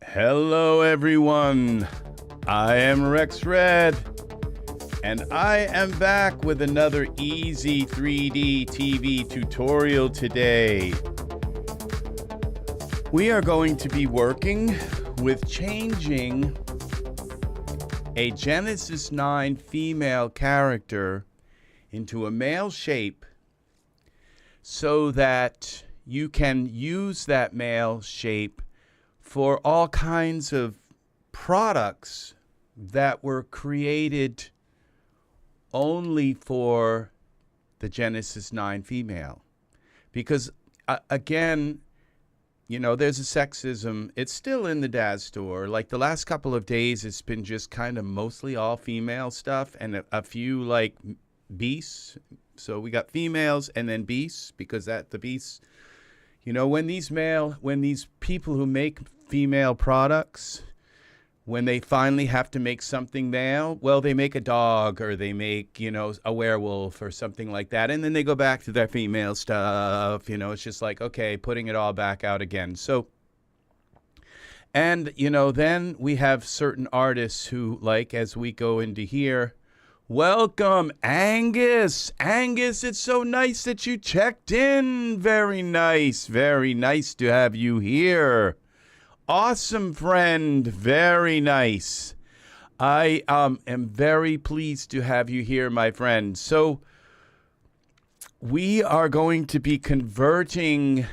Hello everyone, I am Rex Red, and I am back with another EZ3DTV tutorial today. We are going to be working with changing a Genesis 9 female character into a male shape so that you can use that male shape for all kinds of products that were created only for the Genesis 9 female. Because, again, you know, there's a sexism. It's still in the Daz store. Like the last couple of days, it's been just kind of mostly all female stuff and a few like beasts. So we got females and then beasts, because the beasts, you know, when these people who make female products, when they finally have to make something male, well, they make a dog or they make, you know, a werewolf or something like that. And then they go back to their female stuff. You know, it's just like, okay, putting it all back out again. So, and, you know, then we have certain artists who, like, as we go into here, welcome, Angus. Angus, it's so nice that you checked in. Very nice to have you here. Awesome, friend. Very nice. I am very pleased to have you here, my friend. So we are going to be converting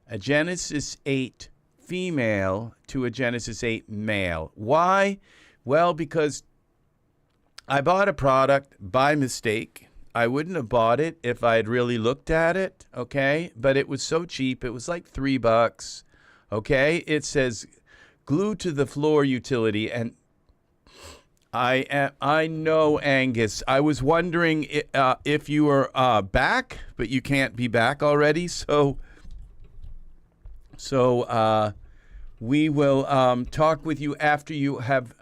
a Genesis 8 female to a Genesis 8 male. Why? Well, because I bought a product by mistake. I wouldn't have bought it if I had really looked at it, okay? But it was so cheap. It was like $3. Okay, it says glue to the floor utility, and I know, Angus. I was wondering if you were back, but you can't be back already. So we will talk with you after you have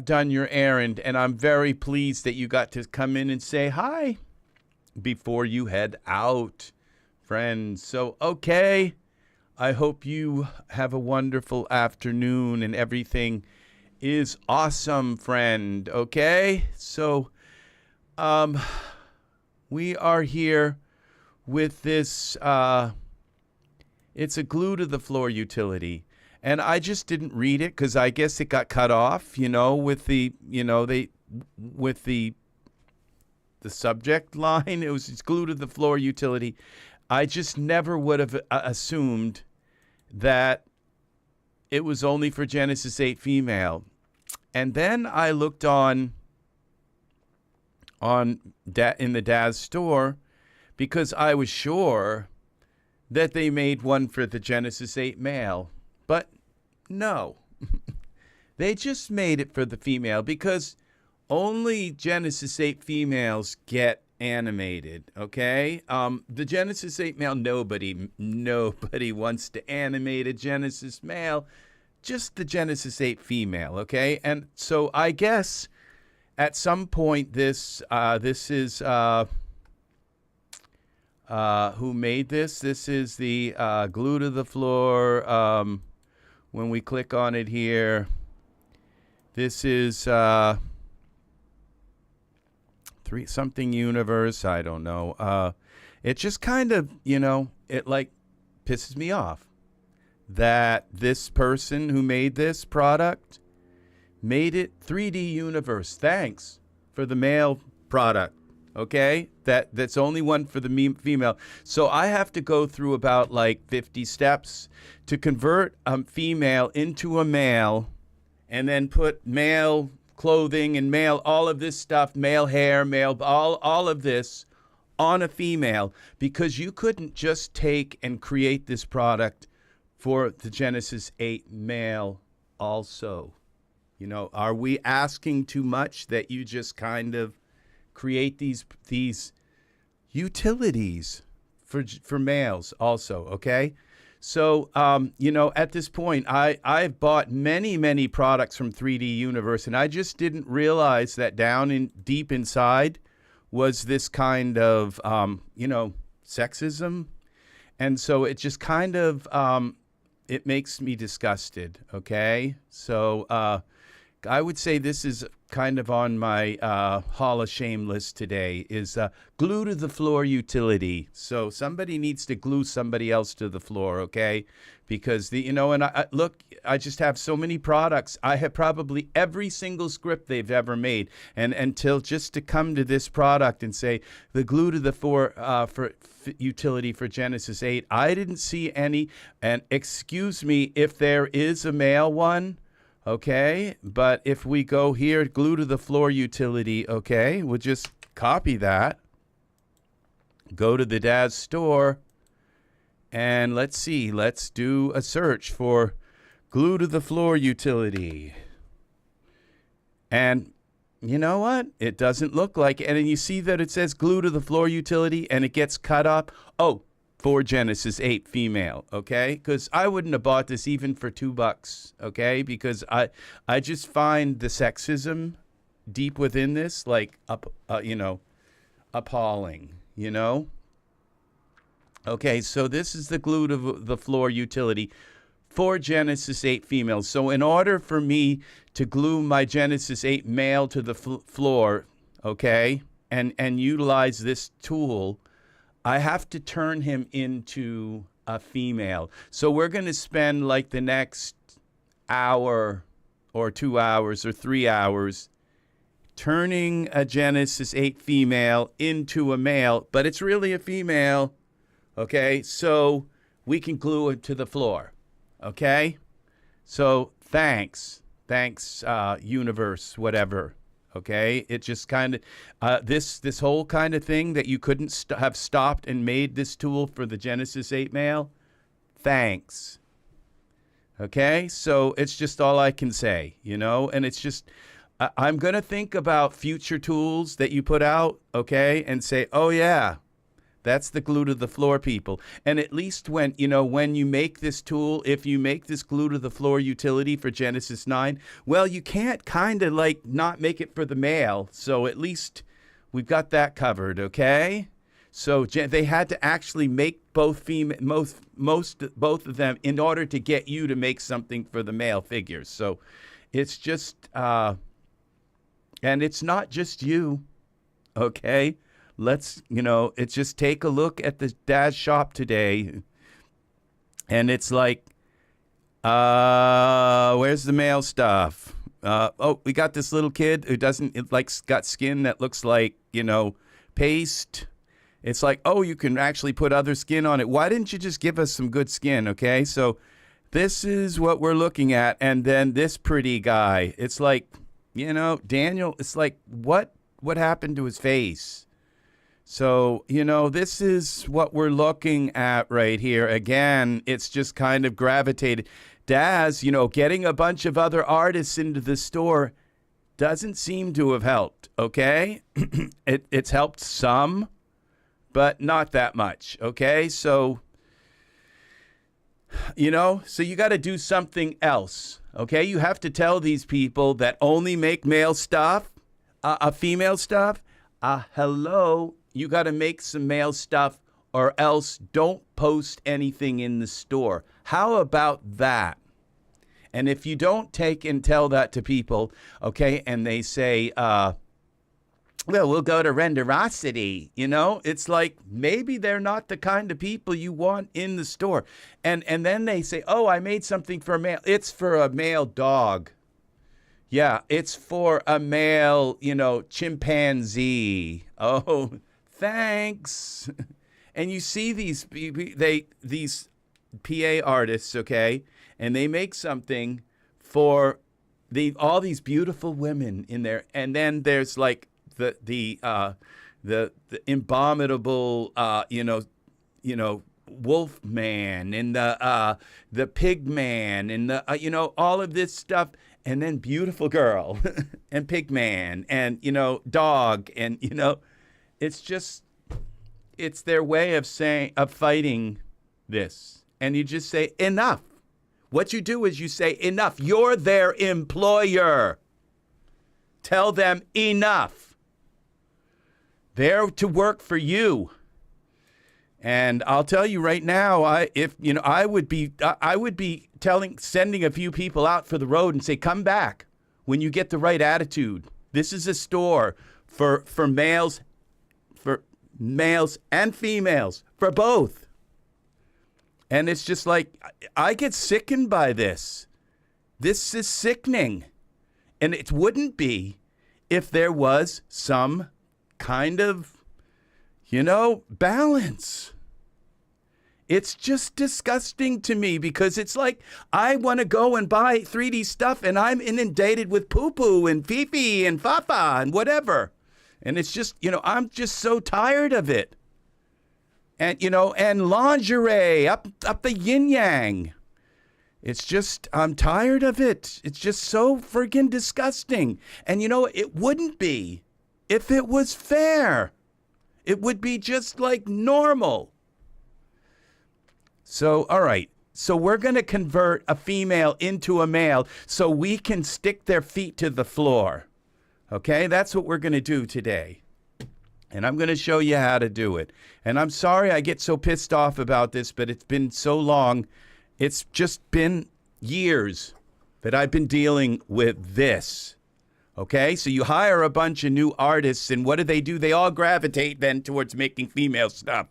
done your errand, and I'm very pleased that you got to come in and say hi before you head out, friends. So okay. I hope you have a wonderful afternoon and everything is awesome, friend. Okay? So, we are here with this, it's a glue to the floor utility. And I just didn't read it because I guess it got cut off, you know, with the subject line. It was glue to the floor utility. I just never would have assumed that it was only for Genesis 8 female. And then I looked in the Daz store because I was sure that they made one for the Genesis 8 male. But no, they just made it for the female because only Genesis 8 females get animated, okay? The Genesis 8 male, nobody wants to animate a Genesis male, just the Genesis 8 female, okay? And so I guess at some point this is who made this? This is the glue to the floor. When we click on it here, this is something universe, I don't know. It just kind of, you know, it like pisses me off that this person who made this product made it 3D universe. Thanks for the male product, okay? That's only one for the female. So I have to go through about like 50 steps to convert a female into a male and then put male clothing and male, all of this stuff, male hair, male, all of this on a female, because you couldn't just take and create this product for the Genesis 8 male also. You know, are we asking too much that you just kind of create these utilities for males also, okay? So, you know, at this point, I've bought many products from 3D Universe, and I just didn't realize that deep inside was this kind of, you know, sexism. And so it just kind of it makes me disgusted. Okay, so I would say this is kind of on my Hall of Shame list today, is glue to the floor utility. So somebody needs to glue somebody else to the floor, okay? Because and look, I just have so many products. I have probably every single script they've ever made, and until just to come to this product and say the glue to the floor for utility for Genesis 8, I didn't see any. And excuse me if there is a male one. Okay, but if we go here, glue to the floor utility, okay, we'll just copy that. Go to the Daz store, and let's see, let's do a search for glue to the floor utility. And you know what? It doesn't look like it. And then you see that it says glue to the floor utility, and it gets cut up. Oh, for Genesis 8 female, okay? Because I wouldn't have bought this even for $2, okay? Because I just find the sexism deep within this, like, appalling, Okay, so this is the glue to the floor utility for Genesis 8 female. So in order for me to glue my Genesis 8 male to the floor, okay, and utilize this tool, I have to turn him into a female. So we're going to spend like the next hour or 2 hours or 3 hours turning a Genesis 8 female into a male, but it's really a female, okay? So we can glue it to the floor, okay? So thanks, universe, whatever. Okay, it just kind of, this whole kind of thing that you couldn't have stopped and made this tool for the Genesis 8 male, thanks. Okay, so it's just all I can say, and it's just, I'm going to think about future tools that you put out, okay, and say, oh yeah, that's the glue to the floor, people. And at least when you make this tool, if you make this glue to the floor utility for Genesis 9, well, you can't kind of like not make it for the male. So at least we've got that covered, okay? So they had to actually make both both of them in order to get you to make something for the male figures. So it's just, and it's not just you, okay? Let's, it's just take a look at the Daz shop today. And it's like, where's the male stuff? Oh, we got this little kid who got skin that looks like, paste. It's like, oh, you can actually put other skin on it. Why didn't you just give us some good skin? Okay. So this is what we're looking at. And then this pretty guy, it's like, Daniel, it's like, what happened to his face? So, this is what we're looking at right here. Again, it's just kind of gravitated. Daz, getting a bunch of other artists into the store doesn't seem to have helped, okay? It's helped some, but not that much, okay? So, so you got to do something else, okay? You have to tell these people that only make male stuff, female stuff, hello, you got to make some male stuff or else don't post anything in the store. How about that? And if you don't take and tell that to people, okay, and they say, well, we'll go to Renderosity, it's like maybe they're not the kind of people you want in the store. And then they say, oh, I made something for a male. It's for a male dog. Yeah, it's for a male, chimpanzee. Oh, thanks. And you see these PA artists, okay, and they make something for all these beautiful women in there, and then there's like the abominable, wolf man and the pig man and all of this stuff. And then beautiful girl and pig man and, dog. And, it's their way of fighting this. And you just say, enough. What you do is you say, enough. You're their employer. Tell them enough. They're to work for you. And I'll tell you right now, I would be sending a few people out for the road and say, come back when you get the right attitude. This is a store for males and females, for both. And it's just like, I get sickened by this. This is sickening. And it wouldn't be if there was some kind of, balance. It's just disgusting to me because it's like I want to go and buy 3D stuff and I'm inundated with poo-poo and pee-pee and fa-fa and whatever. And it's just, I'm just so tired of it. And, and lingerie, up the yin-yang. It's just, I'm tired of it. It's just so friggin' disgusting. And, it wouldn't be if it was fair. It would be just like normal. So, all right. So we're going to convert a female into a male so we can stick their feet to the floor. Okay? That's what we're going to do today. And I'm going to show you how to do it. And I'm sorry I get so pissed off about this, but it's been so long. It's just been years that I've been dealing with this. Okay? So you hire a bunch of new artists, and what do? They all gravitate then towards making female stuff.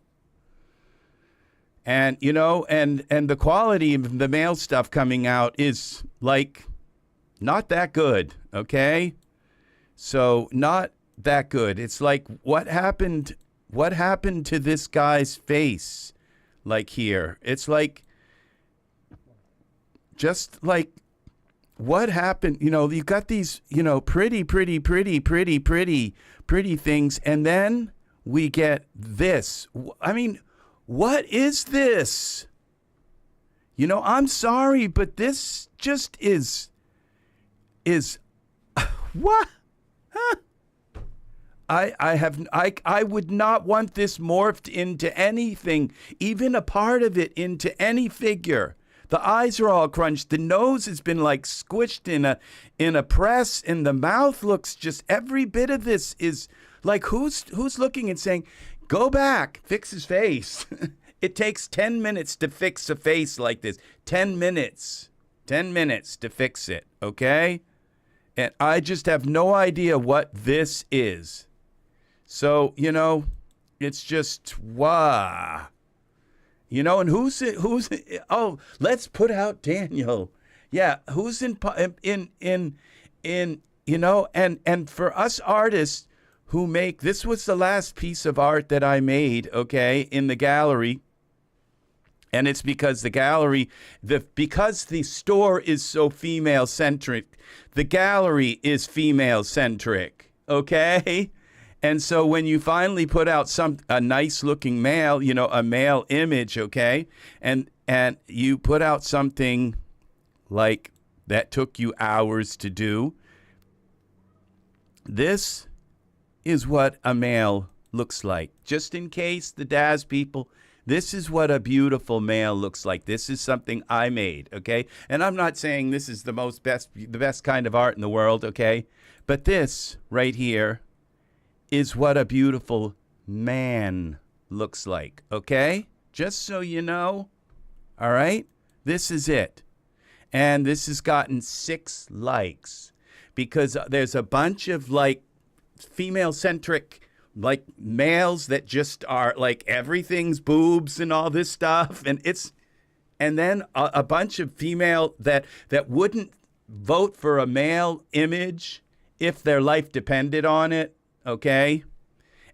And, and the quality of the male stuff coming out is, like, not that good, okay? So, not that good. It's like, what happened to this guy's face, like, here? It's like, just like, what happened? You got these, pretty things, and then we get this. I mean, what is this? I'm sorry, but this just is what? Huh? I would not want this morphed into anything, even a part of it into any figure. The eyes are all crunched. The nose has been like squished in a press, and the mouth looks just, every bit of this is like, who's looking and saying, go back, fix his face. It takes 10 minutes to fix a face like this. 10 minutes. 10 minutes to fix it, okay? And I just have no idea what this is. So, it's just, wow. And who's oh, let's put out Daniel. Yeah, who's in and for us artists who make, this was the last piece of art that I made, okay, in the gallery. And it's because the gallery, because the store is so female-centric, the gallery is female-centric, okay? And so when you finally put out a nice-looking male, a male image, okay, and you put out something like that took you hours to do, this is what a male looks like. Just in case the Daz people, this is what a beautiful male looks like. This is something I made, okay? And I'm not saying this is the best kind of art in the world, okay? But this right here is what a beautiful man looks like, okay? Just so you know, all right? This is it. And this has gotten 6 likes because there's a bunch of, like, female-centric, like, males that just are, like, everything's boobs and all this stuff. And then a bunch of female that wouldn't vote for a male image if their life depended on it, okay?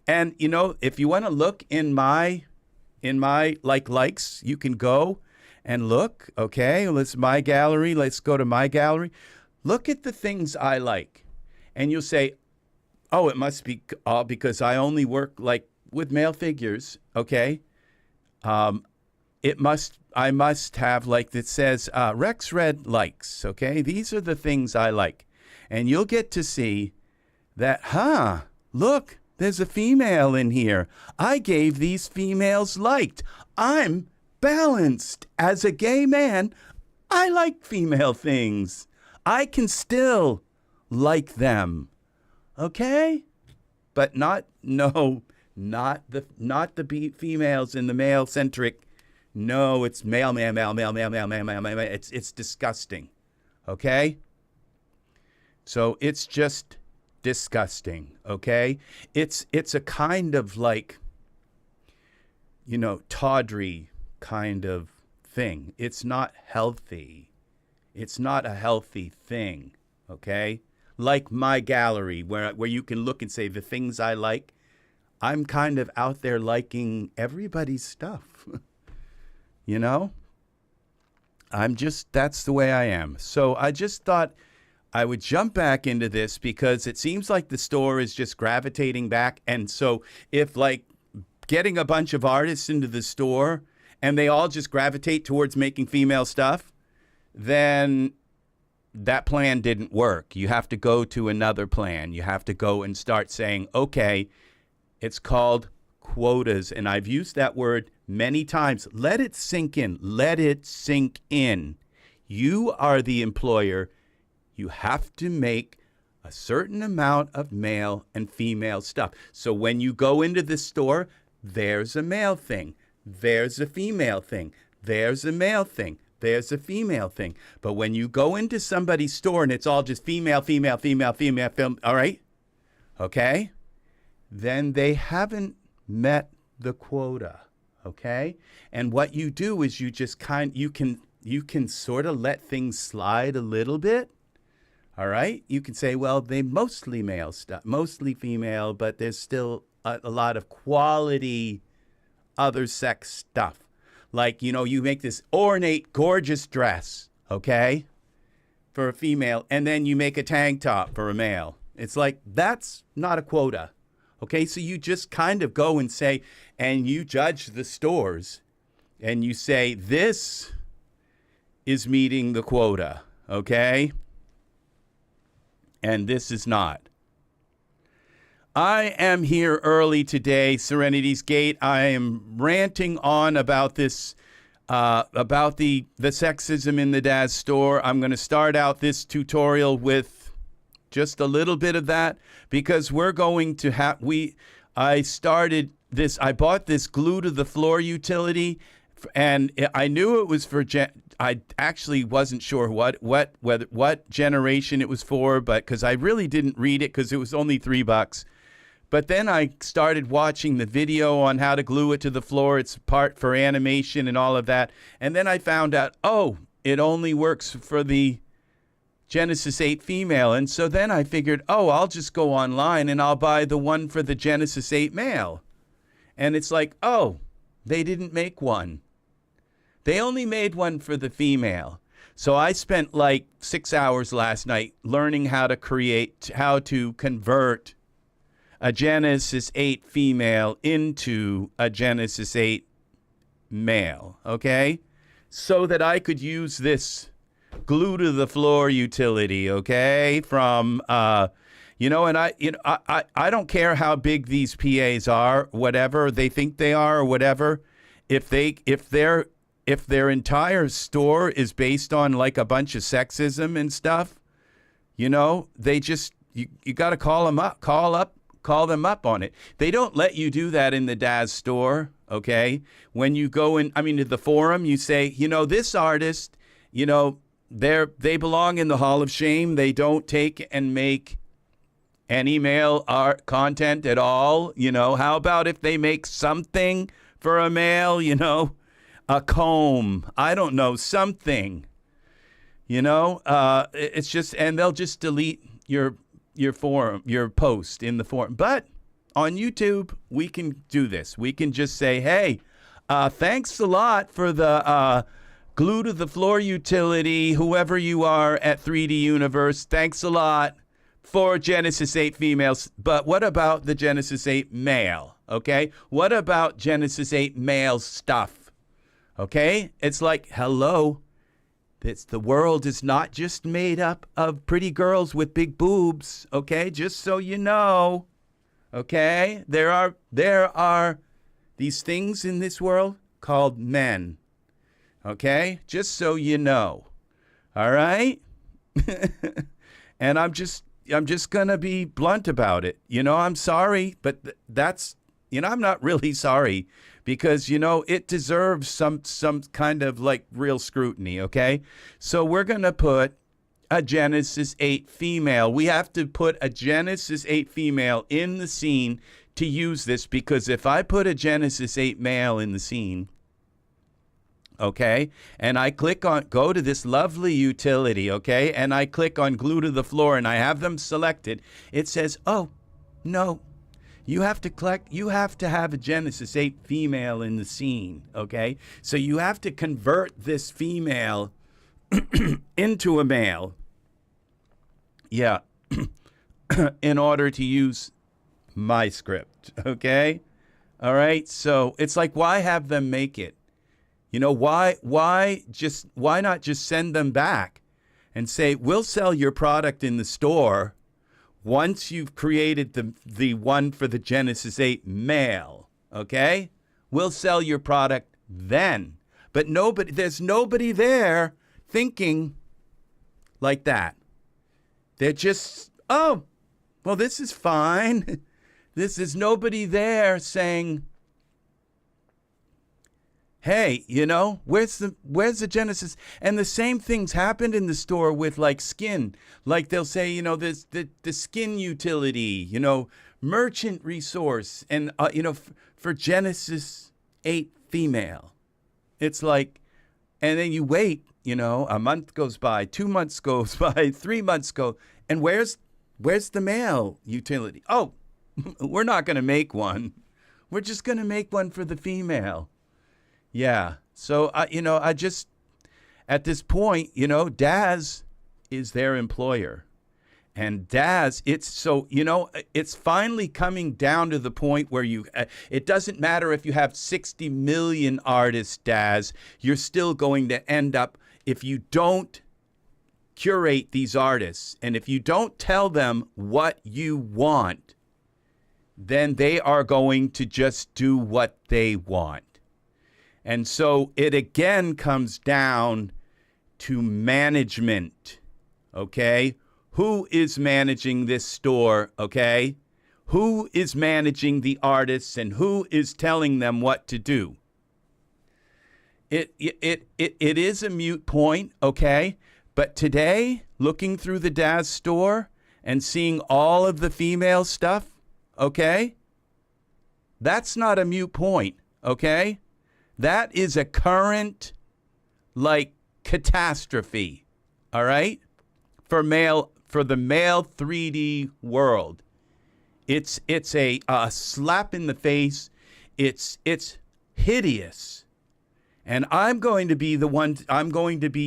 And, if you want to look in my likes, you can go and look, okay? Let's my gallery. Let's go to my gallery. Look at the things I like. And you'll say, oh, it must be all because I only work, like, with male figures, okay? I must have, like, that says Rex Red likes, okay? These are the things I like. And you'll get to see that, look, there's a female in here. I gave these females liked. I'm balanced. As a gay man, I like female things. I can still like them. Okay? But no not the females in the male centric. No, it's male, male, male, male, male, male, male, male, male. It's disgusting. Okay? So it's just disgusting. Okay? It's a kind of like, tawdry kind of thing. It's not healthy. It's not a healthy thing. Okay? Like my gallery, where you can look and say the things I like. I'm kind of out there liking everybody's stuff. That's the way I am. So I just thought I would jump back into this because it seems like the store is just gravitating back. And so if like getting a bunch of artists into the store and they all just gravitate towards making female stuff, then that plan didn't work. You have to go to another plan. You have to go and start saying, okay, it's called quotas. And I've used that word many times. Let it sink in. Let it sink in. You are the employer. You have to make a certain amount of male and female stuff. So when you go into the store, there's a male thing. There's a female thing. There's a male thing. There's a female thing. But when you go into somebody's store and it's all just female, female, female, female, female, all right? Okay? Then they haven't met the quota. Okay? And what you do is you just you can sort of let things slide a little bit. All right? You can say, well, they mostly male stuff, mostly female, but there's still a lot of quality other sex stuff. Like, you make this ornate, gorgeous dress, okay, for a female, and then you make a tank top for a male. It's like, that's not a quota, okay? So you just kind of go and say, and you judge the stores, and you say, this is meeting the quota, okay? And this is not. I am here early today, Serenity's Gate. I am ranting on about this, about the sexism in the Daz store. I'm going to start out this tutorial with just a little bit of that because we're going to have, I bought this glue to the floor utility and I knew it was for, I actually wasn't sure what generation it was for, but because I really didn't read it because it was only $3. But then I started watching the video on how to glue it to the floor. It's part for animation and all of that. And then I found out, it only works for the Genesis 8 female. And so then I figured, I'll just go online and I'll buy the one for the Genesis 8 male. And it's like, they didn't make one. They only made one for the female. So I spent like 6 hours last night learning how to convert a Genesis 8 female into a Genesis 8 male, okay? So that I could use this glue to the floor utility, okay? From, and I don't care how big these PAs are, whatever they think they are or whatever. If their entire store is based on like a bunch of sexism and stuff, they just, you got to call them up, call them up on it. They don't let you do that in the Daz store, okay? When you go to the forum, you say, this artist, they belong in the Hall of Shame. They don't take and make any male art content at all. How about if they make something for a male, a comb, I don't know, something, it's just, and they'll just delete your post in the forum. But on YouTube, we can do this. We can just say, hey, thanks a lot for the glue to the floor utility, whoever you are at 3D Universe. Thanks a lot for Genesis 8 females. But what about the Genesis 8 male? Okay? What about Genesis 8 male stuff? Okay? It's like, hello. The world is not just made up of pretty girls with big boobs, okay? Just so you know, okay? There are these things in this world called men, okay? Just so you know, all right? And I'm just gonna be blunt about it. I'm sorry, but that's I'm not really sorry because, it deserves some kind of like real scrutiny, okay? So we're going to put a Genesis 8 female. We have to put a Genesis 8 female in the scene to use this, because if I put a Genesis 8 male in the scene, okay, and I go to this lovely utility, okay, and I click on glue to the floor and I have them selected, it says, oh, no, you have to have a Genesis 8 female in the scene, okay? So you have to convert this female into a male. Yeah, in order to use my script, okay? All right, so it's like, why have them make it? Why not just send them back and say, we'll sell your product in the store once you've created the one for the Genesis 8 male, okay? We'll sell your product then. But there's nobody there thinking like that. They're just, oh, well, this is fine. This is nobody there saying, hey, where's the Genesis? And the same things happened in the store with like skin. Like they'll say, there's the skin utility, merchant resource, and for Genesis 8 female. It's like, and then you wait, a month goes by, 2 months goes by, 3 months go, and where's the male utility? Oh, we're not going to make one. We're just going to make one for the female. Yeah. So, I just, at this point, Daz is their employer. And Daz, it's finally coming down to the point where it doesn't matter if you have 60 million artists, Daz, you're still going to end up, if you don't curate these artists, and if you don't tell them what you want, then they are going to just do what they want. And so it again comes down to management, okay? Who is managing this store, okay? Who is managing the artists, and who is telling them what to do? It is a moot point, okay? But today, looking through the Daz store and seeing all of the female stuff, okay? That's not a moot point, okay? That is a current, catastrophe, all right? For the male 3D world. It's a slap in the face. It's hideous. And I'm going to be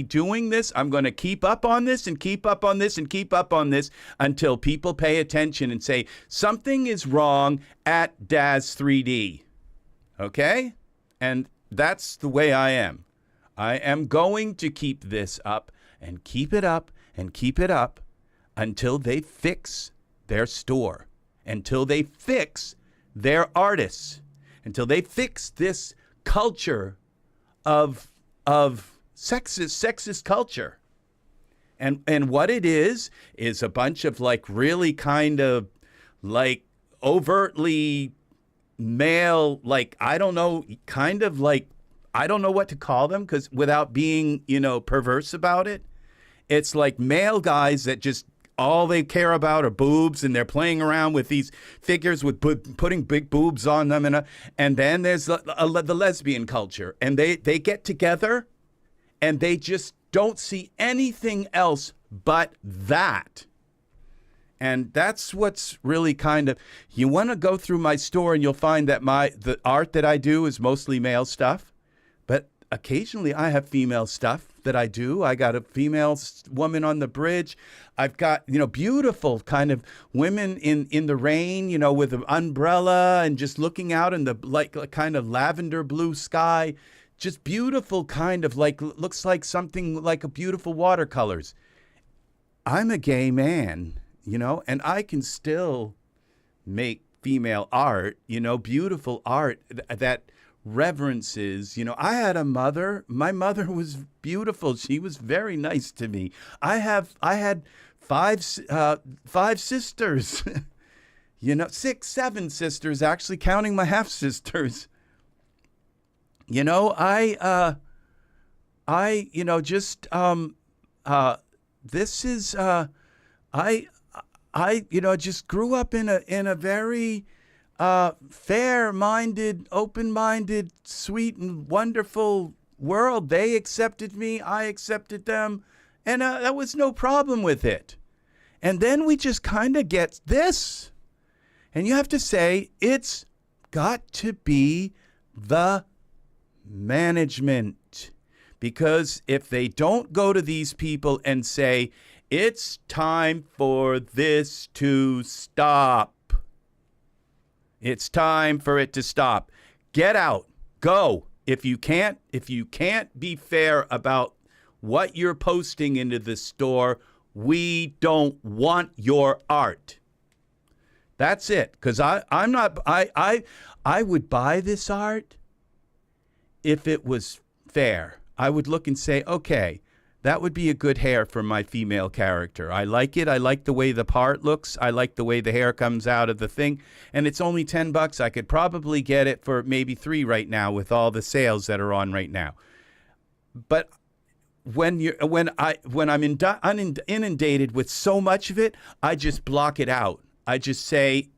doing this. I'm going to keep up on this and keep up on this and keep up on this until people pay attention and say, something is wrong at Daz 3D. Okay? And that's the way I am. I am going to keep this up and keep it up and keep it up until they fix their store, until they fix their artists, until they fix this culture of sexist culture. And what it is a bunch of really kind of overtly male, I don't know, I don't know what to call them, because without being, perverse about it, it's like male guys that just all they care about are boobs, and they're playing around with these figures with putting big boobs on them. And then there's the lesbian culture, and they get together and they just don't see anything else but that. And that's what's really kind of, you want to go through my store and you'll find that the art that I do is mostly male stuff, but occasionally I have female stuff that I do. I got a female woman on the bridge. I've got, beautiful kind of women in the rain, with an umbrella and just looking out in the kind of lavender blue sky. Just beautiful kind of looks like something like a beautiful watercolors. I'm a gay man, and I can still make female art, beautiful art that reverences. I had a mother. My mother was beautiful. She was very nice to me. I had five sisters. You know, 6, 7 sisters, actually, counting my half sisters. You know, you know, just, this is, you know, just grew up in a very, fair-minded, open-minded, sweet and wonderful world. They accepted me, I accepted them, and there was no problem with it. And then we just kind of get this. And you have to say, it's got to be the management. Because if they don't go to these people and say, it's time for this to stop. It's time for it to stop. Get out. Go. If you can't be fair about what you're posting into the store, we don't want your art. That's it. Because I would buy this art if it was fair. I would look and say, okay, that would be a good hair for my female character. I like it. I like the way the part looks. I like the way the hair comes out of the thing. And it's only $10. I could probably get it for maybe $3 right now with all the sales that are on right now. But when I'm inundated with so much of it, I just block it out. I just say,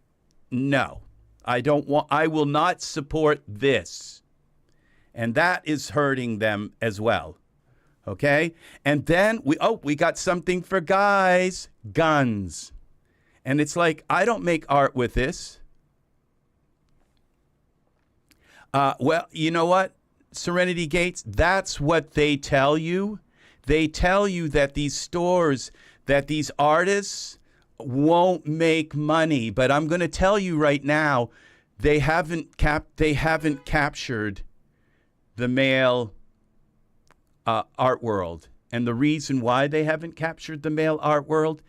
no, I will not support this. And that is hurting them as well. Okay? And then we got something for guys, guns. And it's like, I don't make art with this. Well, you know what, Serenity Gates? That's what they tell you. They tell you that these stores, that these artists won't make money. But I'm going to tell you right now, they haven't captured the male art world. And the reason why they haven't captured the male art world,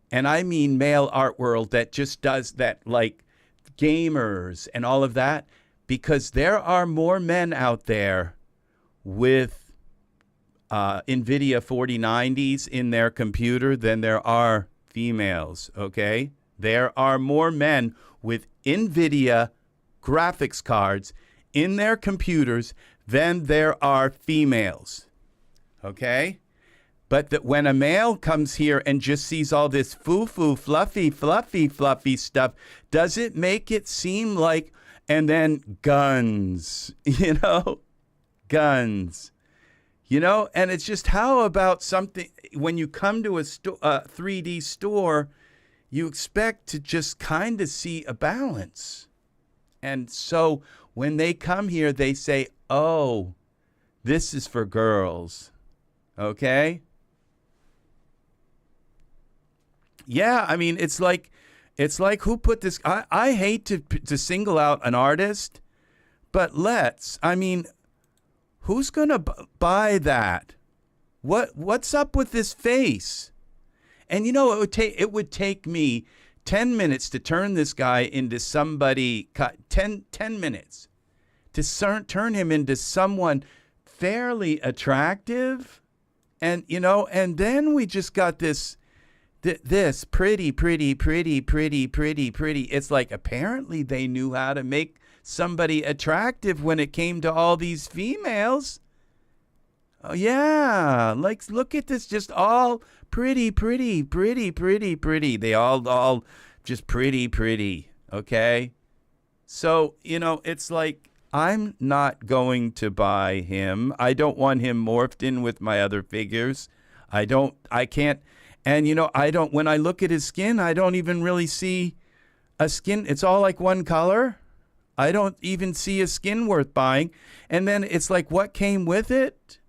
and I mean male art world that just does that, like gamers and all of that, because there are more men out there with NVIDIA 4090s in their computer than there are females, okay? There are more men with NVIDIA graphics cards in their computers than there are females, okay? But that when a male comes here and just sees all this foo-foo, fluffy stuff, does it make it seem like, and then guns, you know? Guns. You know, and it's just, how about something, when you come to a 3D store, you expect to just kind of see a balance. And so when they come here, they say, oh, this is for girls, okay? Yeah, I mean, it's like who put this? I hate to single out an artist, but I mean, who's going to buy that? What's up with this face? And you know, it would take me 10 minutes to turn this guy into somebody, 10 minutes to turn him into someone fairly attractive. And, you know, and then we just got this pretty. It's like, apparently they knew how to make somebody attractive when it came to all these females. Oh yeah, like, look at this, just all pretty. They all just pretty, okay? So, you know, it's like, I'm not going to buy him. I don't want him morphed in with my other figures. I can't, and you know, when I look at his skin, I don't even really see a skin. It's all like one color. I don't even see a skin worth buying. And then it's like, what came with it?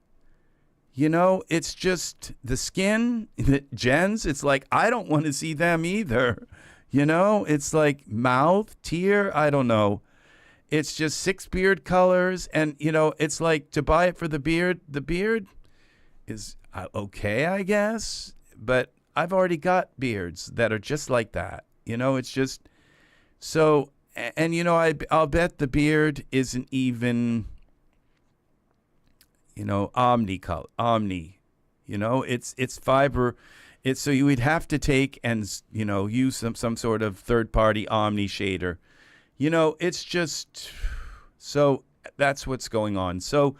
You know, it's just the skin, the gens. It's like, I don't want to see them either. You know, it's like mouth, tear, I don't know. It's just 6 beard colors. And, you know, it's like, to buy it for the beard is okay, I guess. But I've already got beards that are just like that. You know, it's just so. And, you know, I'll bet the beard isn't even, you know, omni, you know, it's fiber. It's so you would have to take and, you know, use some sort of third-party Omni shader. You know, it's just, so that's what's going on. So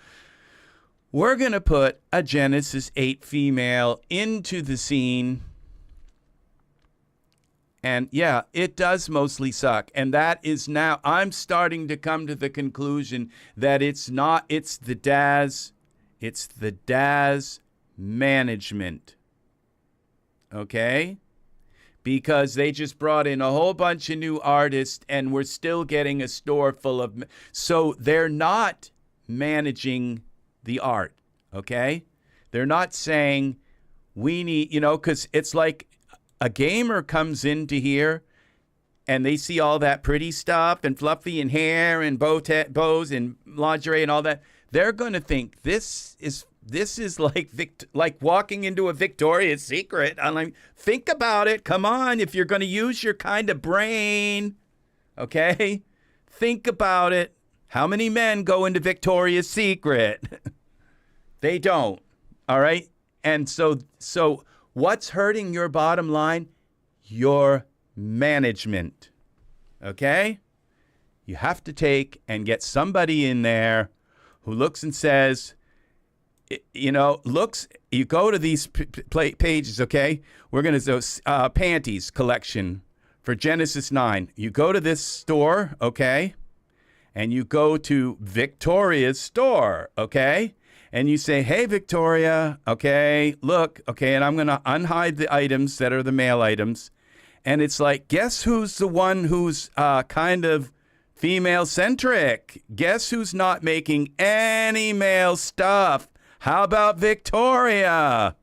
we're going to put a Genesis 8 female into the scene. And yeah, it does mostly suck. And that is now, I'm starting to come to the conclusion that it's not, it's the Daz management. Okay? Because they just brought in a whole bunch of new artists and we're still getting a store full of, so they're not managing the art. Okay? They're not saying we need, you know, because it's like, a gamer comes into here and they see all that pretty stuff and fluffy and hair and bows and lingerie and all that. They're going to think this is like walking into a Victoria's Secret. I'm like, think about it. Come on, if you're going to use your kind of brain, okay? Think about it. How many men go into Victoria's Secret? They don't. All right? And so what's hurting your bottom line? Your management. Okay? You have to take and get somebody in there who looks and says, you know, you go to these pages, okay? We're going to do panties collection for Genesis 9. You go to this store, okay? And you go to Victoria's store, okay? And you say, hey, Victoria, okay, look, okay, and I'm going to unhide the items that are the male items. And it's like, guess who's the one who's kind of female-centric? Guess who's not making any male stuff? How about Victoria?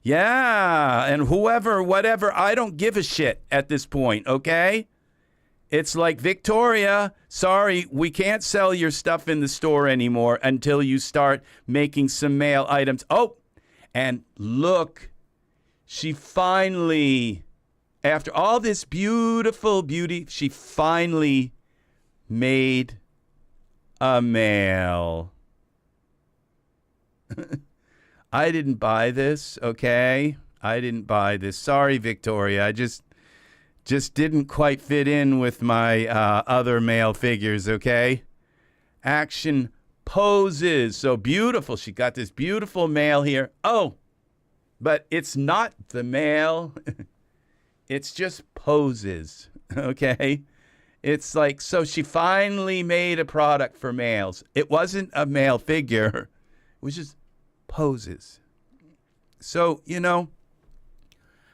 Yeah, and whoever, whatever, I don't give a shit at this point, okay? It's like, Victoria, sorry, we can't sell your stuff in the store anymore until you start making some male items. Oh, and look, she finally, after all this beautiful beauty, she finally made a male. I didn't buy this, okay? I didn't buy this. Sorry, Victoria. I just didn't quite fit in with my other male figures, okay? Action poses. So beautiful. She got this beautiful male here. Oh, but it's not the male. It's just poses, okay? It's like, so she finally made a product for males. It wasn't a male figure. It was just poses. So, you know,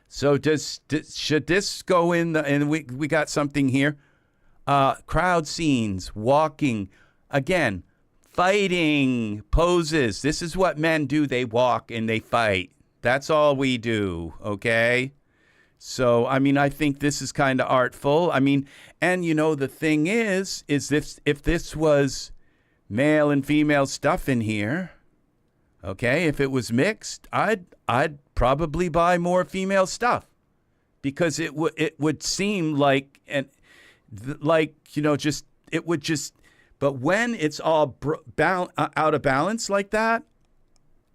so should this go in the, and we got something here, crowd scenes, walking, again, fighting poses. This is what men do. They walk and they fight. That's all we do, okay? So, I mean, I think this is kind of artful. I mean, and you know, the thing is this, if this was male and female stuff in here, okay, if it was mixed, I'd probably buy more female stuff, because it would seem like, and like, you know, just, it would just, but when it's all out of balance like that,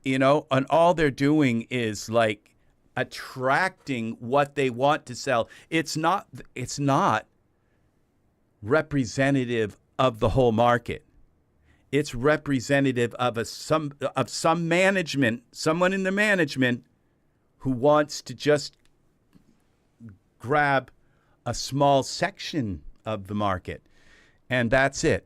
you know, and all they're doing is like attracting what they want to sell. It's not representative of the whole market. It's representative of some management, someone in the management who wants to just grab a small section of the market. And that's it.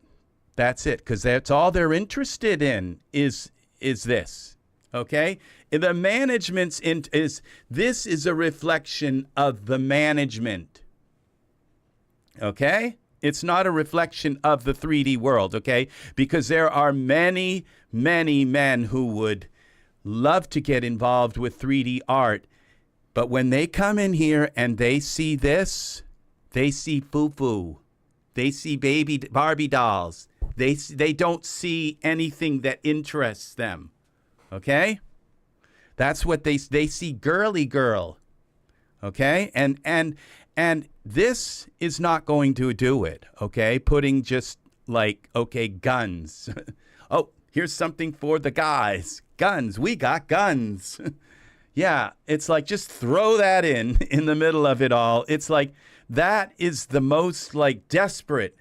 That's it. Because that's all they're interested in is this. Okay? The management's this is a reflection of the management. Okay? It's not a reflection of the 3D world, okay? Because there are many, many men who would love to get involved with 3D art, but when they come in here and they see this, they see foo-foo. They see baby Barbie dolls. They don't see anything that interests them, okay? That's what they see, girly girl, okay? And this is not going to do it, okay? Putting just like, okay, guns. Oh, here's something for the guys. Guns. We got guns. Yeah, it's like just throw that in the middle of it all. It's like that is the most like desperate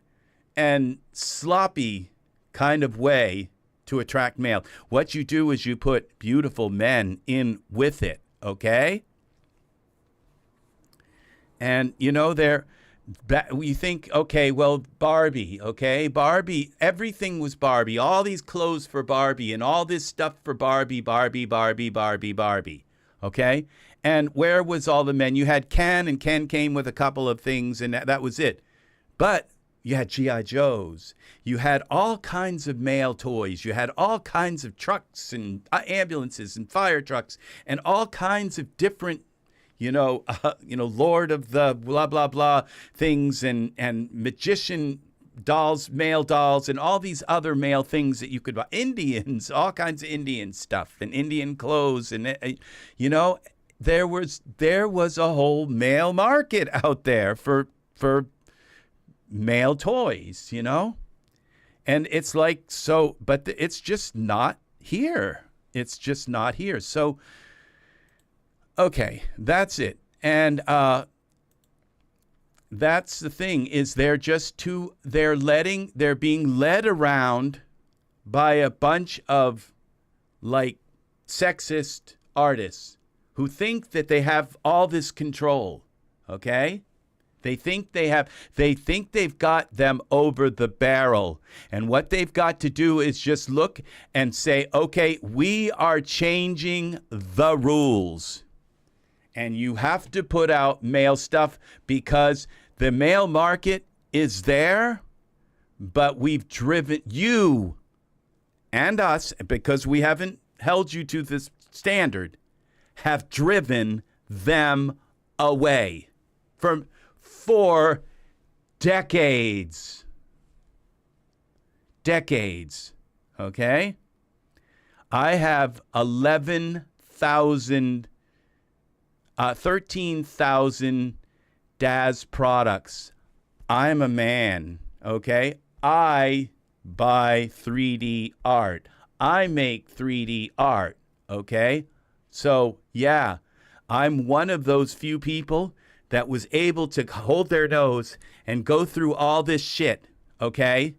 and sloppy kind of way to attract male. What you do is you put beautiful men in with it, okay? And you know you think, okay, well, Barbie, okay? Barbie, everything was Barbie. All these clothes for Barbie and all this stuff for Barbie, Barbie, Barbie, Barbie, Barbie, okay? And where was all the men? You had Ken, and Ken came with a couple of things, and that was it. But you had G.I. Joes. You had all kinds of male toys. You had all kinds of trucks and ambulances and fire trucks and all kinds of different, Lord of the blah, blah, blah things and magician dolls, male dolls, and all these other male things that you could buy. Indians, all kinds of Indian stuff and Indian clothes. And, there was a whole male market out there for male toys, and it's like, so, but it's just not here. It's just not here. So, okay, that's it. And that's the thing, is they're being led around by a bunch of like sexist artists who think that they have all this control, okay? They think they've got them over the barrel. And what they've got to do is just look and say, okay, we are changing the rules. And you have to put out male stuff because the male market is there, but we've driven you and us, because we haven't held you to this standard, have driven them away for decades. Decades, okay? I have 13,000 Daz products. I'm a man, okay? I buy 3D art. I make 3D art, okay? So, yeah, I'm one of those few people that was able to hold their nose and go through all this shit, okay,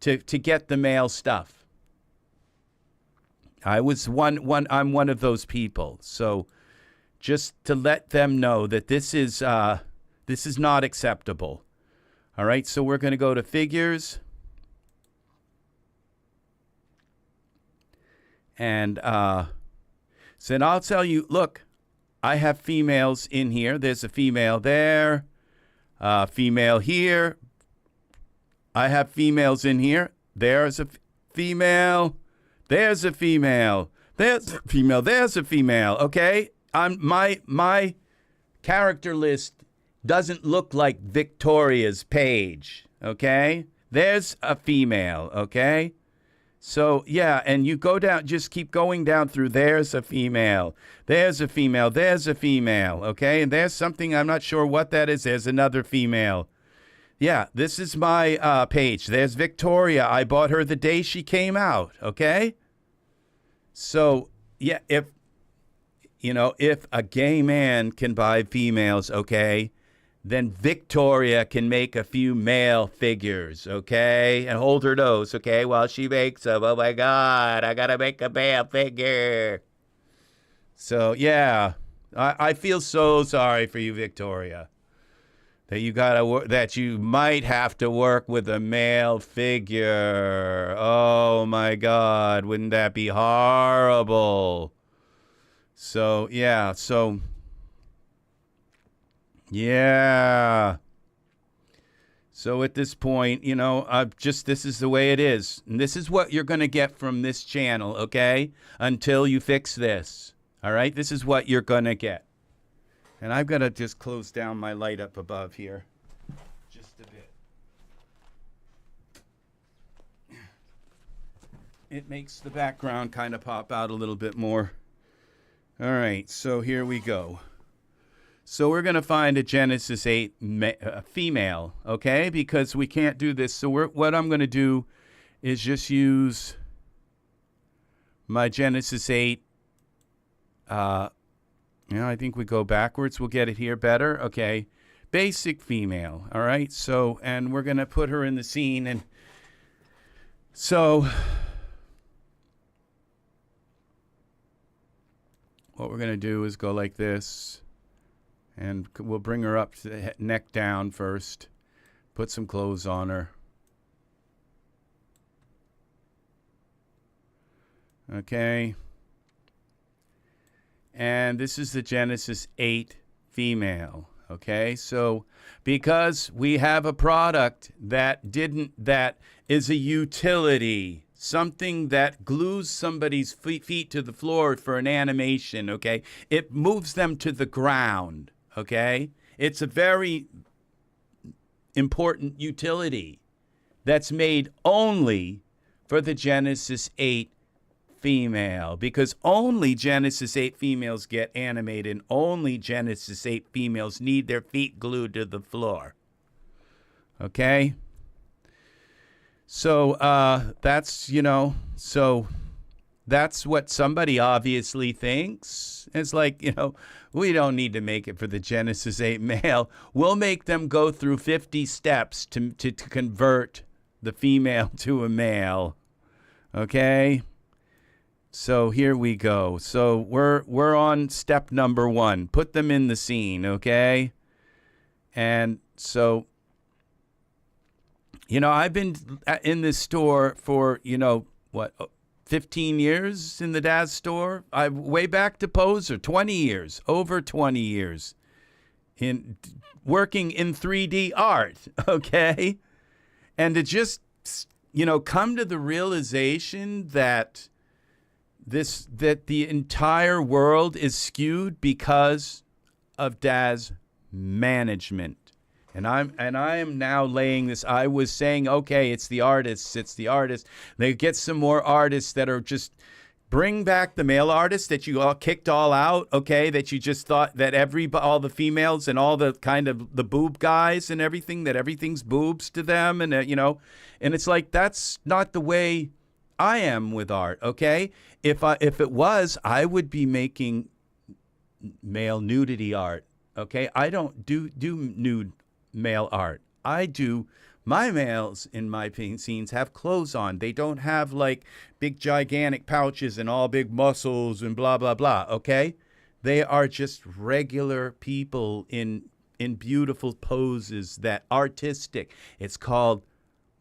to get the male stuff. I'm one of those people. So just to let them know that this is not acceptable. All right, so we're going to go to figures. And so then I'll tell you, look, I have females in here. There's a female there, female here. I have females in here. There's a female. There's a female. There's a female. There's a female. Okay, my character list doesn't look like Victoria's page. Okay, there's a female. Okay. So, yeah, and you go down, just keep going down through, there's a female, there's a female, there's a female, okay? And there's something, I'm not sure what that is, there's another female. Yeah, this is my page. There's Victoria. I bought her the day she came out, okay? So, yeah, if a gay man can buy females, okay, then Victoria can make a few male figures, okay? And hold her nose, okay, while she makes them. Oh, my God, I got to make a male figure. So, yeah, I feel so sorry for you, Victoria, that you might have to work with a male figure. Oh, my God, wouldn't that be horrible? So, yeah, yeah. So at this point, this is the way it is. And this is what you're going to get from this channel, okay? Until you fix this. All right? This is what you're going to get. And I've got to just close down my light up above here. Just a bit. It makes the background kind of pop out a little bit more. All right, so here we go. So we're going to find a Genesis 8 female, okay? Because we can't do this. So what I'm going to do is just use my Genesis 8 Yeah, I think we go backwards. We'll get it here better. Okay. Basic female. All right. So, and we're going to put her in the scene. And so what we're going to do is go like this. And we'll bring her up to the neck down first. Put some clothes on her. Okay. And this is the Genesis 8 female. Okay, so because we have a product that is a utility, something that glues somebody's feet to the floor for an animation, okay? It moves them to the ground, okay? It's a very important utility that's made only for the Genesis 8 female, because only Genesis 8 females get animated. And only Genesis 8 females need their feet glued to the floor. Okay? So that's, so that's what somebody obviously thinks. It's like, we don't need to make it for the Genesis 8 male. We'll make them go through 50 steps to convert the female to a male. Okay? So here we go. So we're on step number 1. Put them in the scene, okay? And so, I've been in this store for, 15 years in the Daz store? Way back to Poser, 20 years, over 20 years in working in 3D art, okay? And to just, come to the realization that the entire world is skewed because of Daz management. And I am now laying this. I was saying, okay, it's the artists. They get some more artists that are just bring back the male artists that you all kicked all out, okay, that you just thought that all the females and all the kind of the boob guys and everything, that everything's boobs to them. And, and it's like, that's not the way I am with art, okay? If it was, I would be making male nudity art, okay? I don't do nude male art. My males in my paint scenes have clothes on. They don't have like big gigantic pouches and all big muscles and blah, blah, blah, okay? They are just regular people in beautiful poses that artistic. It's called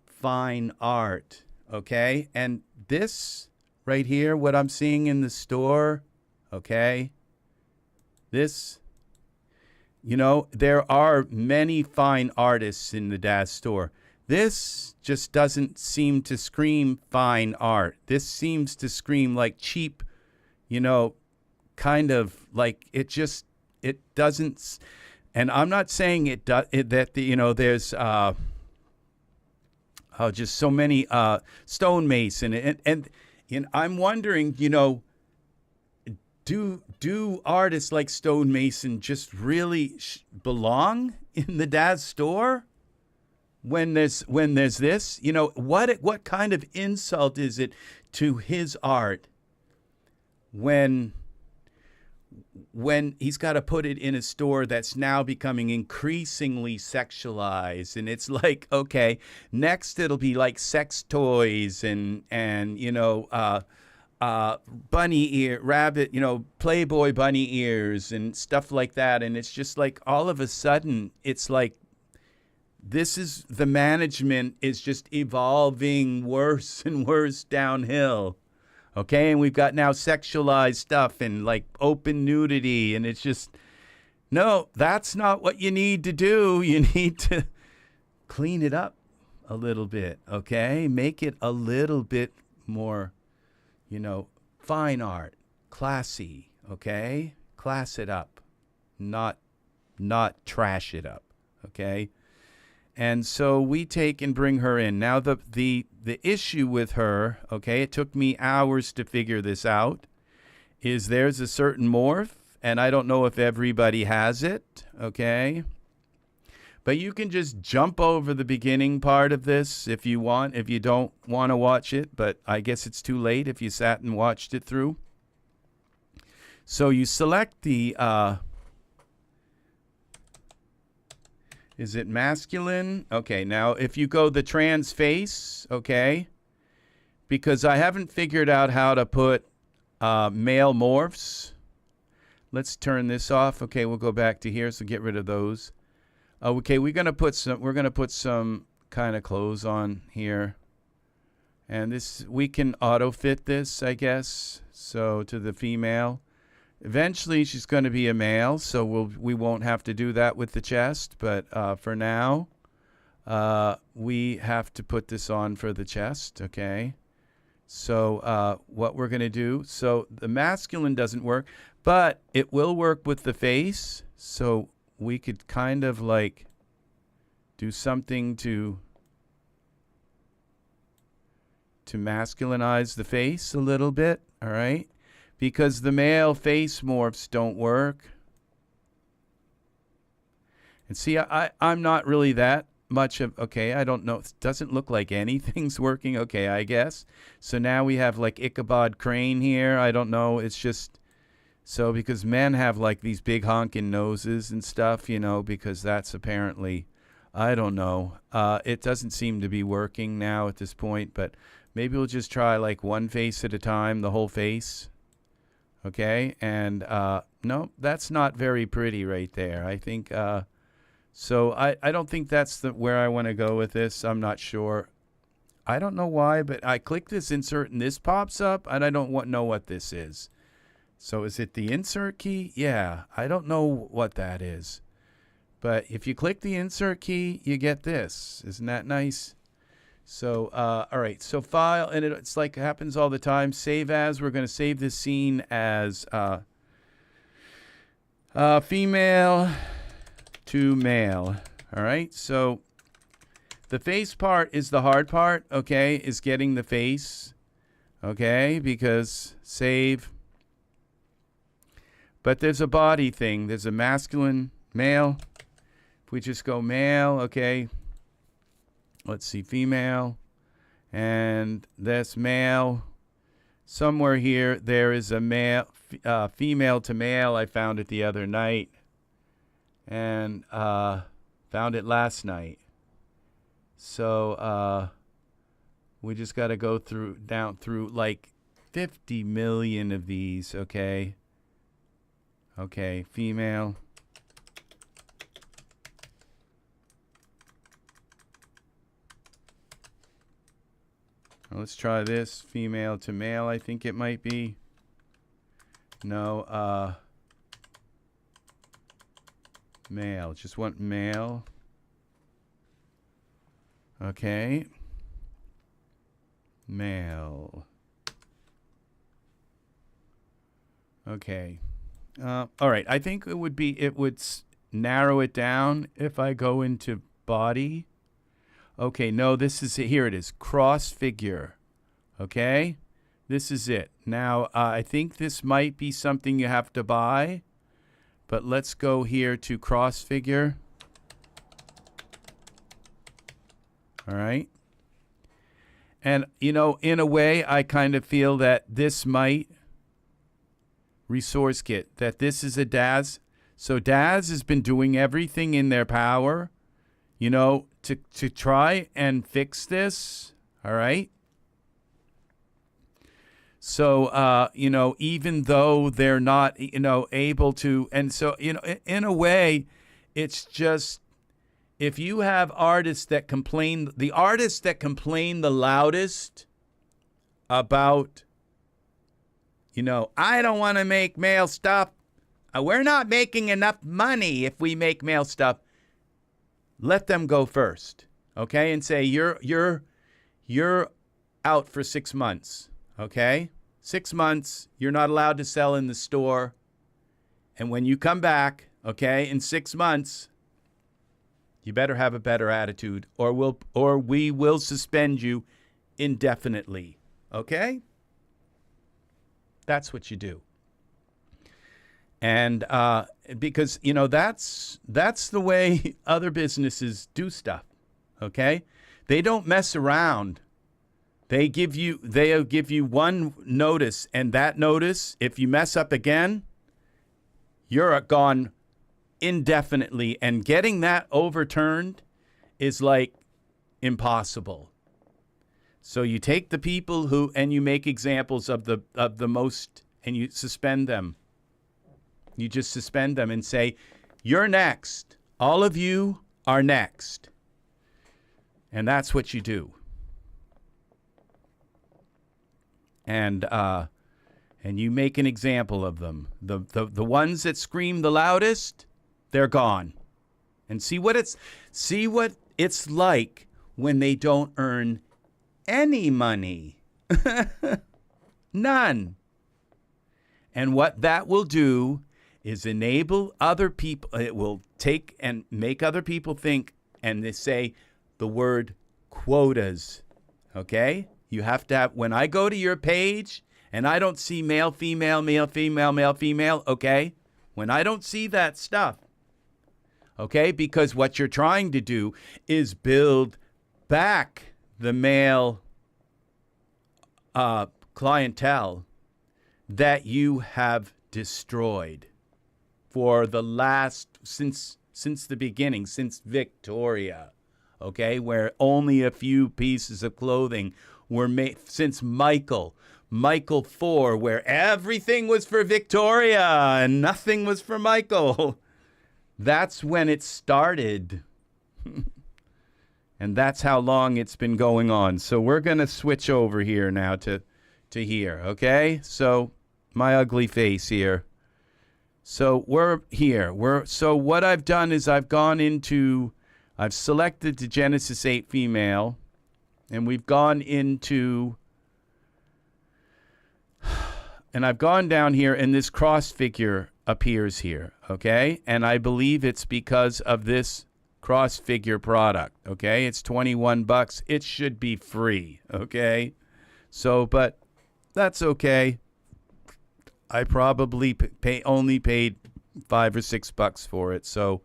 fine art, okay? And this right here, what I'm seeing in the store, okay? This, there are many fine artists in the Daz store. This just doesn't seem to scream fine art. This seems to scream like cheap, kind of like it doesn't. And I'm not saying there's just so many stonemason and I'm wondering, do artists like stonemason just really belong in the Daz store when there's this? What kind of insult is it to his art when he's got to put it in a store that's now becoming increasingly sexualized? And it's like, okay, next it'll be like sex toys and bunny ear, rabbit, Playboy bunny ears and stuff like that. And it's just like all of a sudden it's like the management is just evolving worse and worse downhill. Okay, and we've got now sexualized stuff and like open nudity, and it's just, no, that's not what you need to do. You need to clean it up a little bit, okay? Make it a little bit more, fine art, classy, okay? Class it up, not trash it up, okay? And so we take and bring her in. Now the issue with her, okay, it took me hours to figure this out, is there's a certain morph, and I don't know if everybody has it, okay? But you can just jump over the beginning part of this if you want, if you don't want to watch it, but I guess it's too late if you sat and watched it through. So you select the, is it masculine? Okay, now if you go the trans face, okay, because I haven't figured out how to put male morphs. Let's turn this off. Okay, we'll go back to here, so get rid of those. Okay, we're gonna put some kind of clothes on here. And this, we can auto fit this, I guess. So to the female. Eventually she's going to be a male, so we won't have to do that with the chest. But for now, we have to put this on for the chest, okay? So what we're going to do, so the masculine doesn't work, but it will work with the face. So we could kind of like do something to masculinize the face a little bit, all right? Because the male face morphs don't work. And see, I'm not really that much of, okay, I don't know. It doesn't look like anything's working. Okay, I guess. So now we have like Ichabod Crane here. I don't know. It's just, so because men have like these big honking noses and stuff, you know, because that's apparently, I don't know. It doesn't seem to be working now at this point, but maybe we'll just try like one face at a time, the whole face. Okay, and no, that's not very pretty right there. I think, so I don't think that's where I want to go with this. I'm not sure. I don't know why, but I click this insert and this pops up, and I don't know what this is. So is it the insert key? Yeah, I don't know what that is. But if you click the insert key, you get this. Isn't that nice? So, all right, so file, and it's like it happens all the time. Save as, we're going to save this scene as female to male. All right, so the face part is the hard part, okay, is getting the face, okay, because save. But there's a body thing. There's a masculine, male. If we just go male, okay. Let's see, female, and this male. Somewhere here, there is a male, female to male. I found it the other night, and found it last night. So we just got to go down through like 50 million of these. Okay. Okay, female. Let's try this, female to male, I think it might be. No, male, just want male. Okay. Male. Okay. All right, I think it would narrow it down if I go into body. Okay, no, this is it. Here it is, cross figure. Okay, this is it. Now, I think this might be something you have to buy, but let's go here to cross figure. All right. And, you know, in a way, I kind of feel that this might, resource kit, that this is a Daz. So Daz has been doing everything in their power, you know, to try and fix this, all right? So, you know, even though they're not, you know, able to, and so, you know, in a way, it's just, if you have artists that complain, the artists that complain the loudest about, you know, I don't want to make male stuff. We're not making enough money if we make male stuff. Let them go first, okay? And say, you're out for 6 months, okay? 6 months, you're not allowed to sell in the store. And when you come back, okay, in 6 months, you better have a better attitude, or we will suspend you indefinitely, okay? That's what you do. And because, you know, that's the way other businesses do stuff, okay? They don't mess around. They'll give you one notice, and that notice, if you mess up again, you're gone indefinitely, and getting that overturned is like impossible. So you take the people who, and you make examples of the most, and you suspend them. You just suspend them and say, you're next. All of you are next. And that's what you do. And you make an example of them. The ones that scream the loudest, they're gone. And see what it's like when they don't earn any money. None. And what that will do is enable other people. It will take and make other people think, and they say the word quotas. Okay? You have to have, when I go to your page and I don't see male, female, male, female, male, female, okay? When I don't see that stuff, okay? Because what you're trying to do is build back the male clientele that you have destroyed for the last, since the beginning, since Victoria, okay? Where only a few pieces of clothing were made, since Michael 4, where everything was for Victoria and nothing was for Michael. That's when it started. And that's how long it's been going on. So we're going to switch over here now to here, okay? So my ugly face here. So we're here. So what I've done is I've selected the Genesis 8 female, and we've gone into, and I've gone down here, and this cross figure appears here, okay? And I believe it's because of this cross figure product, okay? It's $21. It should be free, okay? So, but that's okay. I probably only paid $5 or $6 for it. So,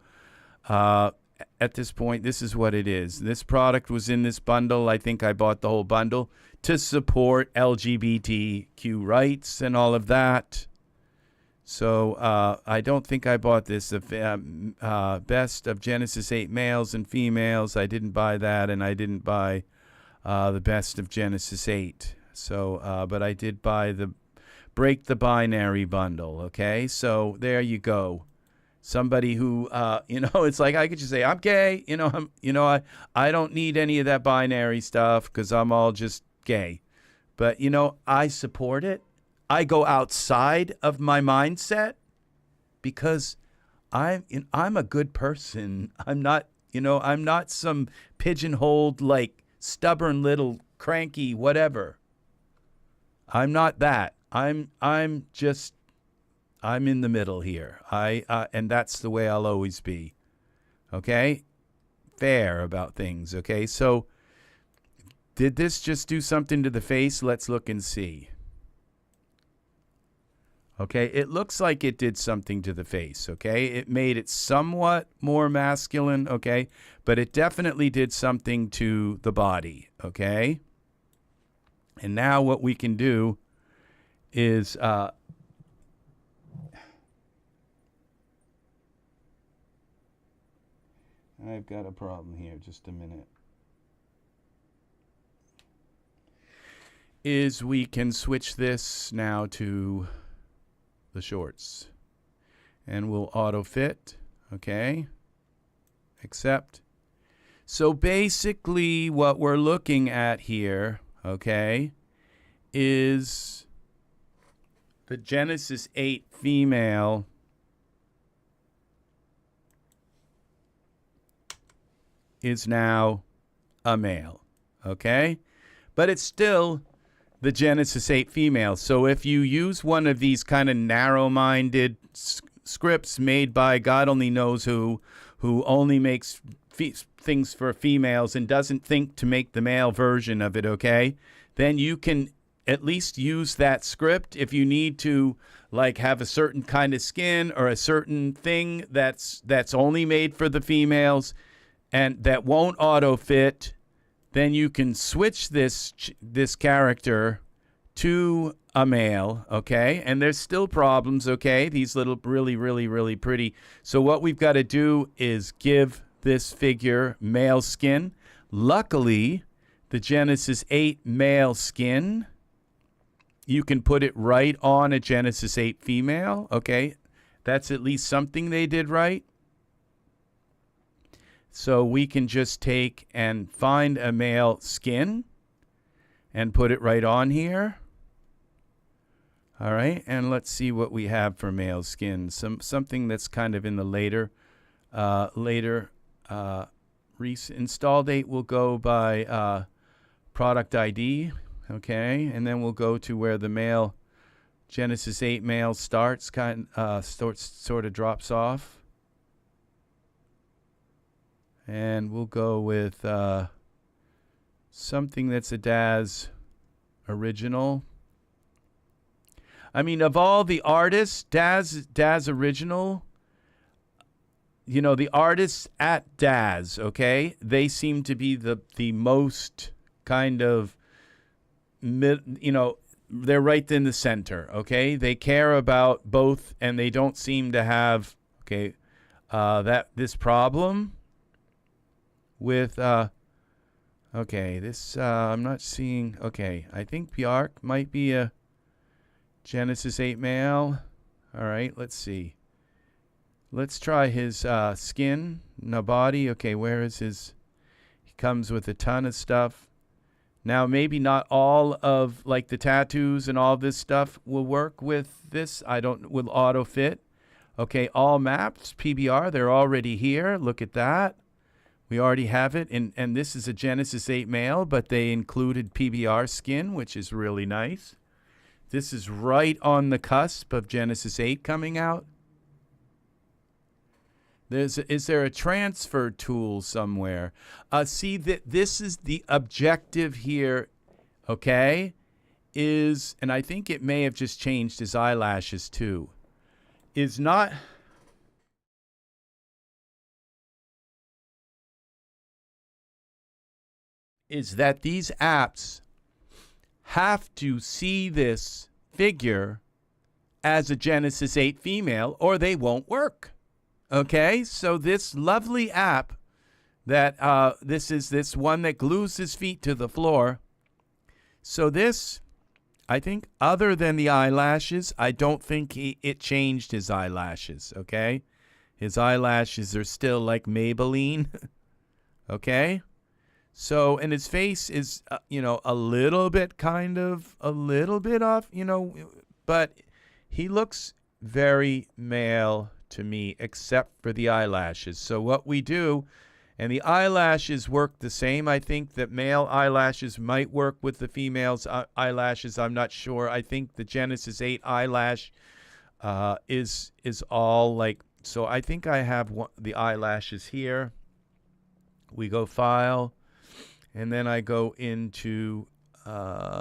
at this point, this is what it is. This product was in this bundle. I think I bought the whole bundle to support LGBTQ rights and all of that. So I don't think I bought this. Best of Genesis 8 males and females. I didn't buy that, and I didn't buy the best of Genesis 8. So, but I did buy the Break the Binary bundle. Okay, so there you go. Somebody who, it's like I could just say I'm gay. I don't need any of that binary stuff because I'm all just gay. But I support it. I go outside of my mindset because I'm a good person. I'm not some pigeonholed, like, stubborn little cranky whatever. I'm not that. I'm in the middle here. And that's the way I'll always be. Okay? Fair about things. Okay? So did this just do something to the face? Let's look and see. Okay, it looks like it did something to the face, okay? It made it somewhat more masculine, okay? But it definitely did something to the body, okay? And now what we can do is I've got a problem here, just a minute. Is we can switch this now to the shorts, and we'll auto fit, okay? Accept. So basically what we're looking at here, okay, is the Genesis 8 female is now a male, okay? But it's still the Genesis 8 female. So if you use one of these kind of narrow-minded scripts made by God only knows who only makes things for females and doesn't think to make the male version of it, okay, then you can at least use that script if you need to, like, have a certain kind of skin or a certain thing that's only made for the females and that won't auto-fit. Then you can switch this character to a male, okay? And there's still problems, okay? These little really pretty. So what we've got to do is give this figure male skin. Luckily, the Genesis 8 male skin, you can put it right on a Genesis 8 female, okay? That's at least something they did right. So we can just take and find a male skin and put it right on here. All right, and let's see what we have for male skin. Something that's kind of in the later install date will go by product ID, okay, and then we'll go to where the male Genesis 8 male starts, sort of drops off. And we'll go with something that's a Daz original. I mean, of all the artists, Daz original, you know, the artists at Daz, okay, they seem to be the most kind of, you know, they're right in the center, okay? They care about both, and they don't seem to have, okay, this problem with, okay, this, I'm not seeing, okay, I think Bjark might be a Genesis 8 male. All right, let's see. Let's try his skin, no body. Okay, where is his, he comes with a ton of stuff. Now, maybe not all of, like, the tattoos and all this stuff will work with this. Will auto fit. Okay, all maps, PBR, they're already here. Look at that. We already have it, and this is a Genesis 8 male, but they included PBR skin, which is really nice. This is right on the cusp of Genesis 8 coming out. Is there a transfer tool somewhere? See, this is the objective here, okay, and I think it may have just changed his eyelashes too, is that these apps have to see this figure as a Genesis 8 female or they won't work. Okay, so this lovely app that this is this one that glues his feet to the floor. So this, I think, other than the eyelashes, I don't think it changed his eyelashes, okay? His eyelashes are still like Maybelline, okay? So, and his face is, you know, a little bit off, you know, but he looks very male to me, except for the eyelashes. So what we do, and the eyelashes work the same. I think that male eyelashes might work with the female's eyelashes. I'm not sure. I think the Genesis 8 eyelash is all like, so I think I have the eyelashes here. We go File, and then I go into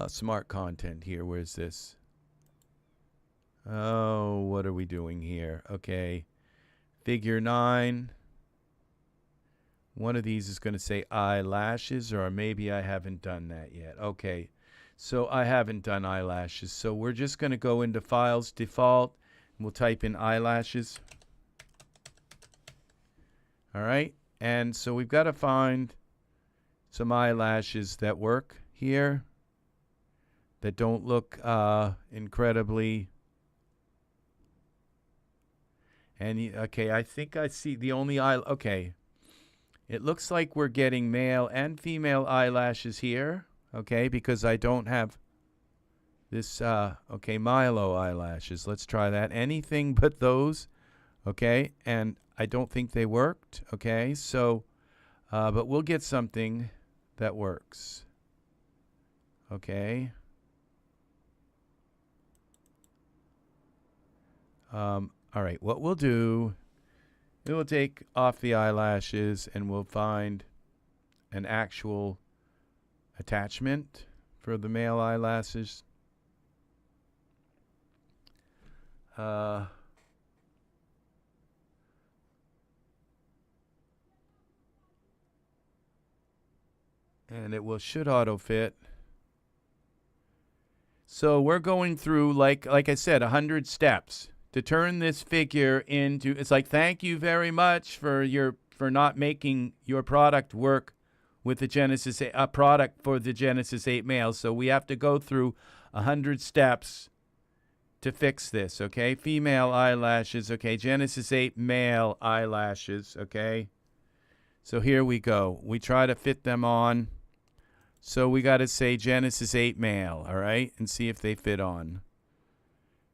Smart Content here. Where's this? Oh, what are we doing here? Okay. Figure 9. One of these is going to say eyelashes, or maybe I haven't done that yet. Okay. So I haven't done eyelashes. So we're just going to go into Files, Default, and we'll type in eyelashes. All right. And so we've got to find some eyelashes that work here, that don't look incredibly. And okay, I think I see the only eye. Okay, it looks like we're getting male and female eyelashes here. Okay, because I don't have this. Okay, Milo eyelashes. Let's try that. Anything but those. Okay, and I don't think they worked. Okay, so, but we'll get something that works. Okay. All right, what we'll do, it will take off the eyelashes and we'll find an actual attachment for the male eyelashes. And it should auto fit. So we're going through, like I said, 100 steps to turn this figure into. It's like, thank you very much for not making your product work with the Genesis product for the Genesis 8 male. So we have to go through 100 steps to fix this. Okay, female eyelashes. Okay, Genesis 8 male eyelashes. Okay, so here we go. We try to fit them on. So we got to say Genesis 8 male, all right, and see if they fit on.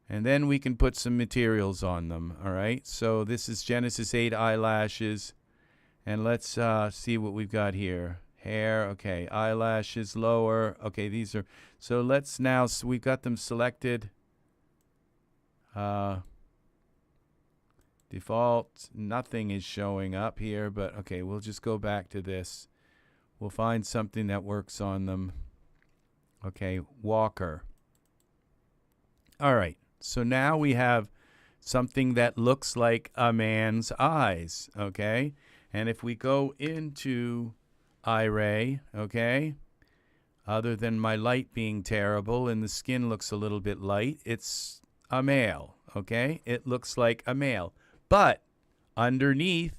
And then we can put some materials on them, all right? So this is Genesis 8 eyelashes. And let's see what we've got here. Hair, okay, eyelashes, lower. Okay, these are, so let's now, so we've got them selected. Default, nothing is showing up here, but okay, we'll just go back to this. We'll find something that works on them. Okay, Walker. All right, so now we have something that looks like a man's eyes, okay? And if we go into Iray, okay, other than my light being terrible and the skin looks a little bit light, it's a male, okay? It looks like a male. But underneath,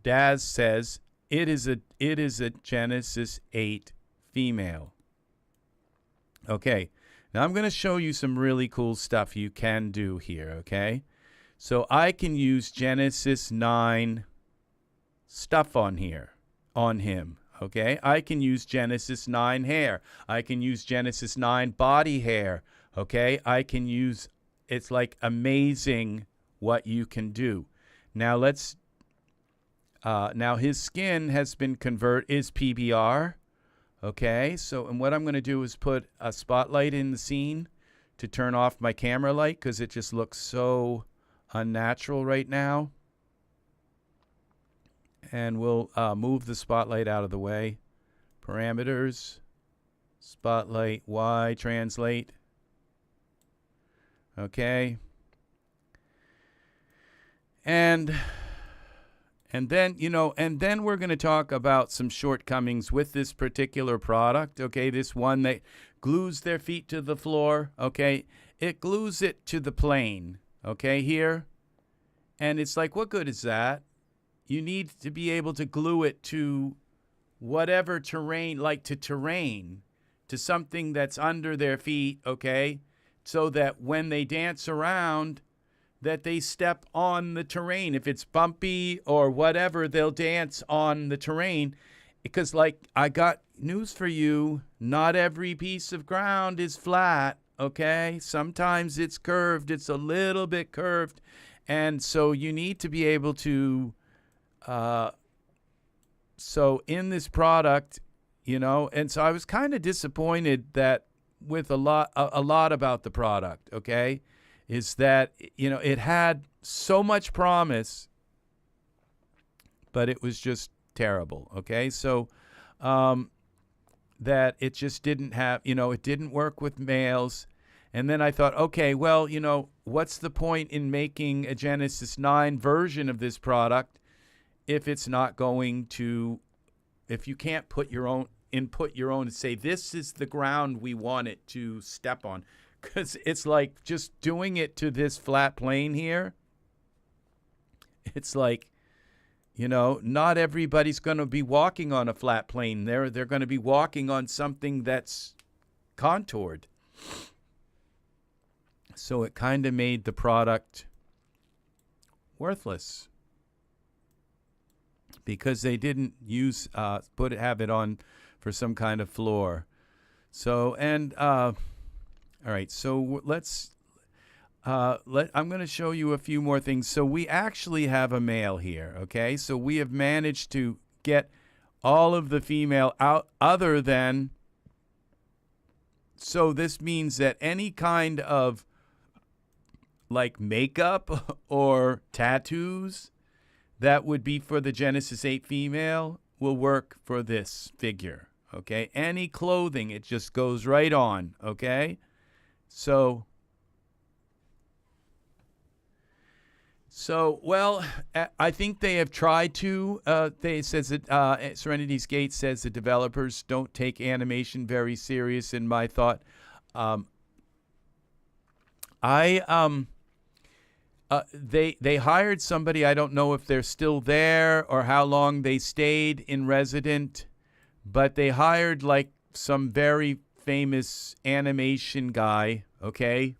Daz says it is a Genesis 8 female. Okay, now I'm going to show you some really cool stuff you can do here, okay? So I can use Genesis 9 stuff on him, okay? I can use Genesis 9 hair. I can use Genesis 9 body hair, okay? I can use, it's like amazing what you can do. Now let's, now his skin has been is PBR, okay? So, and what I'm going to do is put a spotlight in the scene to turn off my camera light because it just looks so unnatural right now. And we'll move the spotlight out of the way. Parameters, spotlight, Y, translate. Okay. And then, you know, and then we're going to talk about some shortcomings with this particular product, okay? This one that glues their feet to the floor, okay? It glues it to the plane, okay, here. And it's like, what good is that? You need to be able to glue it to whatever terrain, like to terrain, to something that's under their feet, okay? So that when they dance around, that they step on the terrain. If it's bumpy or whatever, they'll dance on the terrain. Because, like, I got news for you. Not every piece of ground is flat, okay? Sometimes it's curved. It's a little bit curved. And so you need to be able to, so in this product, you know, and so I was kind of disappointed that with a lot about the product, okay? Is that, you know, it had so much promise, but it was just terrible, okay? So that it just didn't have, you know, it didn't work with males. And then I thought, okay, well, you know, what's the point in making a Genesis 9 version of this product if it's not going to, if you can't put your own, input your own and say, this is the ground we want it to step on. Because it's like just doing it to this flat plane here. It's like, you know, not everybody's going to be walking on a flat plane. They're going to be walking on something that's contoured. So it kind of made the product worthless because they didn't use have it on for some kind of floor. So and all right, so let's I'm going to show you a few more things. So we actually have a male here, okay? So we have managed to get all of the female out other than, so this means that any kind of like makeup or tattoos that would be for the Genesis 8 female will work for this figure, okay? Any clothing, it just goes right on, okay? So, well, I think they have tried to. They says that Serenity's Gate says the developers don't take animation very serious. And my thought, They hired somebody. I don't know if they're still there or how long they stayed in resident, but they hired like some very famous animation guy, okay?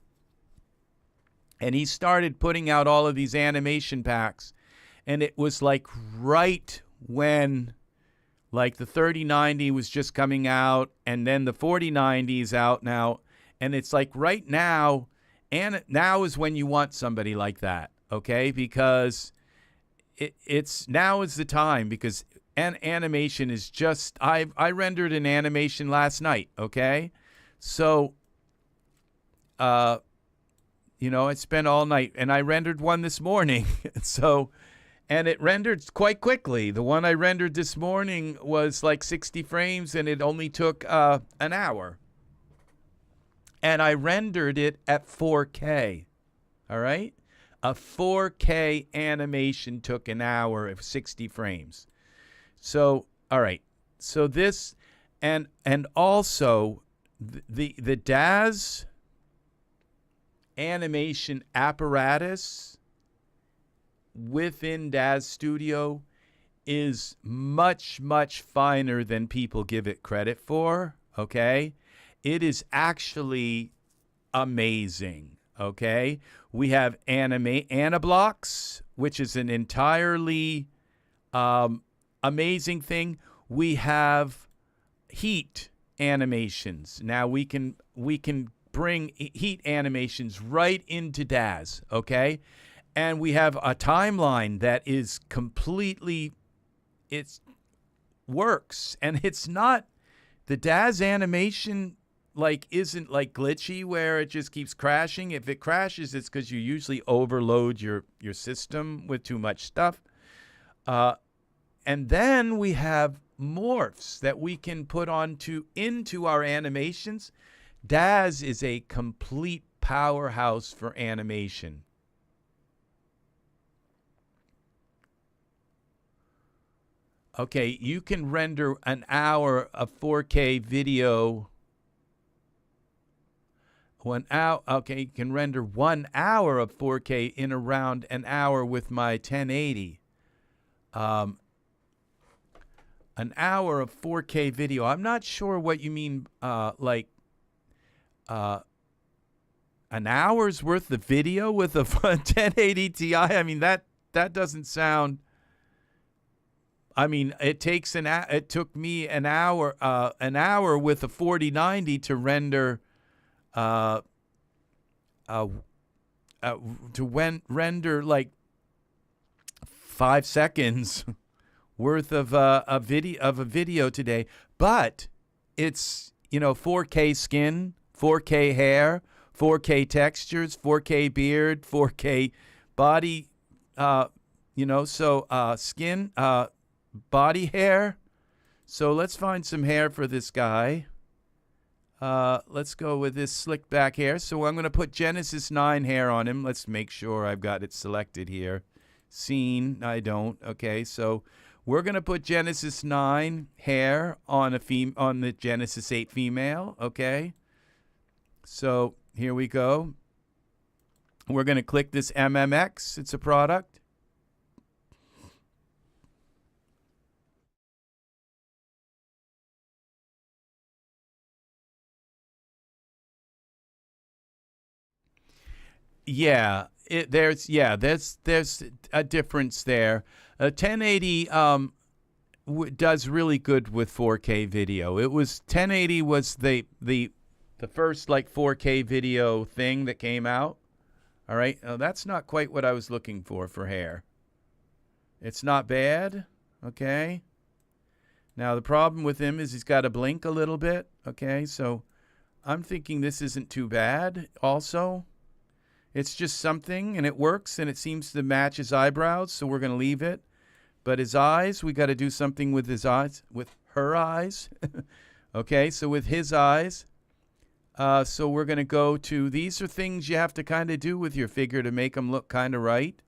And he started putting out all of these animation packs, and it was like right when like the 3090 was just coming out, and then the 4090 is out now, and it's like right now, and now is when you want somebody like that, okay? Because it's now is the time, because animation is just, I rendered an animation last night, okay? So, you know, I spent all night, and I rendered one this morning. So, and it rendered quite quickly. The one I rendered this morning was like 60 frames, and it only took an hour. And I rendered it at 4K, all right? A 4K animation took an hour of 60 frames. So, all right. So this, and also the Daz animation apparatus within Daz Studio is much, much finer than people give it credit for, okay? It is actually amazing, okay? We have Anablocks, which is an entirely amazing thing. We have heat animations. Now we can bring heat animations right into Daz, okay? And we have a timeline that is completely, it works. And it's not, the Daz animation like isn't like glitchy where it just keeps crashing. If it crashes, it's because you usually overload your system with too much stuff. And then we have morphs that we can put into our animations. Daz is a complete powerhouse for animation. Okay, you can render an hour of 4K video. Okay, you can render 1 hour of 4K in around an hour with my 1080. An hour of 4K video. I'm not sure what you mean, like an hour's worth of video with a 1080 Ti. I mean, that doesn't sound. I mean, it took me an hour with a 4090 to render, render like 5 seconds worth of a video today. But it's, you know, 4K skin, 4K hair, 4K textures, 4K beard, 4K body, you know, so skin, body hair. So let's find some hair for this guy. Let's go with this slick back hair. So I'm going to put Genesis 9 hair on him. Let's make sure I've got it selected here. Scene, I don't. Okay, so we're going to put Genesis 9 hair on on the Genesis 8 female. Okay, so here we go. We're going to click this MMX. It's a product. Yeah, there's a difference there. 1080 does really good with 4K video. It was 1080 was the first like 4K video thing that came out. All right, that's not quite what I was looking for hair. It's not bad. Okay. Now the problem with him is he's got to blink a little bit. Okay, so I'm thinking this isn't too bad. Also. It's just something, and it works, and it seems to match his eyebrows, so we're going to leave it. But his eyes, we got to do something with his eyes, with her eyes. Okay, so with his eyes. So we're going to go to, these are things you have to kind of do with your figure to make them look kind of right.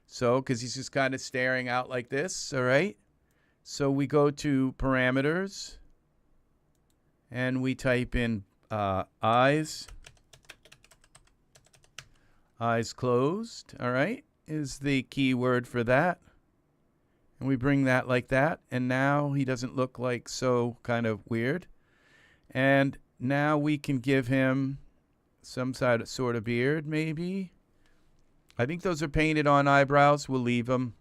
So, because he's just kind of staring out like this, all right? So we go to parameters, and we type in eyes closed, all right, is the key word for that. And we bring that like that, and now he doesn't look like so kind of weird. And now we can give him some sort of beard, maybe. I think those are painted on eyebrows. We'll leave them.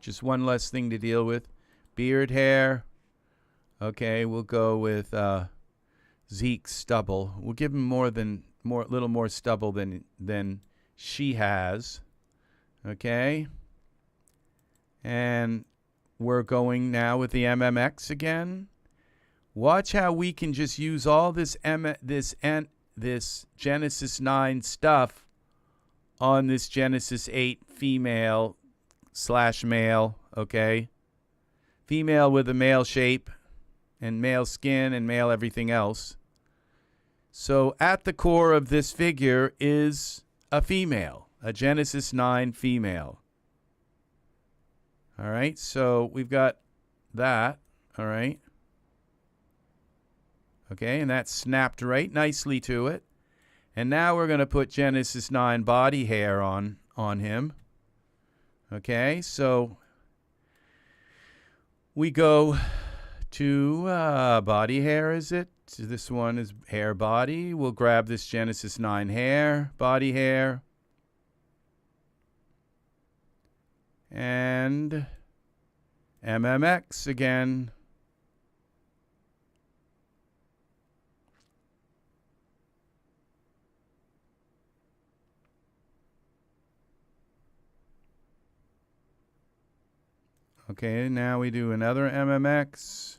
Just one less thing to deal with. Beard hair. Okay, we'll go with Zeke stubble. We'll give him a little more stubble than she has. Okay. And we're going now with the MMX again. Watch how we can just use all this Genesis 9 stuff on this Genesis 8 female/male, okay? Female with a male shape and male skin and male everything else. So at the core of this figure is a female, a Genesis 9 female. All right, so we've got that, all right. Okay, and that snapped right nicely to it. And now we're going to put Genesis 9 body hair on him. Okay, so we go to body hair, is it? So this one is hair body. We'll grab this Genesis 9 hair, body hair. And MMX again. Okay, now we do another MMX.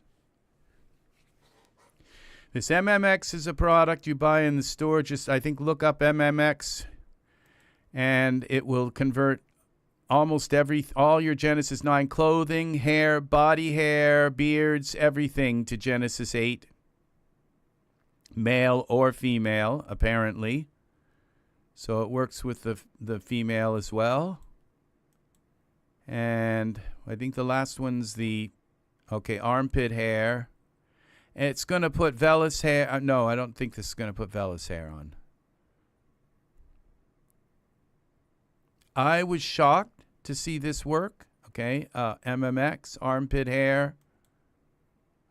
This MMX is a product you buy in the store. Just, I think, look up MMX, and it will convert almost all your Genesis 9 clothing, hair, body hair, beards, everything to Genesis 8. Male or female, apparently. So it works with the female as well. And I think the last one's armpit hair. It's going to put vellus hair. No, I don't think this is going to put vellus hair on. I was shocked to see this work. Okay, MMX, armpit hair.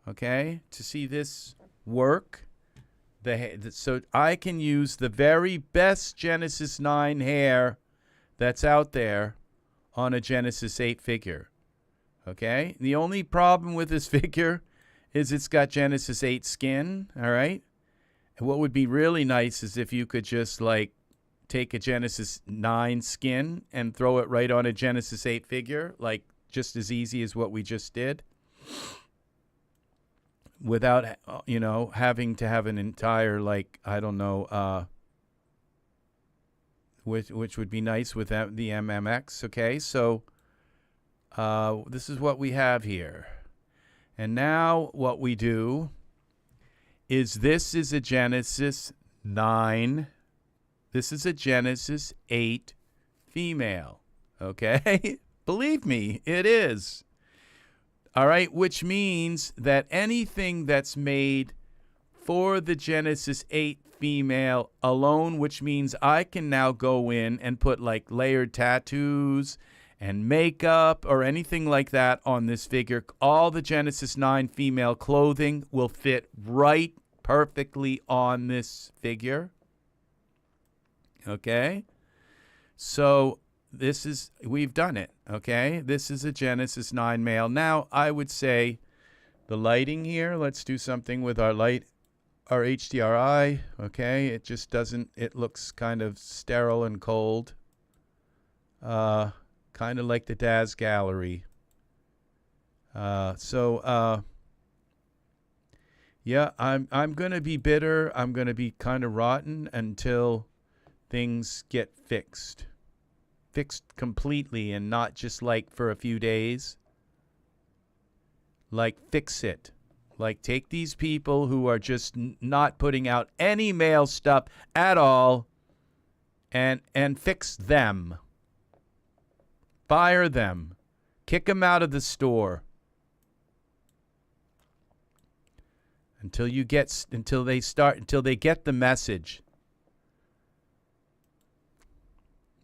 Okay, to see this work. So I can use the very best Genesis 9 hair that's out there on a Genesis 8 figure. Okay, the only problem with this figure is it's got Genesis 8 skin, all right? And what would be really nice is if you could just, like, take a Genesis 9 skin and throw it right on a Genesis 8 figure, like, just as easy as what we just did, without, having to have an entire, like, I don't know, which would be nice with the MMX, okay? So this is what we have here. And now what we do is this is a Genesis 9. This is a Genesis 8 female, okay? Believe me, it is. All right, which means that anything that's made for the Genesis 8 female alone, which means I can now go in and put like layered tattoos and makeup or anything like that on this figure. All the Genesis 9 female clothing will fit right perfectly on this figure. Okay? So we've done it, okay? This is a Genesis 9 male. Now, I would say the lighting here, let's do something with our HDRI, okay? It just doesn't, it looks kind of sterile and cold. Kind of like the Daz gallery. Yeah, I'm going to be bitter. I'm going to be kind of rotten until things get fixed. Fixed completely and not just like for a few days. Like fix it. Like take these people who are just not putting out any male stuff at all and fix them. Fire them. Kick them out of the store. until you get until they get the message.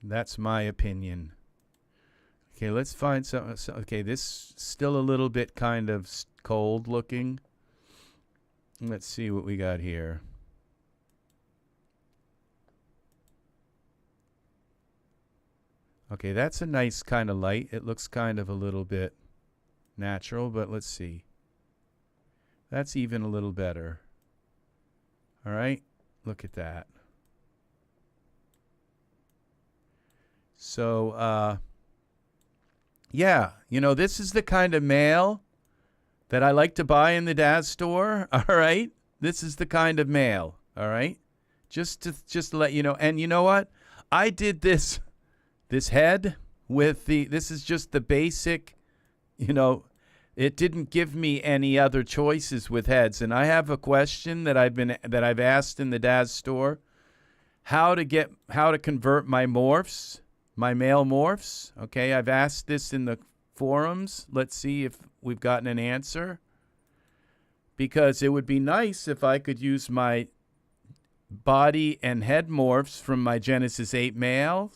That's my opinion. Okay, let's find some. Okay, this still a little bit kind of cold looking. Let's see what we got here. Okay, that's a nice kind of light. It looks kind of a little bit natural, but let's see. That's even a little better. All right, look at that. So, yeah, you know, this is the kind of mail that I like to buy in the Daz store. All right, this is the kind of mail. All right, just to let you know. And you know what? I did this head with this is just the basic, you know, it didn't give me any other choices with heads. And I have a question that I've asked in the Daz store, how to convert my morphs, my male morphs. Okay, I've asked this in the forums. Let's see if we've gotten an answer, because it would be nice if I could use my body and head morphs from my Genesis 8 male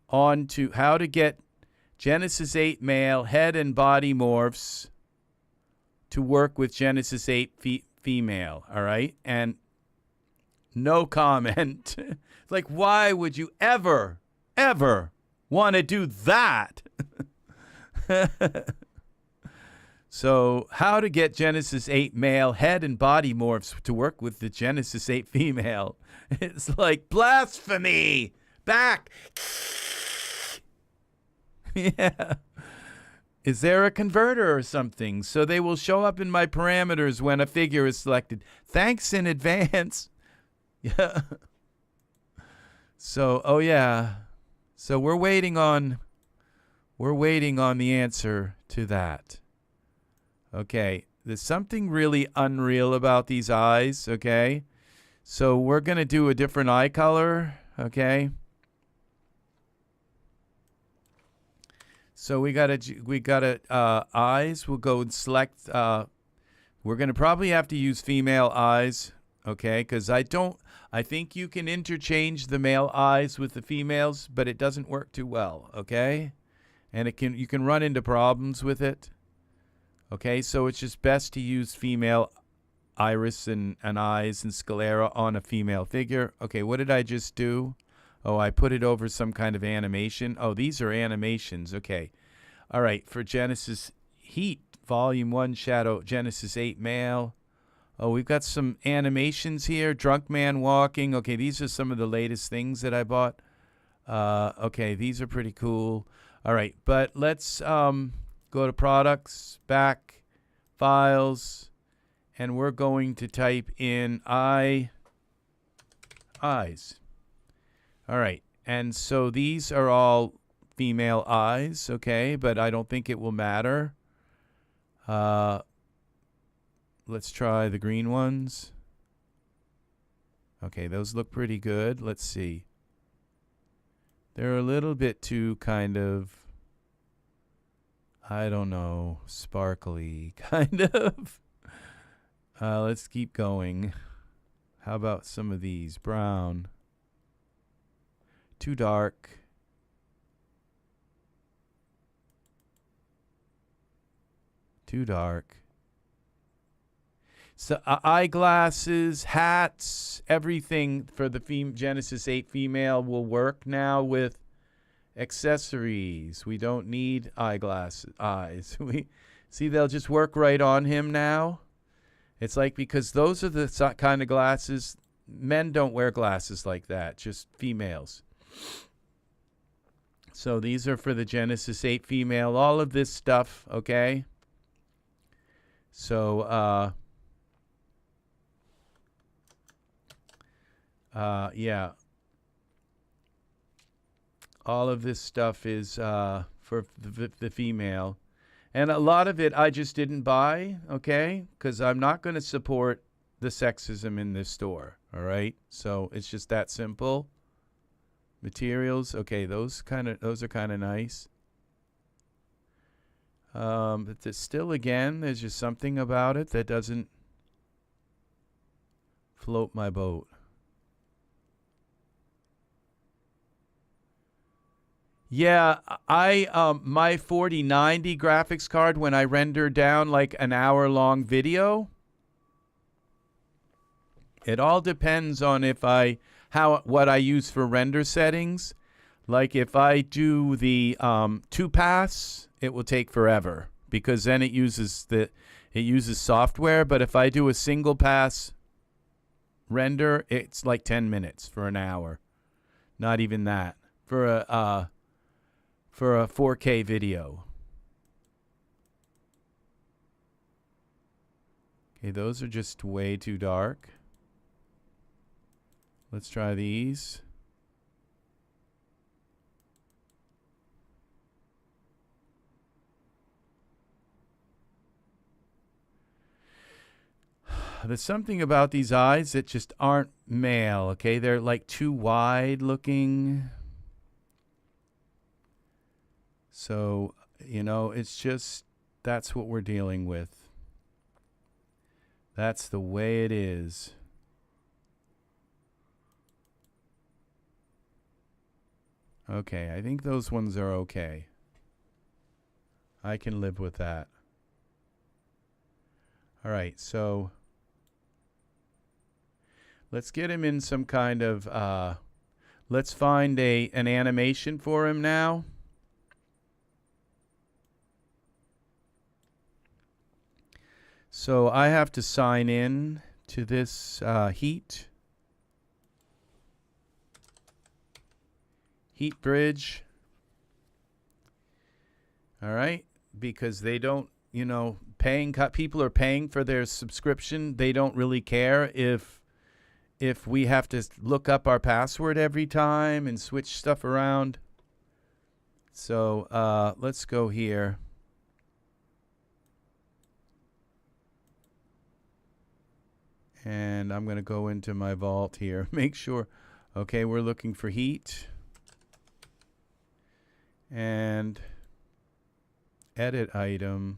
on to how to get Genesis 8 male head and body morphs to work with Genesis 8 female. All right, and no comment. Like, why would you ever want to do that? So, how to get Genesis 8 male head and body morphs to work with the Genesis 8 female. It's like blasphemy. Back. Yeah. Is there a converter or something? So they will show up in my parameters when a figure is selected. Thanks in advance. Yeah. So, oh yeah. So we're waiting on the answer to that. Okay. There's something really unreal about these eyes, okay? So we're going to do a different eye color, okay? So we got eyes. We'll go and select. We're going to probably have to use female eyes, okay? Because I think you can interchange the male eyes with the females, but it doesn't work too well, okay? And you can run into problems with it, okay? So it's just best to use female iris and eyes and sclera on a female figure. Okay, what did I just do? Oh, I put it over some kind of animation. Oh, these are animations. Okay. All right. For Genesis Heat, Volume 1 Shadow, Genesis 8 Male. Oh, we've got some animations here. Drunk Man Walking. Okay, these are some of the latest things that I bought. Okay, these are pretty cool. All right, but let's go to Products, Back, Files, and we're going to type in eyes. All right, and so these are all female eyes, okay, but I don't think it will matter. Let's try the green ones. Okay, those look pretty good. Let's see. They're a little bit too kind of, I don't know, sparkly, kind of. Let's keep going. How about some of these? Brown. Too dark. Too dark. So eyeglasses, hats, everything for the Genesis 8 female will work now with accessories. We don't need eyes. We see they'll just work right on him now. It's like, because those are the kind of glasses, men don't wear glasses like that, just females. So these are for the Genesis 8 female, all of this stuff, okay? So, yeah. All of this stuff is for the female. And a lot of it I just didn't buy, okay? Because I'm not going to support the sexism in this store, all right? So it's just that simple. Materials, okay, those are kind of nice. But there's still, again, there's just something about it that doesn't. Float my boat. Yeah, my 4090 graphics card, when I render down like an hour-long video, it all depends on what I use for render settings. Like if I do the 2-pass, it will take forever because then it uses software. But if I do a single pass render, it's like 10 minutes for an hour. Not even that for a 4K video. Okay, those are just way too dark. Let's try these. There's something about these eyes that just aren't male, okay? They're like too wide looking. So, you know, it's just, that's what we're dealing with. That's the way it is. Okay, I think those ones are okay. I can live with that. All right, so let's get him in some kind of, let's find an animation for him now. So I have to sign in to this heat bridge. All right, because they don't, you know, people are paying for their subscription. They don't really care if we have to look up our password every time and switch stuff around. So let's go here. And I'm going to go into my vault here. Make sure. Okay, we're looking for heat. And edit item.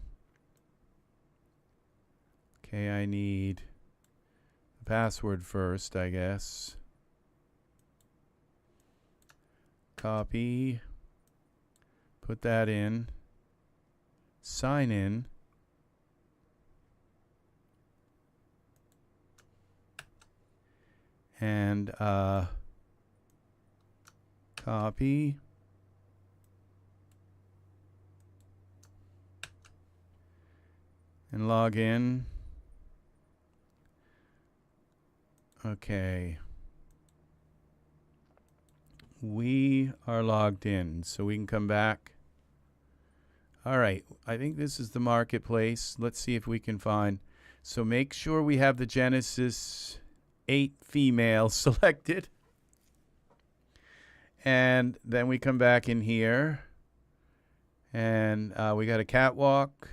Okay, I need the password first, I guess. Copy. Put that in. Sign in. And copy. And log in. Okay. We are logged in, so we can come back. All right, I think this is the marketplace. Let's see if we can find. So make sure we have the Genesis 8 female selected. And then we come back in here. And we got a catwalk.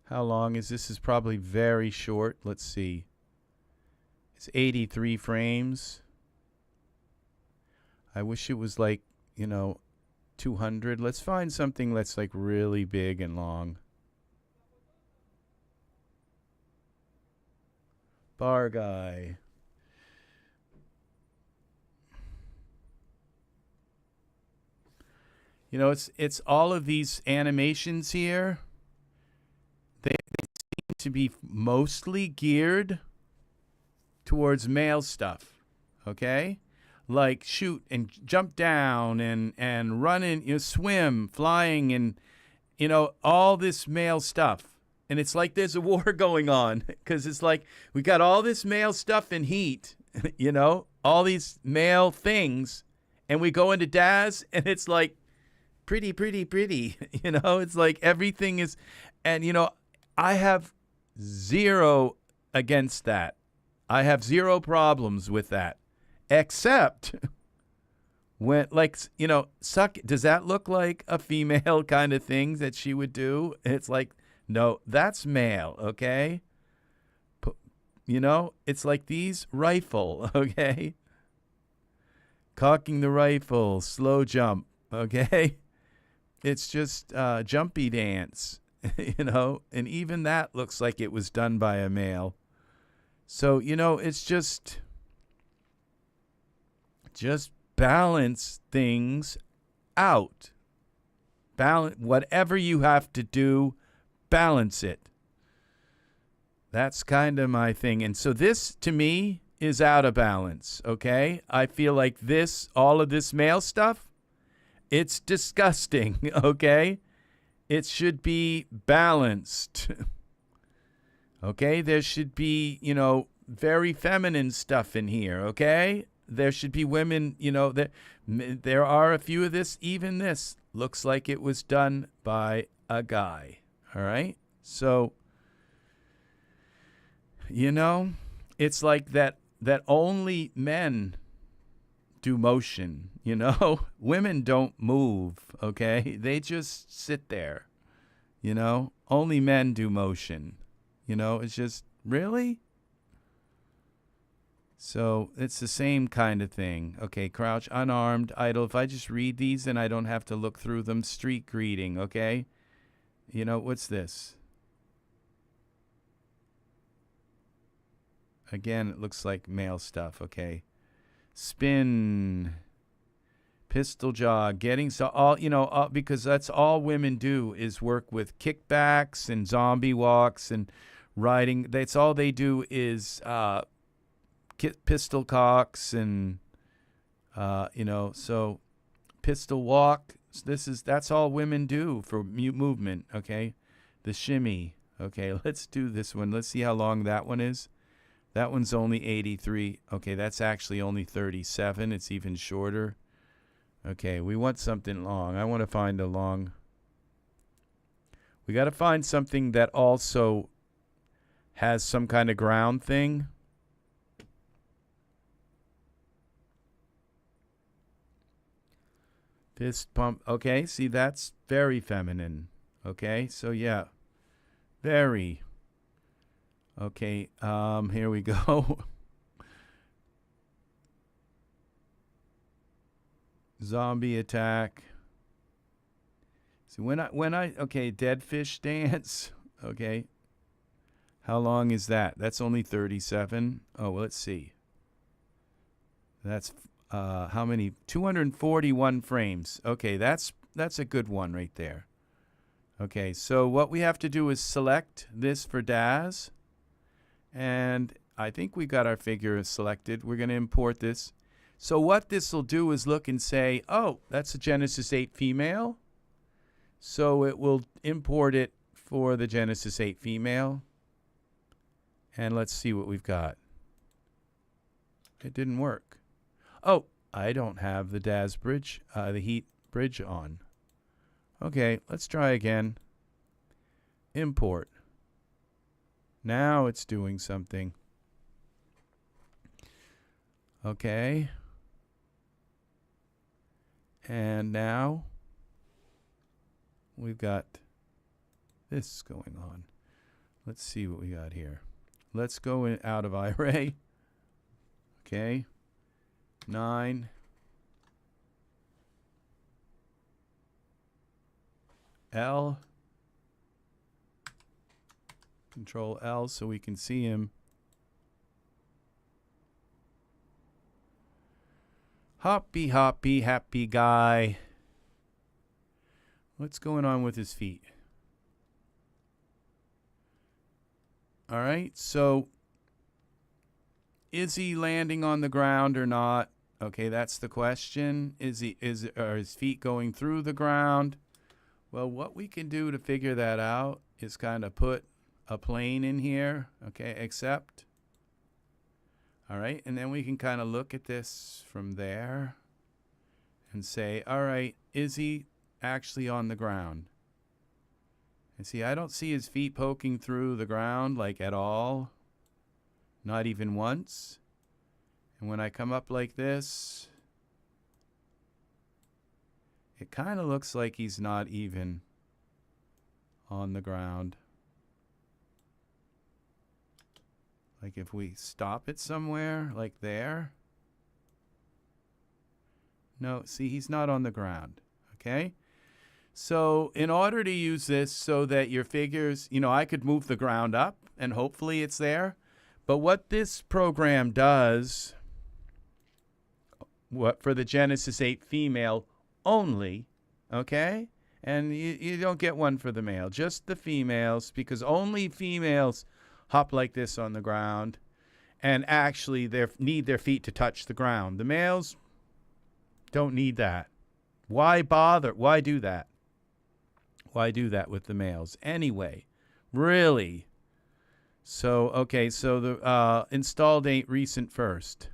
How long is this? Is probably very short. Let's see. It's 83 frames. I wish it was like, you know, 200. Let's find something that's like really big and long. Bar guy. You know, it's all of these animations here. They seem to be mostly geared towards male stuff, okay? Like shoot and jump down and run and, you know, swim, flying, and, you know, all this male stuff. And it's like there's a war going on because it's like we got all this male stuff in heat, you know, all these male things, and we go into Daz and it's like pretty, you know, it's like everything is, and, you know, I have zero against that. I have zero problems with that, except when, like, you know, does that look like a female kind of thing that she would do? It's like, no, that's male, okay? You know, it's like these rifle, okay? Cocking the rifle, slow jump, okay? It's just jumpy dance. you know, and even that looks like it was done by a male. So, you know, it's just balance things out. Balance whatever you have to do, balance it. That's kind of my thing. And so this to me is out of balance, okay? I feel like all of this male stuff, it's disgusting, okay? It should be balanced. Okay? There should be, you know, very feminine stuff in here, okay? There should be women, you know, there are a few of this. Even this looks like it was done by a guy, all right? So, you know, it's like that only men do motion, you know? Women don't move, okay? They just sit there, you know? Only men do motion, you know? It's just, really? So it's the same kind of thing. Okay, crouch, unarmed, idle. If I just read these, then I don't have to look through them. Street greeting, okay? You know, what's this? Again, it looks like male stuff, okay? Spin, pistol jog, getting so all, you know, because that's all women do is work with kickbacks and zombie walks and riding. That's all they do is pistol cocks and you know, so pistol walk. That's all women do for movement, okay? The shimmy, okay? Let's do this one. Let's see how long that one is. That one's only 83. Okay, that's actually only 37. It's even shorter. Okay, we want something long. I want to find a long. We got to find something that also has some kind of ground thing. Fist pump. Okay, see, that's very feminine. Okay, so yeah, very. Okay, here we go. Zombie attack. So okay, dead fish dance. Okay. How long is that? That's only 37. Oh, well, let's see. That's how many? 241 frames. Okay, that's a good one right there. Okay, so what we have to do is select this for Daz. And I think we got our figure selected. We're going to import this. So what this will do is look and say, oh, that's a Genesis 8 female. So it will import it for the Genesis 8 female. And let's see what we've got. It didn't work. Oh, I don't have the Daz bridge, the heat bridge on. Okay, let's try again. Import. Now it's doing something. Okay. And now we've got this going on. Let's see what we got here. Let's go out of Iray. Okay. 9. L. Control L so we can see him. Hoppy, hoppy, happy guy. What's going on with his feet? All right, so is he landing on the ground or not? Okay, that's the question. Are his feet going through the ground? Well, what we can do to figure that out is kind of put a plane in here, okay, accept. All right, and then we can kind of look at this from there and say, all right, is he actually on the ground? And see, I don't see his feet poking through the ground like at all, not even once. And when I come up like this, it kind of looks like he's not even on the ground. Like if we stop it somewhere, like there. No, see, he's not on the ground, okay? So in order to use this so that your figures, I could move the ground up and hopefully it's there. But what this program does, what for the Genesis 8 female only, okay? And you don't get one for the male, just the females, because only females hop like this on the ground and actually they need their feet to touch the ground. The males don't need that. Why bother? Why do that? Why do that with the males? Anyway, really. So, okay, so the install date recent first.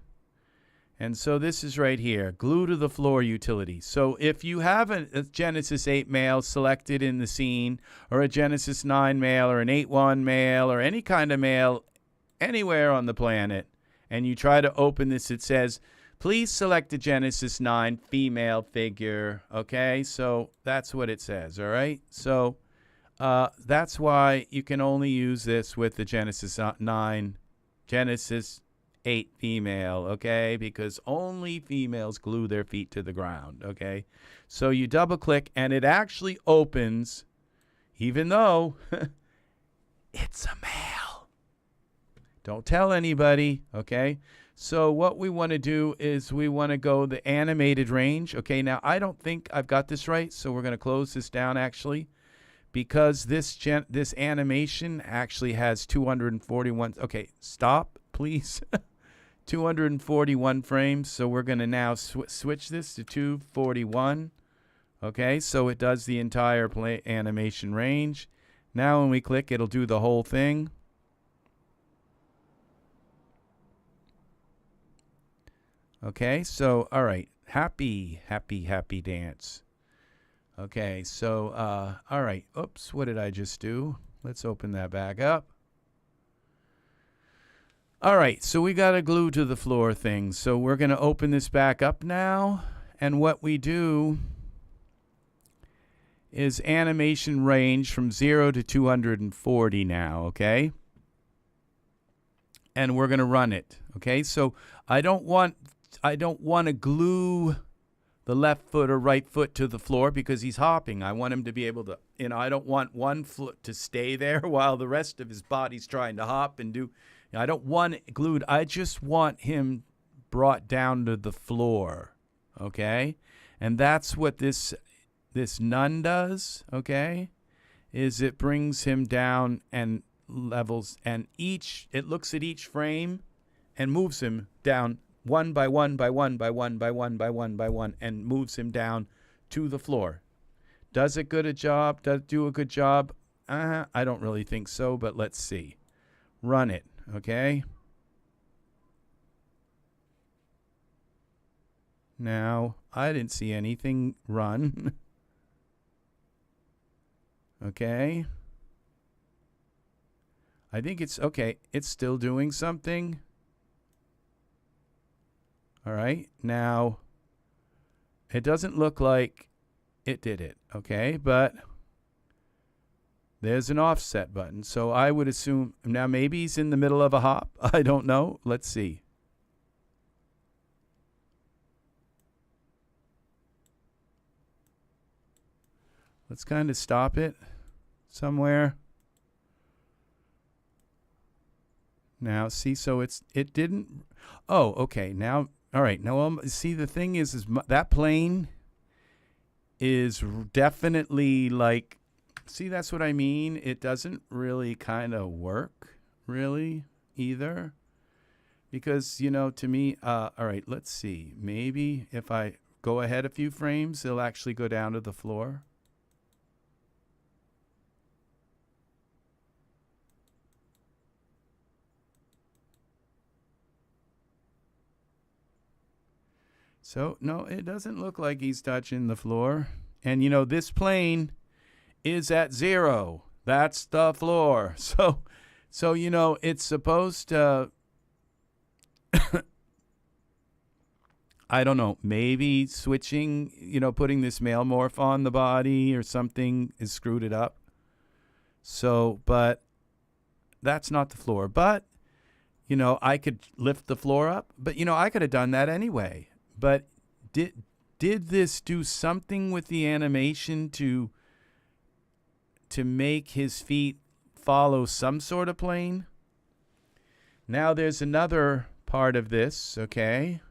And so this is right here, glue to the floor utility. So if you have a Genesis 8 male selected in the scene, or a Genesis 9 male, or an 8.1 male, or any kind of male anywhere on the planet, and you try to open this, it says, please select a Genesis 9 female figure, okay? So that's what it says, all right? So that's why you can only use this with the Genesis 9, Genesis 8 female, okay? Because only females glue their feet to the ground, okay? So you double click and it actually opens, even though it's a male. Don't tell anybody, okay? So what we want to do is we want to go the animated range. Okay, now I don't think I've got this right, so we're going to close this down actually, because this animation actually has 241. Okay, stop, please. 241 frames. So we're going to now switch this to 241. Okay, so it does the entire animation range. Now when we click, it'll do the whole thing. Okay, so, all right, happy dance. Okay, so, all right, oops, what did I just do? Let's open that back up. All right, so we got a glue to the floor thing. So we're going to open this back up now, and what we do is animation range from 0 to 240 now, okay? And we're going to run it, okay? So I don't want to glue the left foot or right foot to the floor because he's hopping. I want him to be able to, I don't want one foot to stay there while the rest of his body's trying to hop and do. I don't want it glued. I just want him brought down to the floor, okay? And that's what this none does, okay? Is it brings him down and levels, and it looks at each frame and moves him down one by one by one by one by one by one by one, and moves him down to the floor. Does it do a good job? I don't really think so, but let's see. Run it, okay? Now, I didn't see anything run. Okay. I think it's okay. It's still doing something. All right, now it doesn't look like it did it, okay? But there's an offset button. So I would assume, now maybe he's in the middle of a hop. I don't know. Let's see. Let's kind of stop it somewhere. Now, see, so it didn't. Oh, okay, now. All right, now see, the thing is that plane is definitely like, see, that's what I mean. It doesn't really kind of work, really, either. Because, to me, all right, let's see. Maybe if I go ahead a few frames, it'll actually go down to the floor. So, no, it doesn't look like he's touching the floor. And, this plane is at 0. That's the floor. So it's supposed to, I don't know, maybe switching, putting this male morph on the body or something is screwed it up. So, but that's not the floor. But, I could lift the floor up. But, I could have done that anyway. But did this do something with the animation to make his feet follow some sort of plane? Now there's another part of this, okay?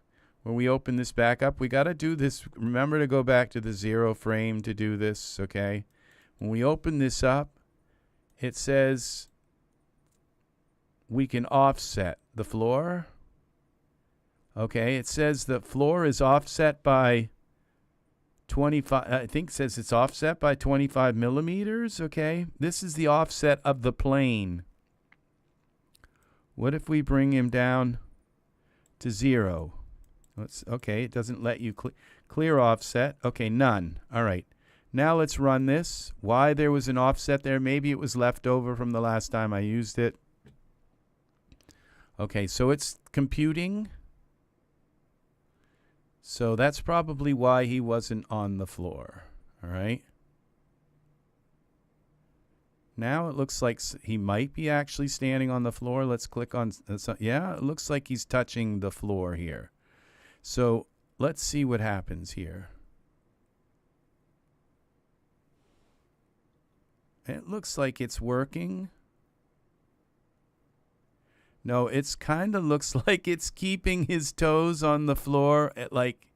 When we open this back up, we got to do this. Remember to go back to the 0 frame to do this, okay? When we open this up, it says we can offset the floor. Okay, it says the floor is offset by 25, I think it says it's offset by 25 millimeters, okay? This is the offset of the plane. What if we bring him down to 0? Okay, it doesn't let you clear offset. Okay, none. All right. Now let's run this. Why there was an offset there? Maybe it was left over from the last time I used it. Okay, so it's computing. So that's probably why he wasn't on the floor. All right. Now it looks like he might be actually standing on the floor. Let's click on, yeah, it looks like he's touching the floor here. So let's see what happens here. It looks like it's working. No, it's kind of looks like it's keeping his toes on the floor at like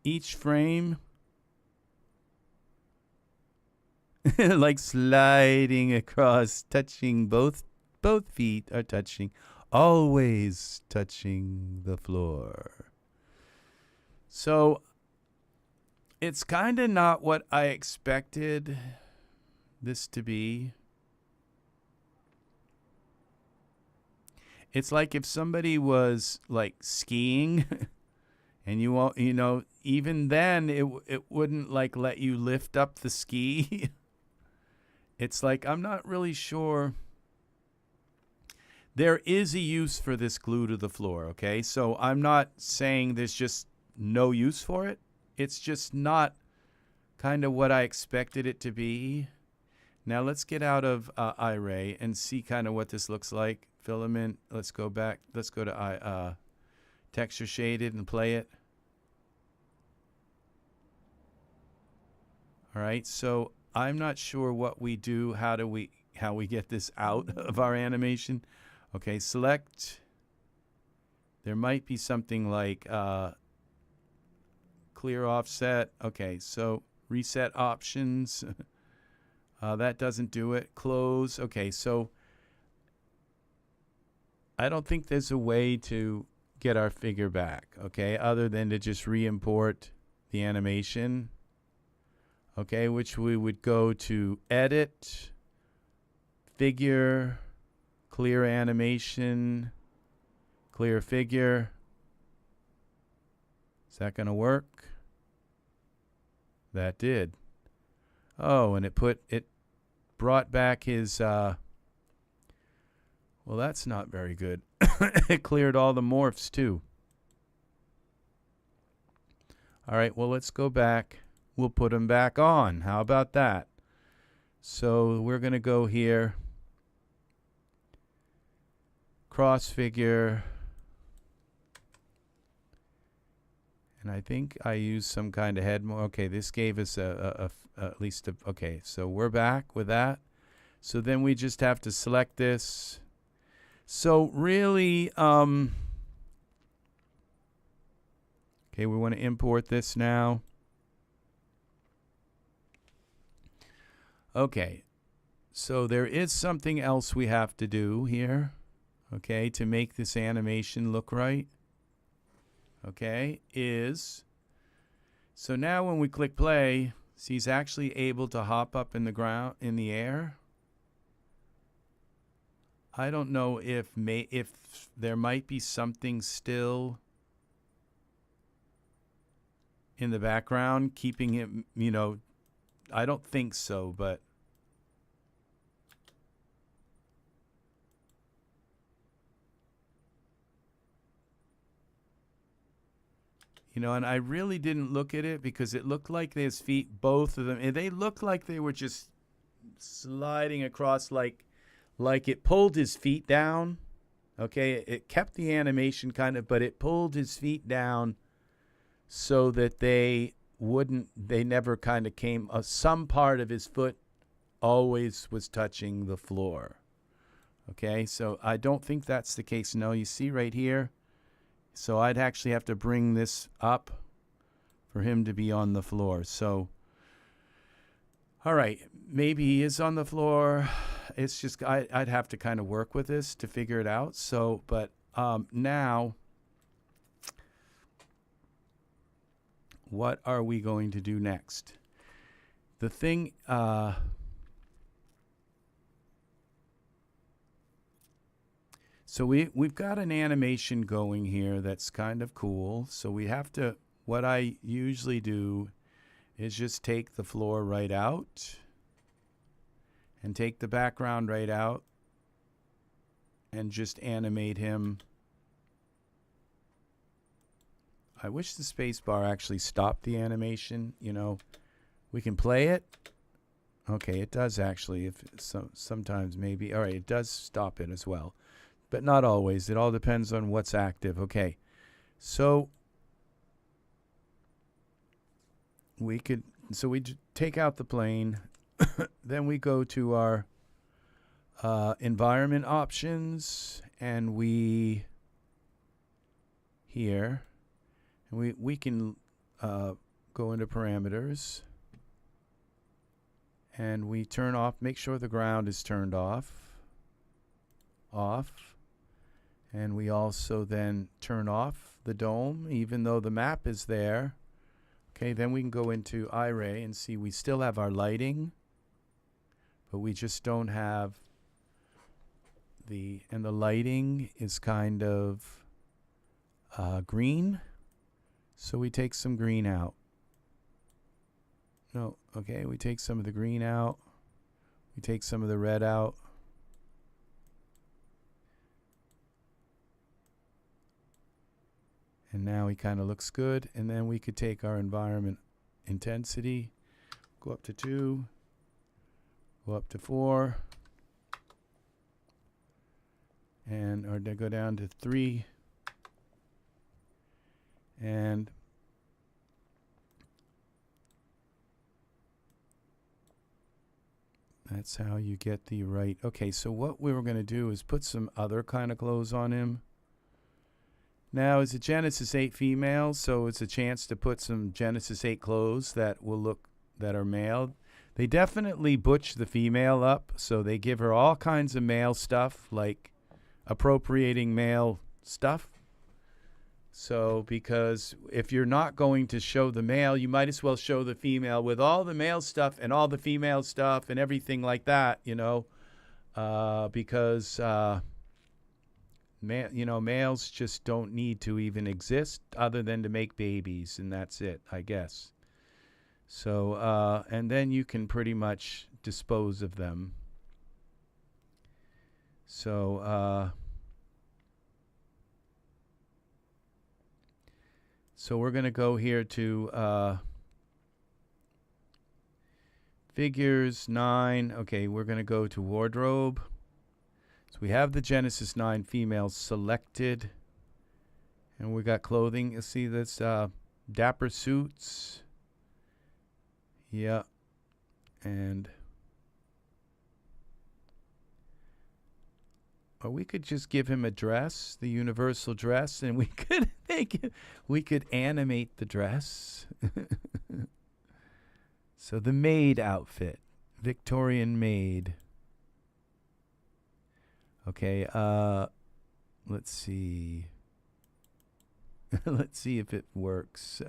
each frame. Like sliding across, touching both feet are touching, always touching the floor. So it's kind of not what I expected this to be. It's like if somebody was like skiing and you won't, you know, even then it wouldn't like let you lift up the ski. It's like, I'm not really sure. There is a use for this glue to the floor, okay? So I'm not saying there's just no use for it. It's just not kind of what I expected it to be. Now let's get out of Iray and see kind of what this looks like. Filament, let's go back. Let's go to texture shaded and play it. All right, so I'm not sure what we do. How we get this out of our animation? Okay, select. There might be something like clear offset. Okay, so reset options. That doesn't do it. Close. Okay, so I don't think there's a way to get our figure back, okay, other than to just re-import the animation. Okay, which we would go to Edit, Figure, Clear Animation, Clear Figure. Is that going to work? That did. Oh, and it brought back his, well, that's not very good. It cleared all the morphs too. All right, well, let's go back. We'll put them back on. How about that? So we're going to go here. Cross figure. And I think I used some kind of head. Okay, this gave us at least a, okay, so we're back with that. So then we just have to select this. So really, okay, we want to import this now. Okay, so there is something else we have to do here, okay, to make this animation look right. Okay, so now when we click play, see, he's actually able to hop up in the ground, in the air. I don't know if there might be something still in the background keeping him, you know, I don't think so, but you know, and I really didn't look at it because it looked like his feet, both of them, and they looked like they were just sliding across like it pulled his feet down. Okay, it kept the animation kind of, but it pulled his feet down so that they never kind of came, some part of his foot always was touching the floor. Okay, so I don't think that's the case. No, you see right here. So I'd actually have to bring this up for him to be on the floor. So, all right, maybe he is on the floor. It's just I'd have to kind of work with this to figure it out. So, but now, what are we going to do next? The thing, so we've got an animation going here that's kind of cool. So we have to, what I usually do is just take the floor right out and take the background right out and just animate him. I wish the space bar actually stopped the animation. You know, we can play it. Okay, it does actually. If sometimes maybe. All right, it does stop it as well, but not always. It all depends on what's active. Okay, so we take out the plane. Then we go to our environment options, and we can go into parameters, and we turn off, make sure the ground is turned off, and we also then turn off the dome even though the map is there. Okay, then we can go into Iray and see we still have our lighting, but we just don't have the lighting is kind of green. So we take some green out. No, okay, we take some of the green out. We take some of the red out. And now he kind of looks good. And then we could take our environment intensity, go up to 2, go up to 4, and or go down to 3. And that's how you get the right. Okay, so what we were going to do is put some other kind of clothes on him. Now, it's a Genesis 8 female, so it's a chance to put some Genesis 8 clothes that are male. They definitely butch the female up, so they give her all kinds of male stuff, like appropriating male stuff. So, because if you're not going to show the male, you might as well show the female with all the male stuff and all the female stuff and everything like that, you know, because males just don't need to even exist other than to make babies, and that's it, I guess. So, and then you can pretty much dispose of them. So, so we're going to go here to figures 9. Okay, we're going to go to wardrobe. So we have the Genesis 9 females selected. And we got clothing. You see this dapper suits. Yeah. And or we could just give him a dress, the universal dress, and we could we could animate the dress. So the maid outfit, Victorian maid. Okay, let's see. Let's see if it works.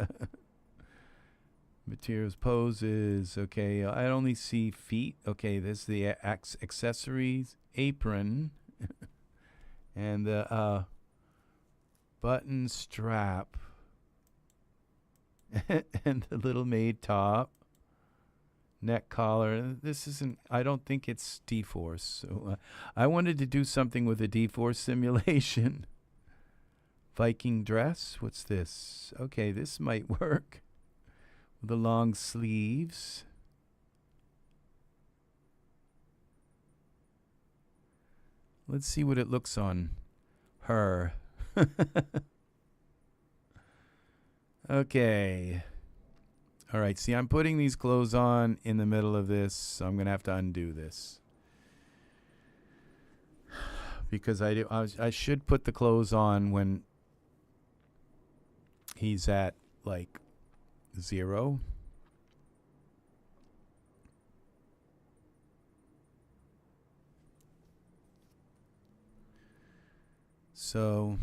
Materials, poses. Okay, I only see feet. Okay, this is the accessories, apron, and the button strap, and the little maid top, neck collar. This isn't, I don't think it's dForce. So I wanted to do something with a dForce simulation. Viking dress. What's this? Okay, this might work. With the long sleeves. Let's see what it looks on her. Okay. All right, see, I'm putting these clothes on in the middle of this, so I'm going to have to undo this. Because I should put the clothes on when he's at, like, 0. So,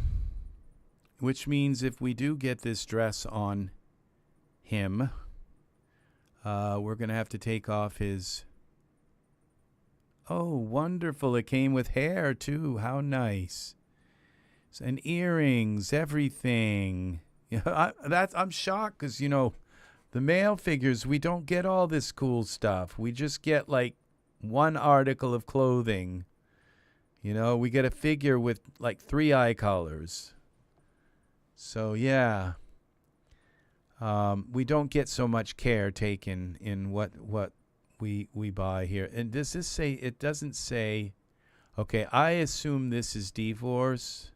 which means if we do get this dress on him, we're going to have to take off his... Oh, wonderful. It came with hair, too. How nice. And earrings, everything. I'm shocked because, you know, the male figures, we don't get all this cool stuff. We just get, like, one article of clothing. You know, we get a figure with, like, 3 eye colors. So, yeah. We don't get so much care taken in what we buy here. And does this say, it doesn't say, okay, I assume this is dForce.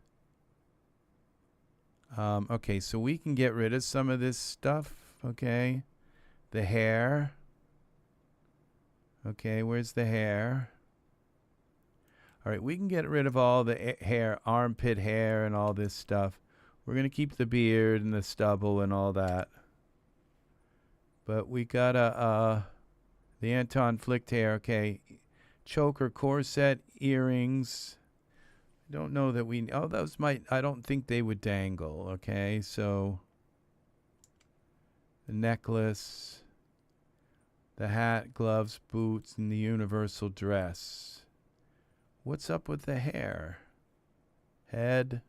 Okay, so we can get rid of some of this stuff, okay? The hair. Okay, where's the hair? All right, we can get rid of all the hair, armpit hair and all this stuff. We're going to keep the beard and the stubble and all that. But we got the Anton flicked hair, okay. Choker, corset, earrings. I don't know that we, oh, those might, I don't think they would dangle, okay. So, the necklace, the hat, gloves, boots, and the universal dress. What's up with the hair? Head.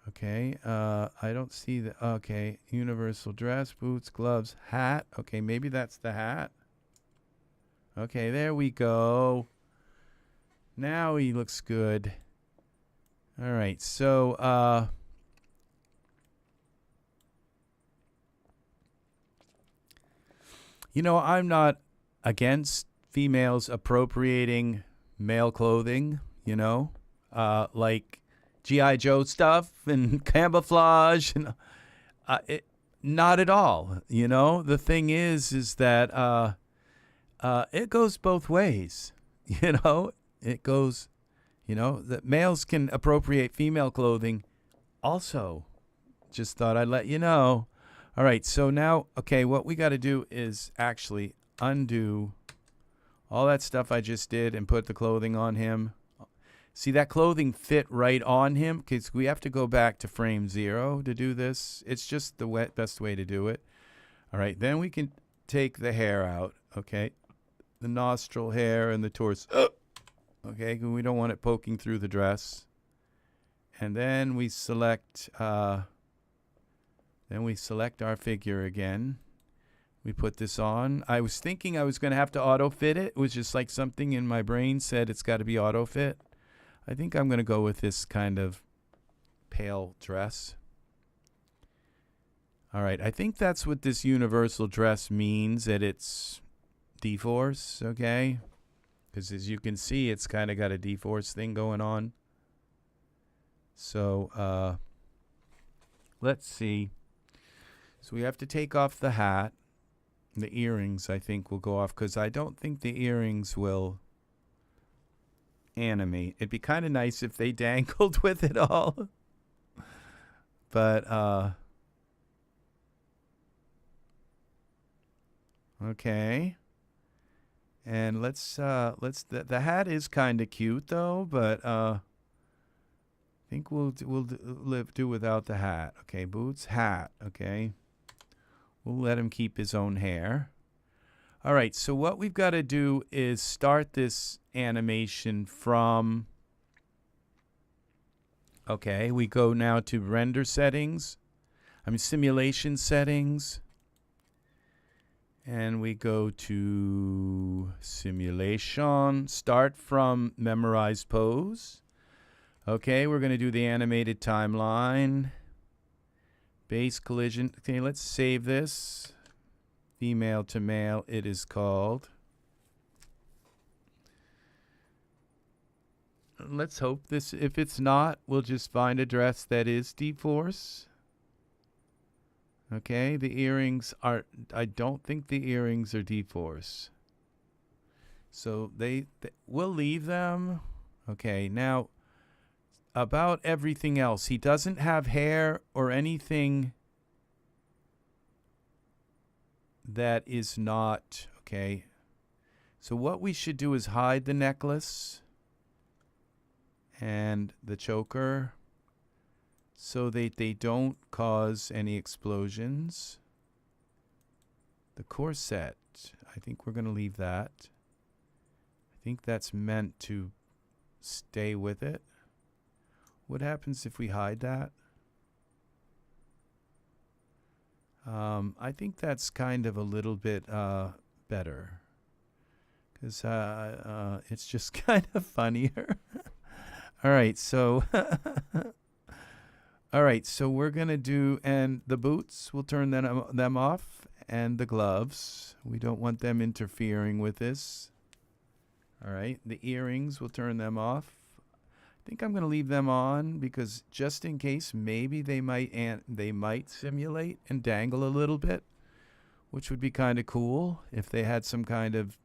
Okay, I don't see the, okay, universal dress, boots, gloves, hat. Okay, maybe that's the hat. Okay, there we go. Now he looks good. All right, so, you know, I'm not against females appropriating male clothing, you know, like G.I. Joe stuff and camouflage. And, not at all, you know. The thing is that it goes both ways, you know. It goes, you know, that males can appropriate female clothing also. Just thought I'd let you know. All right, so now, okay, what we got to do is actually undo all that stuff I just did and put the clothing on him. See, that clothing fit right on him because we have to go back to frame 0 to do this. It's just the best way to do it. All right, then we can take the hair out, okay? The nostril hair and the torso. Okay, we don't want it poking through the dress. And then we select our figure again. We put this on. I was thinking I was going to have to auto fit it. It was just like something in my brain said it's got to be auto fit. I think I'm going to go with this kind of pale dress. All right, I think that's what this universal dress means, that it's dForce, okay? Because as you can see, it's kind of got a dForce thing going on. So, let's see. So we have to take off the hat. The earrings, I think, will go off because I don't think the earrings will animate. It'd be kind of nice if they dangled with it all. But, okay. And the hat is kind of cute though, but, I think we'll do without the hat. Okay, boots, hat, okay. We'll let him keep his own hair. All right, so what we've got to do is start this animation from, okay, we go now to render settings, simulation settings, and we go to simulation, start from memorize pose. Okay, we're going to do the animated timeline, base collision. Okay, let's save this. female to male, it is called. Let's hope this, if it's not, we'll just find a dress that is dForce. Okay, the earrings are, I don't think the earrings are dForce. So we'll leave them. Okay, now about everything else. He doesn't have hair or anything that is not, okay. So what we should do is hide the necklace and the choker so that they don't cause any explosions. The corset, I think we're going to leave that. I think that's meant to stay with it. What happens if we hide that? I think that's kind of a little bit better, because it's just kind of funnier. All right, so all right, so we're gonna do, and the boots, we'll turn them off, and the gloves, we don't want them interfering with this. All right, the earrings, we'll turn them off. I think I'm going to leave them on because just in case, maybe they might simulate and dangle a little bit, which would be kind of cool if they had some kind of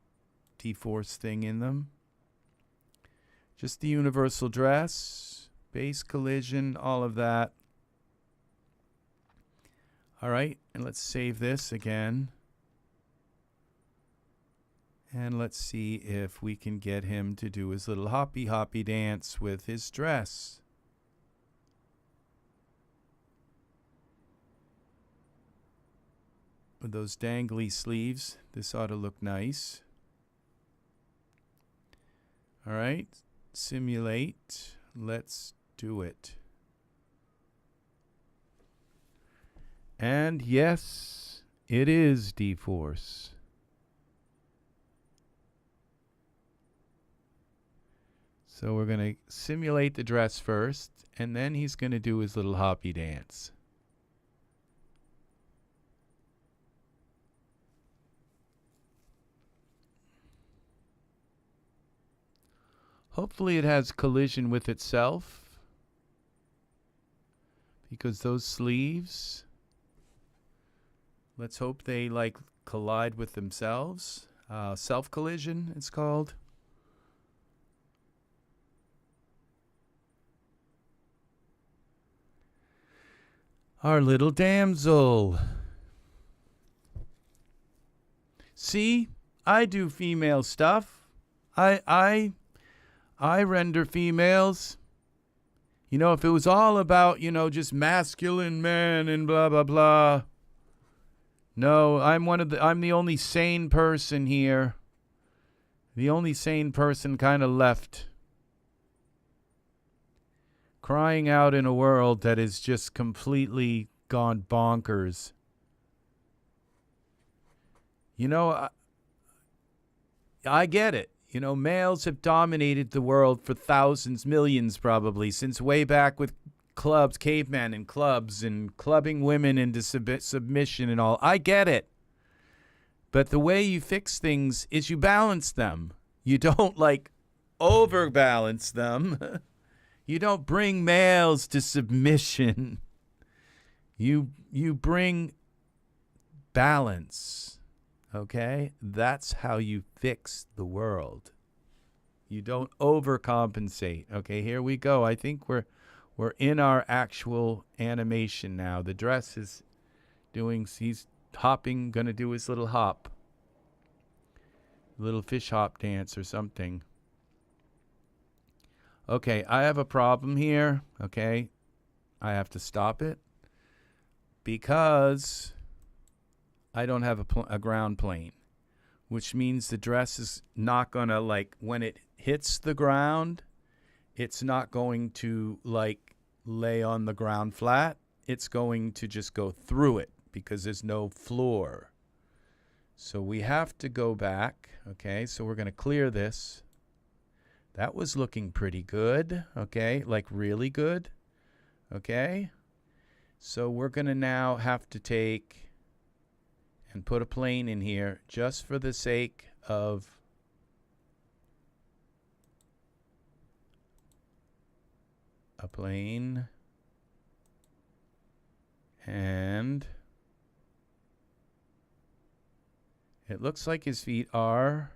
dForce thing in them. Just the universal dress, base collision, all of that. All right, and let's save this again. And let's see if we can get him to do his little hoppy hoppy dance with his dress. With those dangly sleeves, this ought to look nice. All right, simulate. Let's do it. And yes, it is dForce. So we're going to simulate the dress first, and then he's going to do his little hoppy dance. Hopefully it has collision with itself, because those sleeves, let's hope they like collide with themselves. Self-collision, it's called. Our little damsel. See, I do female stuff. I render females. You know, if it was all about, you know, just masculine men and blah blah blah. No, I'm the only sane person here. The only sane person kind of left. Crying out in a world that is just completely gone bonkers. You know, I get it. You know, males have dominated the world for thousands, millions probably, since way back with clubs, cavemen and clubs, and clubbing women into submission and all. I get it. But the way you fix things is you balance them. You don't, like, overbalance them. You don't bring males to submission. You bring balance. Okay? That's how you fix the world. You don't overcompensate. Okay, here we go. I think we're in our actual animation now. The dress is doing, he's hopping, gonna do his little hop. Little fish hop dance or something. Okay, I have a problem here, okay? I have to stop it because I don't have a ground plane, which means the dress is not going to, like, when it hits the ground, it's not going to, like, lay on the ground flat. It's going to just go through it because there's no floor. So we have to go back, okay? So we're going to clear this. That was looking pretty good, okay? Like really good, okay? So we're going to now have to take, and put a plane in here just for the sake of a plane. And it looks like his feet are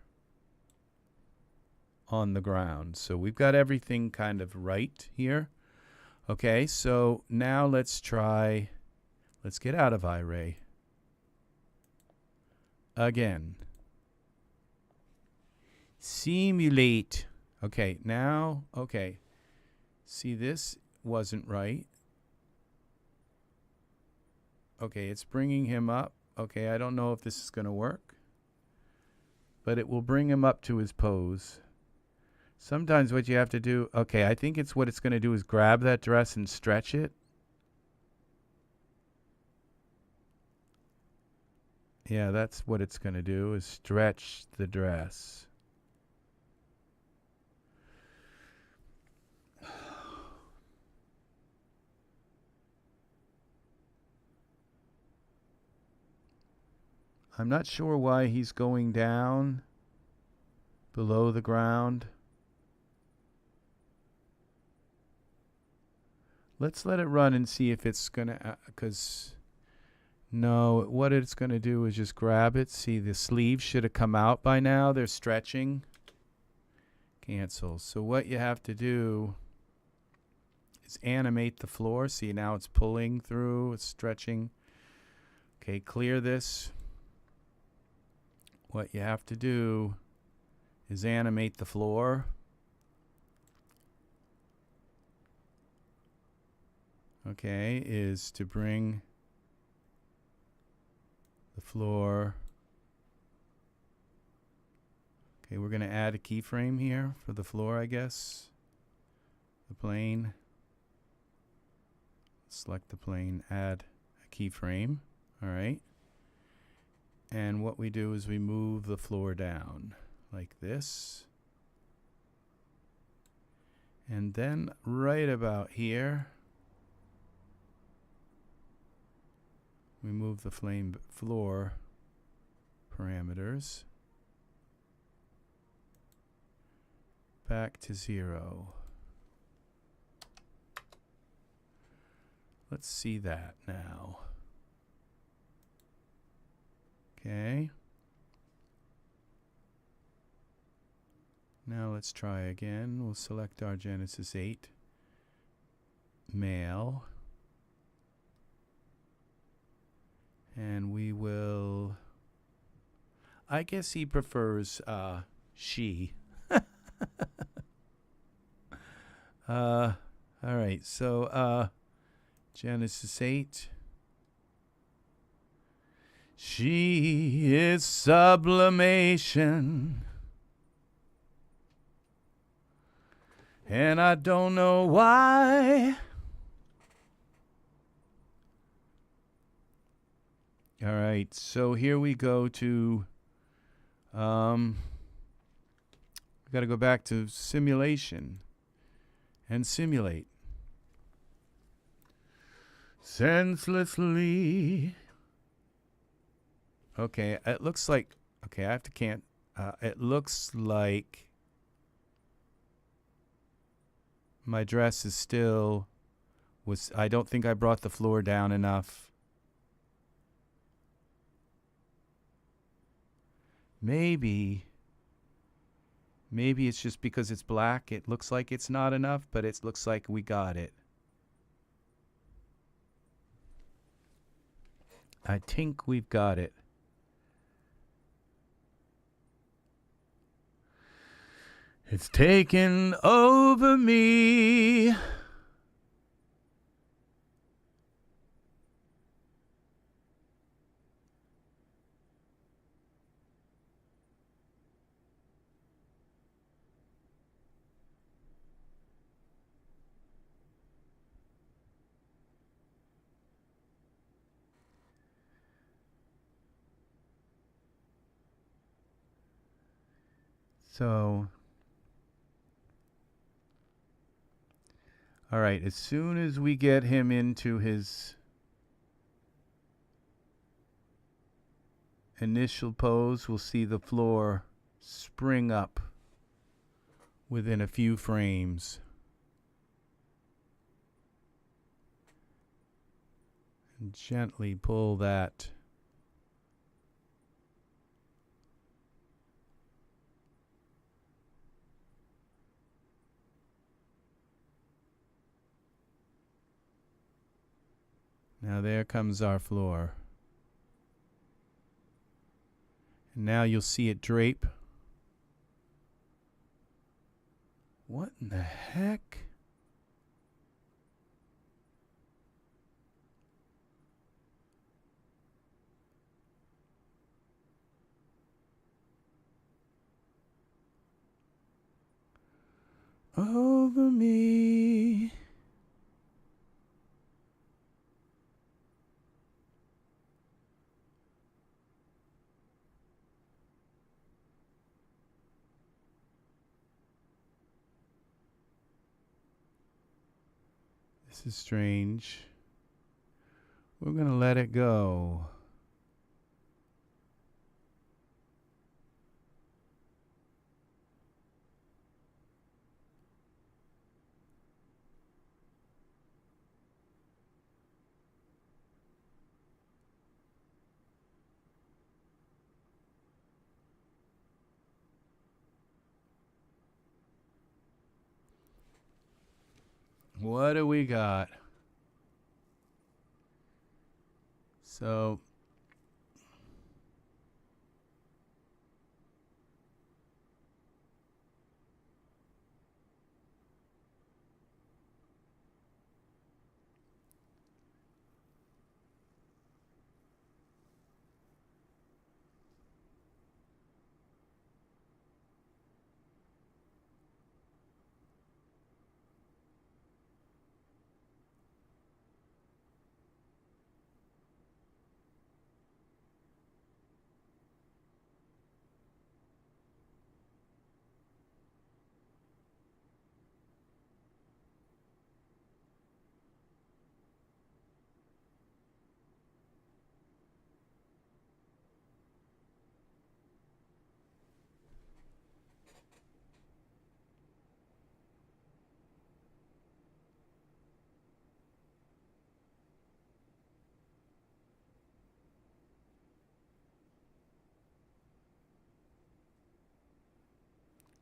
on the ground. So we've got everything kind of right here. Okay, so now let's get out of Iray. Again. Simulate. Okay, now, okay. See, this wasn't right. Okay, it's bringing him up. Okay, I don't know if this is going to work, but it will bring him up to his pose. Sometimes what you have to do, okay, I think it's what it's going to do is grab that dress and stretch it. Yeah, that's what it's going to do, is stretch the dress. I'm not sure why he's going down below the ground. Let's let it run and see if it's going to, because no, what it's going to do is just grab it. See, the sleeves should have come out by now. They're stretching. Cancel. So what you have to do is animate the floor. See, now it's pulling through, it's stretching. Okay, clear this. What you have to do is animate the floor. Okay, is to bring the floor. Okay, we're going to add a keyframe here for the floor, I guess. The plane. Select the plane, add a keyframe. All right. And what we do is we move the floor down like this. And then right about here, we move the floor parameters back to 0. Let's see that now. Okay. Now let's try again. We'll select our Genesis 8 male. And we will, I guess he prefers she. All right, so Genesis 8. She is sublimation, and I don't know why. All right, so here we go to, we got to go back to simulation and simulate. Senselessly. Okay, it looks like, okay, I have to it looks like my dress is still, I don't think I brought the floor down enough. Maybe it's just because it's black. It looks like it's not enough, but it looks like we got it. I think we've got it. It's taken over me. So, all right, as soon as we get him into his initial pose, we'll see the floor spring up within a few frames. And gently pull that Now there comes our floor. And now you'll see it drape. What in the heck? Over me. This is strange. We're going to let it go. What do we got? So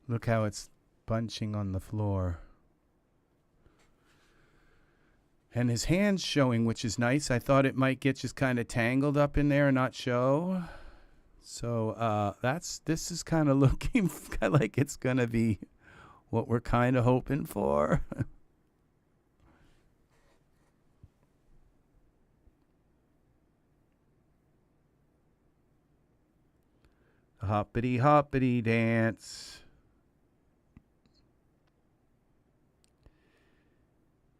look how it's bunching on the floor. And his hand's showing, which is nice. I thought it might get just kind of tangled up in there and not show. So this is kind of looking like it's going to be what we're kind of hoping for. Hoppity hoppity dance.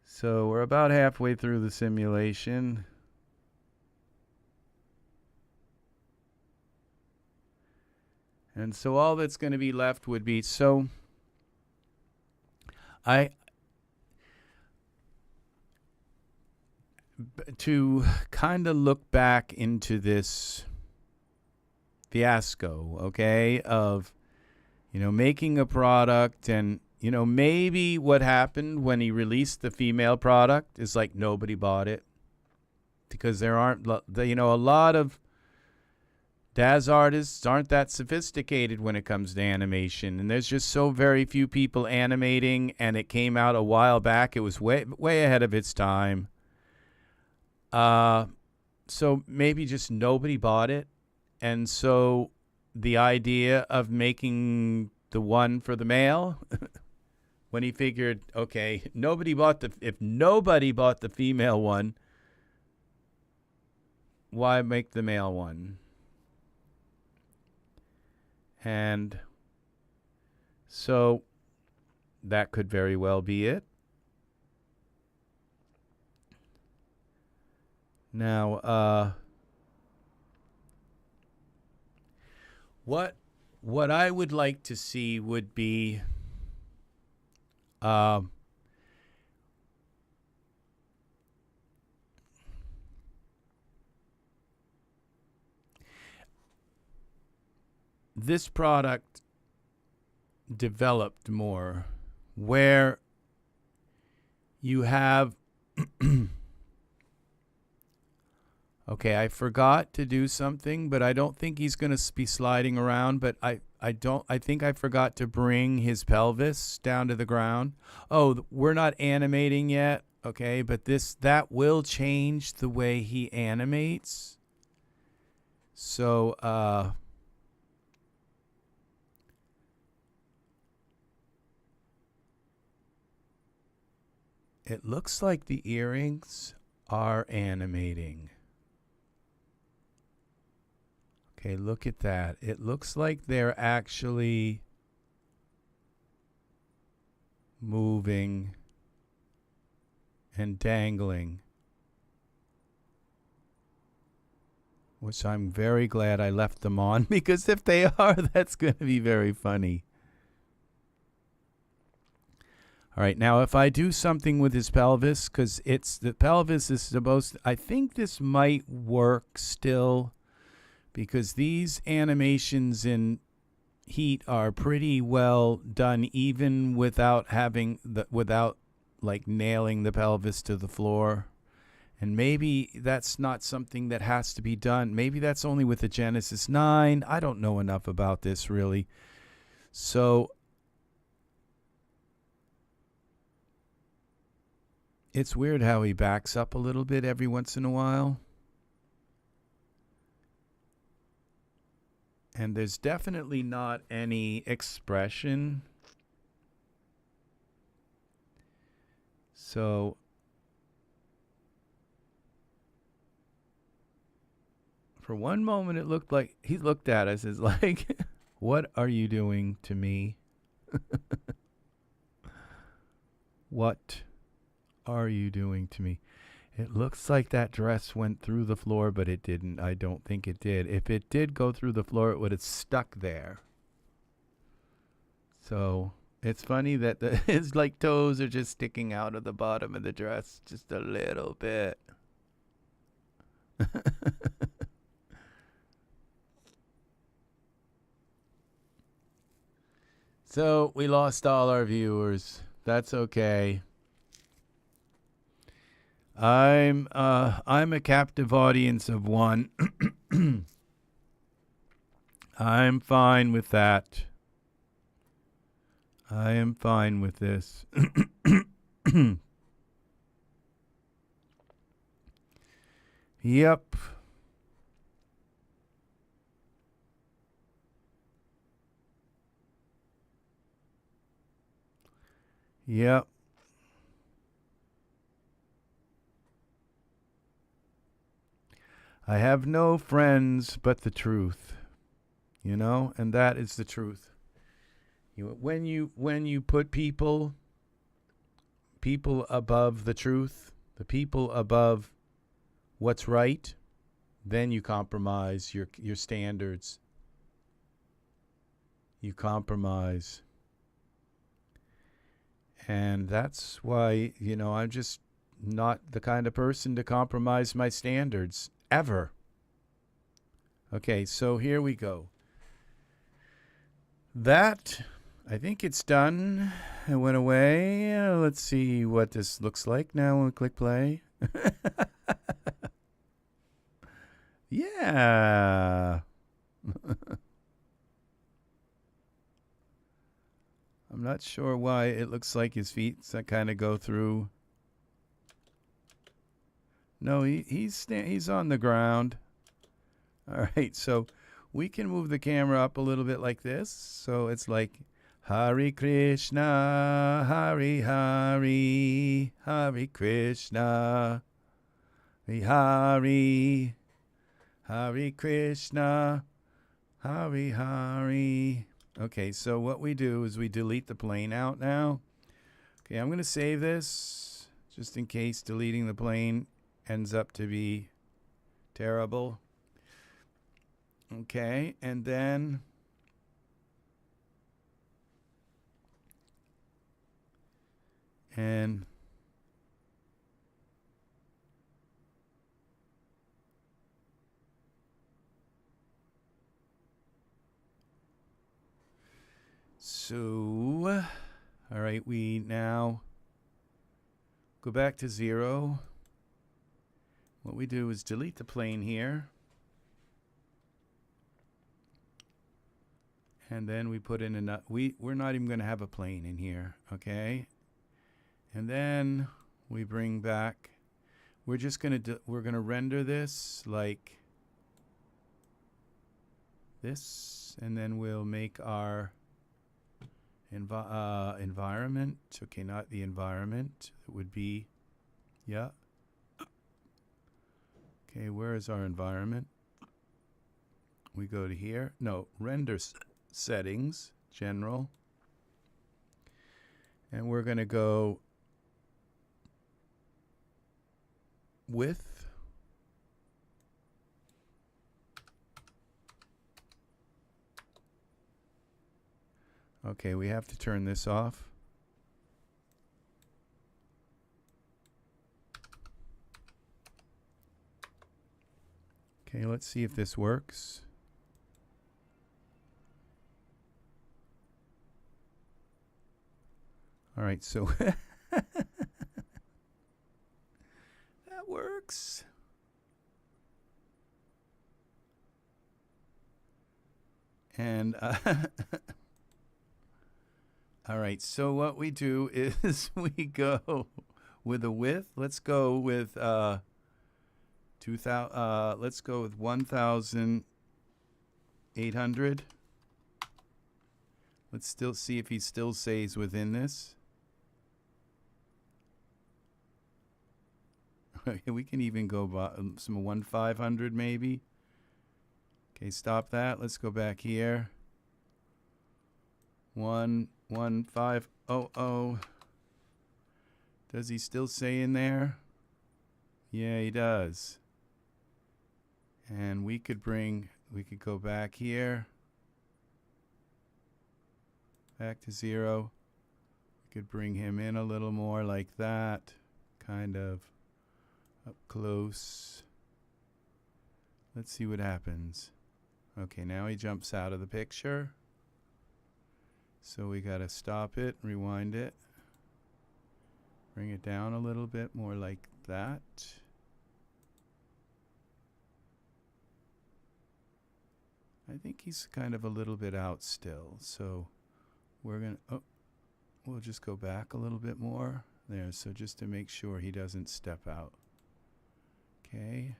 So we're about halfway through the simulation. And so all that's going to be left would be, so to kind of look back into this fiasco, okay, of, making a product, and, maybe what happened when he released the female product is like nobody bought it because there aren't, a lot of Daz artists aren't that sophisticated when it comes to animation, and there's just so very few people animating, and it came out a while back. It was way ahead of its time. So maybe just nobody bought it. And so the idea of making the one for the male, when he figured, okay, if nobody bought the female one, why make the male one? And so that could very well be it. Now, what I would like to see would be this product developed more, where you have okay, I forgot to do something, but I don't think he's going to be sliding around, but I think I forgot to bring his pelvis down to the ground. Oh, we're not animating yet. Okay, but that will change the way he animates. So it looks like the earrings are animating. Okay, look at that. It looks like they're actually moving and dangling, which I'm very glad I left them on, because if they are, that's going to be very funny. All right, now if I do something with his pelvis, because the pelvis is supposed to, I think this might work still, because these animations in Heat are pretty well done, even without like nailing the pelvis to the floor. And maybe that's not something that has to be done. Maybe that's only with the Genesis 9. I don't know enough about this really. So it's weird how he backs up a little bit every once in a while. And there's definitely not any expression. So for one moment, it looked like he looked at us as like, what are you doing to me? What are you doing to me? It looks like that dress went through the floor, but it didn't. I don't think it did. If it did go through the floor, it would have stuck there. So it's funny that his like toes are just sticking out of the bottom of the dress just a little bit. So we lost all our viewers. That's okay. I'm a captive audience of one. I'm fine with that. I am fine with this. Yep. Yep. I have no friends but the truth, you know, and that is the truth. When you put people above the truth, the people above what's right, then you compromise your standards. You compromise. And that's why, you know, I'm just not the kind of person to compromise my standards. Ever. Okay, so here we go. That, I think it's done. It went away. Let's see what this looks like now when we click play. Yeah. I'm not sure why it looks like his feet kind of go through. No, he's on the ground. All right, so we can move the camera up a little bit like this. So it's like Hare Krishna, Hare Hare, Hare Krishna, Hare Hare Krishna, Hare Hare. Okay, so what we do is we delete the plane out now. Okay, I'm going to save this just in case deleting the plane ends up to be terrible. Okay, and then So, all right, we now go back to 0. What we do is delete the plane here. And then we put in a, we're not even going to have a plane in here, okay? And then we bring back, we're just going to, we're going to render this like this, and then we'll make our environment. Okay, not the environment. It would be, yeah. Okay, where is our environment? We go to here. No, render settings, general. And we're going to go width. Okay, we have to turn this off. Okay, let's see if this works. All right, so that works. And all right, so what we do is we go with a width. Let's go with 2,000. Let's go with 1,800. Let's still see if he still stays within this. We can even go by some 1,500 maybe. Okay, stop that. Let's go back here. 1,500. Does he still stay in there? Yeah, he does. And we could go back here. Back to 0. We could bring him in a little more like that. Kind of up close. Let's see what happens. Okay, now he jumps out of the picture. So we got to stop it, rewind it. Bring it down a little bit more like that. I think he's kind of a little bit out still. So we're going to, we'll just go back a little bit more there. So just to make sure he doesn't step out. Okay.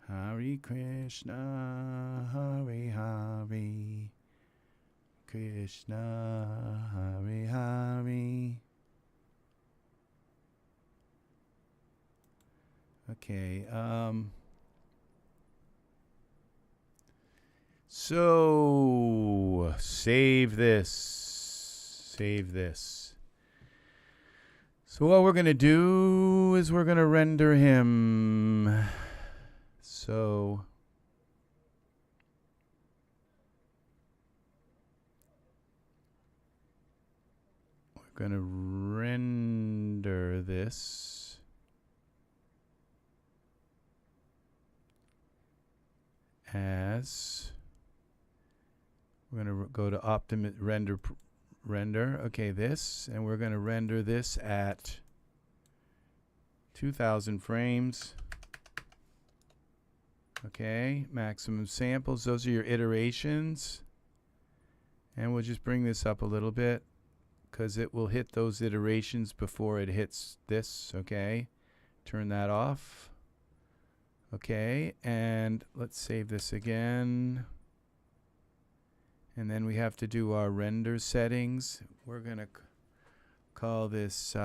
Hare Krishna, Hare Hare, Krishna, Hare Hare. Okay. So save this. Save this. So what we're going to do is we're going to render him. So we're going to render this as, we're going to go to render, okay, this, and we're going to render this at 2,000 frames. Okay, maximum samples, those are your iterations. And we'll just bring this up a little bit because it will hit those iterations before it hits this, okay? Turn that off. Okay, and let's save this again. And then we have to do our render settings. We're going to call this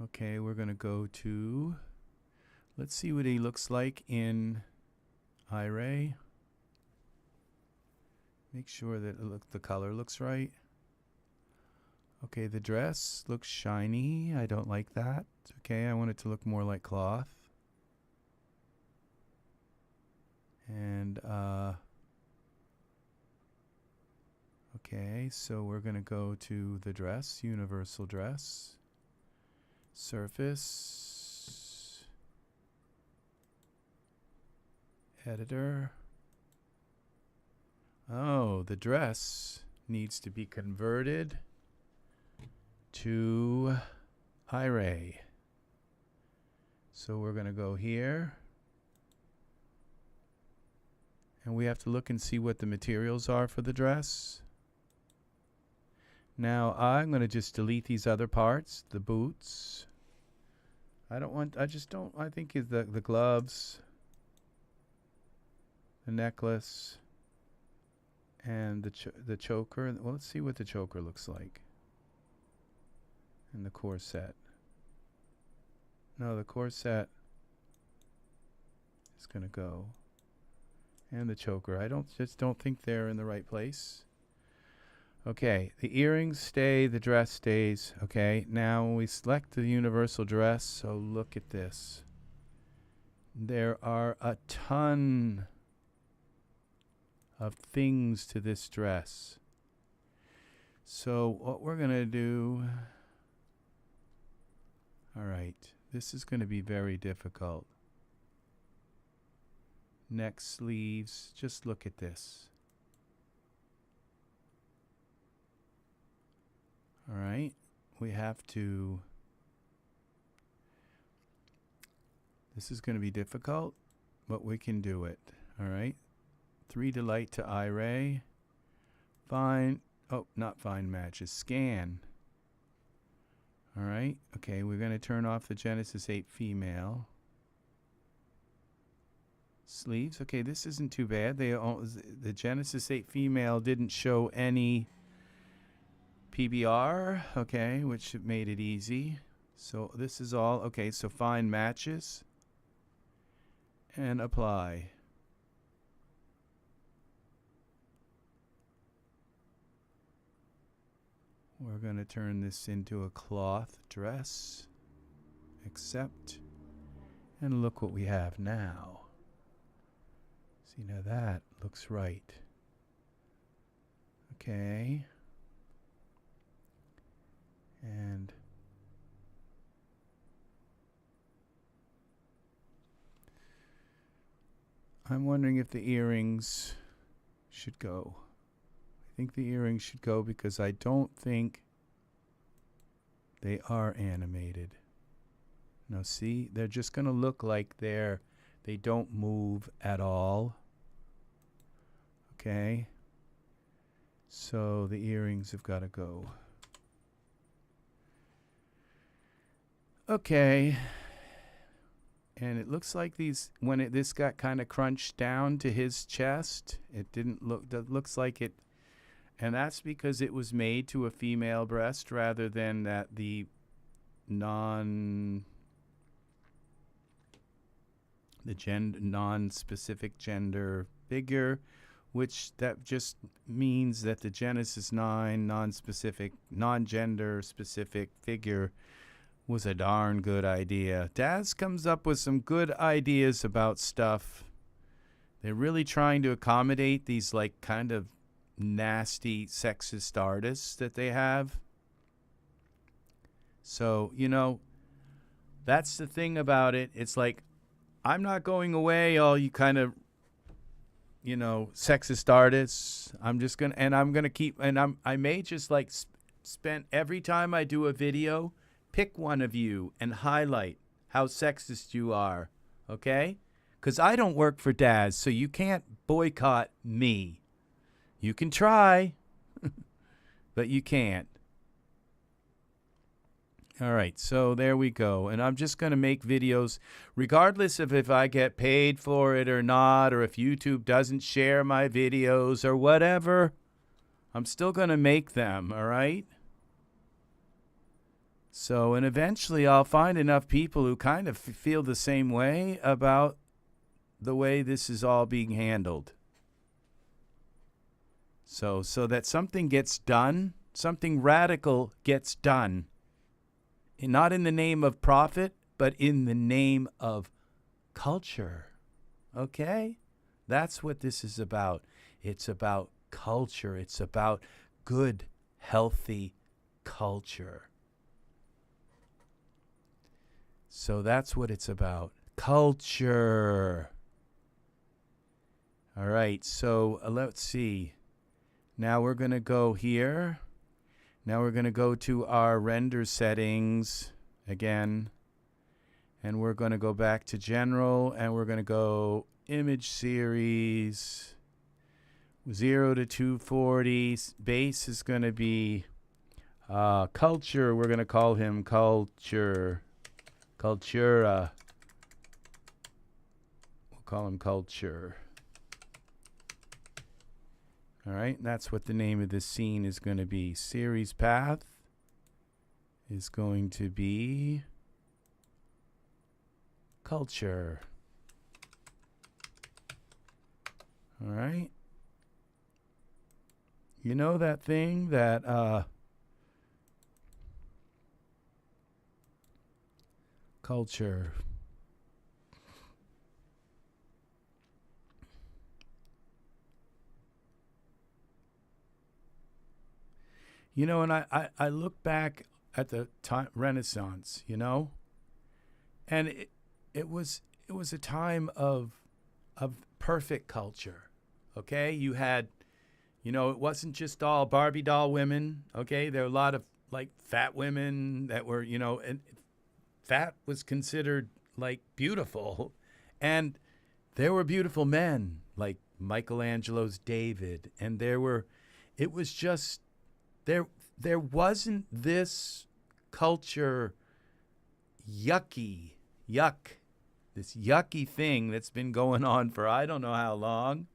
okay, we're going to go to, let's see what he looks like in Iray. Make sure that the color looks right. Okay, the dress looks shiny. I don't like that. Okay, I want it to look more like cloth. And Okay, so we're going to go to the dress, universal dress, surface, editor. Oh, the dress needs to be converted to Iray. So we're going to go here. And we have to look and see what the materials are for the dress. Now I'm going to just delete these other parts, the boots. I think the gloves, the necklace, and the choker. Well, let's see what the choker looks like. And the corset. No, the corset is going to go. And the choker. I just don't think they're in the right place. Okay, the earrings stay, the dress stays. Okay, now when we select the universal dress, so look at this. There are a ton of things to this dress. So what we're going to do, all right, this is going to be very difficult. Neck sleeves, just look at this. All right, we have to, this is going to be difficult, but we can do it. All right, 3 delight to Iray, find, oh, not find matches, scan. All right, okay, we're going to turn off the Genesis 8 female. Sleeves, okay, this isn't too bad. The Genesis 8 female didn't show any PBR, okay, which made it easy. So this is all, okay, so find matches and apply. We're going to turn this into a cloth dress, accept, and look what we have now. See, now that looks right. Okay. And I'm wondering if the earrings should go. I think the earrings should go because I don't think they are animated. Now see, they're just going to look like they don't move at all. Okay. So the earrings have got to go. Okay, and it looks like this got kind of crunched down to his chest, it didn't look, that looks like it, and that's because it was made to a female breast rather than the non-specific gender figure, which that just means that the Genesis 9 non-gender specific figure was a darn good idea. Daz comes up with some good ideas about stuff. They're really trying to accommodate these like kind of nasty sexist artists that they have. So, you know, that's the thing about it. It's like, I'm not going away, all you kind of, you know, sexist artists. I'm just going to, and I'm going to keep, and I may just like spend every time I do a video, pick one of you and highlight how sexist you are, okay? Because I don't work for Daz, so you can't boycott me. You can try, but you can't. All right, so there we go. And I'm just going to make videos, regardless of if I get paid for it or not, or if YouTube doesn't share my videos or whatever. I'm still going to make them, all right? So, and eventually I'll find enough people who kind of feel the same way about the way this is all being handled. So that something gets done, something radical gets done. And not in the name of profit, but in the name of culture. Okay? That's what this is about. It's about culture. It's about good, healthy culture. So that's what it's about. Culture. All right, so let's see. Now we're going to go here. Now we're going to go to our render settings again. And we're going to go back to general, and we're going to go image series 0 to 240. Base is going to be culture. We're going to call him culture. Cultura. We'll call him culture. All right, that's what the name of this scene is going to be. Series path is going to be culture. All right. You know that thing that culture. You know, and I look back at the time Renaissance, you know, and it was a time of perfect culture. Okay, you had, you know, it wasn't just all Barbie doll women. Okay, there were a lot of like fat women that were, you know, and fat was considered like beautiful, and there were beautiful men like Michelangelo's David, and it was just. There wasn't this culture yuck, this yucky thing that's been going on for I don't know how long.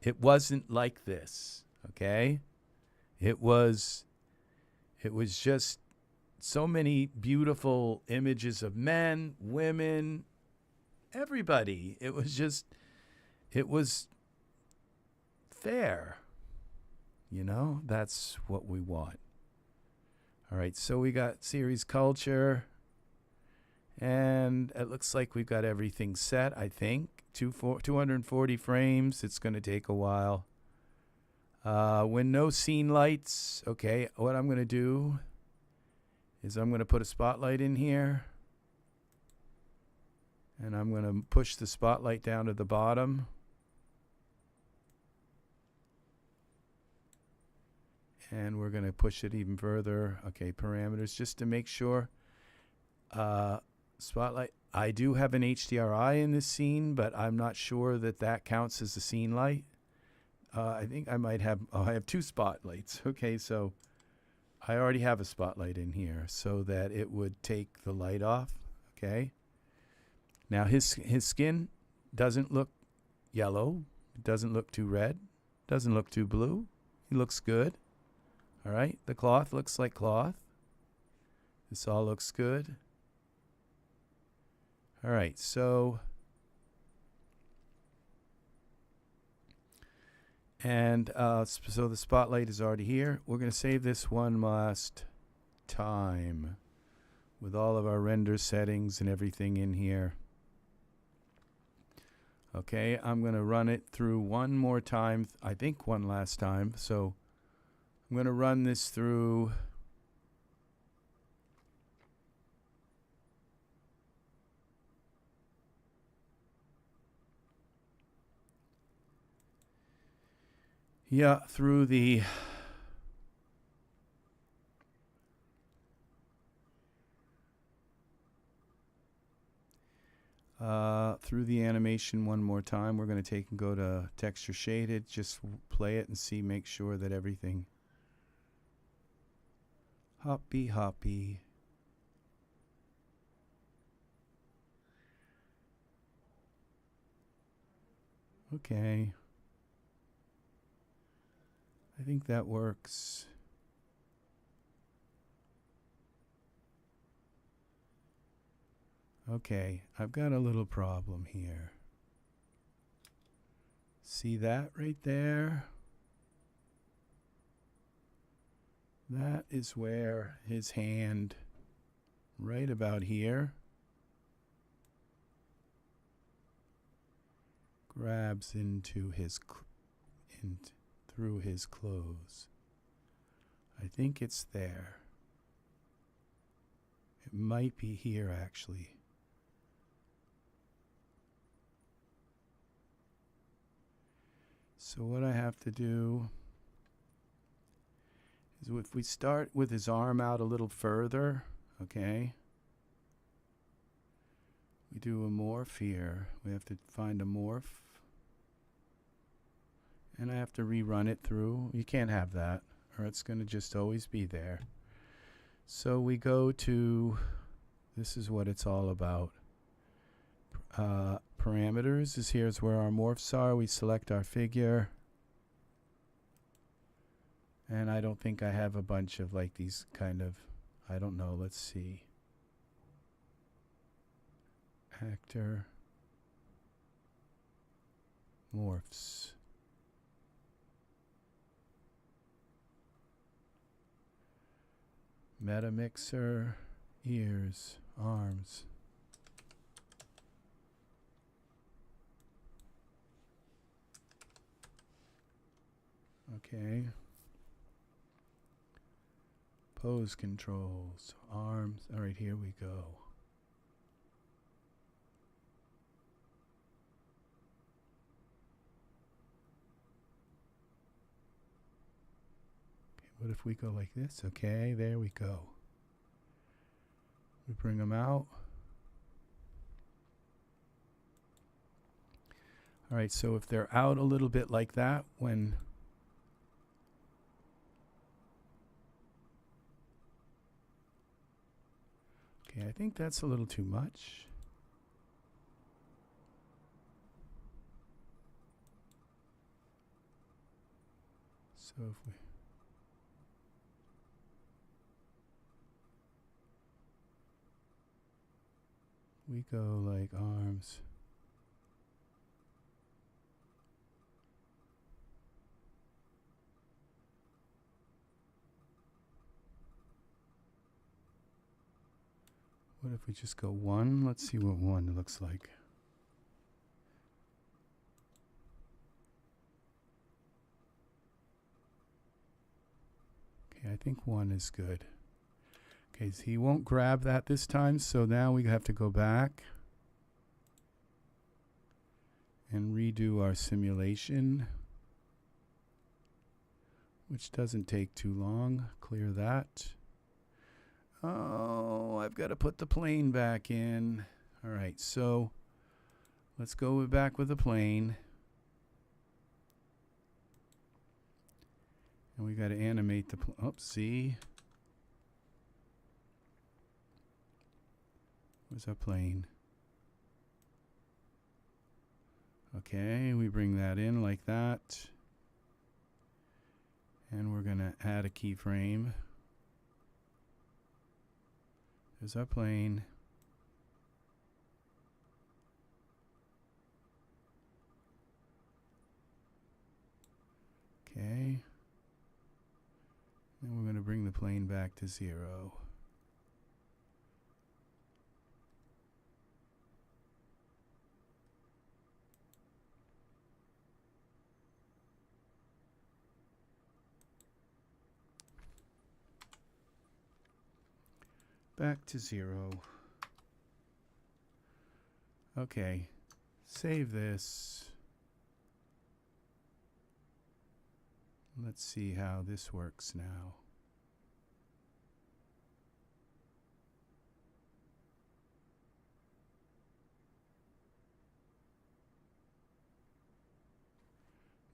It wasn't like this, okay? It was just so many beautiful images of men, women, everybody. It was fair. You know, that's what we want. All right, so we got series culture. And it looks like we've got everything set, I think. 240 frames. It's going to take a while. When no scene lights, okay, what I'm going to do is I'm going to put a spotlight in here. And I'm going to push the spotlight down to the bottom. And we're going to push it even further. Okay, parameters, just to make sure. Spotlight. I do have an HDRI in this scene, but I'm not sure that counts as a scene light. I think I might have, I have two spotlights. Okay, so I already have a spotlight in here so that it would take the light off. Okay. Now his skin doesn't look yellow. It doesn't look too red. Doesn't look too blue. He looks good. All right, the cloth looks like cloth. This all looks good. All right, so so the spotlight is already here. We're going to save this one last time with all of our render settings and everything in here. Okay, I'm going to run it through one more time. I think one last time. So I'm going to run this through. Yeah, through the animation one more time. We're going to take and go to texture shaded, just play it and see, make sure that everything hoppy. Okay. I think that works. Okay, I've got a little problem here. See that right there? That is where his hand, right about here, grabs into his through his clothes. I think it's there. It might be here actually. So what I have to do is if we start with his arm out a little further, okay, we do a morph here. We have to find a morph. And I have to rerun it through. You can't have that, or it's going to just always be there. So we go to, this is what it's all about. Parameters is here's where our morphs are. We select our figure. And I don't think I have a bunch of like these kind of, I don't know, let's see. Actor. Morphs. Meta mixer, ears, arms. Okay. Pose controls, arms. All right, here we go. What if we go like this? Okay, there we go. We bring them out. All right, so if they're out a little bit like that, when okay, I think that's a little too much. So if we go like arms. What if we just go one? Let's see what one looks like. Okay, I think one is good. Okay, so he won't grab that this time, so now we have to go back and redo our simulation, which doesn't take too long. Clear that. Oh, I've got to put the plane back in. All right, so let's go back with the plane. And we got to animate the plane. Oh, see? Where's our plane? Okay, we bring that in like that. And we're going to add a keyframe. There's our plane. Okay. Then we're going to bring the plane back to 0. Back to 0. Okay, save this. Let's see how this works now.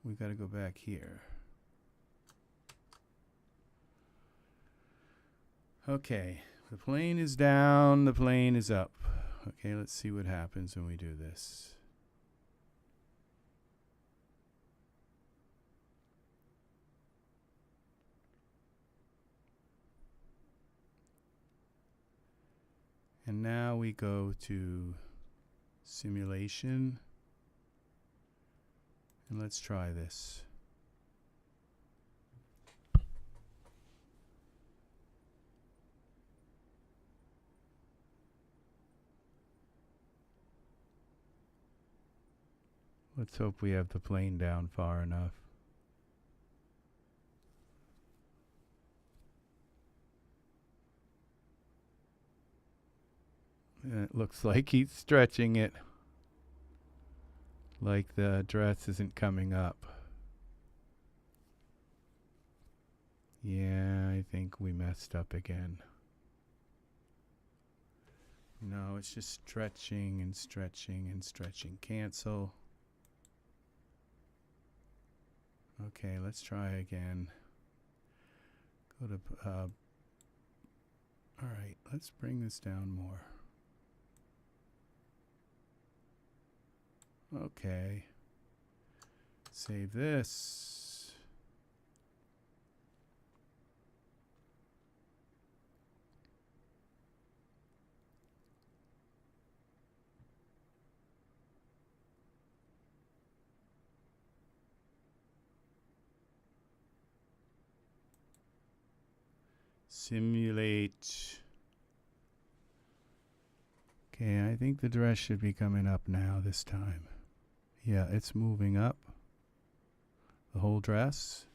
We got to go back here. Okay. The plane is down, the plane is up. Okay, let's see what happens when we do this. And now we go to simulation. And let's try this. Let's hope we have the plane down far enough. It looks like he's stretching it. Like the dress isn't coming up. Yeah, I think we messed up again. No, it's just stretching and stretching and stretching. Cancel. Okay, let's try again. Go to, all right, let's bring this down more. Okay. Save this. Simulate. Okay, I think the dress should be coming up now this time. Yeah, it's moving up. The whole dress.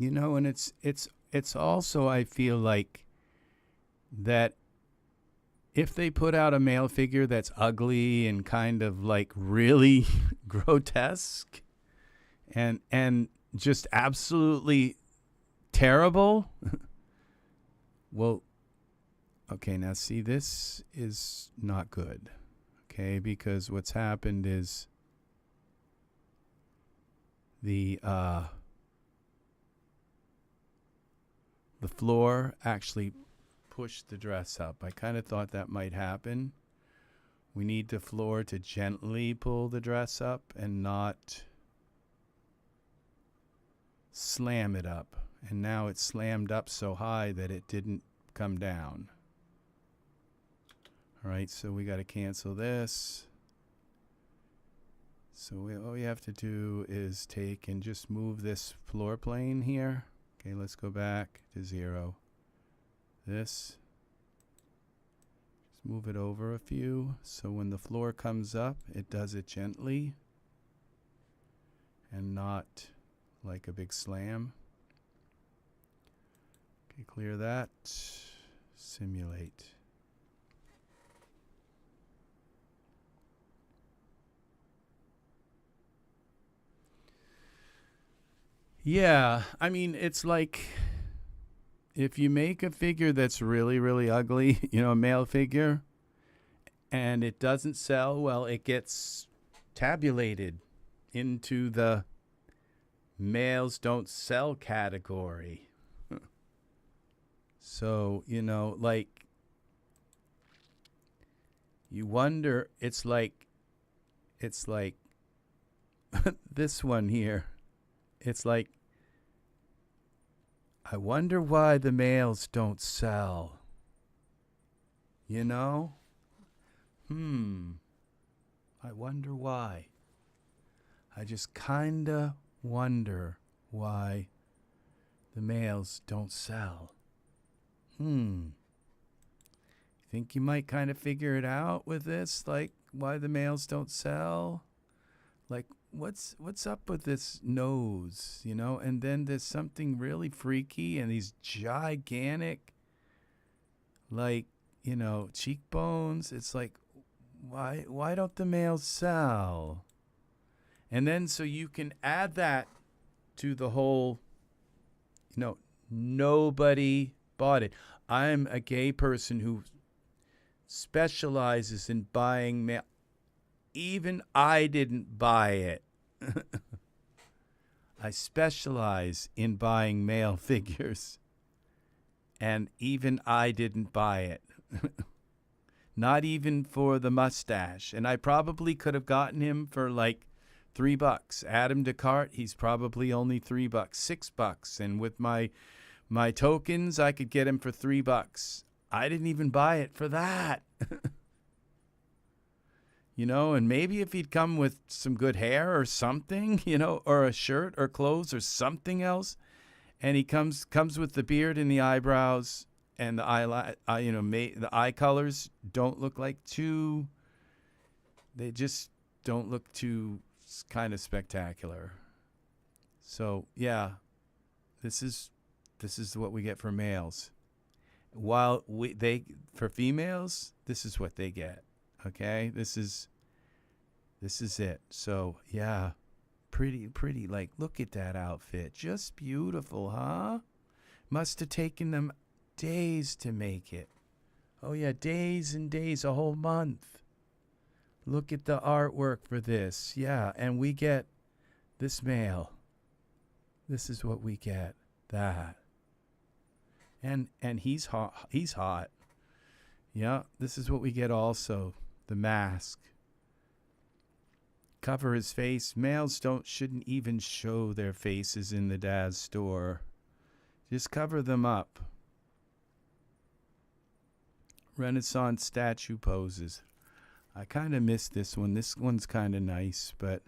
You know, and it's also, I feel like, that if they put out a male figure that's ugly and kind of like really grotesque and just absolutely terrible, well, okay, now see, this is not good, okay, because what's happened is the floor actually pushed the dress up. I kind of thought that might happen. We need the floor to gently pull the dress up and not slam it up. And now it's slammed up so high that it didn't come down. All right, so we got to cancel this. So all we have to do is take and just move this floor plane here. Okay, let's go back to 0. This. Just move it over a few. So when the floor comes up, it does it gently and not like a big slam. Okay, clear that. Simulate. Yeah, I mean, it's like if you make a figure that's really, really ugly, you know, a male figure, and it doesn't sell, well, it gets tabulated into the males don't sell category. So, you know, like, you wonder, it's like this one here. It's like, I wonder why the males don't sell. You know? I wonder why. I just kinda wonder why the males don't sell. Think you might kind of figure it out with this, like why the males don't sell? Like, what's up with this nose, you know? And then there's something really freaky and these gigantic, like, you know, cheekbones. It's like, why don't the males sell? And then so you can add that to the whole, you know, nobody bought it. I'm a gay person who specializes in buying male. Even I didn't buy it. I specialize in buying male figures. And even I didn't buy it. Not even for the mustache. And I probably could have gotten him for like $3. Add him to cart, he's probably only $3, $6. And with my tokens, I could get him for $3. I didn't even buy it for that. You know, and maybe if he'd come with some good hair or something, you know, or a shirt or clothes or something else, and he comes with the beard and the eyebrows and the the eye colors don't look like they just don't look too kind of spectacular. So yeah, this is what we get for males. While for females, this is what they get. Okay, this is it. So yeah, pretty. Like, look at that outfit, just beautiful, huh? Must have taken them days to make it. Oh yeah, days and days, a whole month. Look at the artwork for this. Yeah, and we get this male. This is what we get. That. And he's hot. He's hot. Yeah, this is what we get also. The mask. Cover his face. Males shouldn't even show their faces in the Daz store. Just cover them up. Renaissance statue poses. I kind of missed this one. This one's kind of nice, but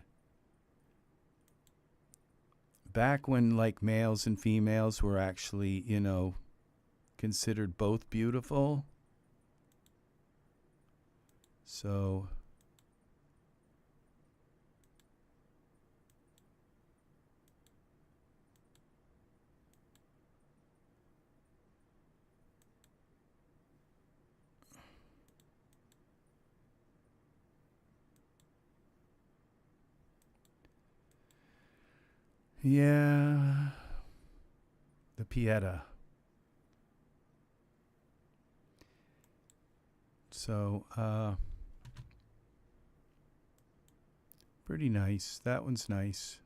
back when like males and females were actually, you know, considered both beautiful. So yeah, the Pieta. So, pretty nice. That one's nice.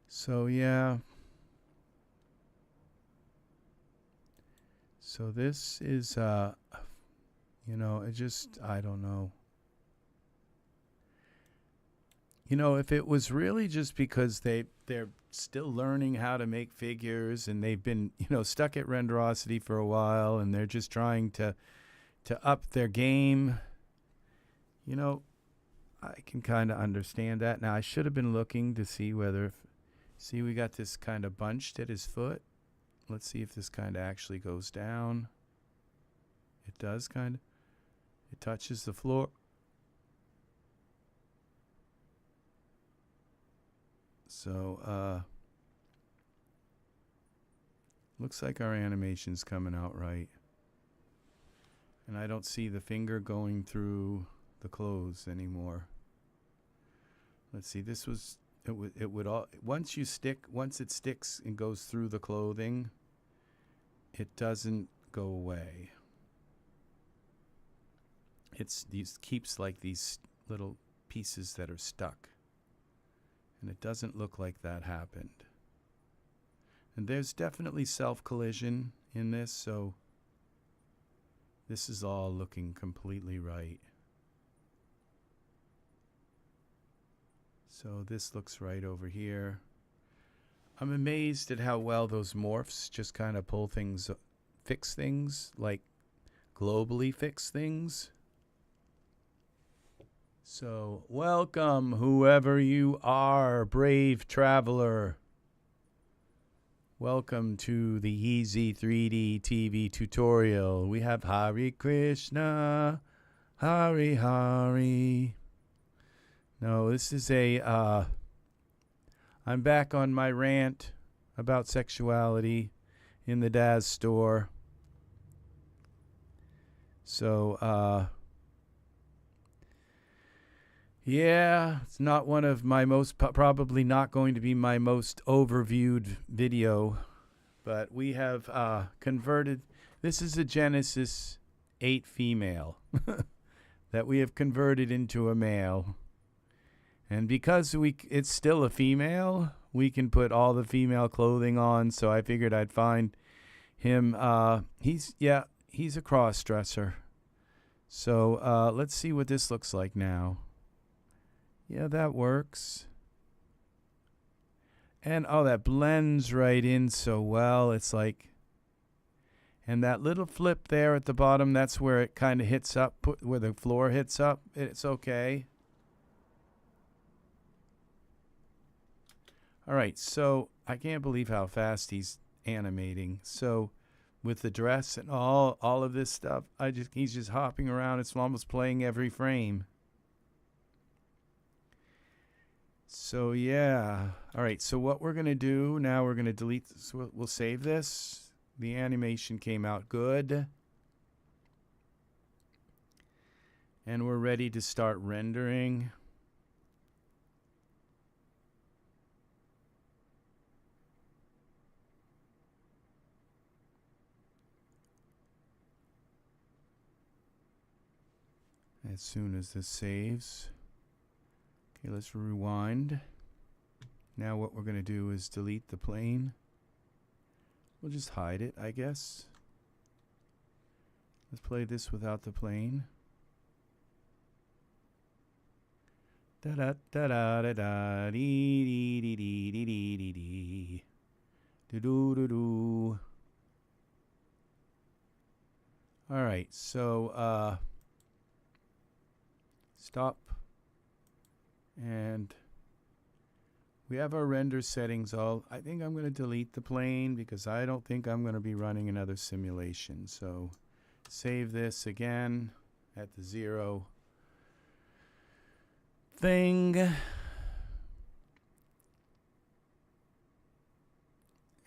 So, yeah. So this is, you know, I don't know. You know, if it was really just because they're still learning how to make figures and they've been, you know, stuck at Renderosity for a while and they're just trying to up their game, you know, I can kind of understand that. Now, I should have been looking to see whether, see, we got this kind of bunched at his foot. Let's see if this kind of actually goes down. It does kind of. It touches the floor. So, looks like our animation's coming out right. And I don't see the finger going through the clothes anymore. Let's see, this was, it would all, once it sticks and goes through the clothing, it doesn't go away. Keeps like these little pieces that are stuck. And it doesn't look like that happened. And there's definitely self-collision in this, so this is all looking completely right. So this looks right over here. I'm amazed at how well those morphs just kind of pull things, fix things, like globally fix things. So, welcome, whoever you are, brave traveler. Welcome to the EZ3DTV tutorial. We have Hare Krishna, Hare Hare. No, this is I'm back on my rant about sexuality in the Daz store. So, yeah, it's not one of my most, probably not going to be my most overviewed video, but we have converted, this is a Genesis 8 female that we have converted into a male. And because it's still a female, we can put all the female clothing on, so I figured I'd find him, he's a cross-dresser. So let's see what this looks like now. Yeah, that works. And oh, that blends right in so well. It's like, and that little flip there at the bottom, that's where it kind of hits up, where the floor hits up. It's okay. All right, so I can't believe how fast he's animating. So with the dress and all of this stuff, he's just hopping around. It's almost playing every frame. So yeah. All right, so what we're going to do now, we're going to delete this. We'll save this. The animation came out good. And we're ready to start rendering. As soon as this saves. Okay, let's rewind. Now what we're going to do is delete the plane. We'll just hide it, I guess. Let's play this without the plane. Da da da da da da dee dee dee dee dee dee dee do do do do. All right, so stop, and we have our render settings all. I think I'm going to delete the plane because I don't think I'm going to be running another simulation. So save this again at the 0 thing.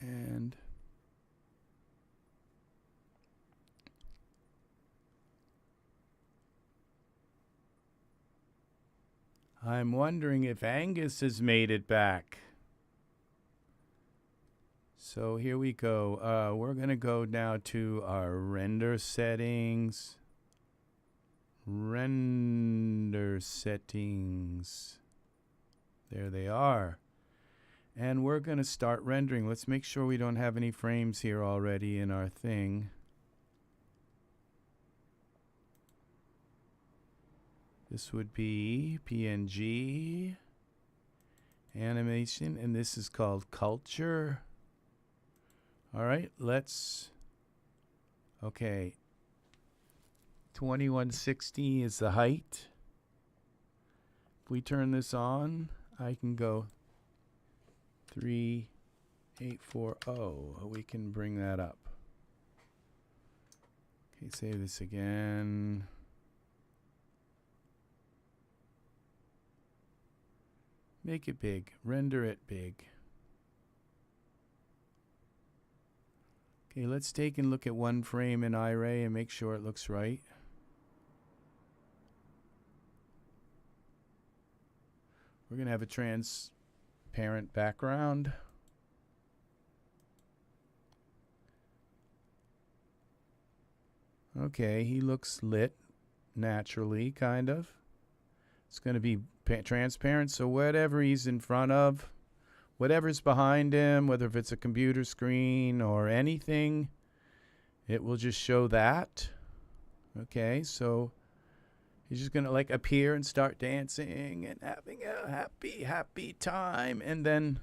And I'm wondering if Angus has made it back. So here we go. We're going to go now to our render settings. Render settings. There they are. And we're going to start rendering. Let's make sure we don't have any frames here already in our thing. This would be PNG animation, and this is called culture. All right, okay. 2160 is the height. If we turn this on, I can go 3840. We can bring that up. Okay, save this again. Make it big. Render it big. Okay, let's take and look at one frame in Iray and make sure it looks right. We're going to have a transparent background. Okay, he looks lit naturally, kind of. It's going to be transparent, so whatever he's in front of, whatever's behind him, whether if it's a computer screen or anything, it will just show that. Okay, so he's just going to like appear and start dancing and having a happy time, and then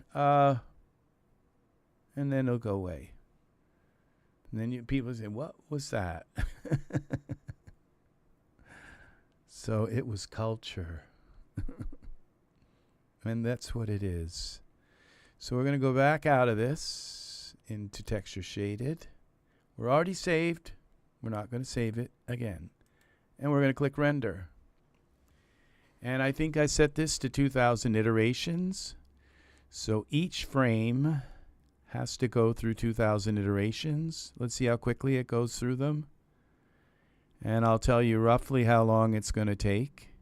it'll go away. And then people say, "What was that?" So it was culture. And that's what it is. So we're going to go back out of this into texture shaded. We're already saved. We're not going to save it again. And we're going to click render. And I think I set this to 2000 iterations. So each frame has to go through 2000 iterations. Let's see how quickly it goes through them. And I'll tell you roughly how long it's going to take.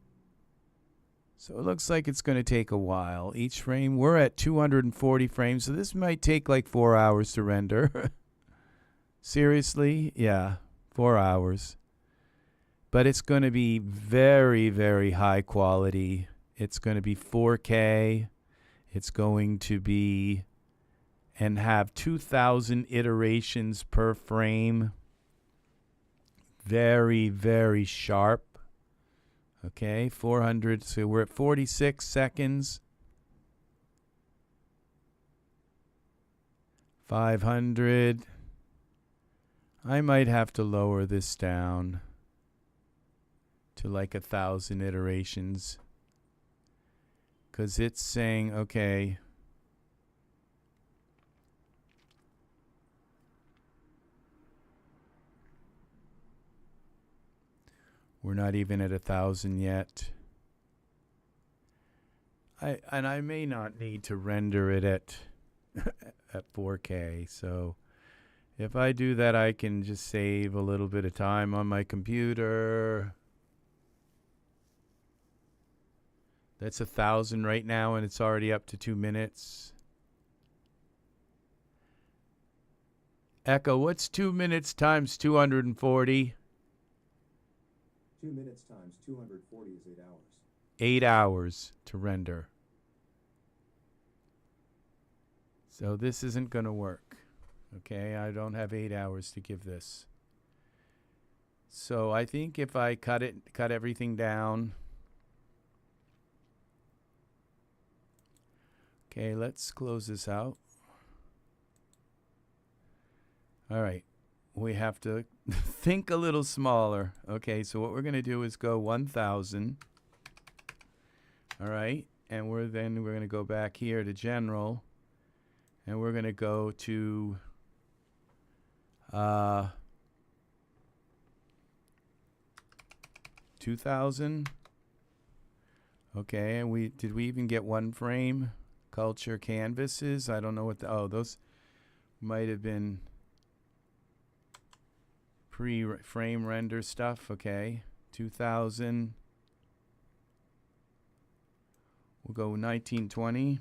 So it looks like it's going to take a while. Each frame, we're at 240 frames, so this might take like 4 hours to render. Seriously? Yeah, 4 hours. But it's going to be very, very high quality. It's going to be 4K. It's going to be and have 2,000 iterations per frame. very, very sharp. Okay, 400, so we're at 46 seconds. 500. I might have to lower this down to like 1,000 iterations, because it's saying, okay, we're not even at 1,000 yet. I may not need to render it at at 4K. So if I do that, I can just save a little bit of time on my computer. That's 1,000 right now, and it's already up to 2 minutes. Echo, what's 2 minutes times 240? 2 minutes times 240 is 8 hours. 8 hours to render. So this isn't going to work. Okay, I don't have 8 hours to give this. So I think if I cut everything down. Okay, let's close this out. All right. We have to think a little smaller. Okay, so what we're going to do is go 1,000. All right, and we're going to go back here to general, and we're going to go to 2,000. Okay, and did we even get one frame? Culture canvases. I don't know what those might have been pre-frame render stuff. Okay, 2,000. We'll go 1920.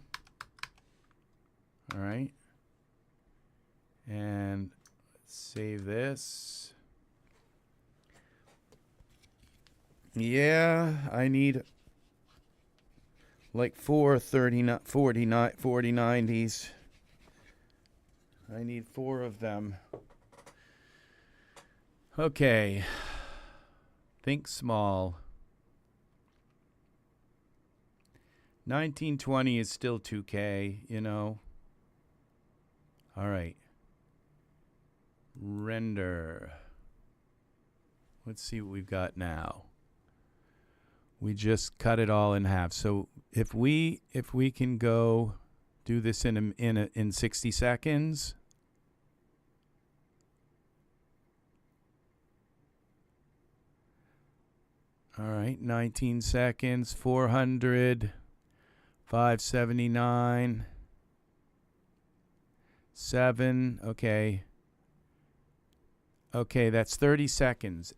All right, and let's save this. Yeah, I need like 4090s. I need 4 of them. Okay. Think small. 1920 is still 2K, you know. All right. Render. Let's see what we've got now. We just cut it all in half. So if we can go do this in 60 seconds. All right, 19 seconds, 400, 579, 7, okay. Okay, that's 30 seconds.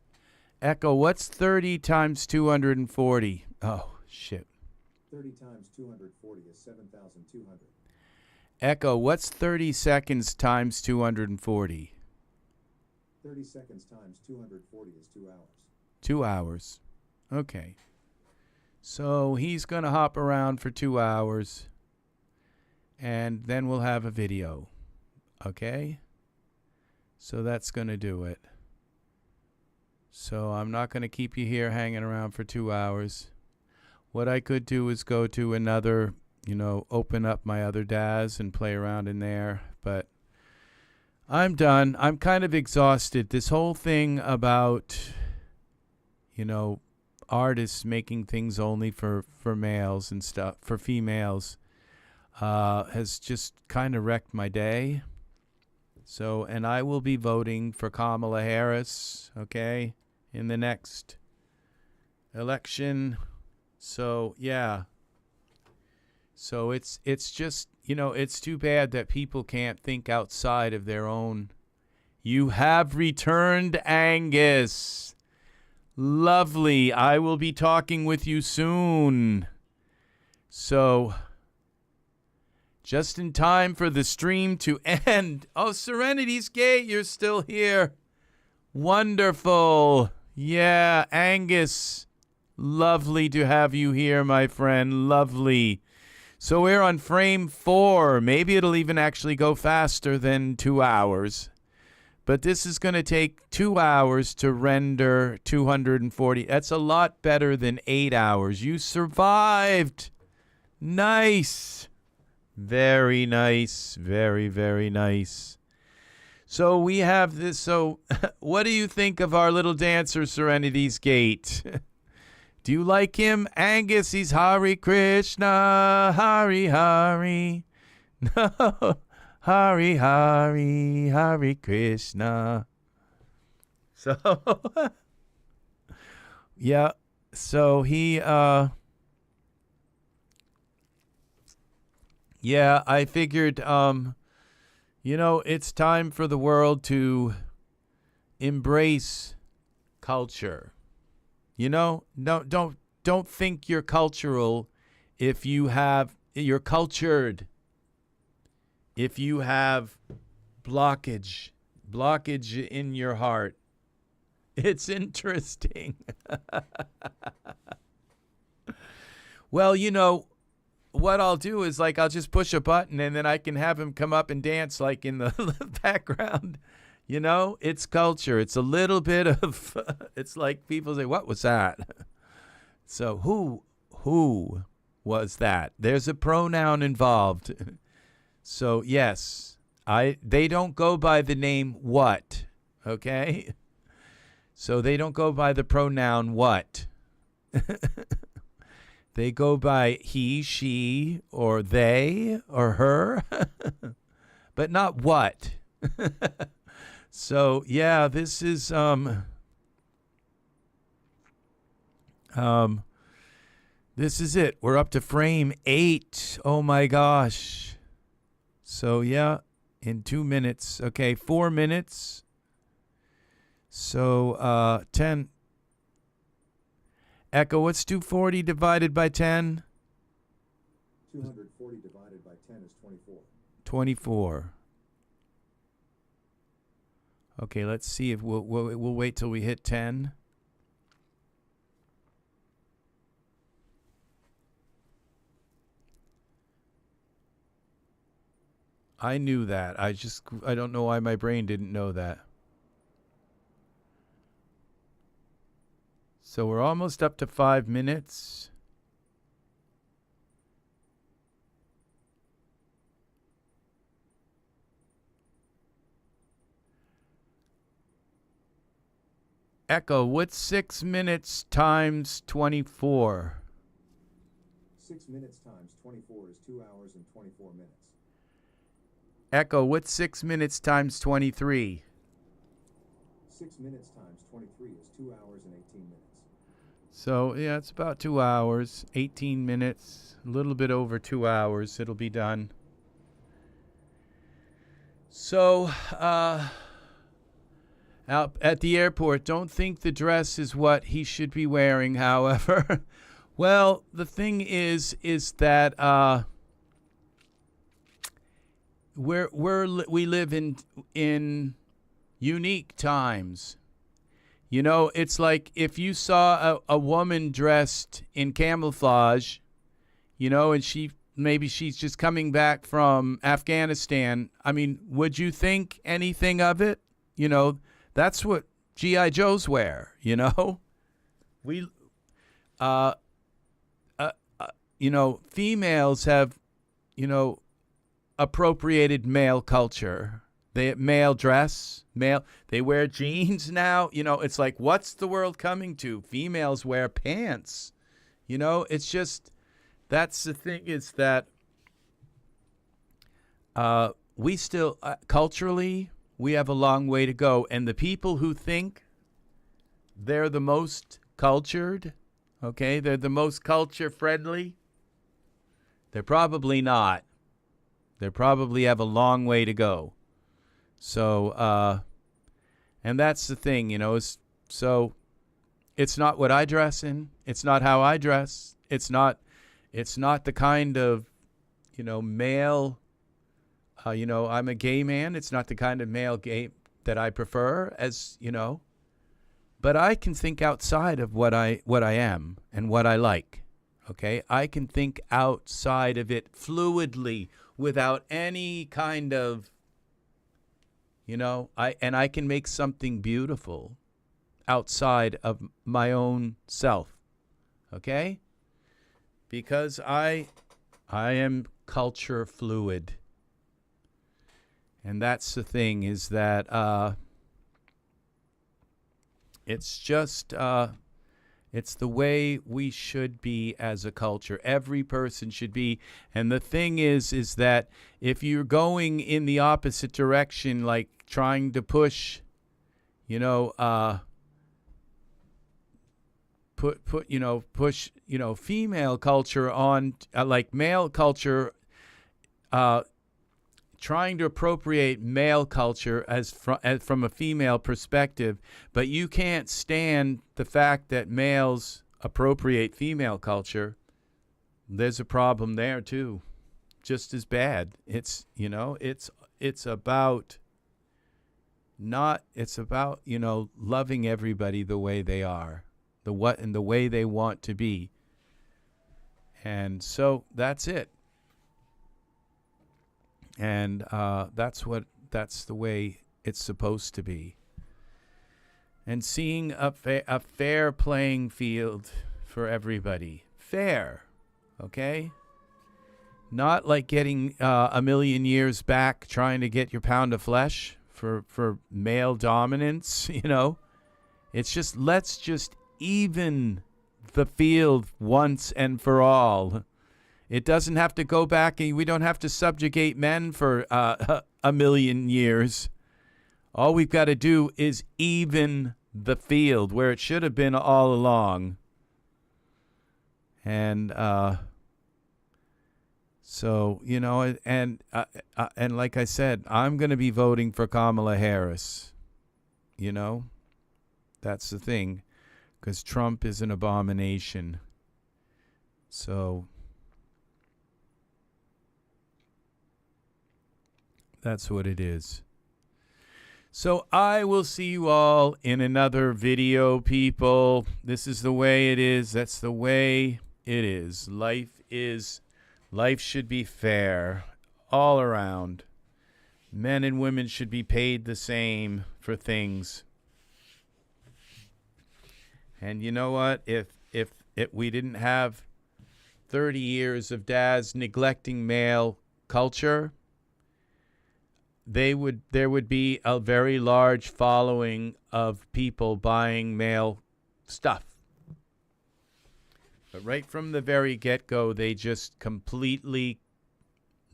Echo, what's 30 times 240? Oh, shit. 30 times 240 is 7,200. Echo, what's 30 seconds times 240? 30 seconds times 240 is 2 hours. 2 hours. Okay. So he's going to hop around for 2 hours, and then we'll have a video. Okay? So that's going to do it. So I'm not going to keep you here hanging around for 2 hours. What I could do is go to another, open up my other Daz and play around in there. But I'm done. I'm kind of exhausted. This whole thing about, artists making things only for males and stuff, for females, has just kind of wrecked my day. So, and I will be voting for Kamala Harris, okay, in the next election. So, yeah. So it's just, it's too bad that people can't think outside of their own. You have returned, Angus. Lovely. I will be talking with you soon. So, just in time for the stream to end. Oh, Serenity's Gate, you're still here. Wonderful. Yeah, Angus. Lovely to have you here, my friend. Lovely. So we're on frame 4. Maybe it'll even actually go faster than 2 hours. But this is going to take 2 hours to render 240. That's a lot better than 8 hours. You survived. Nice. Very nice. Very, very nice. So we have this. So what do you think of our little dancer, Serenity's Gate? Do you like him? Angus, he's Hare Krishna. Hare Hare. No. Hare Hare, Hare Krishna. So, yeah, so he, yeah, I figured, you know, it's time for the world to embrace culture. You know, don't think you're cultural if you're cultured. If you have blockage in your heart, it's interesting. Well, you know, what I'll do is like I'll just push a button and then I can have him come up and dance like in the background. You know, it's culture. It's a little bit of, it's like people say, what was that? So who was that? There's a pronoun involved. So yes, they don't go by the name what, okay? So they don't go by the pronoun what. They go by he, she, or they, or her, but not what. So yeah, this is this is it. We're up to frame 8. Oh my gosh. So, yeah, in 2 minutes. Okay, 4 minutes. So, 10. Echo, what's 240 divided by 10? 240 divided by 10 is 24. 24. Okay, let's see if we'll wait till we hit 10. I knew that. I don't know why my brain didn't know that. So we're almost up to 5 minutes. Echo, what's 6 minutes times 24? 6 minutes times 24 is 2 hours and 24 minutes. Echo, what's 6 minutes times 23? 6 minutes times 23 is 2 hours and 18 minutes. So, yeah, it's about 2 hours, 18 minutes, a little bit over 2 hours. It'll be done. So, out at the airport, don't think the dress is what he should be wearing, however. Well, the thing is that we live in unique times. You know, it's like if you saw a woman dressed in camouflage, you know, and maybe she's just coming back from Afghanistan. I mean, would you think anything of it? You know, that's what G.I. Joes wear, you know? We, you know, females have, you know, appropriated male culture. Male dress, they wear jeans now. You know, it's like, what's the world coming to? Females wear pants. You know, it's just, that's the thing, is that we still, culturally, we have a long way to go. And the people who think they're the most cultured, okay, they're the most culture friendly, they're probably not. They probably have a long way to go. So, and that's the thing, you know, so it's not what I dress in. It's not how I dress. It's not the kind of, you know, male, you know, I'm a gay man. It's not the kind of male gay that I prefer, as, you know, but I can think outside of what I am and what I like. Okay. I can think outside of it fluidly without any kind of You know, I can make something beautiful outside of my own self. Okay? Because I am culture fluid. And that's the thing, is that it's just it's the way we should be as a culture. Every person should be. And the thing is that if you're going in the opposite direction, like trying to push, you know, push, female culture on, like male culture, trying to appropriate male culture as from a female perspective, but you can't stand the fact that males appropriate female culture, there's a problem there too, just as bad. It's about loving everybody the way they are, the way they want to be. And so that's it. And that's the way it's supposed to be. And seeing a fair playing field for everybody. Fair, okay? Not like getting a million years back trying to get your pound of flesh for male dominance, It's just, let's just even the field once and for all. It doesn't have to go back, and we don't have to subjugate men for a million years. All we've got to do is even the field where it should have been all along. And so, and like I said, I'm going to be voting for Kamala Harris. That's the thing, because Trump is an abomination. So that's what it is. So I will see you all in another video, people. This is the way it is. That's the way it is. Life should be fair all around. Men and women should be paid the same for things. And you know what? If we didn't have 30 years of Daz neglecting male culture, there would be a very large following of people buying male stuff. But right from the very get-go, they just completely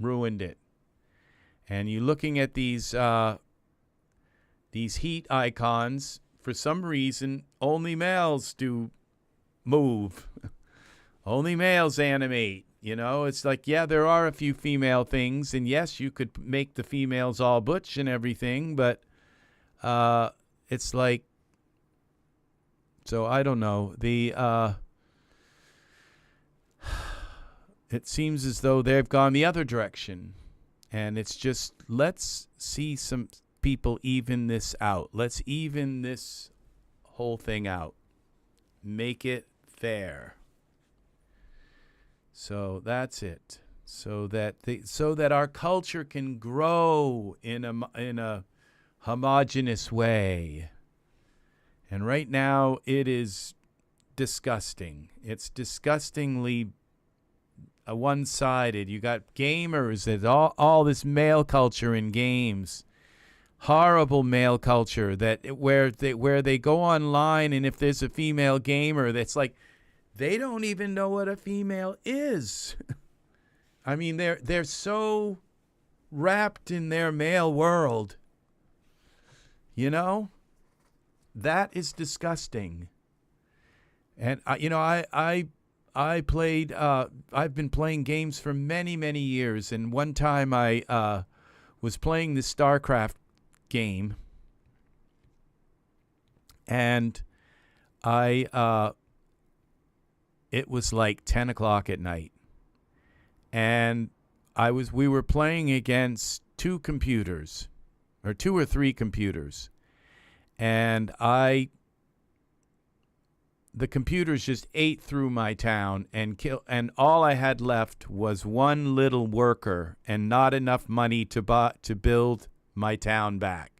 ruined it. And you're looking at these heat icons. For some reason, only males do move. Only males animate. It's like, yeah, there are a few female things, and yes, you could make the females all butch and everything, but it's like, so I don't know. It seems as though they've gone the other direction, and it's just, let's see some people even this out. Let's even this whole thing out. Make it fair. So that's it. So that our culture can grow in a homogeneous way. And right now it is disgusting. It's disgustingly one-sided. You got gamers, there's all this male culture in games. Horrible male culture where they go online, and if there's a female gamer, that's like, they don't even know what a female is. I mean, they're so wrapped in their male world. That is disgusting. And I played. I've been playing games for many, many years, and one time I was playing the StarCraft game, and it was like 10 o'clock at night, and we were playing against two or three computers, and the computers just ate through my town and all I had left was one little worker and not enough money to build my town back.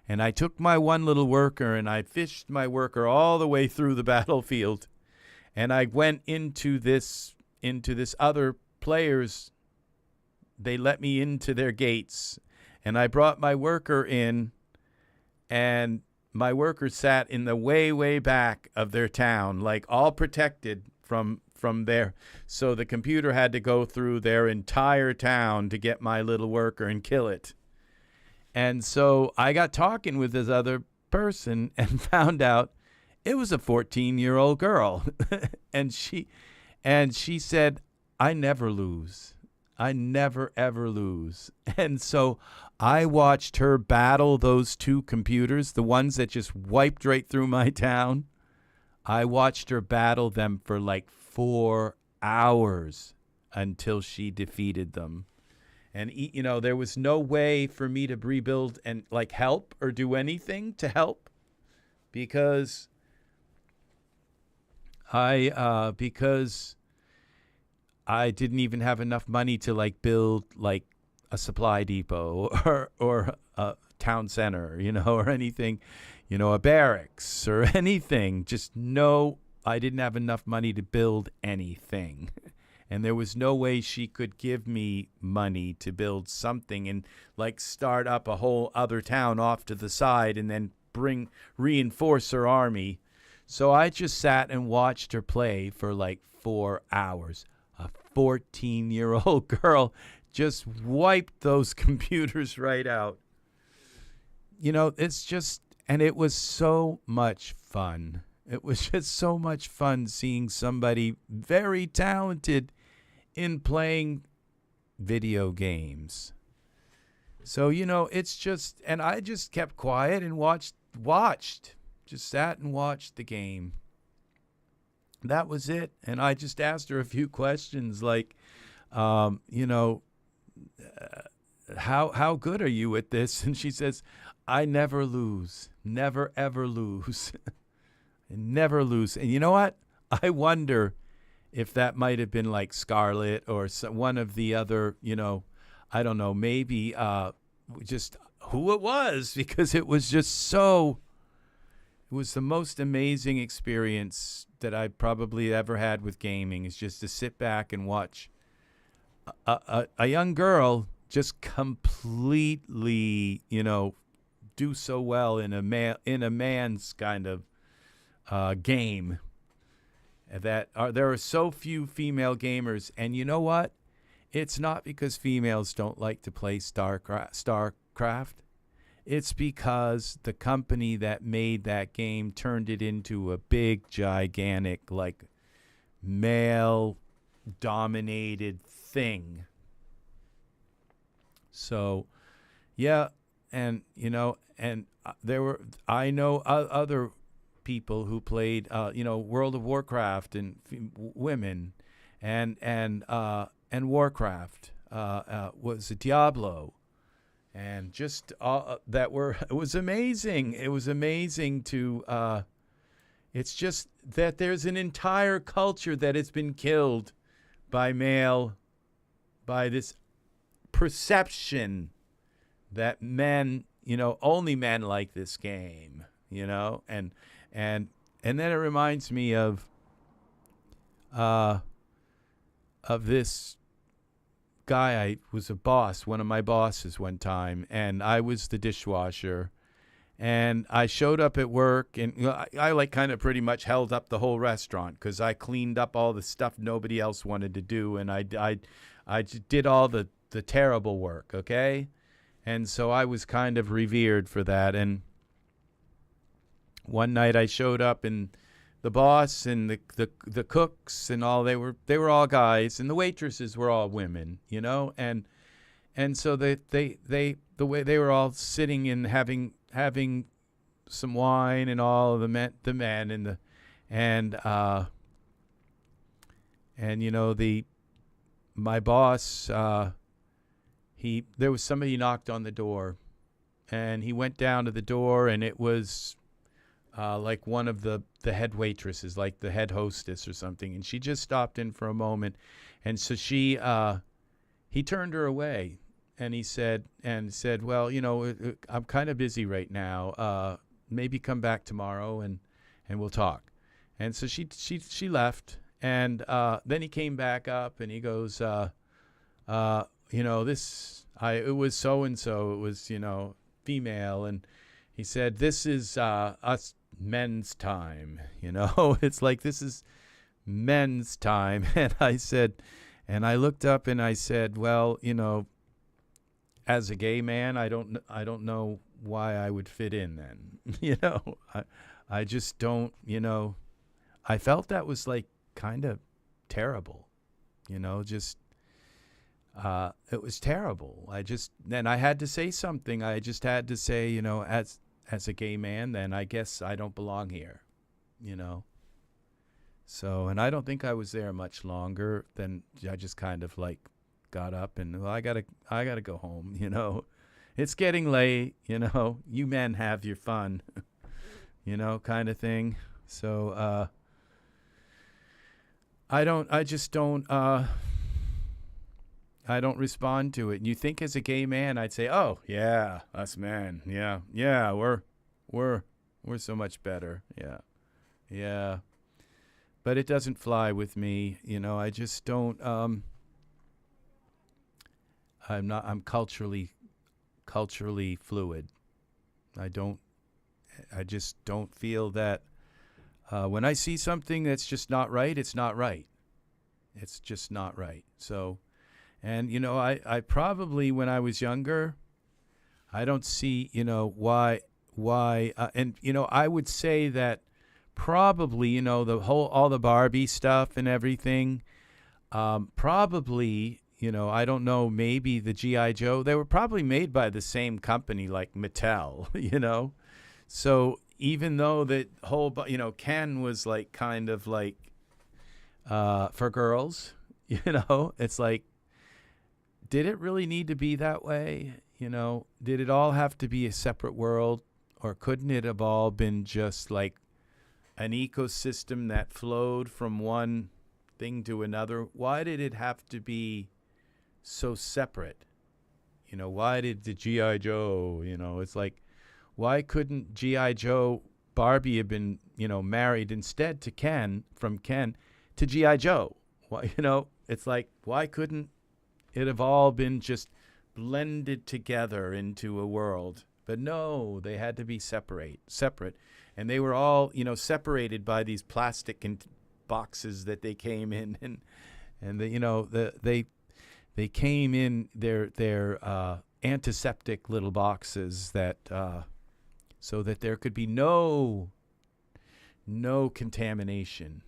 And I took my one little worker and I fished my worker all the way through the battlefield. And I went into this other player's. They let me into their gates. And I brought my worker in, and my worker sat in the way, way back of their town, like all protected from there. So the computer had to go through their entire town to get my little worker and kill it. And so I got talking with this other person and found out it was a 14-year-old girl. and she said, I never lose. I never, ever lose. And so I watched her battle those two computers, the ones that just wiped right through my town. I watched her battle them for like 4 hours until she defeated them. And, you know, there was no way for me to rebuild and like help or do anything to help because I didn't even have enough money to like build like a supply depot or a town center, you know, or anything, you know, a barracks or anything. Just no, I didn't have enough money to build anything. And there was no way she could give me money to build something and like start up a whole other town off to the side and then reinforce her army. So I just sat and watched her play for like 4 hours. A 14-year-old girl just wiped those computers right out. You know, it's just, and it was so much fun. It was just so much fun seeing somebody very talented in playing video games. So, you know, it's just, and I just kept quiet and watched, just sat and watched the game. That was it. And I just asked her a few questions like, you know, how good are you at this? And she says, I never lose, never, ever lose. Never lose. And you know what? I wonder if that might have been like Scarlet or one of the other, you know, I don't know, maybe just who it was, because it was just so, it was the most amazing experience that I probably ever had with gaming, is just to sit back and watch a young girl just completely, you know, do so well in a man's kind of game. That there are so few female gamers, and you know what? It's not because females don't like to play StarCraft. It's because the company that made that game turned it into a big, gigantic, like male-dominated thing. So, yeah, and you know, and I know other people who played, you know, World of Warcraft and women, and Warcraft was Diablo, and just that were, it was amazing. It was amazing to. It's just that there's an entire culture that has been killed by this perception that men, you know, only men like this game, you know, and then it reminds me of this guy. I was a boss, one of my bosses one time, and I was the dishwasher, and I showed up at work, and I like kind of pretty much held up the whole restaurant because I cleaned up all the stuff nobody else wanted to do, and I did all the terrible work, okay? And so I was kind of revered for that. And one night I showed up, and the boss and the cooks and all, they were all guys, and the waitresses were all women, you know, and so the way they were all sitting and having some wine and all of the men and you know, my boss, there was somebody knocked on the door, and he went down to the door, and it was like one of the head waitresses, like the head hostess or something, and she just stopped in for a moment, and so he turned her away, and he said, well, I'm kind of busy right now. Maybe come back tomorrow and we'll talk. And so she left, and then he came back up and he goes, it was so and so. It was female, and he said, this is us men's time. It's like, this is men's time. And I said, and I looked up and I said, well, as a gay man, I don't know why I would fit in then. I just don't, I felt that was like kind of terrible, just it was terrible. Then I had to say something. I just had to say, as a gay man, then I guess I don't belong here, So, and I don't think I was there much longer. Then I just kind of like got up and, well, I gotta go home, It's getting late, you men have your fun, kind of thing. So, I don't respond to it. And you think as a gay man, I'd say, oh yeah, us men. Yeah. We're so much better. Yeah. But it doesn't fly with me. I just don't, I'm culturally fluid. I just don't feel that, when I see something that's just not right, it's not right. It's just not right. So, and, I probably, when I was younger, I don't see, why, and, I would say that probably, all the Barbie stuff and everything, probably, I don't know, maybe the G.I. Joe, they were probably made by the same company like Mattel, So even though that whole, Ken was like kind of like for girls, it's like, did it really need to be that way? Did it all have to be a separate world, or couldn't it have all been just like an ecosystem that flowed from one thing to another? Why did it have to be so separate? Why did the G.I. Joe, it's like, why couldn't G.I. Joe Barbie have been, married instead to Ken, from Ken to G.I. Joe? Why, it's like, why couldn't it have all been just blended together into a world? But no, they had to be separate. And they were all, separated by these plastic boxes that they came in, and they came in their antiseptic little boxes that so that there could be no contamination,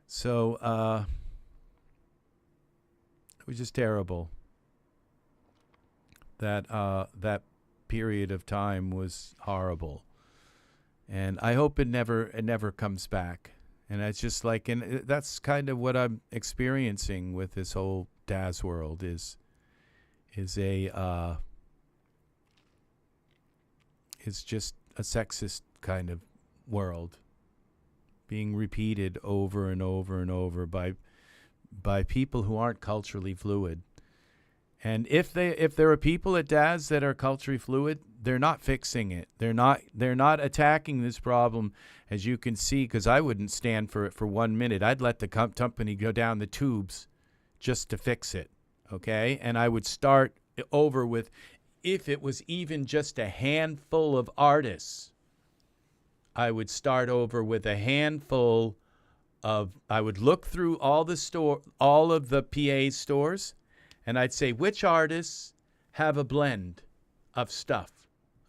So it was just terrible. That period of time was horrible, and I hope it never comes back. And it's just like, and that's kind of what I'm experiencing with this whole Daz world is just a sexist kind of world being repeated over and over and over by people who aren't culturally fluid. And if there are people at Daz that are culturally fluid, they're not fixing it. They're not attacking this problem, as you can see, because I wouldn't stand for it for 1 minute. I'd let the company go down the tubes just to fix it, okay? And I would start over with, if it was even just a handful of artists, I would start over with a handful of, I would look through all of the PA stores, and I'd say, which artists have a blend of stuff,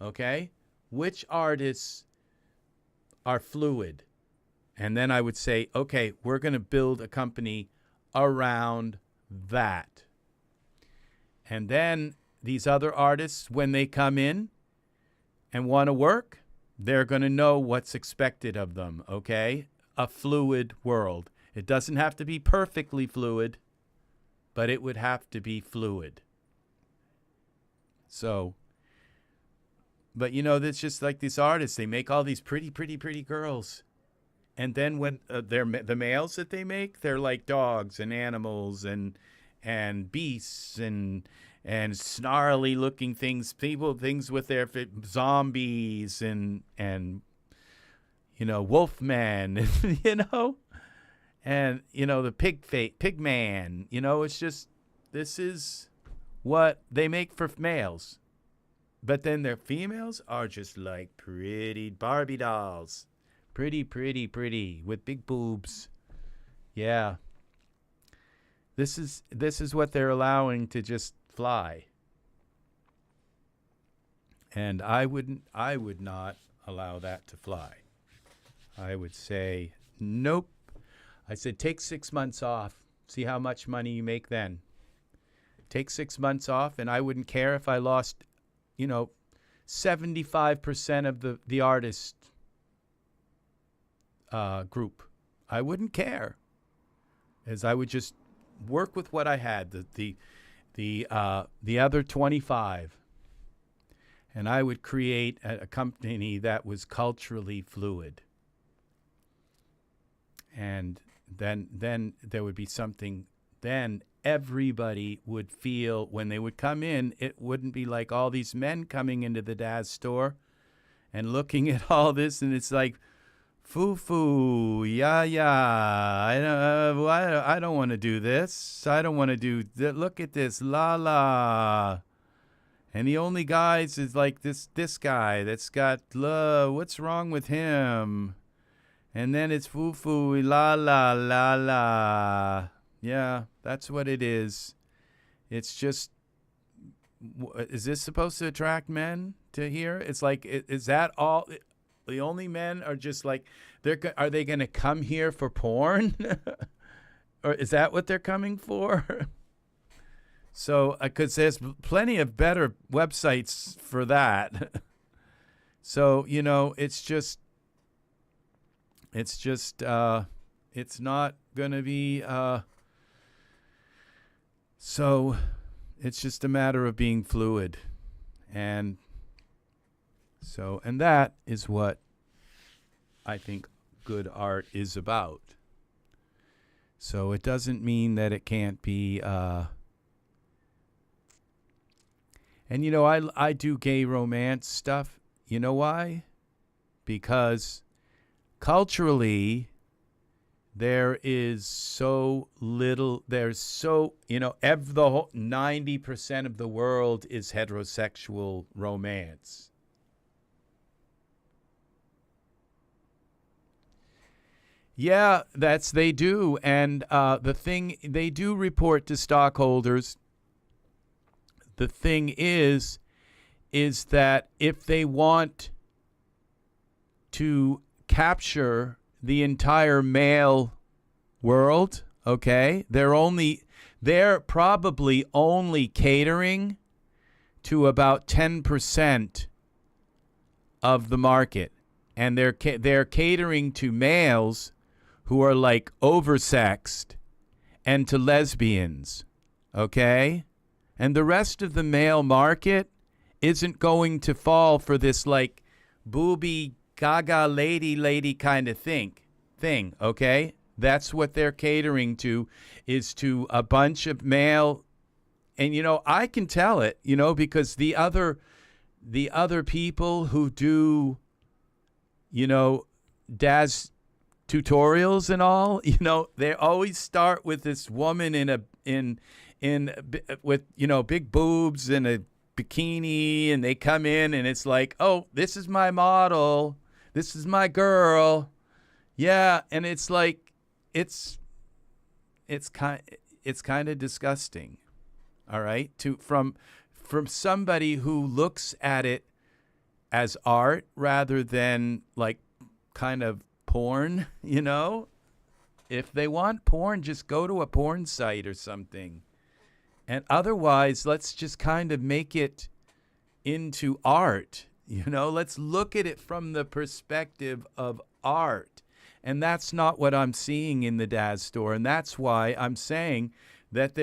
okay? Which artists are fluid? And then I would say, okay, we're going to build a company around that. And then these other artists, when they come in and want to work, they're going to know what's expected of them, okay? A fluid world. It doesn't have to be perfectly fluid, but it would have to be fluid. So, but that's just like these artists. They make all these pretty, pretty, pretty girls. And then when the males that they make, they're like dogs and animals and beasts and snarly looking things, things with their zombies and wolfmen, and the pig man. It's just, this is what they make for males. But then their females are just like pretty Barbie dolls. Pretty, pretty, pretty, with big boobs. Yeah. This is what they're allowing to just fly. And I would not allow that to fly. I would say, nope. I said, take 6 months off. See how much money you make then. Take 6 months off, and I wouldn't care if I lost, 75% of the artist group. I wouldn't care, as I would just work with what I had. The other 25, and I would create a company that was culturally fluid. And then there would be something. Then everybody would feel, when they would come in, it wouldn't be like all these men coming into the Daz store and looking at all this, and it's like, foo, yeah, I don't want to do this. I don't want to do that. Look at this, la. And the only guys is like this guy that's got, what's wrong with him? And then it's foo, la. Yeah, that's what it is. It's just, is this supposed to attract men to here? It's like, is that all? The only men are just like, are they going to come here for porn? Or is that what they're coming for? So, because there's plenty of better websites for that. So, it's not going to be, so it's just a matter of being fluid. And that is what I think good art is about. So it doesn't mean that it can't be, and I do gay romance stuff. You know why? Because culturally, there is so little, the whole 90% of the world is heterosexual romance. Yeah, they do. And the thing, they do report to stockholders. The thing is that if they want to capture the entire male world, okay, they're probably only catering to about 10% of the market. And they're catering to males who are like oversexed and to lesbians, okay? And the rest of the male market isn't going to fall for this like booby gaga lady kind of thing, okay? That's what they're catering to, is to a bunch of male, and I can tell it, because the other people who do, Daz tutorials and all, they always start with this woman with big boobs and a bikini, and they come in and it's like, oh, this is my model, this is my girl, yeah, and it's like it's kind of disgusting, all right, from somebody who looks at it as art rather than like kind of porn, If they want porn, just go to a porn site or something. And otherwise, let's just kind of make it into art, Let's look at it from the perspective of art. And that's not what I'm seeing in the Daz store. And that's why I'm saying that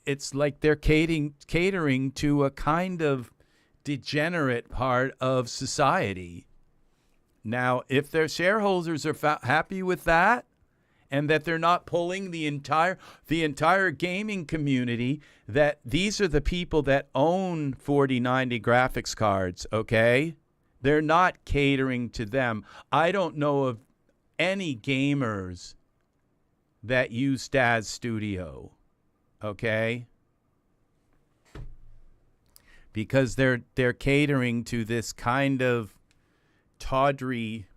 it's like they're catering to a kind of degenerate part of society. Now, if their shareholders are happy with that, and that they're not pulling the entire gaming community, that these are the people that own 4090 graphics cards, okay? They're not catering to them. I don't know of any gamers that use Daz Studio, okay? Because they're catering to this kind of tawdry.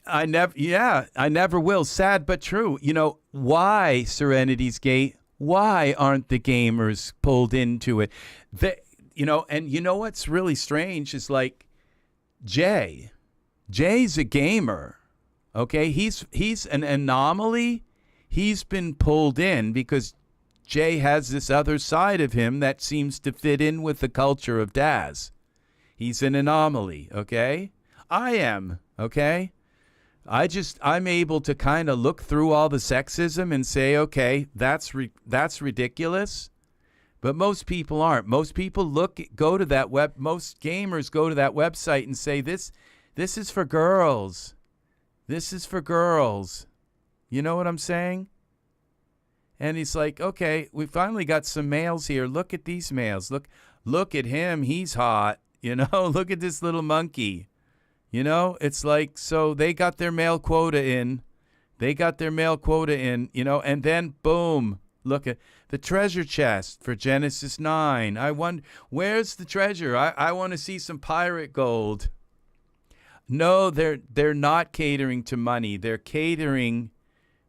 I never will. Sad but true. You know, why, Serenity's Gate? Why aren't the gamers pulled into it? And you know what's really strange is like Jay's a gamer. Okay, he's an anomaly. He's been pulled in because Jay has this other side of him that seems to fit in with the culture of Daz. He's an anomaly, okay? I am, okay? I'm able to kind of look through all the sexism and say, okay, that's ridiculous. But most people aren't. Most people most gamers go to that website and say, this is for girls. This is for girls. You know what I'm saying? And he's like, okay, we finally got some males here. Look at these males. Look at him. He's hot. You know, look at this little monkey. You know, it's like, so they got their male quota in. You know, and then boom, look at the treasure chest for Genesis 9. I wonder, where's the treasure? I want to see some pirate gold. No, they're not catering to money. They're catering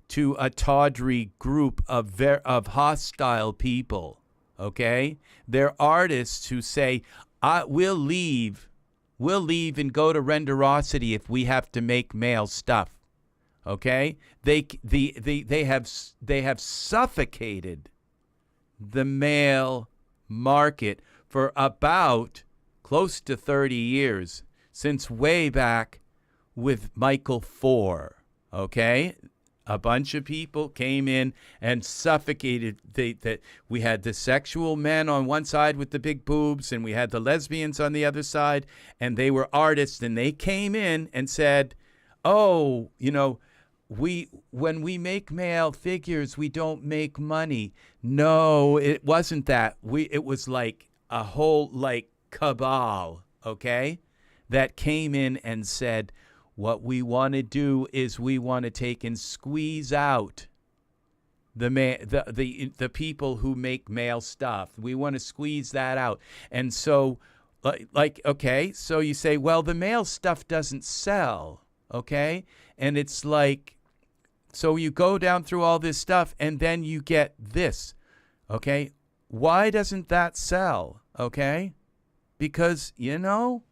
to a tawdry group of hostile people, okay? They're artists who say, we'll leave and go to Renderosity if we have to make male stuff, okay? They have suffocated the male market for about close to 30 years, since way back with Michael 4, okay? A bunch of people came in and suffocated. We had the sexual men on one side with the big boobs, and we had the lesbians on the other side, and they were artists, and they came in and said, oh, you know, when we make male figures, we don't make money. No, it wasn't that. It was like a whole cabal, okay, that came in and said, what we want to do is we want to take and squeeze out the people who make male stuff. We want to squeeze that out. And so, okay, so you say, well, the male stuff doesn't sell, okay? And it's like, so you go down through all this stuff, and then you get this, okay? Why doesn't that sell, okay? Because, you know,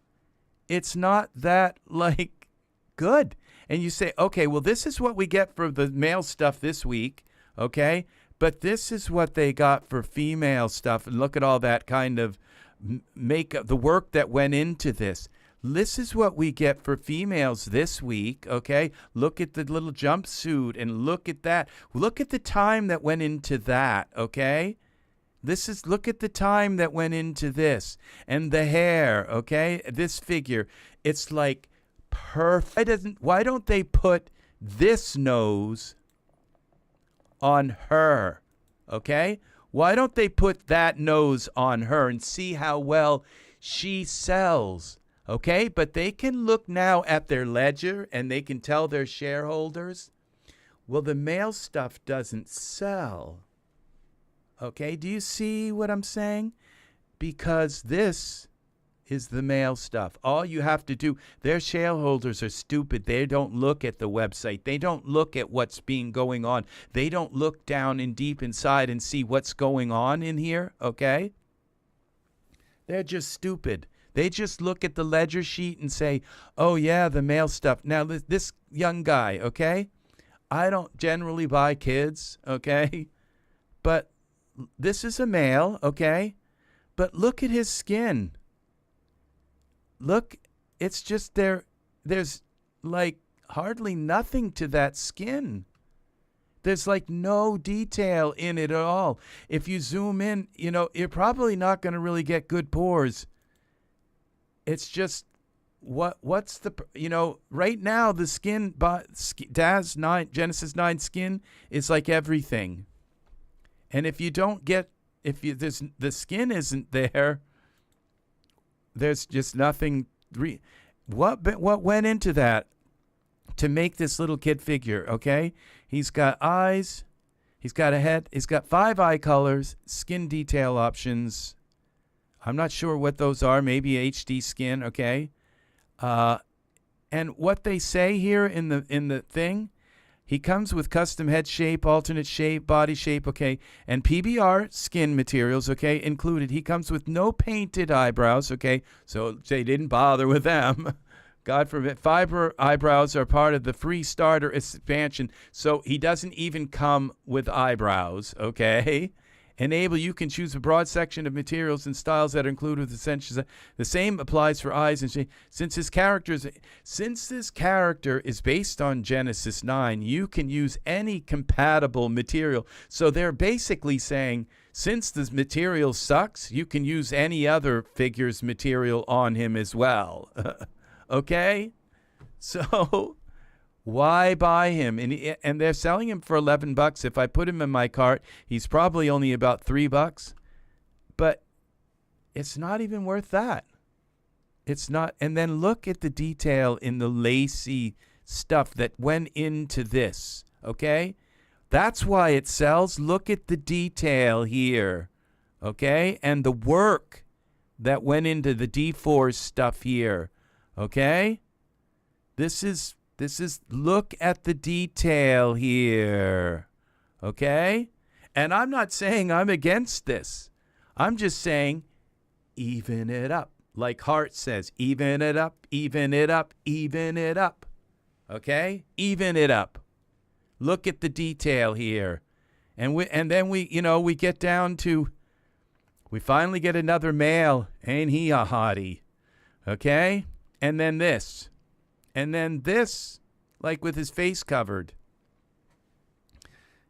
it's not that, good. And you say, okay, well, this is what we get for the male stuff this week, okay? But this is what they got for female stuff. And look at all that kind of makeup, the work that went into this. This is what we get for females this week, okay? Look at the little jumpsuit and look at that. Look at the time that went into that, okay? Look at the time that went into this. And the hair, okay? This figure, it's like perfect. Why don't they put this nose on her, okay? Why don't they put that nose on her and see how well she sells, okay? But they can look now at their ledger and they can tell their shareholders, well, the male stuff doesn't sell, okay? Do you see what I'm saying? Because this is the male stuff. All you have to do, their shareholders are stupid. They don't look at the website. They don't look at what's going on. They don't look down and deep inside and see what's going on in here, okay? They're just stupid. They just look at the ledger sheet and say, oh, yeah, the male stuff. Now, this young guy, okay? I don't generally buy kids, okay? But this is a male, okay? But look at his skin. Look, it's just there's like hardly nothing to that skin. There's like no detail in it at all. If you zoom in, you know, you're probably not going to really get good pores. It's just what's the, right now the skin, Genesis 9 skin is like everything. And if you don't get, the skin isn't there, there's just nothing. What went into that to make this little kid figure? Okay, he's got eyes, he's got a head, he's got 5 eye colors, skin detail options. I'm not sure what those are. Maybe HD skin. Okay, and what they say here in the thing. He comes with custom head shape, alternate shape, body shape, okay, and PBR skin materials, okay, included. He comes with no painted eyebrows, okay, so they didn't bother with them. God forbid. Fiber eyebrows are part of the free starter expansion, so he doesn't even come with eyebrows, okay? Enable, you can choose a broad section of materials and styles that are included with essentials. The same applies for eyes and shape. Since this character is based on Genesis 9, you can use any compatible material. So they're basically saying, since the material sucks, you can use any other figure's material on him as well. Okay? So why buy him? And they're selling him for $11. If I put him in my cart, he's probably only about $3. But it's not even worth that. It's not. And then look at the detail in the lacy stuff that went into this. Okay? That's why it sells. Look at the detail here. Okay? And the work that went into the dForce stuff here. Okay? This is, look at the detail here, okay? And I'm not saying I'm against this. I'm just saying even it up. Like Hart says, even it up, even it up, even it up, okay? Even it up. Look at the detail here. And then we get down to, we finally get another male. Ain't he a hottie, okay? And then this. And then this, like with his face covered.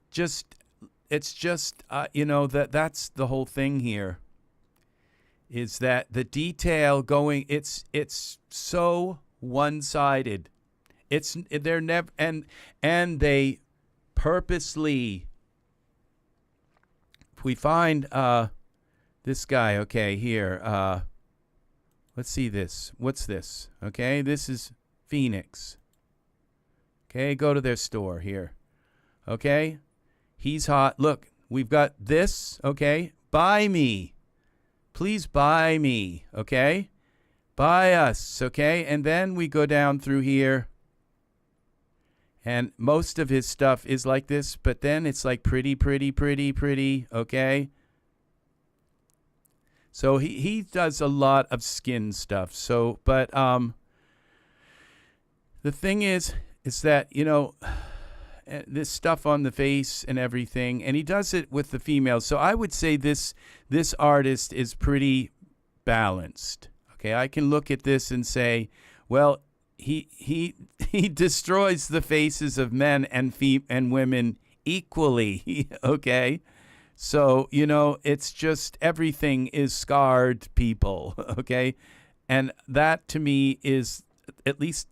It's just, that's the whole thing here. Is that the detail going, it's so one-sided. They're never, and they purposely, if we find this guy, okay, here, let's see this. What's this? Okay, this is Phoenix. Okay, go to their store here. Okay, he's hot. Look, we've got this. Okay, buy me. Please buy me. Okay, buy us. Okay, and then we go down through here. And most of his stuff is like this, but then it's like pretty, pretty, pretty, pretty. Okay. So he does a lot of skin stuff. So, but the thing is that, this stuff on the face and everything, and he does it with the females. So I would say this artist is pretty balanced. Okay, I can look at this and say, well, he destroys the faces of men and women equally. Okay. So, it's just everything is scarred people, okay? And that to me is at least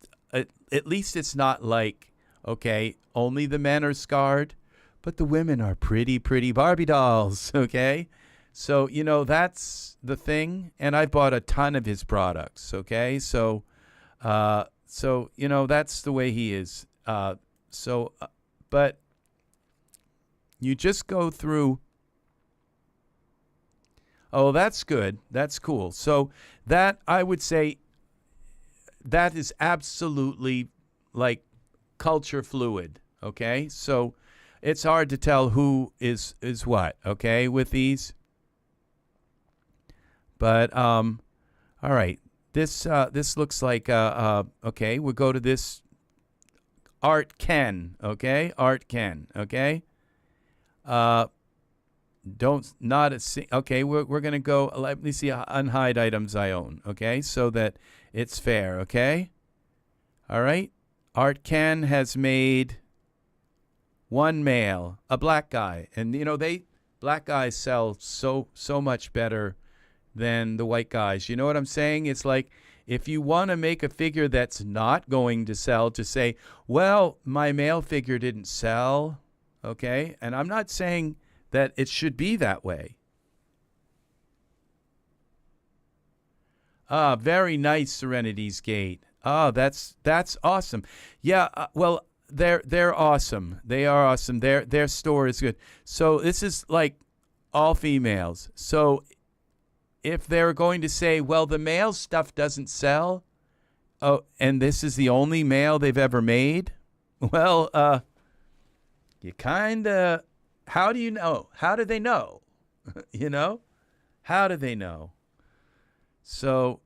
it's not like, okay, only the men are scarred, but the women are pretty, pretty Barbie dolls, okay? So, that's the thing. And I bought a ton of his products, okay? So, that's the way he is. But you just go through. Oh, that's good. That's cool. So that, I would say, that is absolutely like culture fluid, okay? So it's hard to tell who is what, okay, with these. But all right. This looks like okay, we'll go to this Art Ken, okay? Art Ken, okay? Okay, we're going to go, let me see, unhide items I own, okay, so that it's fair, okay? All right, Art Ken has made one male, a black guy, and black guys sell so much better than the white guys. You know what I'm saying? It's like if you want to make a figure that's not going to sell, to say, well, my male figure didn't sell, okay? And I'm not saying that it should be that way. Ah, very nice, Serenity's Gate. Ah, that's awesome. Yeah, well, they're awesome. They are awesome. Their store is good. So this is like all females. So if they're going to say, well, the male stuff doesn't sell, oh, and this is the only male they've ever made, well, you kind of, how do you know? How do they know? You know? How do they know? So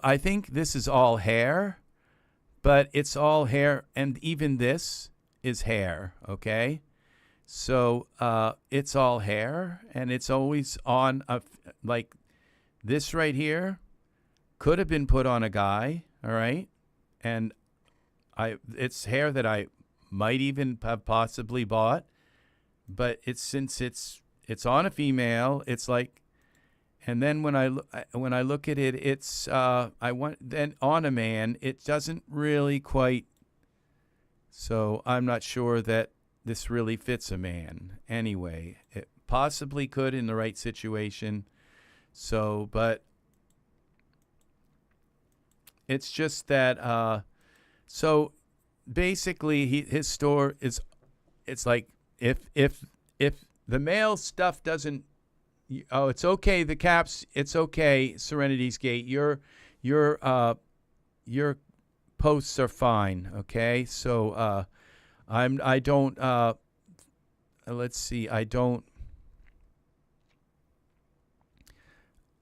I think this is all hair, but it's all hair, and even this is hair, okay? So it's all hair, and it's always on like this right here could have been put on a guy, all right? And it's hair that I might even have possibly bought, but since it's on a female, it's like, and then when I look at it, it's then on a man, it doesn't really quite. So I'm not sure that this really fits a man. Anyway, it possibly could in the right situation. So, but it's just that. So basically, his store is. It's like if the male stuff doesn't, oh, it's okay. The caps, it's okay. Serenity's Gate, your posts are fine. Okay, so I don't. Let's see. I don't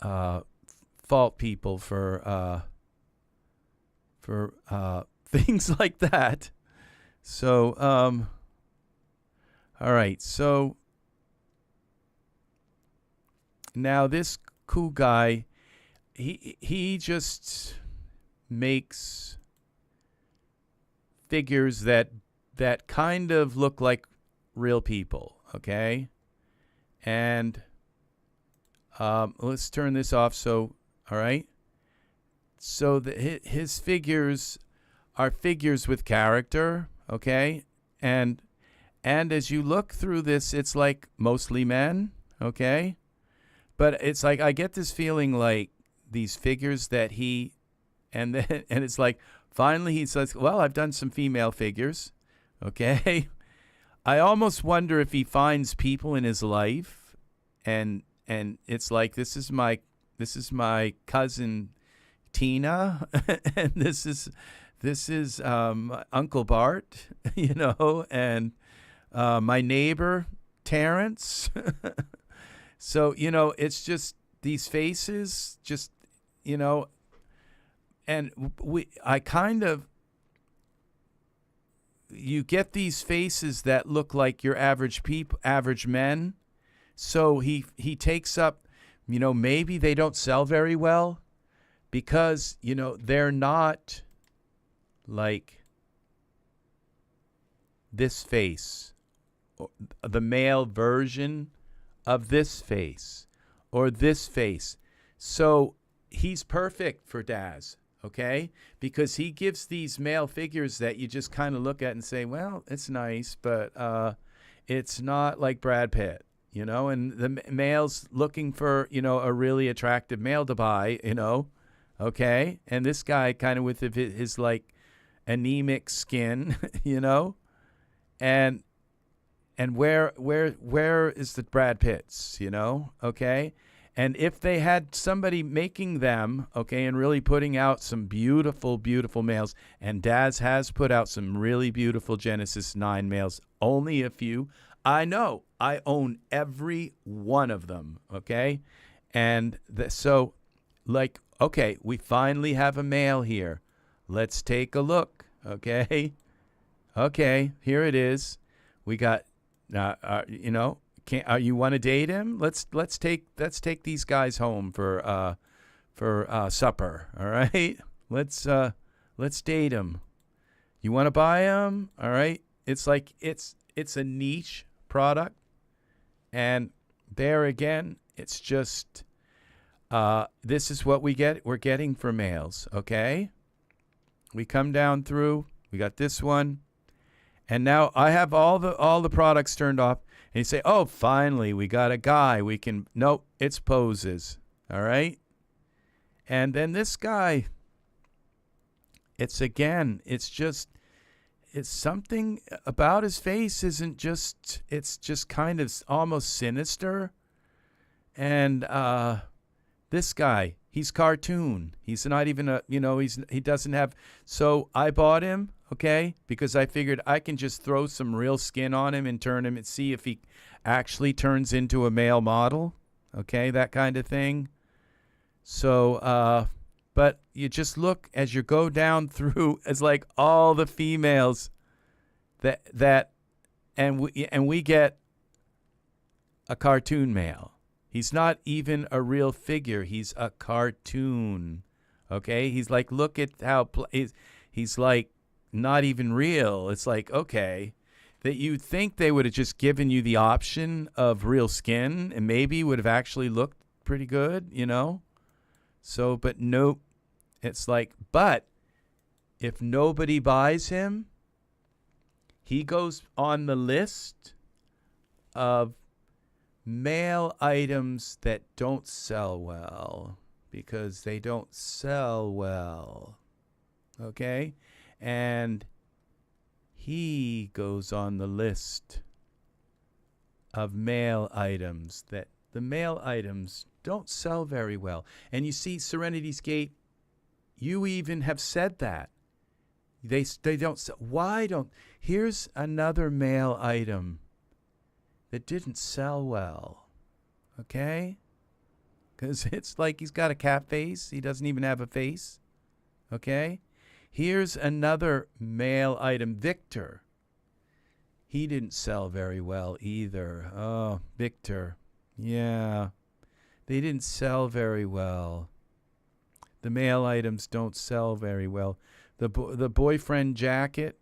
fault people for things like that. So all right. So now this cool guy, he just makes figures that kind of look like real people, okay? And let's turn this off. So, all right. So his figures are figures with character, okay? And as you look through this, it's like mostly men, okay? But it's like I get this feeling like these figures that and it's like finally he says, well, I've done some female figures, okay? I almost wonder if he finds people in his life, and it's like this is my cousin Tina, and this is Uncle Bart, you know, and my neighbor Terrence. So, you know, it's just these faces, just, you know, and I kind of, you get these faces that look like your average men. So he takes up, you know, maybe they don't sell very well because, you know, they're not like this face, or the male version of this face or this face. So he's perfect for Daz, okay? Because he gives these male figures that you just kind of look at and say, well, it's nice, but it's not like Brad Pitt, you know? And the male's looking for, you know, a really attractive male to buy, you know? Okay? And this guy kind of with his like anemic skin, you know? And where is the Brad Pitts, you know? Okay? And if they had somebody making them, okay, and really putting out some beautiful, beautiful males, and Daz has put out some really beautiful Genesis 9 males, only a few. I know. I own every one of them, okay? And so, like, okay, we finally have a male here. Let's take a look, okay? Okay, here it is. We got, you know, you want to date him? Let's take these guys home for supper. All right, let's date him. You want to buy him? All right. It's like it's a niche product, there again, it's just, this is what we're getting for males, okay? We come down through, we got this one, and now I have all the products turned off, and you say, oh, finally, we got a guy. We can, nope, it's poses, all right? And then this guy, it's something about his face isn't just, it's just kind of almost sinister. And this guy, he's cartoon. He's not even he doesn't have, so I bought him, okay, because I figured I can just throw some real skin on him and turn him and see if he actually turns into a male model, okay, that kind of thing. So, but you just look as you go down through, as like all the females and we get a cartoon male. He's not even a real figure. He's a cartoon. Okay? He's like, look at how he's like not even real. It's like, okay, that you'd think they would have just given you the option of real skin and maybe would have actually looked pretty good, you know? So, but nope. It's like, but if nobody buys him, he goes on the list of male items that don't sell well because they don't sell well. Okay? And he goes on the list of male items that the male items don't sell very well. And you see, Serenity's Gate, you even have said that. They don't sell. Why don't? Here's another male item that didn't sell well. Okay? Because it's like he's got a cat face. He doesn't even have a face. Okay? Here's another male item, Victor. He didn't sell very well either. Oh, Victor. Yeah. They didn't sell very well. The male items don't sell very well. The boyfriend jacket,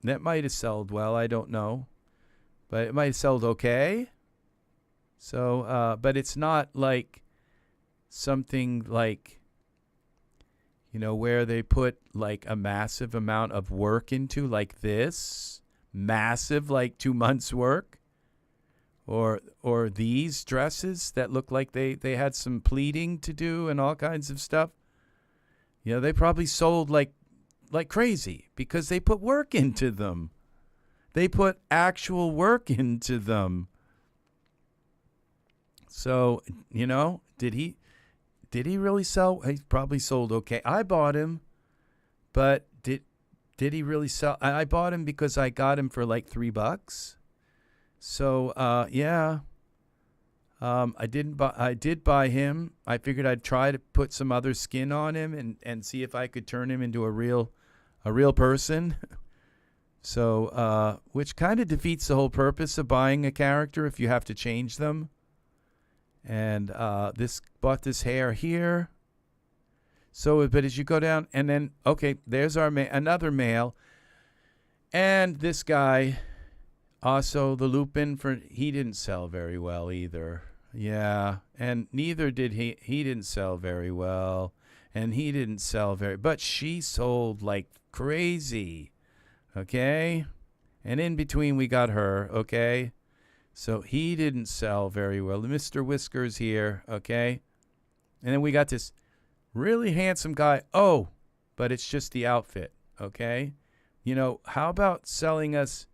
that might have sold well. I don't know. But it might have sold okay. So, but it's not like something like, you know, where they put like a massive amount of work into, like this. Massive, like 2 months work. Or these dresses that look like they had some pleating to do and all kinds of stuff. You know, they probably sold like crazy because they put work into them. They put actual work into them. So, you know, did he really sell? He probably sold okay. I bought him, but did he really sell? I bought him because I got him for like $3. So, yeah. I did buy him. I figured I'd try to put some other skin on him and see if I could turn him into a real person. So, which kind of defeats the whole purpose of buying a character if you have to change them. And bought this hair here. So, but as you go down, and then okay, there's our another male, and this guy, also the Lupin he didn't sell very well either. Yeah, and neither did he. He didn't sell very well, and he didn't sell but she sold like crazy. Okay, and in between we got her. Okay, so he didn't sell very well. Mr. Whiskers here. Okay, and then we got this really handsome guy. Oh, but it's just the outfit. Okay, you know, how about selling us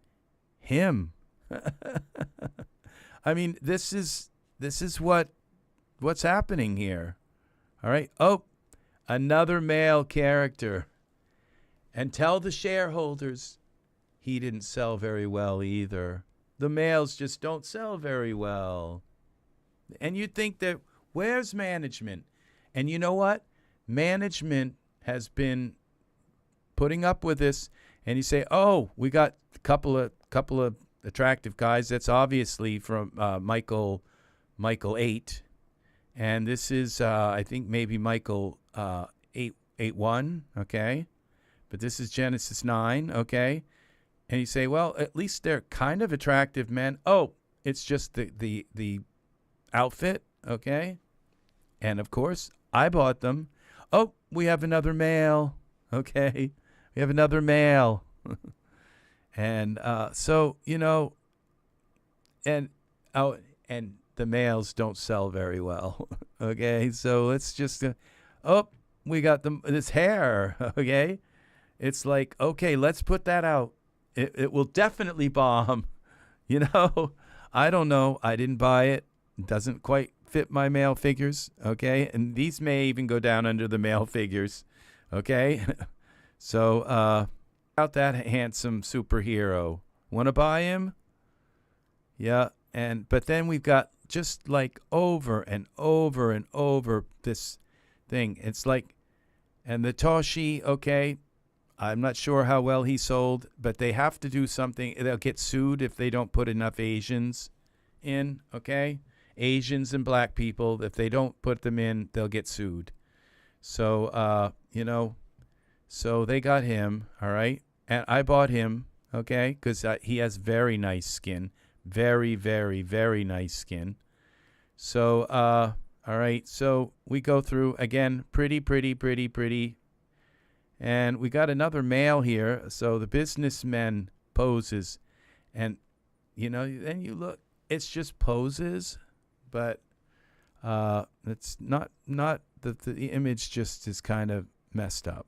him? I mean, this is what's happening here. All right. Oh, another male character. And tell the shareholders he didn't sell very well either. The males just don't sell very well. And you'd think that, where's management? And you know what? Management has been putting up with this. And you say, oh, we got a couple of attractive guys. That's obviously from Michael 8. And this is, I think, maybe Michael 8.1, okay? But this is Genesis 9, okay? And you say, well, at least they're kind of attractive men. Oh, it's just the outfit, okay? And of course, I bought them. Oh, we have another male, okay? We have another male. And so, you know, and and the males don't sell very well, okay? So let's just, we got this hair, okay? It's like, okay, let's put that out. It will definitely bomb, you know? I don't know. I didn't buy it. It doesn't quite fit my male figures, okay? And these may even go down under the male figures, okay? So, out that handsome superhero. Want to buy him? Yeah, but then we've got just like over and over and over this thing. It's like, and the Toshi, okay, I'm not sure how well he sold, but they have to do something. They'll get sued if they don't put enough Asians in, okay? Asians and black people, if they don't put them in, they'll get sued. So, you know, so they got him, all right? And I bought him, okay, because he has very nice skin. Very, very, very nice skin. So, all right, so we go through, again, pretty, pretty, pretty, pretty. And we got another male here. So the businessman poses. And, you know, then you look, it's just poses. But it's not the image just is kind of messed up.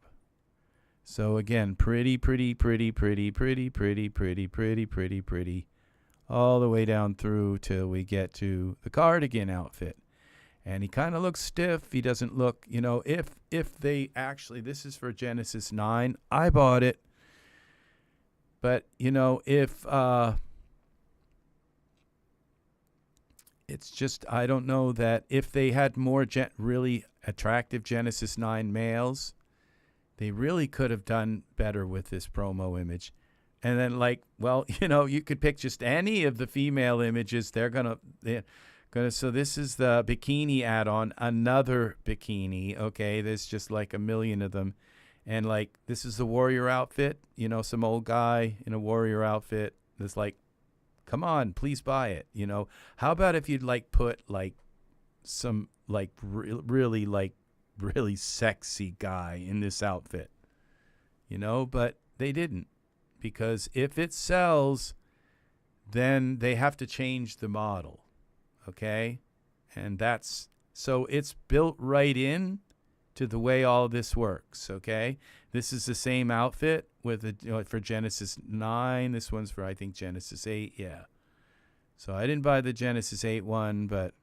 So again, pretty, pretty, pretty, pretty, pretty, pretty, pretty, pretty, pretty, pretty, all the way down through till we get to the cardigan outfit. And he kind of looks stiff. He doesn't look, you know, if they actually, this is for Genesis 9. I bought it. But, you know, if it's just, I don't know that if they had more really attractive Genesis 9 males, they really could have done better with this promo image. And then, like, well, you know, you could pick just any of the female images. They're gonna. So this is the bikini add-on, another bikini. Okay, there's just like a million of them, and like this is the warrior outfit. You know, some old guy in a warrior outfit. That's like, come on, please buy it. You know, how about if you'd like put like some like really sexy guy in this outfit, you know, but they didn't, because if it sells, then they have to change the model, okay? And that's, so it's built right in to the way all this works, okay? This is the same outfit with for Genesis 9. This one's for, I think, Genesis 8, yeah. So I didn't buy the Genesis 8 one, but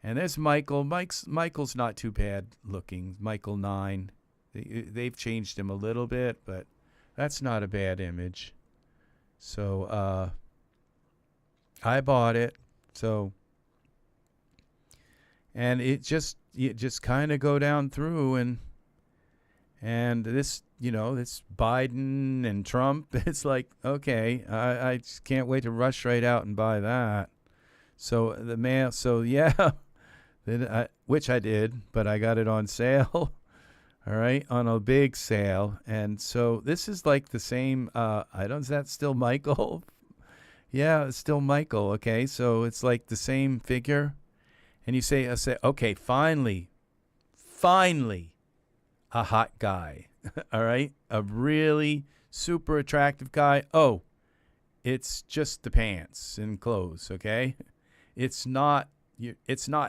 and there's Michael. Michael's not too bad looking. Michael 9. They've changed him a little bit, but that's not a bad image. So I bought it. So, and you just kind of go down through and this, you know, this Biden and Trump. It's like, okay, I just can't wait to rush right out and buy that. So the mail. So yeah. Which I did, but I got it on sale, all right, on a big sale. And so this is like the same, is that still Michael? Yeah, it's still Michael, okay, so it's like the same figure. And you say, okay, finally, a hot guy, all right, a really super attractive guy. Oh, it's just the pants and clothes, okay? It's not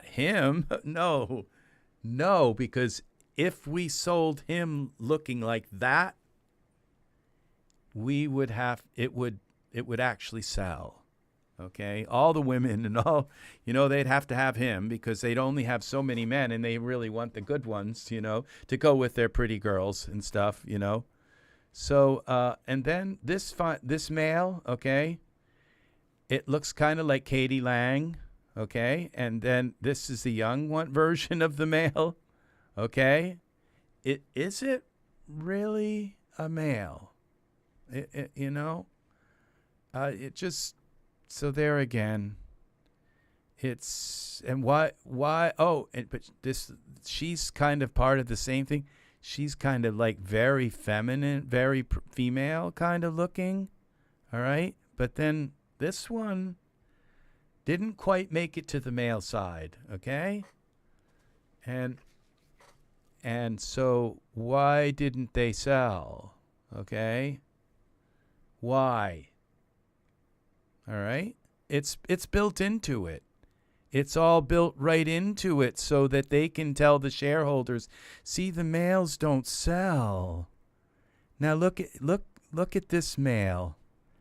him. No, because if we sold him looking like that, we would have, it would actually sell. Okay. All the women and all, you know, they'd have to have him because they'd only have so many men and they really want the good ones, you know, to go with their pretty girls and stuff, you know? So, and then this male, okay, it looks kind of like Katie Lang. Okay, and then this is the young one version of the male. Okay, is it really a male? You know, it just, so there again. It's, and why? Oh, but she's kind of part of the same thing. She's kind of like very feminine, very female kind of looking. All right, but then this one. Didn't quite make it to the male side, okay? And so why didn't they sell? Okay? Why? All right? It's built into it. It's all built right into it so that they can tell the shareholders, see, the males don't sell. Now look at this male,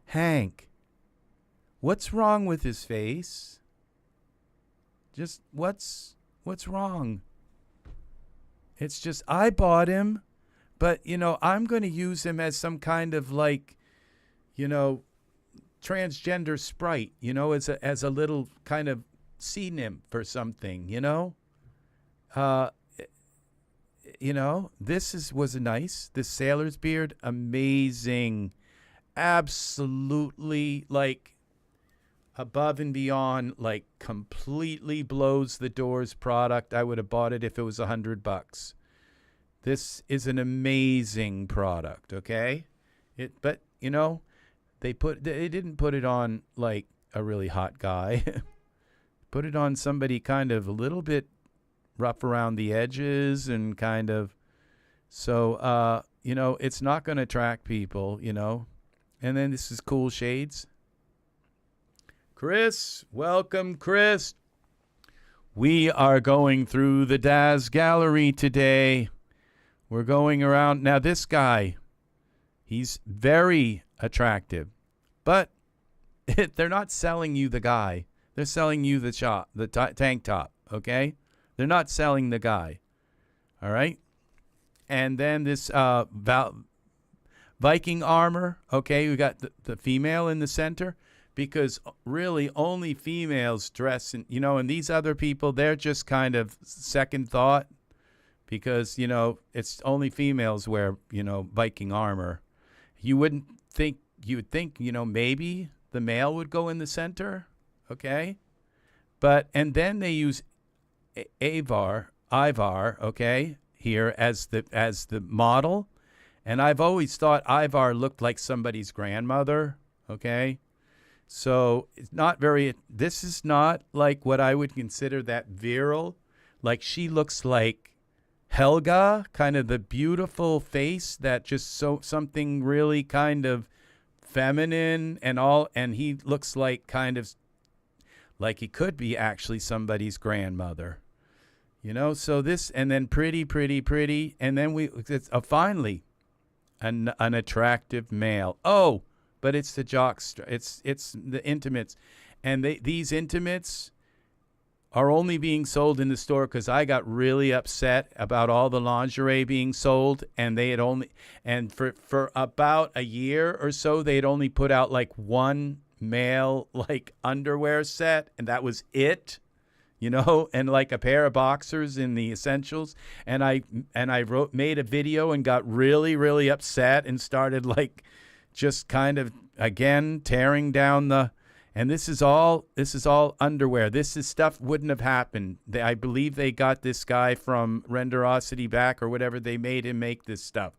Hank. What's wrong with his face? Just what's wrong? It's just I bought him, but I'm going to use him as some kind of like, transgender sprite, as a little kind of sea nymph or something, was nice. This sailor's beard, amazing, absolutely like above and beyond, like completely blows the doors product. I would have bought it if it was $100. This is an amazing product, okay? But they didn't put it on like a really hot guy. Put it on somebody kind of a little bit rough around the edges and kind of, so it's not going to attract people, And then this is cool shades. Chris, welcome, Chris. We are going through the Daz gallery today. We're going around. Now, this guy, he's very attractive, but they're not selling you the guy. They're selling you the tank top, okay? They're not selling the guy, all right? And then this Viking armor, okay? We got the female in the center, because really only females dress in, and these other people, they're just kind of second thought, because, it's only females wear, Viking armor. You would think, maybe the male would go in the center, okay? And then they use Ivar, okay, here as the model. And I've always thought Ivar looked like somebody's grandmother, okay? So this is not like what I would consider that virile. Like, she looks like Helga, kind of the beautiful face that just something really kind of feminine and he looks like kind of like he could be actually somebody's grandmother. So this, and then pretty, and then it's finally an attractive male. Oh, but it's the it's the intimates, and these intimates are only being sold in the store because I got really upset about all the lingerie being sold, and they had for about a year or so they had only put out like one male like underwear set, and that was it. And like a pair of boxers in the essentials. And I made a video and got really, really upset and started like just kind of again tearing down and this is all underwear. This is stuff wouldn't have happened. I believe they got this guy from Renderosity back or whatever. They made him make this stuff.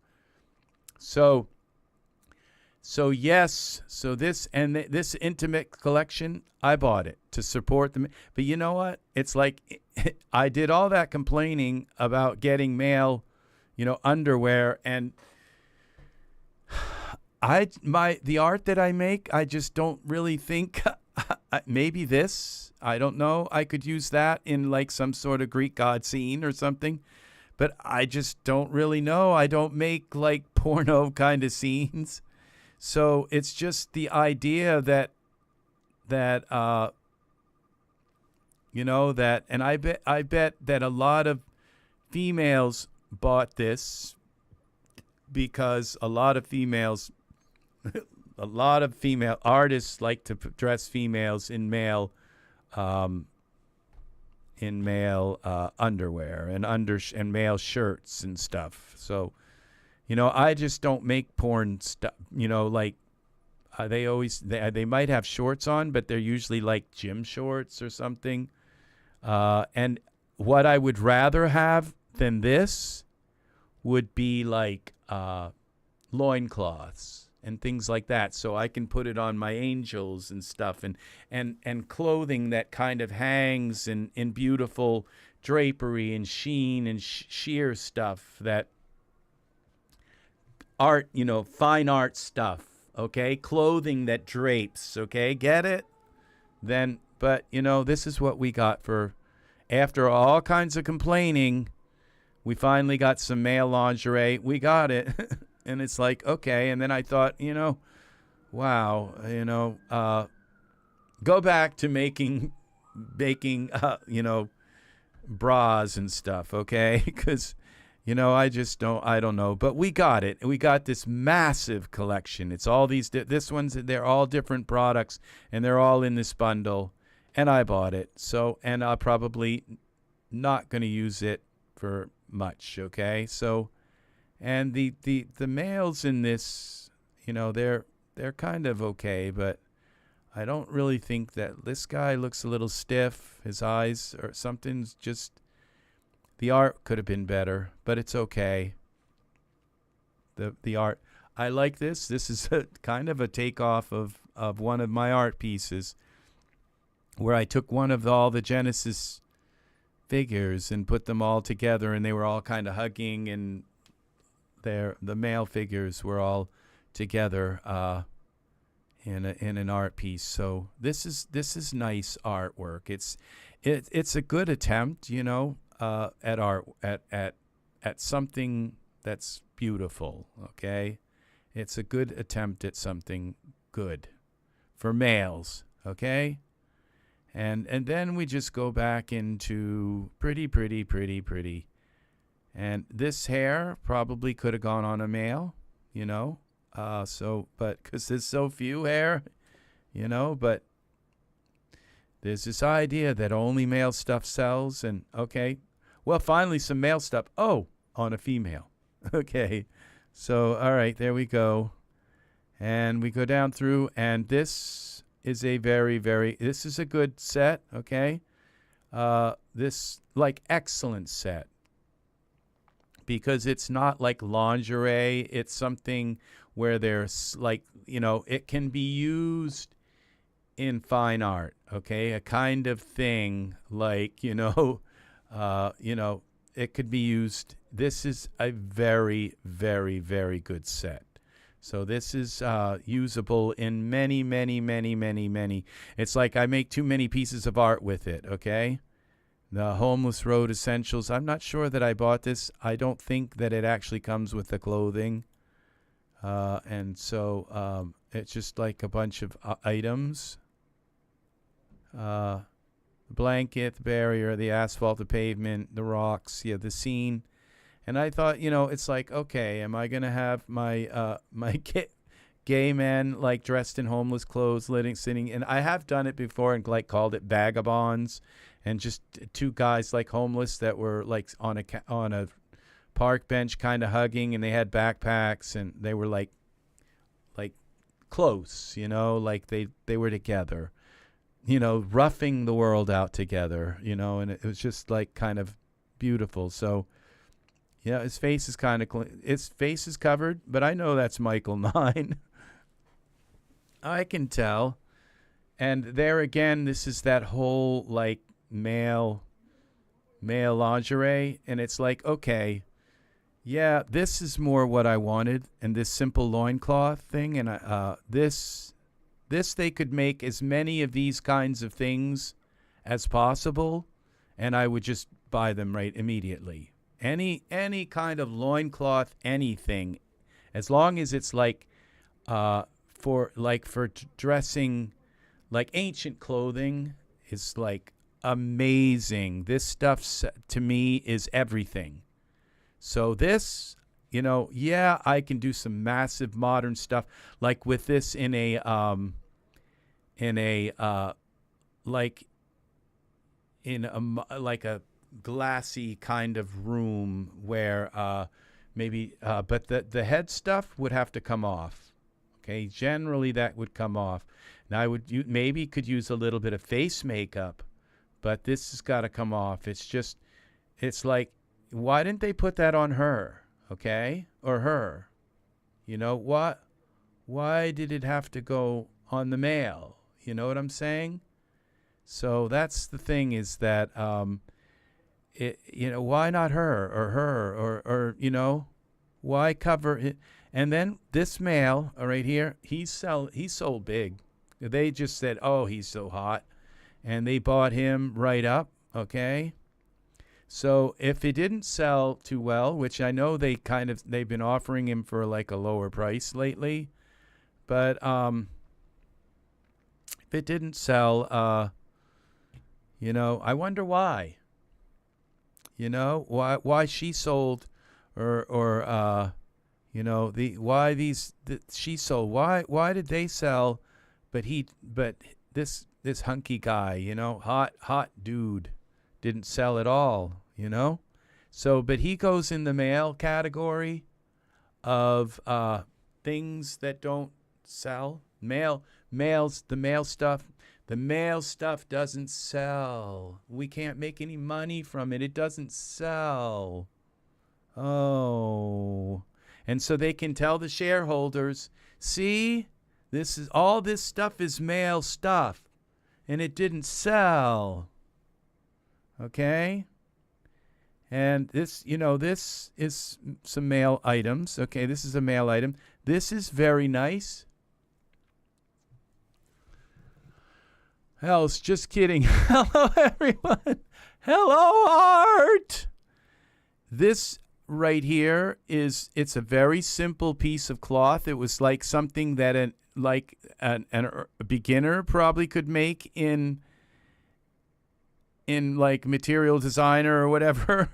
So yes, so this intimate collection, I bought it to support them. But you know what? It's like I did all that complaining about getting male, underwear, and the art that I make, I just don't really think maybe this, I don't know. I could use that in like some sort of Greek god scene or something. But I just don't really know. I don't make like porno kind of scenes. So it's just the idea that and I bet that a lot of females bought this because a lot of female artists like to dress females in male underwear and male shirts and stuff. So I just don't make porn stuff, like they might have shorts on, but they're usually like gym shorts or something. And what I would rather have than this would be like loincloths. and things like that, so I can put it on my angels and stuff, and clothing that kind of hangs in beautiful drapery and sheen and sheer stuff, that art, fine art stuff, okay? Clothing that drapes, okay? Get it? Then, but, this is what we got for, after all kinds of complaining, we finally got some male lingerie. We got it. And it's like, okay. And then I thought, wow, go back to making, bras and stuff, okay? Because, I don't know. But we got it. We got this massive collection. It's all this one's, they're all different products, and they're all in this bundle. And I bought it. So, and I'm probably not going to use it for much, okay? So, and the males in this, they're kind of okay, but I don't really think that this guy looks a little stiff. His eyes or something's just, the art could have been better, but it's okay. The art, I like this. This is kind of a takeoff of one of my art pieces, where I took one of all the Genesis figures and put them all together, and they were all kind of hugging, and the male figures were all together in an art piece. So this is nice artwork. It's a good attempt, at art, at something that's beautiful. Okay, it's a good attempt at something good for males. Okay. And then we just go back into pretty. And this hair probably could have gone on a male, but because there's so few hair, but there's this idea that only male stuff sells. And okay, well, finally some male stuff. Oh, on a female. Okay. So, all right, there we go. And we go down through, and this is a this is a good set, okay? This, excellent set. Because it's not like lingerie. It's something where there's, it can be used in fine art, okay? A kind of thing, it could be used. This is a very good set. So this is usable in many. It's like I make too many pieces of art with it, okay? The Homeless Road Essentials. I'm not sure that I bought this. I don't think that it actually comes with the clothing. And so it's just like a bunch of items. Blanket, the barrier, the asphalt, the pavement, the rocks, the scene. And I thought, it's like, okay, am I going to have my my gay men dressed in homeless clothes, sitting? And I have done it before and called it vagabonds, and just two guys homeless that were on a park bench kind of hugging, and they had backpacks, and they were like close, they were together, roughing the world out together, and it was just kind of beautiful. So yeah, his face is kind of his face is covered, but I know that's Michael 9. I can tell. And there again, this is that whole male lingerie, and it's okay, yeah, this is more what I wanted, and this simple loincloth thing, and this they could make as many of these kinds of things as possible, and I would just buy them right immediately. Any kind of loincloth, anything, as long as it's for dressing, ancient clothing is amazing. This stuff to me is everything. So this, yeah, I can do some massive modern stuff with this in a glassy kind of room where maybe but the head stuff would have to come off. Okay, generally that would come off. Now I would maybe could use a little bit of face makeup, but this has got to come off. It's why didn't they put that on her? Okay, or her? Why did it have to go on the male? You know what I'm saying? So that's the thing, is that why not her or why cover it? And then this male right here, he's sold big. They just said, oh, he's so hot, and they bought him right up. Okay. So if it didn't sell too well, which I know they've been offering him for like a lower price lately, but if it didn't sell, I wonder why. Why she sold, or she sold. Why did they sell, but this hunky guy, hot dude, didn't sell at all, So, but he goes in the male category of things that don't sell. The male stuff doesn't sell. We can't make any money from it. It doesn't sell. Oh. And so they can tell the shareholders, see, all this stuff is male stuff, and it didn't sell. Okay? And this is some male items. Okay, this is a male item. This is very nice. Else, just kidding. Hello, everyone. Hello, Art. This right here it's a very simple piece of cloth. It was like something that a beginner probably could make in like Material Designer or whatever.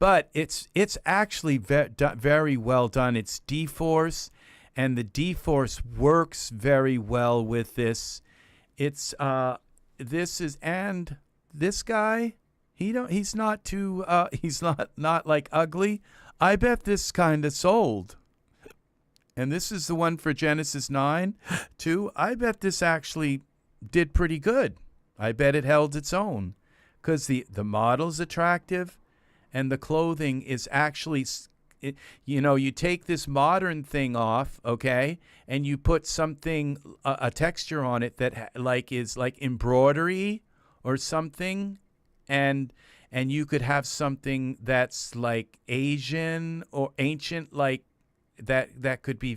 But it's actually very well done. It's dForce, and the dForce works very well with this. It's and this guy, he's not too he's not like ugly. I bet this kind of sold. And this is the one for Genesis 9 too. I bet this actually did pretty good. I bet it held its own, because the model's attractive, and the clothing is actually, you take this modern thing off, okay, and you put something, a texture on it that is like embroidery or something, and you could have something that's like Asian or ancient, like that could be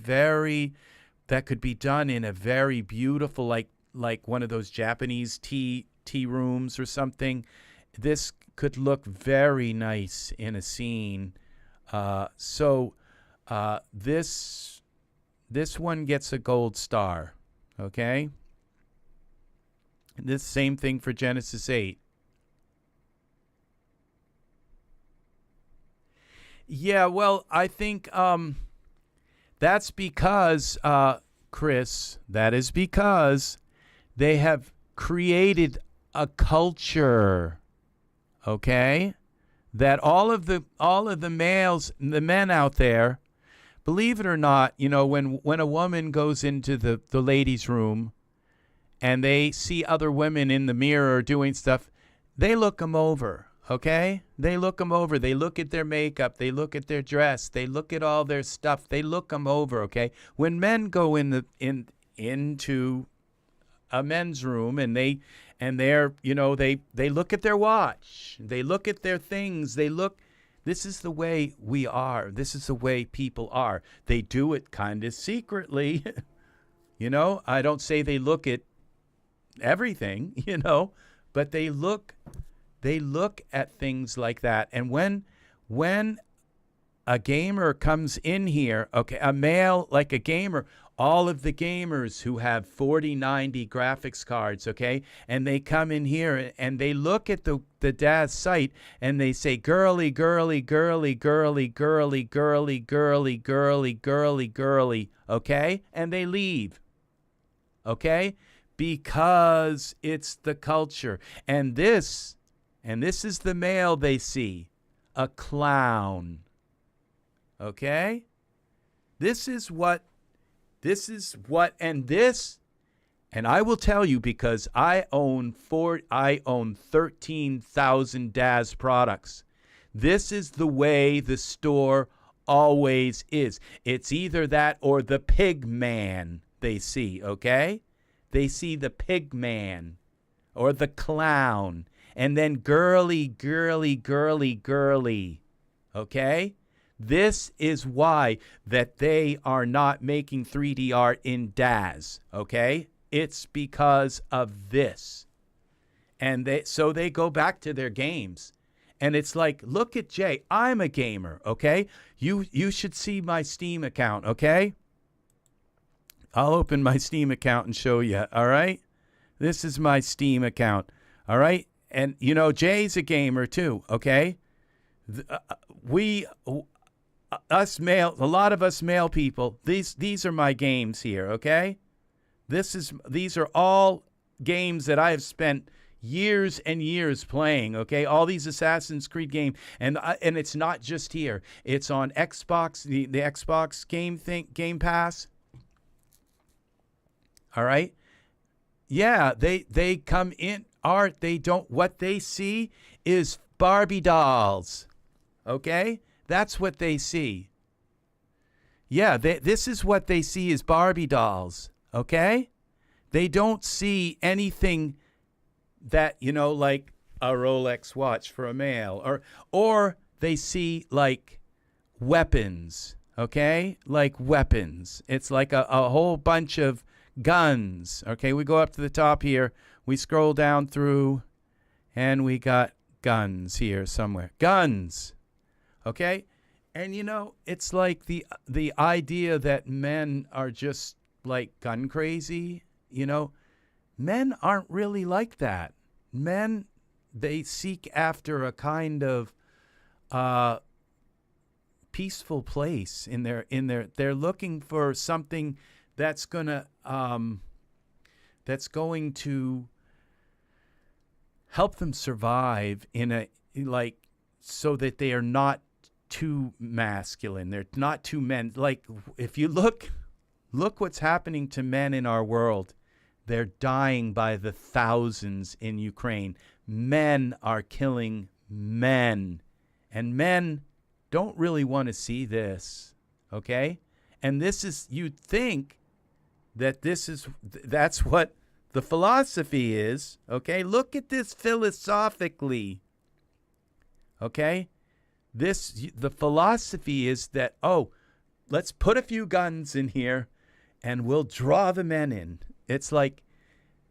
done in a very beautiful, like one of those Japanese tea rooms or something. This could look very nice in a scene. So this one gets a gold star, okay? This same thing for Genesis 8. Yeah, well, I think that's because, Chris, that is because they have created a culture, okay? That all of the males, the men out there, believe it or not, when a woman goes into the ladies' room and they see other women in the mirror doing stuff, they look them over, okay? They look them over. They look at their makeup. They look at their dress. They look at all their stuff. They look them over, okay? When men go into a men's room and they look at their watch. They look at their things. This is the way we are. This is the way people are. They do it kind of secretly. I don't say they look at everything, but they look at things like that. And when a gamer comes in here, okay, a male, like a gamer, all of the gamers who have 4090 graphics cards, okay, and they come in here and they look at the Daz site and they say, girly, girly, girly, girly, girly, girly, girly, girly, girly, girly, okay, and they leave, okay, because it's the culture. And this is the male they see, a clown, okay? This is what, and I will tell you, because I own 13,000 Daz products. This is the way the store always is. It's either that or the pig man they see, okay? They see the pig man or the clown. And then girly, girly, girly, girly, okay? This is why that they are not making 3D art in Daz, okay? It's because of this. And so they go back to their games. And it's like, look at Jay. I'm a gamer, okay? You should see my Steam account, okay? I'll open my Steam account and show you, all right? This is my Steam account, all right? And, you know, Jay's a gamer too, okay? Us male, a lot of us male people, these are my games here, okay? These are all games that I have spent years and years playing, okay? All these Assassin's Creed games, and it's not just here. It's on Xbox, the Xbox Game Pass. All right? Yeah, they come in art. They don't, what they see is Barbie dolls. Okay? That's what they see. Yeah, this is what they see is Barbie dolls. Okay? They don't see anything that, you know, like a Rolex watch for a male, or they see like weapons, okay? Like weapons. It's like a whole bunch of guns. Okay, we go up to the top here. We scroll down through and we got guns here somewhere. Guns. Okay? And you know, it's like the idea that men are just like gun crazy, you know, men aren't really like that. Men, they seek after a kind of peaceful place in their they're looking for something that's going to help them survive in a, like, so that they are not too masculine. They're not too men. Like, if you look what's happening to men in our world. They're dying by the thousands in Ukraine. Men are killing men. And men don't really want to see this. Okay? And this is, you'd think that that's what the philosophy is. Okay? Look at this philosophically. Okay? The philosophy is that, oh, let's put a few guns in here and we'll draw the men in. It's like,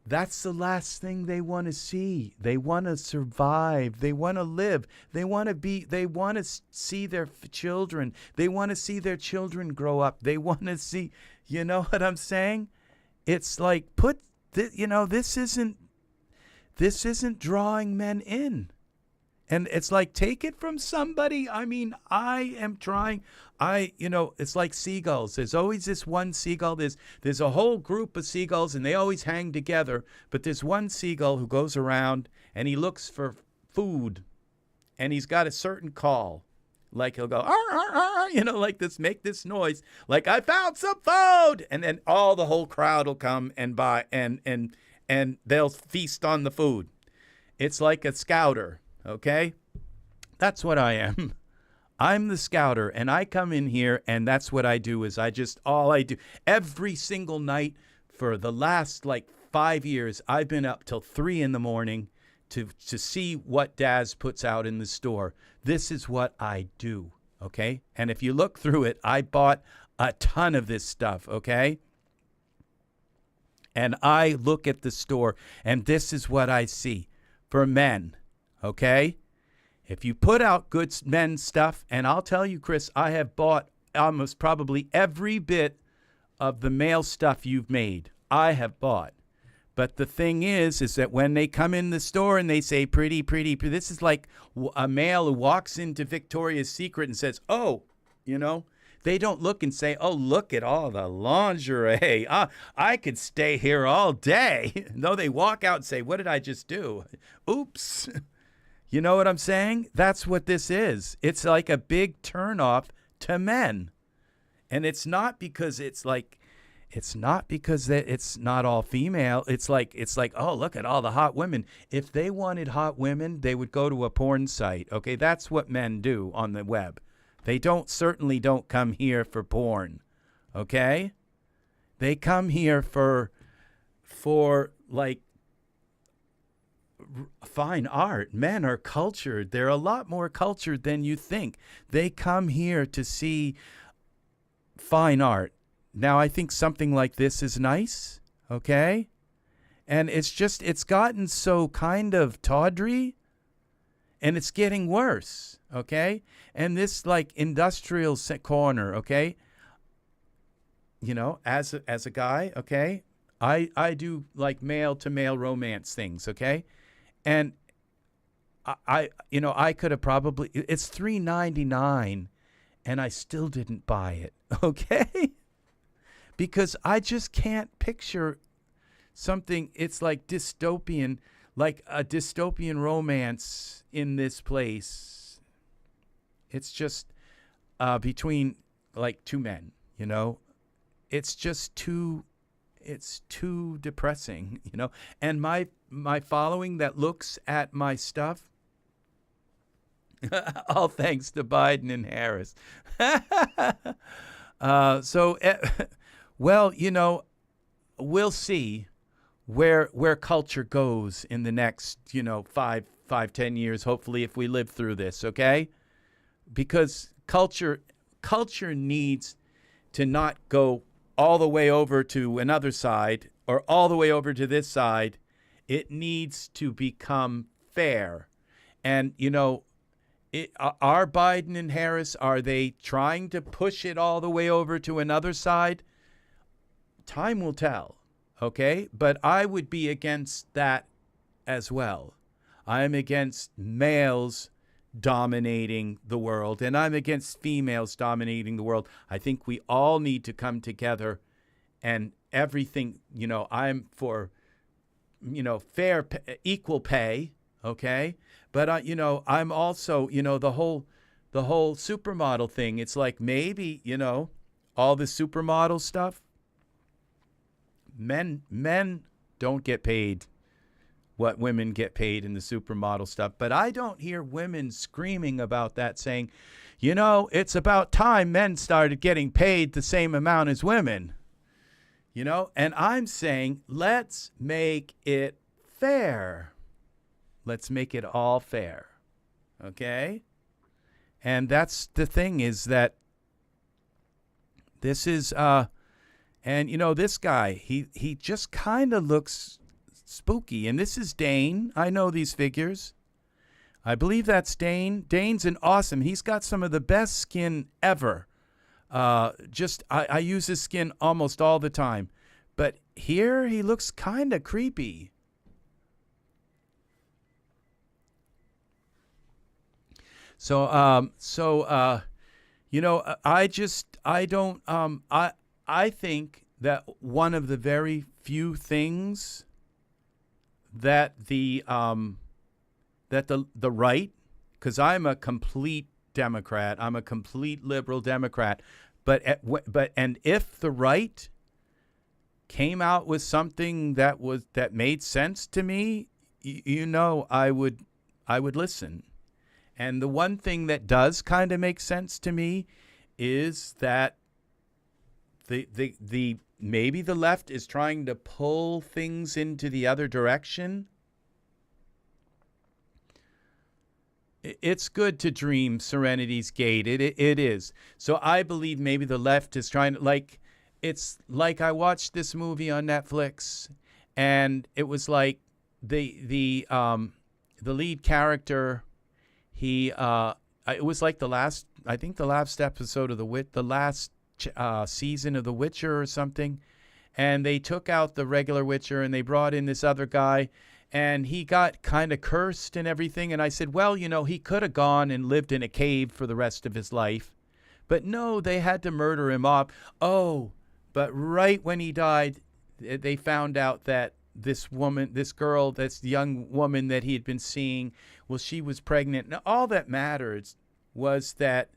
that's the last thing they want to see. They want to survive. They want to live. They want to see their children. They want to see their children grow up. They want to see, you know what I'm saying? It's like, this isn't drawing men in. And it's like, take it from somebody. I mean, I am trying. It's like seagulls. There's always this one seagull. There's a whole group of seagulls, and they always hang together. But there's one seagull who goes around, and he looks for food. And he's got a certain call. Like he'll go, ar, ar, ar, like this, make this noise. Like, I found some food. And then the whole crowd will come and buy, and they'll feast on the food. It's like a scouter. Okay? That's what I am. I'm the scouter, and I come in here, and that's what I do is all I do. Every single night for the last, 5 years, I've been up till 3 in the morning to see what Daz puts out in the store. This is what I do, okay? And if you look through it, I bought a ton of this stuff, okay? And I look at the store, and this is what I see for men. Okay? If you put out good men's stuff, and I'll tell you, Chris, I have bought almost probably every bit of the male stuff you've made. I have bought. But the thing is that when they come in the store and they say pretty, pretty, this is like a male who walks into Victoria's Secret and says, oh, they don't look and say, oh, look at all the lingerie. I could stay here all day. No, they walk out and say, what did I just do? Oops. You know what I'm saying? That's what this is. It's like a big turnoff to men. And it's not because it's not all female. It's like, oh, look at all the hot women. If they wanted hot women, they would go to a porn site. Okay, that's what men do on the web. They certainly don't come here for porn, okay? They come here for like fine art. Men are cultured. They're a lot more cultured than you think. They come here to see fine art. Now, I think something like this is nice, okay? And it's gotten so kind of tawdry, and it's getting worse, okay? And this like industrial corner, okay? You know, as a guy, okay? I do like male to male romance things, okay? And I could have probably, it's $3.99 and I still didn't buy it, okay? Because I just can't picture something, it's like dystopian, like a dystopian romance in this place. It's just between like two men, you know? It's just it's too depressing, you know? And my following that looks at my stuff, all thanks to Biden and Harris. Well, you know, we'll see where culture goes in the next, you know, 10 years, hopefully, if we live through this, okay? Because culture needs to not go all the way over to another side or all the way over to this side. It needs to become fair. And, you know, are Biden and Harris, are they trying to push it all the way over to another side? Time will tell, okay? But I would be against that as well. I'm against males dominating the world, and I'm against females dominating the world. I think we all need to come together, and everything, you know, I'm for, you know, fair, equal pay, okay? But, you know, I'm also, you know, the whole supermodel thing. It's like maybe, you know, all the supermodel stuff, men don't get paid what women get paid in the supermodel stuff. But I don't hear women screaming about that, saying, you know, it's about time men started getting paid the same amount as women. You know, and I'm saying, let's make it fair. Let's make it all fair. Okay? And that's the thing, is that this is, and, you know, this guy, he just kind of looks spooky. And this is Dane. I know these figures. I believe that's Dane. Dane's an awesome. He's got some of the best skin ever. I use his skin almost all the time. But here he looks kind of creepy. So, you know, I think that one of the very few things that the right, because I'm a complete Democrat, I'm a complete liberal Democrat, but if the right came out with something that made sense to me, you know, I would listen. And the one thing that does kind of make sense to me is that the maybe the left is trying to pull things into the other direction. It's good to dream Serenity's Gate. It is. So I believe maybe the left is trying to, like, it's like I watched this movie on Netflix, and it was like the lead character, it was like the last episode of the last season of The Witcher or something, and they took out the regular Witcher and they brought in this other guy, and he got kind of cursed and everything. And I said, well, you know, he could have gone and lived in a cave for the rest of his life, but no, they had to murder him off. Oh, but right when he died, they found out that this young woman that he had been seeing, well, she was pregnant. Now, all that mattered was that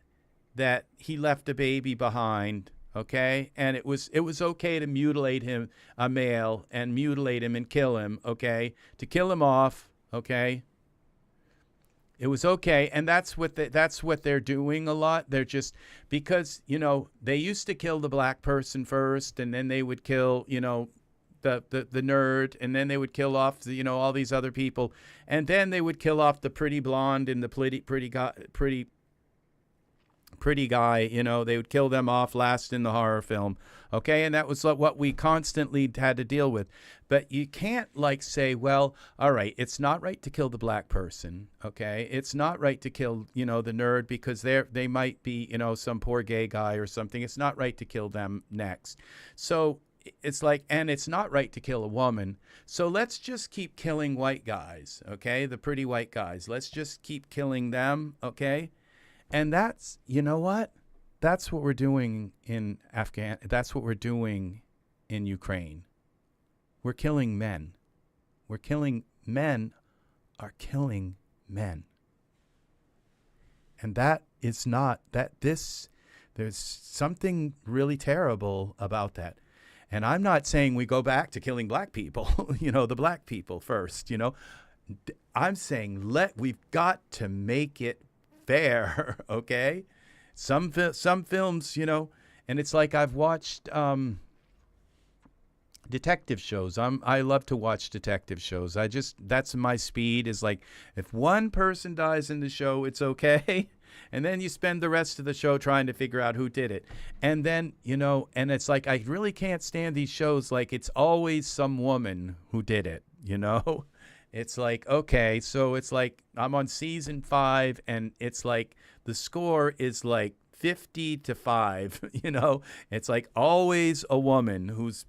he left a baby behind, okay? And it was okay to mutilate him, a male, and mutilate him and kill him, okay? To kill him off, okay? It was okay, and that's what they're doing a lot. They're just because they used to kill the black person first, and then they would kill the nerd, and then they would kill off all these other people, and then they would kill off the pretty blonde and the pretty guy. They would kill them off last in the horror film. Okay, and that was what we constantly had to deal with. But you can't say, well, all right, it's not right to kill the black person. Okay, it's not right to kill the nerd because they might be some poor gay guy or something. It's not right to kill them next. So it's and it's not right to kill a woman. So let's just keep killing white guys. Okay, the pretty white guys. Let's just keep killing them. Okay. And that's, what? That's what we're doing in That's what we're doing in Ukraine. We're killing men. Men are killing men. And that is not, there's something really terrible about that. And I'm not saying we go back to killing black people, the black people first, I'm saying we've got to make it fair, okay? Some films, and it's I've watched detective shows. I love to watch detective shows. That's my speed. Is if one person dies in the show, it's okay, and then you spend the rest of the show trying to figure out who did it, and then and it's I really can't stand these shows. It's always some woman who did it, It's okay, so it's I'm on season 5, and it's the score is 50-5, It's always a woman who's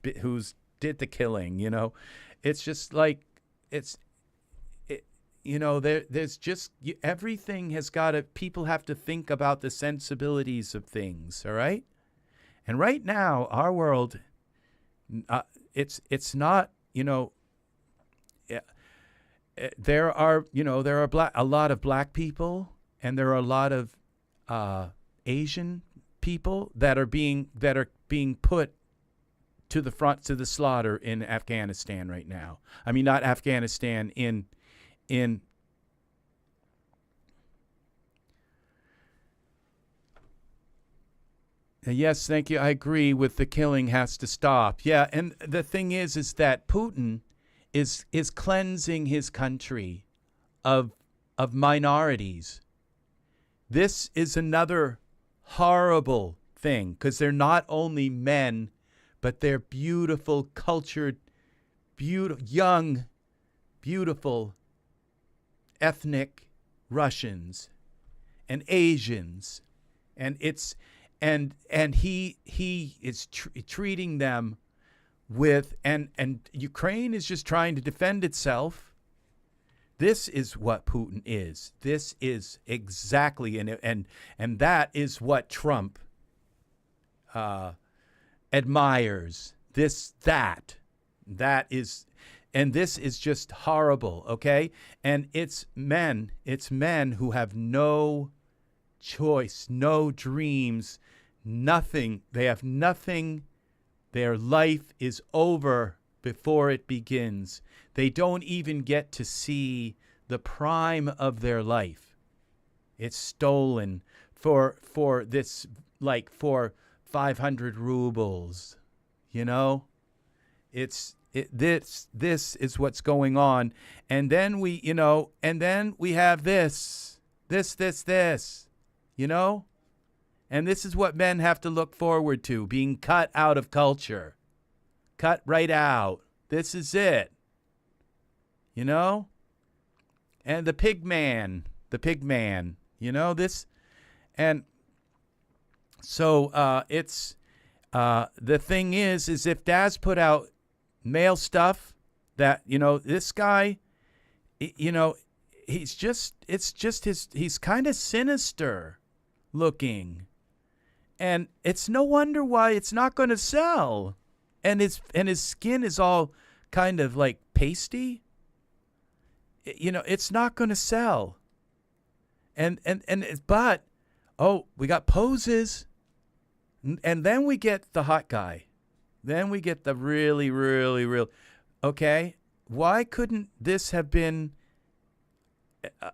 did the killing, It's just there's just everything has got to. People have to think about the sensibilities of things, all right? And right now, our world, it's not, there are a lot of black people, and there are a lot of Asian people that are being put to the front, to the slaughter in Afghanistan right now. I mean, not Afghanistan, in yes, thank you. I agree with the killing has to stop. Yeah, and the thing is that Putin is cleansing his country of minorities. This is another horrible thing, because they're not only men, but they're beautiful, cultured, young, beautiful, ethnic Russians and Asians, and he is treating them with, and Ukraine is just trying to defend itself. This is what Putin is. This is exactly, and that is what Trump admires. That is, and this is just horrible, okay? And it's men who have no choice, no dreams, nothing. They have nothing. Their life is over before it begins. They don't even get to see the prime of their life. It's stolen for this, for 500 rubles, This is what's going on. And then we have this, And this is what men have to look forward to, being cut out of culture. Cut right out. This is it. And the pig man, this. And so it's, the thing is if Daz put out male stuff that, this guy, he's kind of sinister looking. And it's no wonder why it's not going to sell. And his skin is all kind of pasty. It's not going to sell. But we got poses. And then we get the hot guy. Then we get the really, really real. Okay, why couldn't this have been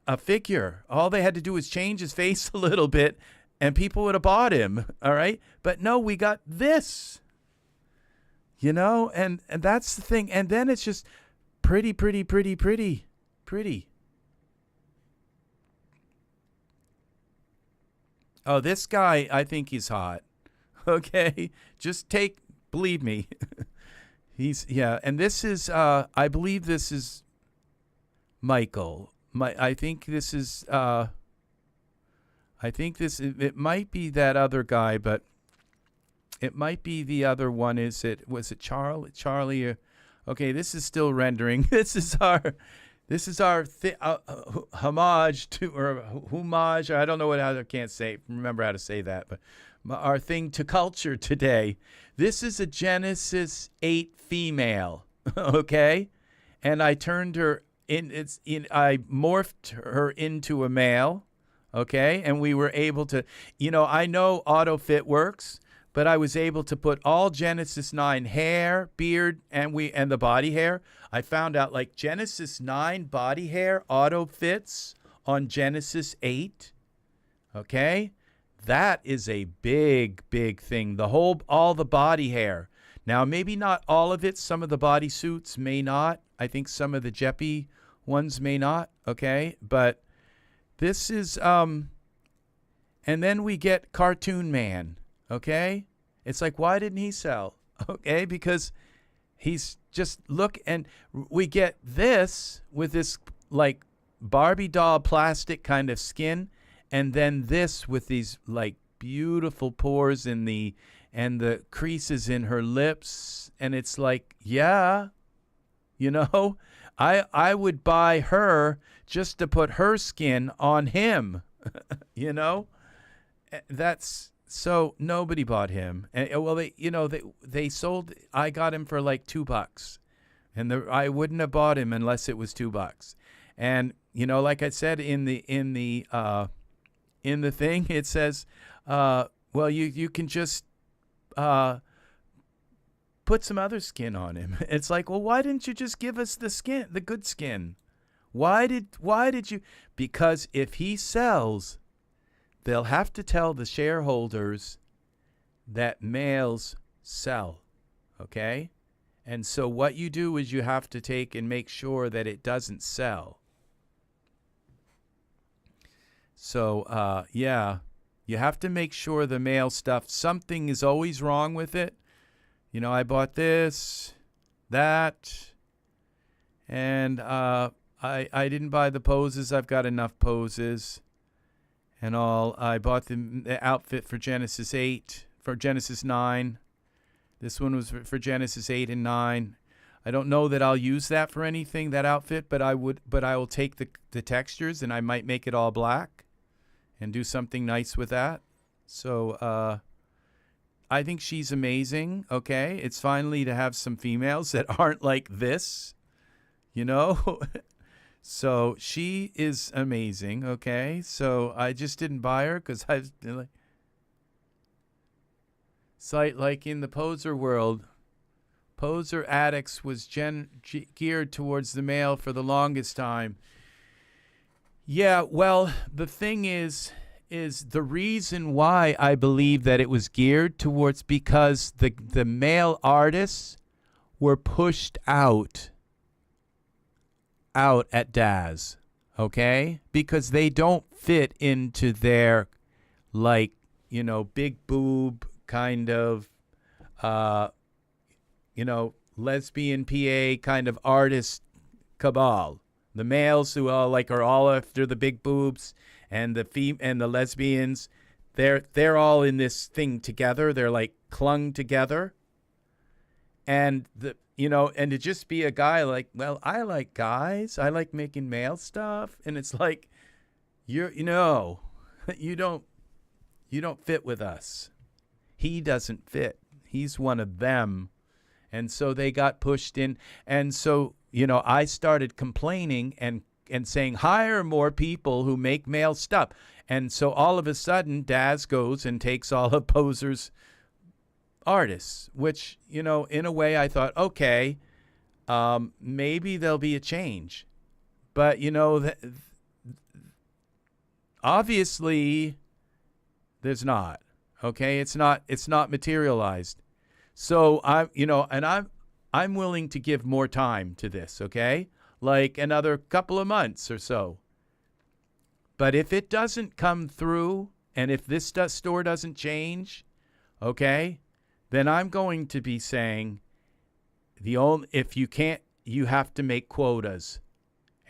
a figure. All they had to do was change his face a little bit and people would have bought him. All right. But no, we got this, you know, and that's the thing. And then it's just pretty. Oh, this guy, I think he's hot. Okay. Just believe me. Yeah. And this is, I believe this is Michael. I think this is, it might be that other guy, but it might be the other one. Was it Charlie? Okay, this is still rendering. This is our homage to, or homage. I don't know I can't remember how to say that, but our thing to culture today. This is a Genesis 8 female, okay? And I turned her I morphed her into a male, okay? And we were able to, I know AutoFit works, but I was able to put all Genesis 9 hair, beard, and the body hair. I found out like Genesis 9 body hair auto fits on Genesis 8, okay? That is a big thing. All the body hair. Now, maybe not all of it. Some of the body suits may not. I think some of the Jeppy ones may not, okay? But this is, and then we get Cartoon Man, okay? It's like, why didn't he sell? Okay, because he's just, and we get this with this, like, Barbie doll plastic kind of skin, and then this with these, like, beautiful pores and the creases in her lips, and it's like, yeah, I would buy her just to put her skin on him, That's so nobody bought him. And well, they sold. I got him for like $2, and I wouldn't have bought him unless it was $2. And like I said in the thing, it says, well, you can just put some other skin on him. It's like, well, why didn't you just give us the skin, the good skin? Why did you? Because if he sells, they'll have to tell the shareholders that males sell, okay? And so what you do is you have to take and make sure that it doesn't sell. So, yeah, you have to make sure the male stuff, something is always wrong with it. I bought this, that, and I didn't buy the poses. I've got enough poses and all. I bought the outfit for Genesis 8, for Genesis 9. This one was for Genesis 8 and 9. I don't know that I'll use that for anything, that outfit, but I will take the textures and I might make it all black and do something nice with that. So, I think she's amazing, okay? It's finally to have some females that aren't like this, So she is amazing, okay? So I just didn't buy her because I was like, it's like in the poser world, Poser Addicts was geared towards the male for the longest time. Yeah, well, the thing is the reason why I believe that it was geared towards, because the male artists were pushed out at Daz, okay? Because they don't fit into their, like, big boob kind of, lesbian PA kind of artist cabal. The males who are all after the big boobs, and the lesbians, they're all in this thing together. They're like clung together. And and to just be a guy like, well, I like guys. I like making male stuff. And it's like, you don't fit with us. He doesn't fit. He's one of them. And so they got pushed in. And so, I started complaining and saying, hire more people who make male stuff. And so all of a sudden, Daz goes and takes all of Poser's artists, which, in a way I thought, okay, maybe there'll be a change. But, obviously there's not. Okay, it's not materialized. So I'm willing to give more time to this, okay? Like another couple of months or so. But if it doesn't come through, and if this store doesn't change, okay, then I'm going to be saying if you can't, you have to make quotas.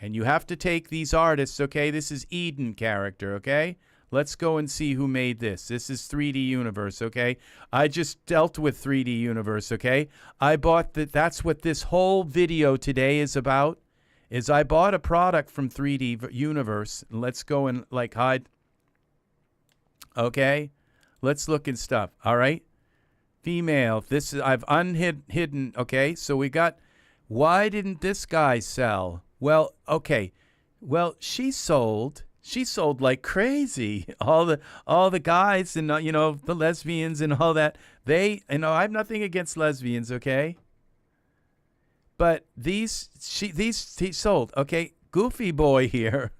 And you have to take these artists, okay? This is Eden character, okay? Let's go and see who made this. This is 3D Universe, okay? I just dealt with 3D Universe, okay? I bought that's what this whole video today is about, is I bought a product from 3D Universe. Let's go and like hide. Okay? Let's look and stuff, all right? Female, this is, I've hidden, okay? So we got, why didn't this guy sell? Well, okay. Well, she sold like crazy. All the guys and the lesbians and all that. I have nothing against lesbians, okay? But he sold, okay? Goofy boy here,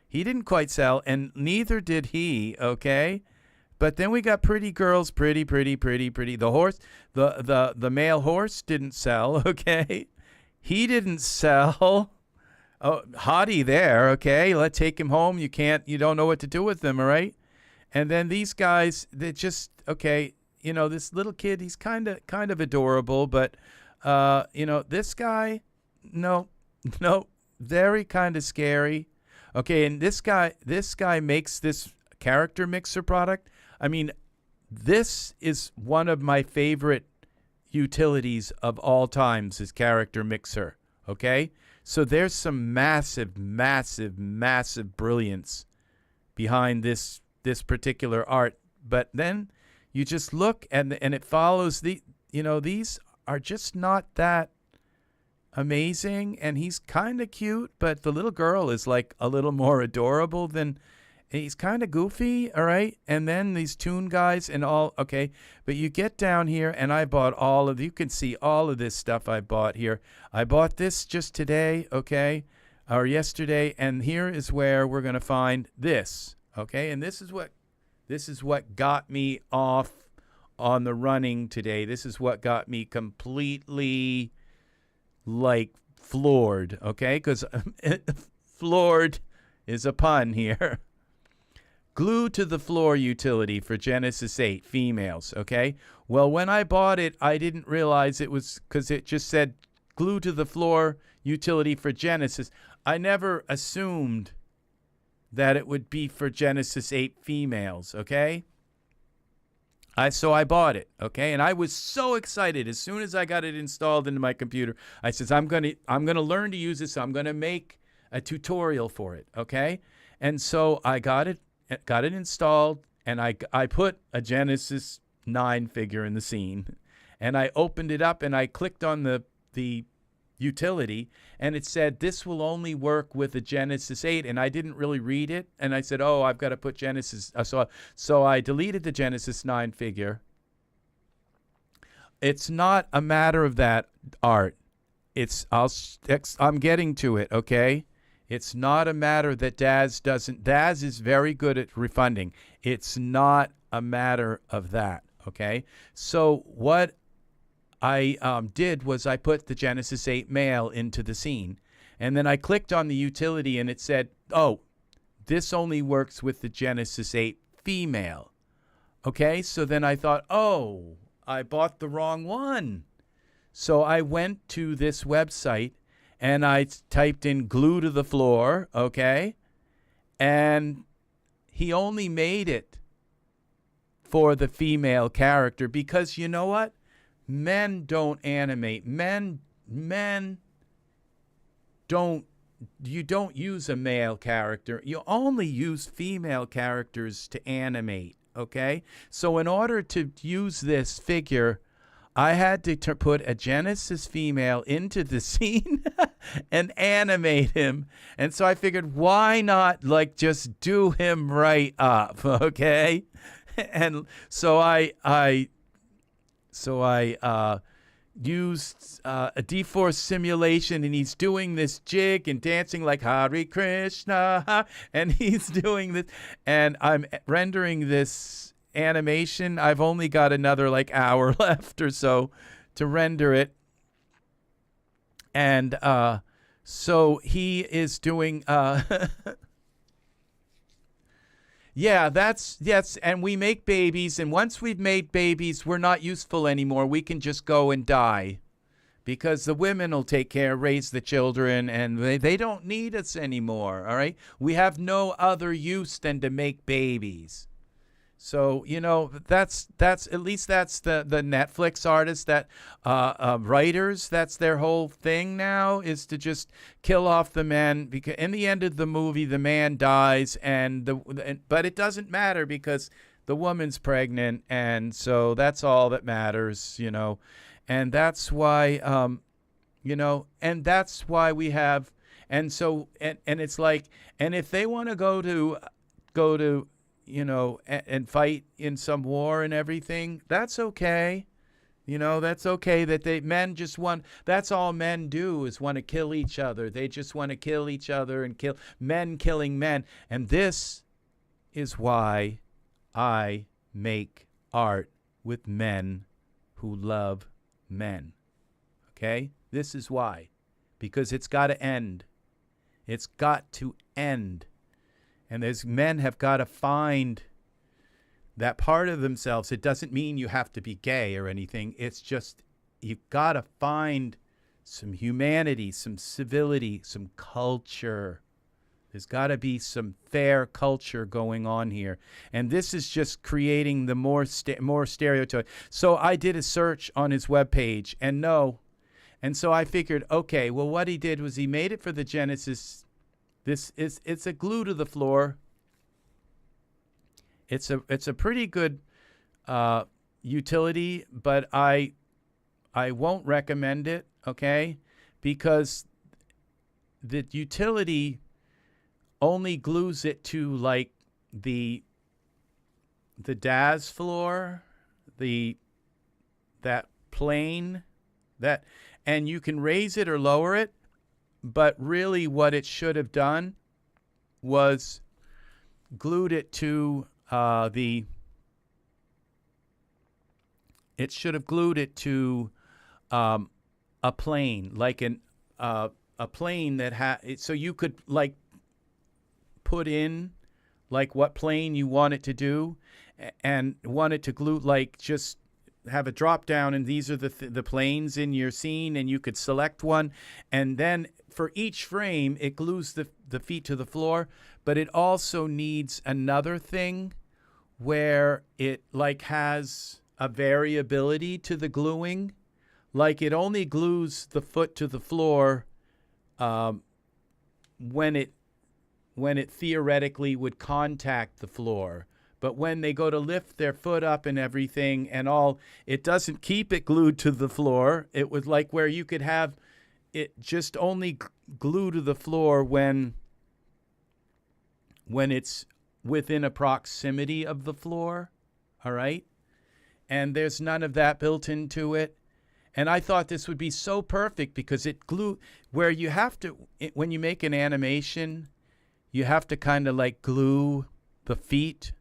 he didn't quite sell, and neither did he, okay? But then we got pretty girls, pretty. The horse, the male horse didn't sell, okay? He didn't sell. Oh, hottie there, okay? Let's take him home. You don't know what to do with them, all right? And then these guys, they just, okay, this little kid, he's kind of adorable, but, this guy, no, very kind of scary. Okay, and this guy makes this character mixer product. I mean, this is one of my favorite utilities of all times, is character mixer, okay? So there's some massive brilliance behind this particular art. But then you just look and it follows these are just not that amazing. And he's kind of cute, but the little girl is like a little more adorable than, he's kind of goofy, all right? And then these toon guys and all, okay. But you get down here, and I bought you can see all of this stuff I bought here. I bought this just today, okay, or yesterday, and here is where we're going to find this, okay? And this is what got me off on the running today. This is what got me completely, like, floored, okay? Because floored is a pun here. Glue to the floor utility for Genesis 8 females, okay? Well, when I bought it, I didn't realize it was, because it just said glue to the floor utility for Genesis. I never assumed that it would be for Genesis 8 females, okay? So I bought it, okay? And I was so excited as soon as I got it installed into my computer. I says, I'm gonna learn to use this. I'm gonna make a tutorial for it, okay? And so I got it installed, and I put a Genesis 9 figure in the scene, and I opened it up, and I clicked on the utility, and it said this will only work with a Genesis 8, and I didn't really read it, and I said, oh, I've got to put Genesis, so I deleted the Genesis 9 figure. It's not a matter of that, Art. I'm getting to it, okay? It's not a matter that Daz doesn't. Daz is very good at refunding. It's not a matter of that, okay? So what I did was I put the Genesis 8 male into the scene. And then I clicked on the utility, and it said, oh, this only works with the Genesis 8 female. Okay, so then I thought, oh, I bought the wrong one. So I went to this website, and I typed in glue to the floor, okay? And he only made it for the female character because you know what? Men don't animate. Men don't, you don't use a male character. You only use female characters to animate, okay? So in order to use this figure, I had to put a Genesis female into the scene and animate him. And so I figured, why not like just do him right up, okay? And so I used a dForce simulation, and he's doing this jig and dancing like Hare Krishna, and he's doing this, and I'm rendering this animation. I've only got another like hour left or so to render it, and so he is doing yeah, yes, and we make babies, and once we've made babies, we're not useful anymore. We can just go and die because the women will take care, raise the children, and they don't need us anymore, all right? We have no other use than to make babies. So, you know, that's at least that's the Netflix artists, that writers, that's their whole thing now, is to just kill off the men, because in the end of the movie the man dies, but it doesn't matter because the woman's pregnant, and so that's all that matters, you know. And that's why you know, and that's why we have, and so and it's like, and if they want to go to you know, and fight in some war and everything, that's okay. You know, that's okay that men just want, that's all men do, is want to kill each other. They just want to kill each other and kill men killing men. And this is why I make art with men who love men. Okay? This is why. Because it's got to end. It's got to end. And those men have got to find that part of themselves. It doesn't mean you have to be gay or anything. It's just you've got to find some humanity, some civility, some culture. There's got to be some fair culture going on here. And this is just creating the more stereotype. So I did a search on his webpage, and no. And so I figured, okay, well, what he did was he made it for the Genesis. It's a glue to the floor. It's a pretty good utility, but I won't recommend it, okay? Because the utility only glues it to like the Daz floor, that plane, and you can raise it or lower it. But really what it should have done was glued it to it should have glued it to a plane, like a plane that so you could like put in like what plane you want it to do, and want it to glue, like just have a drop down, and these are the planes in your scene, and you could select one, and then for each frame it glues the feet to the floor. But it also needs another thing where it like has a variability to the gluing, like it only glues the foot to the floor when it theoretically would contact the floor. But when they go to lift their foot up and everything and all, it doesn't keep it glued to the floor. It was like where you could have it just only glued to the floor when it's within a proximity of the floor, all right? And there's none of that built into it. And I thought this would be so perfect because it glue where you have to, when you make an animation, you have to kind of like glue the feet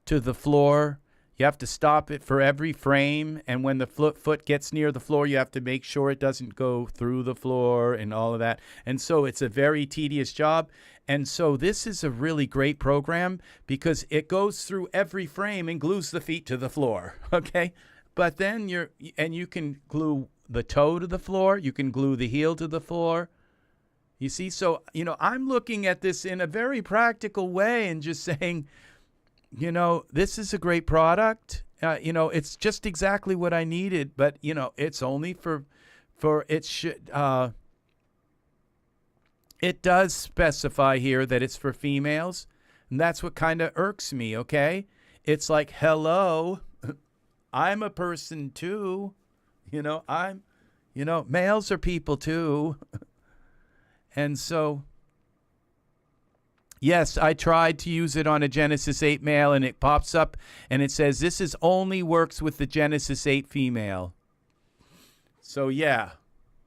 to the floor. You have to stop it for every frame, and when the foot gets near the floor, you have to make sure it doesn't go through the floor and all of that. And so it's a very tedious job. And so this is a really great program because it goes through every frame and glues the feet to the floor, okay? But then you can glue the toe to the floor, you can glue the heel to the floor. You see, so, you know, I'm looking at this in a very practical way and just saying, you know, this is a great product. You know, it's just exactly what I needed, but, you know, it's only it does specify here that it's for females, and that's what kind of irks me, okay? It's like, hello, I'm a person too. You know, males are people too. And so, yes, I tried to use it on a Genesis 8 male, and it pops up and it says this only works with the Genesis 8 female. So yeah.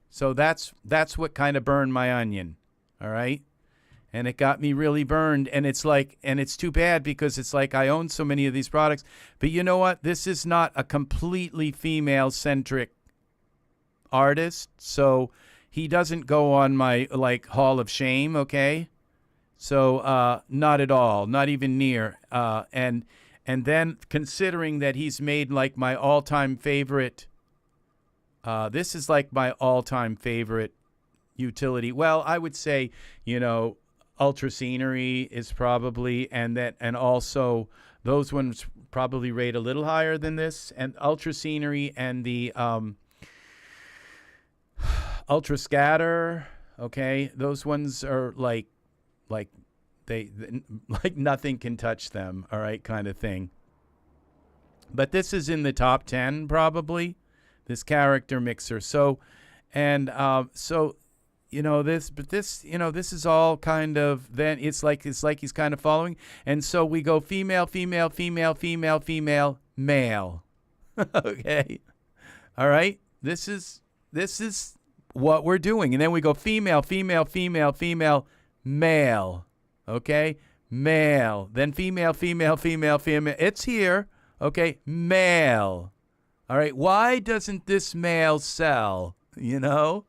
So that's what kind of burned my onion. All right? And it got me really burned, and it's like, and it's too bad because it's like I own so many of these products. But you know what? This is not a completely female-centric artist, so he doesn't go on my like Hall of Shame, okay? So not at all, not even near. And then considering that he's made like my all-time favorite, this is like my all-time favorite utility. Well, I would say, you know, Ultra Scenery is probably, and also those ones probably rate a little higher than this, and Ultra Scenery and the Ultra Scatter, okay, those ones are like they like nothing can touch them, all right, kind of thing. But this is in the top 10 probably, this character mixer. So, and so, you know, this is all kind of, then it's like he's kind of following. And so we go female, female, female, female, female, male. Okay. All right. This is what we're doing. And then we go female, female, female, female, male. Okay. Male. Then female, female, female, female. It's here. Okay. Male. All right. Why doesn't this male sell? You know?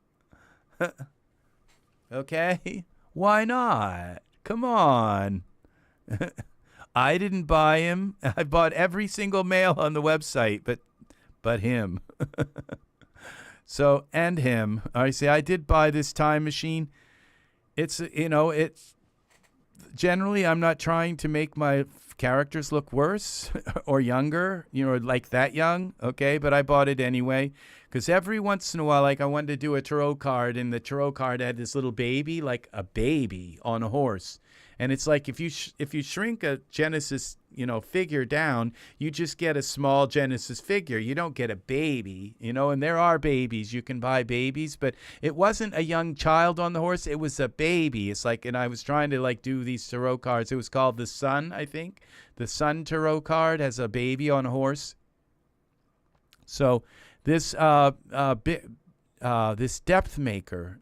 Okay? Why not? Come on. I didn't buy him. I bought every single male on the website, but him. So, and him. I say I did buy this time machine. It's, you know, it's generally I'm not trying to make my characters look worse or younger, you know, like that young, okay? But I bought it anyway. Because every once in a while, like I wanted to do a tarot card, and the tarot card had this little baby, like a baby on a horse. And it's like if you shrink a Genesis, you know, figure down, you just get a small Genesis figure. You don't get a baby, you know. And there are babies. You can buy babies, but it wasn't a young child on the horse. It was a baby. It's like, and I was trying to like do these tarot cards. It was called the Sun, I think. The Sun tarot card has a baby on a horse. So this this depth maker,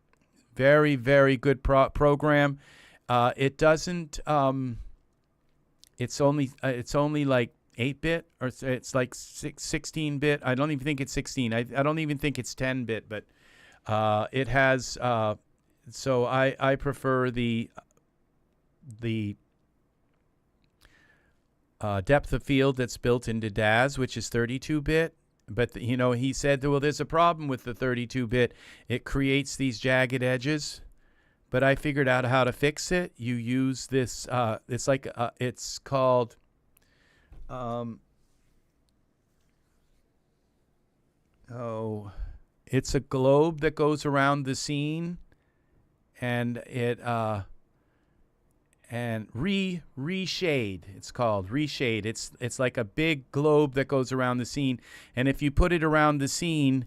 very, very good program. It doesn't. It's only like 8-bit, or it's like 16-bit. I don't even think it's 16. I don't even think it's 10-bit. But it has. So I prefer the depth of field that's built into Daz, which is 32-bit. But, you know, he said, well, there's a problem with the 32-bit. It creates these jagged edges. But I figured out how to fix it. You use this, it's like, it's called, it's a globe that goes around the scene. And it, and reshade, it's called reshade. It's like a big globe that goes around the scene, and if you put it around the scene,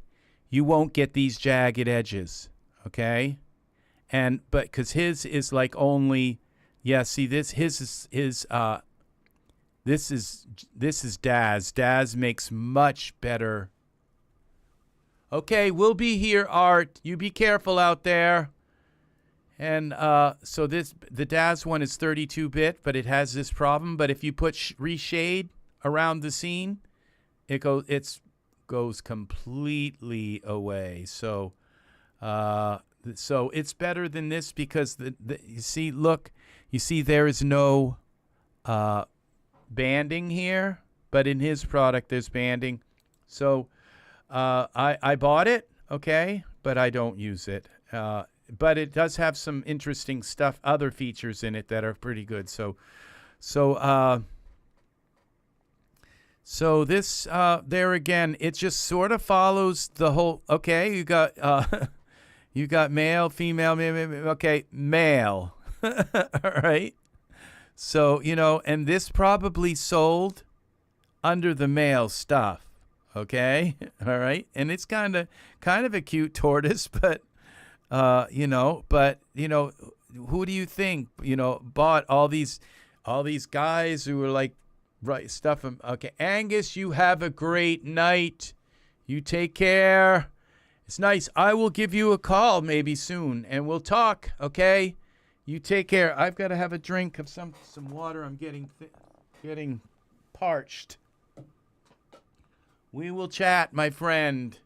you won't get these jagged edges, okay? And but because his is like only, yeah, see this, this is Daz. Daz makes much better. Okay, we'll be here, Art. You be careful out there. And so the Daz one is 32-bit, but it has this problem. But if you put reshade around the scene, it goes completely away. So so it's better than this because you see, look, you see there is no banding here, but in his product there's banding. So I bought it, okay, but I don't use it. But it does have some interesting stuff, other features in it that are pretty good. So this there again, it just sort of follows the whole. Okay, you got male, female, okay, male. All right. So you know, and this probably sold under the male stuff. Okay, all right, and it's kind of a cute tortoise, but. You know, but you know, who do you think, you know, bought all these guys who were like, right, stuff? Okay, Angus, you have a great night. You take care, It's nice. I will give you a call maybe soon, and we'll talk, okay? You take care. I've got to have a drink of some water. I'm getting parched. We will chat, my friend.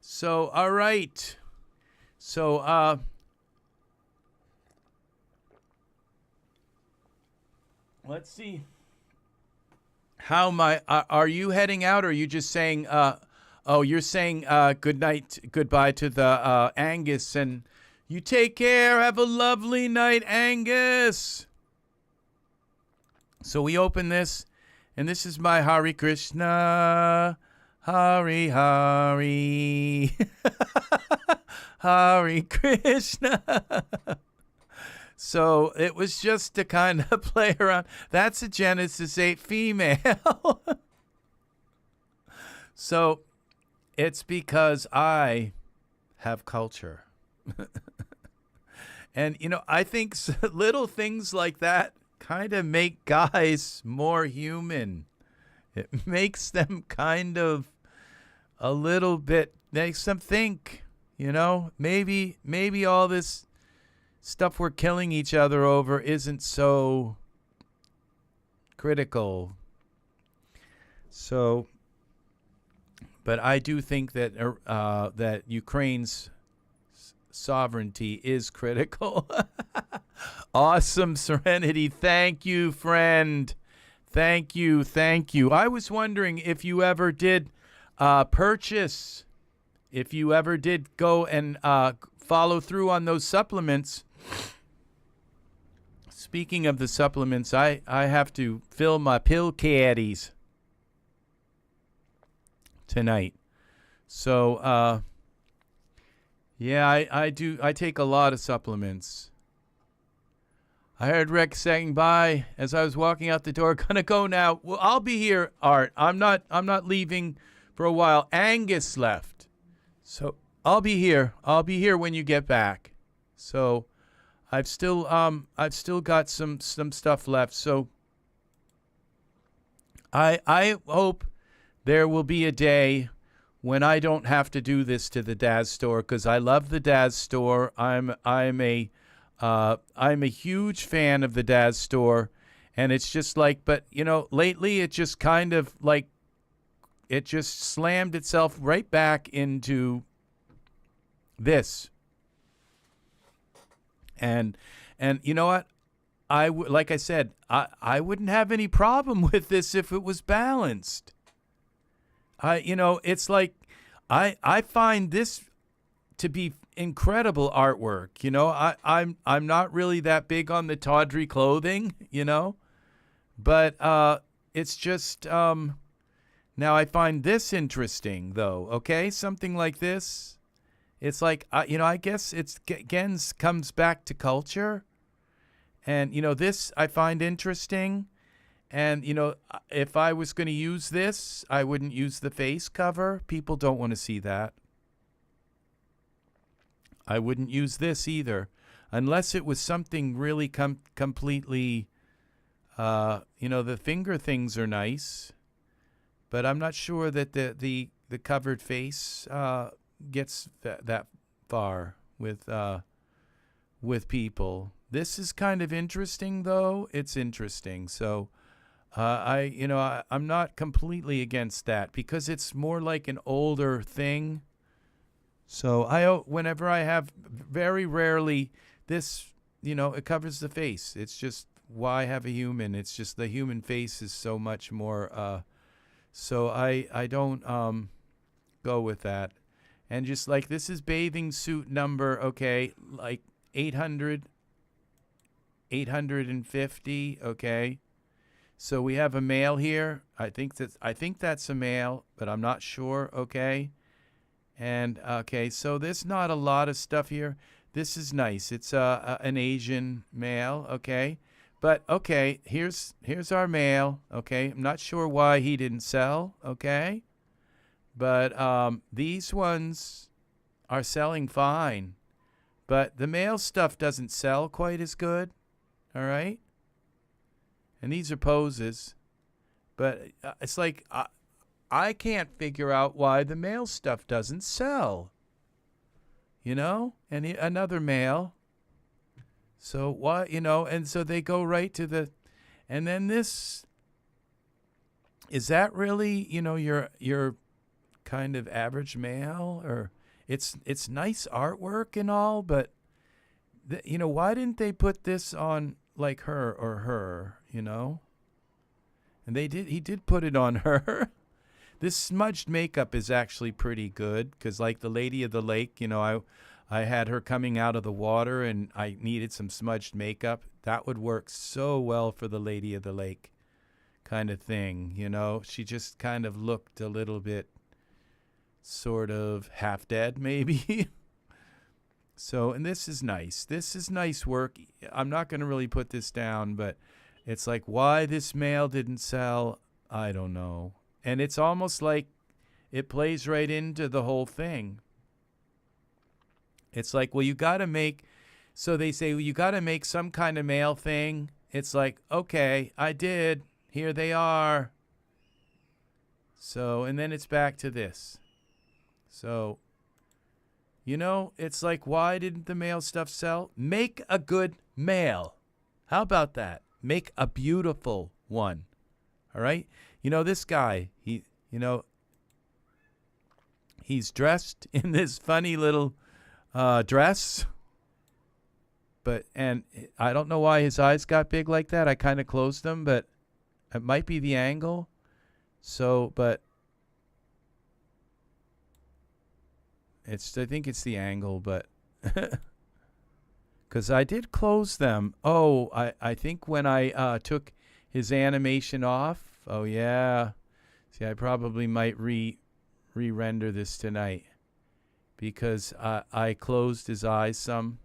So, all right. So, let's see. How are you heading out, or are you just saying, oh, you're saying good night, goodbye to the Angus, and you take care. Have a lovely night, Angus. So we open this, and this is my Hare Krishna, Hare Hare, Hare Krishna. So it was just to kind of play around. That's a Genesis 8 female. So it's because I have culture. And, you know, I think little things like that kind of make guys more human. It makes them kind of a little bit, makes them think, you know, maybe all this stuff we're killing each other over isn't so critical. So, but I do think that that Ukraine's sovereignty is critical. Awesome, Serenity. Thank you, friend. Thank you. I was wondering if you ever did purchase, if you ever did go and follow through on those supplements. Speaking of the supplements, I have to fill my pill caddies tonight. So, yeah, I do. I take a lot of supplements. I heard Rick saying bye as I was walking out the door. Gonna go now. Well, I'll be here, Art. I'm not leaving for a while. Angus left. So I'll be here. I'll be here when you get back. So I've still got some stuff left. So I hope there will be a day when I don't have to do this to the Daz store, because I love the Daz store. I'm a huge fan of the Daz store, and it's just like, but you know, lately it just kind of like it just slammed itself right back into this. And you know what? Like I said, I wouldn't have any problem with this if it was balanced. You know, it's like I find this to be incredible artwork. You know, I'm not really that big on the tawdry clothing, you know, but it's just now I find this interesting though. Okay, something like this. It's like you know, I guess it's again comes back to culture, and you know, this I find interesting. And, you know, if I was going to use this, I wouldn't use the face cover. People don't want to see that. I wouldn't use this either, unless it was something really completely, you know, the finger things are nice, but I'm not sure that the covered face gets that far with people. This is kind of interesting, though. It's interesting. So, I'm not completely against that because it's more like an older thing. So whenever I have, very rarely, this, you know, it covers the face. It's just, why have a human? It's just the human face is so much more, so I don't go with that. And just like, this is bathing suit number, okay, like 850, okay. So we have a male here. I think that's a male, but I'm not sure. Okay, and okay, so there's not a lot of stuff here. This is nice. It's an Asian male. Okay, but okay, here's our male. Okay, I'm not sure why he didn't sell. Okay, but these ones are selling fine, but the male stuff doesn't sell quite as good. All right. And these are poses, but it's like I can't figure out why the male stuff doesn't sell. You know? And another male. So why, you know, and so they go right to the, and then this, is that really, you know, your kind of average male? Or it's nice artwork and all, but you know, why didn't they put this on like her or her, you know? And he did put it on her. This smudged makeup is actually pretty good because like the Lady of the Lake, you know, I had her coming out of the water and I needed some smudged makeup. That would work so well for the Lady of the Lake kind of thing, you know? She just kind of looked a little bit sort of half dead maybe. So, and this is nice. This is nice work. I'm not going to really put this down, but it's like why this male didn't sell, I don't know. And it's almost like it plays right into the whole thing. It's like, well, you got to make, so they say, well, you got to make some kind of male thing. It's like, okay, I did. Here they are. So, and then it's back to this. So, you know, it's like, why didn't the male stuff sell? Make a good male. How about that? Make a beautiful one. All right? You know, this guy, you know, he's dressed in this funny little dress. And I don't know why his eyes got big like that. I kind of closed them, but it might be the angle. So, but I think it's the angle, but because I did close them. Oh, I think when I took his animation off. Oh, yeah. See, I probably might re-render this tonight because I closed his eyes some.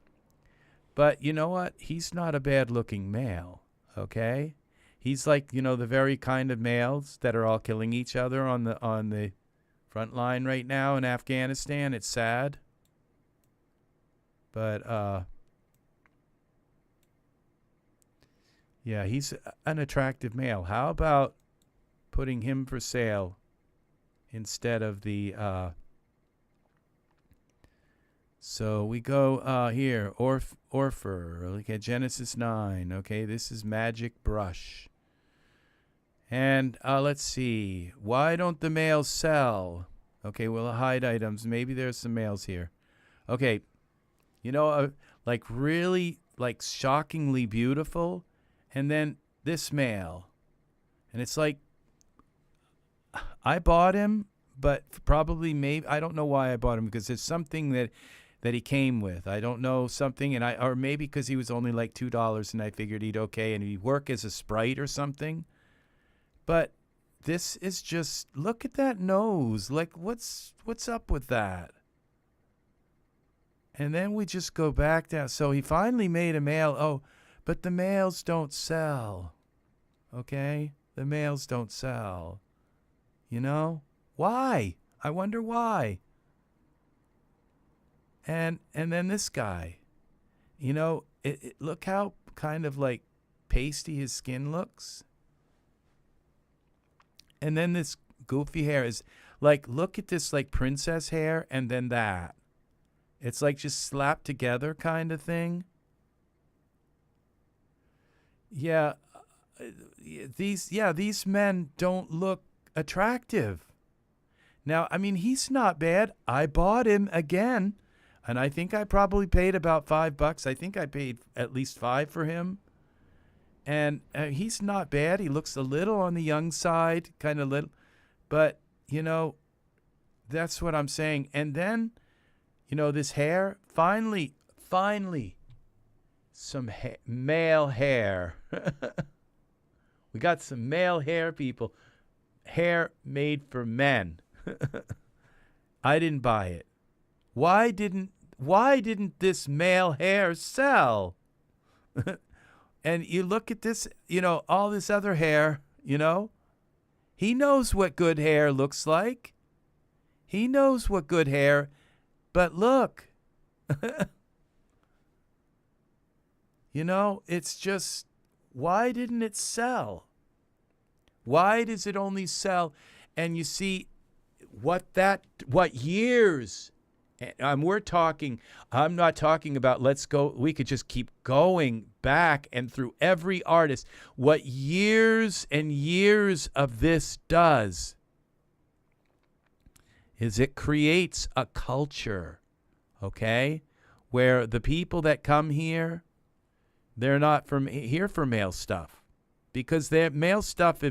But you know what? He's not a bad-looking male, okay? He's like, you know, the very kind of males that are all killing each other on the front line right now in Afghanistan. It's sad. But, yeah, he's an attractive male. How about putting him for sale instead of the, so we go here, Orpher, look at Genesis 9. Okay, this is Magic Brush. And let's see, why don't the males sell? Okay, we'll hide items. Maybe there's some males here. Okay, you know, like really, like shockingly beautiful. And then this male. And it's like, I bought him, but probably maybe, I don't know why I bought him, because there's something that he came with. I don't know, something, and or maybe because he was only like $2 and I figured he'd okay, and he'd work as a sprite or something. But this is just, look at that nose. Like, what's up with that? And then we just go back down. So he finally made a male. Oh, but the males don't sell. Okay? The males don't sell. You know? Why? I wonder why. And then this guy. You know, look how kind of like pasty his skin looks. And then this goofy hair is like, look at this like princess hair and then that. It's like just slapped together kind of thing. Yeah, these men don't look attractive. Now, I mean, he's not bad. I bought him again, and I think I probably paid about $5. I think I paid at least $5 for him. And he's not bad. He looks a little on the young side, kind of little. But, you know, that's what I'm saying. And then, you know, this hair, finally, some male hair. We got some male hair, people. Hair made for men. I didn't buy it. Why didn't this male hair sell? And you look at this, you know, all this other hair, you know. He knows what good hair looks like. He knows what good hair, but look. You know, it's just, why didn't it sell? Why does it only sell? And you see what years. We're talking, I'm not talking about let's go, we could just keep going back and through every artist. What years and years of this does is it creates a culture, okay, where the people that come here, they're not here for male stuff. Because their male stuff the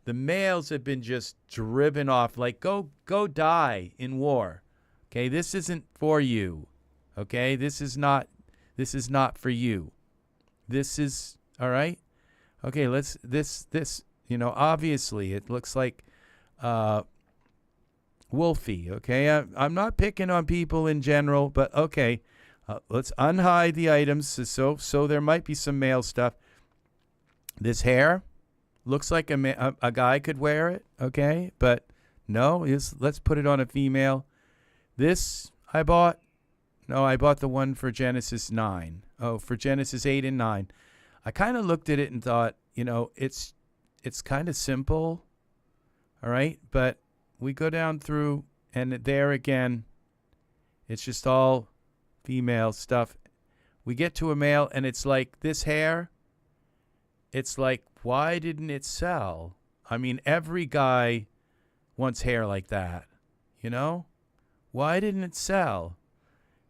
males have been just driven off, like go die in war. Okay, this isn't for you. Okay, this is not for you. This is all right. Okay, this obviously it looks like Wolfie. Okay, I'm not picking on people in general, but okay, let's unhide the items. So there might be some male stuff. This hair looks like a guy could wear it. Okay, but no, let's put it on a female. This I bought the one for Genesis 9. Oh, for Genesis 8 and 9. I kind of looked at it and thought, it's kind of simple. All right. But we go down through and there again, it's just all female stuff. We get to a male and it's like this hair. It's like, why didn't it sell? I mean, every guy wants hair like that, Why didn't it sell?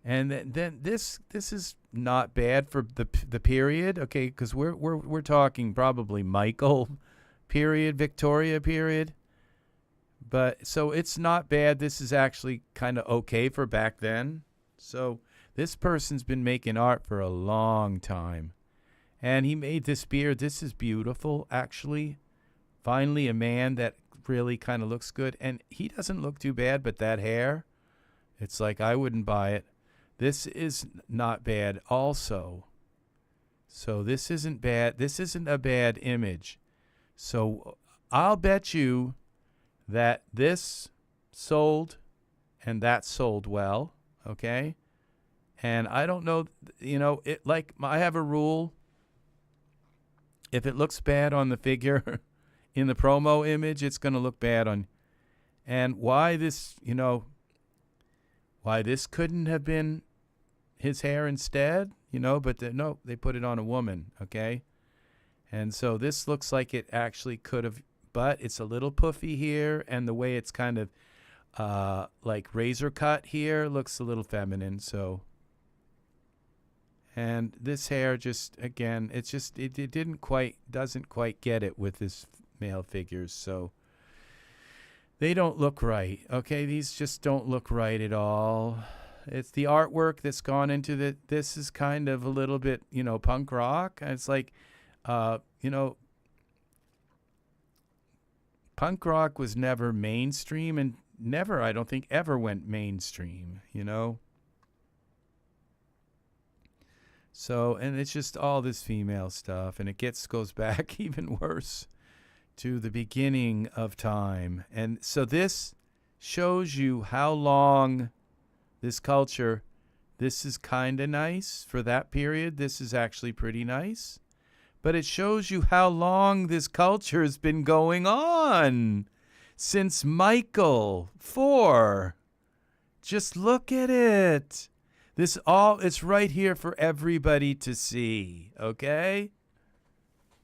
And then this is not bad for the period, okay? Because we're talking probably Michael period, Victoria period, but so it's not bad. This is actually kind of okay for back then. So this person's been making art for a long time, and he made this beard. This is beautiful, actually. Finally, a man that really kind of looks good, and he doesn't look too bad, but that hair. It's like I wouldn't buy it. This is not bad also. So this isn't bad. This isn't a bad image. So I'll bet you that this sold and that sold well, okay? And I don't know, it like I have a rule. If it looks bad on the figure in the promo image, it's going to look bad on. And why this, why this couldn't have been his hair instead, but no, they put it on a woman, okay? And so this looks like it actually could have, but it's a little puffy here, and the way it's kind of like razor cut here looks a little feminine, so. And this hair just, again, it doesn't quite get it with this male figures, so. They don't look right, okay? These just don't look right at all. It's the artwork that's gone into this is kind of a little bit, punk rock. It's like, punk rock was never mainstream and never, I don't think, ever went mainstream, So, and it's just all this female stuff, and it goes back even worse to the beginning of time. And so this shows you how long this culture, this is kind of nice for that period. This is actually pretty nice. But it shows you how long this culture has been going on since Michael 4. Just look at it. It's right here for everybody to see, okay?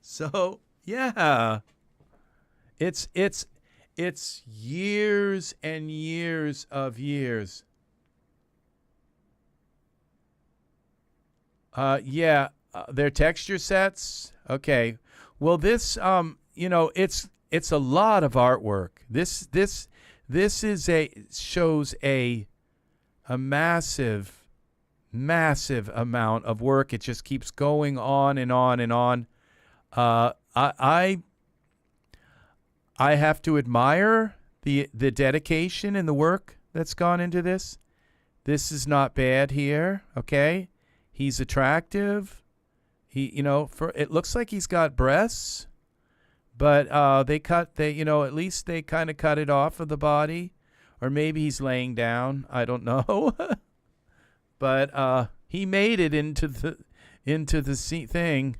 So, yeah. It's years and years of years. They're texture sets. Okay. Well, this it's a lot of artwork. This shows a massive amount of work. It just keeps going on and on and on. I have to admire the dedication and the work that's gone into this. This is not bad here, okay? He's attractive. It looks like he's got breasts, but at least they kind of cut it off of the body, or maybe he's laying down. I don't know. But he made it into the thing.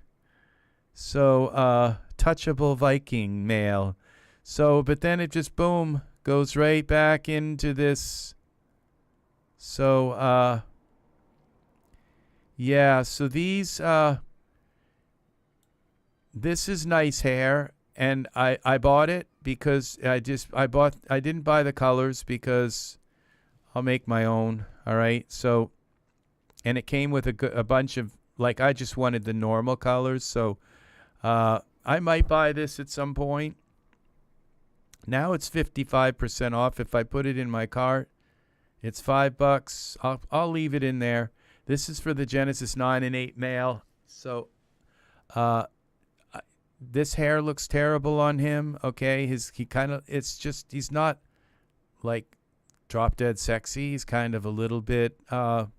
So touchable Viking male. So, but then it just, boom, goes right back into this. So, yeah, so these, this is nice hair, and I bought it because I didn't buy the colors because I'll make my own, all right? So, and it came with a bunch of, like, I just wanted the normal colors, so I might buy this at some point. Now it's 55% off. If I put it in my cart, it's $5. I'll leave it in there. This is for the Genesis 9 and 8 male. So this hair looks terrible on him, okay? He's not like drop dead sexy. He's kind of a little bit kind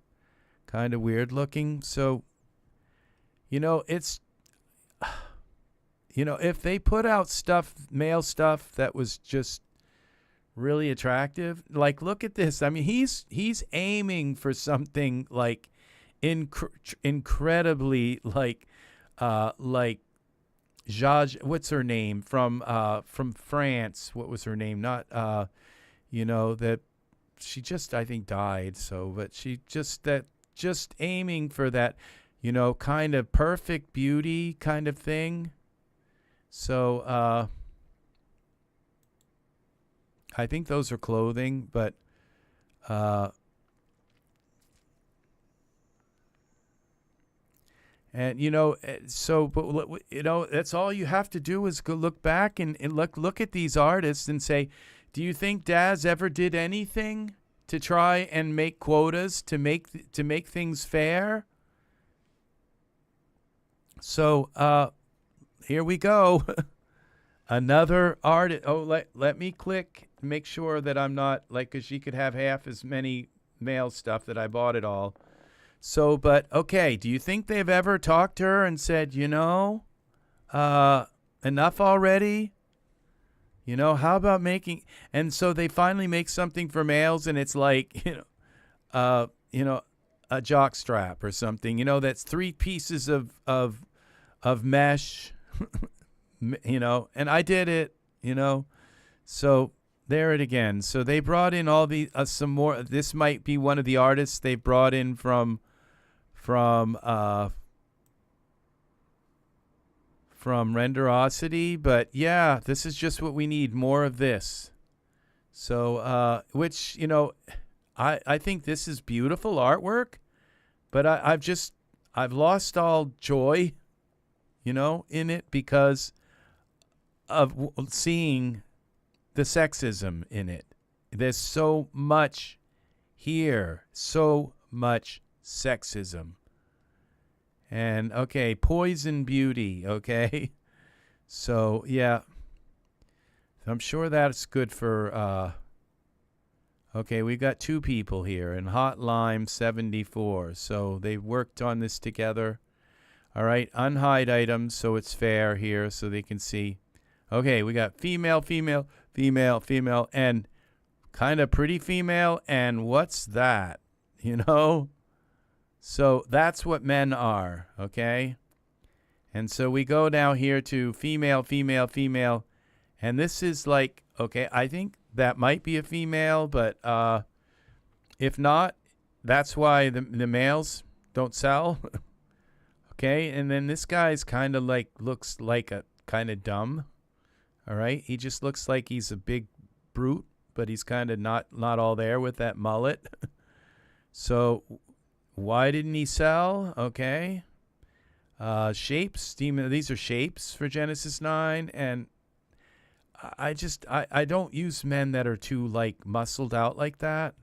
of weird looking. So, it's if they put out stuff, male stuff that was just really attractive, like, look at this. I mean, he's aiming for something like incredibly like Jaj, what's her name from France? What was her name? Not that she just, I think, died. So, but she just aiming for that, kind of perfect beauty kind of thing. So, I think those are clothing, but and that's all you have to do is go look back and look at these artists and say, do you think Daz ever did anything to try and make quotas to make things fair? So here we go. Another artist. Oh, let me click, make sure that I'm not because she could have half as many male stuff that I bought it all. So, but okay, do you think they've ever talked to her and said, enough already? How about making, and so they finally make something for males, and it's like, a jock strap or something, that's 3 pieces of mesh, and I did it, so there it again. So they brought in all the, some more, this might be one of the artists they brought in from Renderosity, but yeah, this is just what we need, more of this. So which I think this is beautiful artwork, but I've lost all joy in it because of seeing the sexism in it. There's so much here, so much sexism. And okay, poison beauty, okay? So yeah, I'm sure that's good for okay, we got 2 people here in Hot Lime 74. So they worked on this together. All right, unhide items so it's fair here so they can see. Okay, we got female, female, female, female, and kind of pretty female, and what's that? So that's what men are, okay? And so we go now here to female, female, female, and this is like, okay, I think that might be a female, but if not, that's why the males don't sell. Okay, and then this guy's kind of like, looks like a kind of dumb, all right? He just looks like he's a big brute, but he's kind of not all there with that mullet. So why didn't he sell? Okay. Shapes. These are shapes for Genesis 9. And I don't use men that are too like muscled out like that.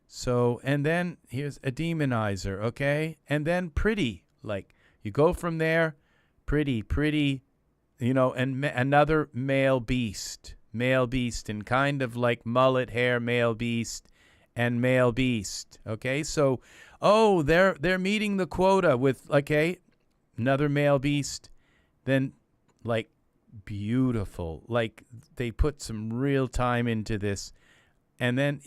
So, and then here's a demonizer. Okay. And then pretty. Like you go from there, pretty, and another male beast, and kind of like mullet hair, male beast and male beast. Okay. So, oh, they're meeting the quota with, okay, another male beast, then like beautiful, like they put some real time into this, and then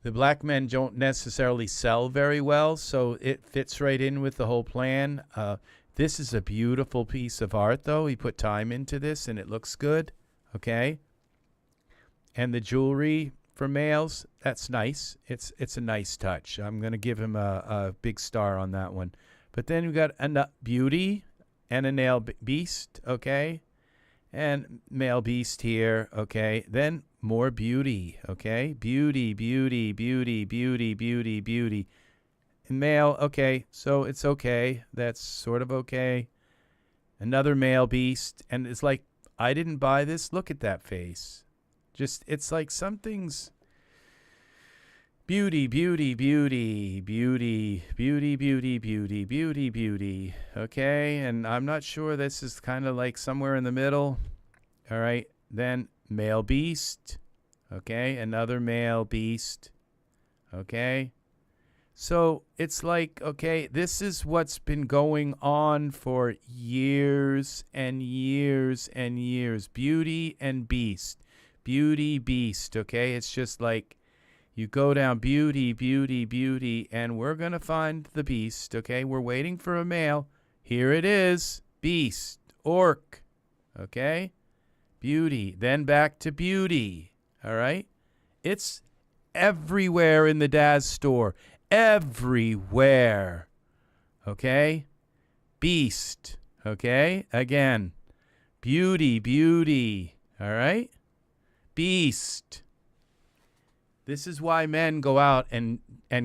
the black men don't necessarily sell very well, so it fits right in with the whole plan. This is a beautiful piece of art, though. He put time into this, and it looks good, okay? And the jewelry for males, that's nice. It's a nice touch. I'm going to give him a big star on that one. But then we've got a beauty and a nail beast, okay? And male beast here, okay? Then more beauty, okay? Beauty, beauty, beauty, beauty, beauty, beauty. And male, okay, so it's okay. That's sort of okay. Another male beast. And it's like, I didn't buy this. Look at that face. Just, it's like something's beauty, beauty, beauty, beauty, beauty, beauty, beauty, beauty, beauty. Okay, and I'm not sure, this is kind of like somewhere in the middle. All right, then male beast. Okay, another male beast. Okay, so it's like, okay, this is what's been going on for years and years and years. Beauty and beast. Beauty, beast, okay? It's just like you go down beauty, beauty, beauty, and we're going to find the beast, okay? We're waiting for a male. Here it is, beast, orc, okay? Beauty, then back to beauty, all right? It's everywhere in the Daz store, everywhere, okay? Beast, okay? Again, beauty, beauty, all right? Beast. This is why men go out and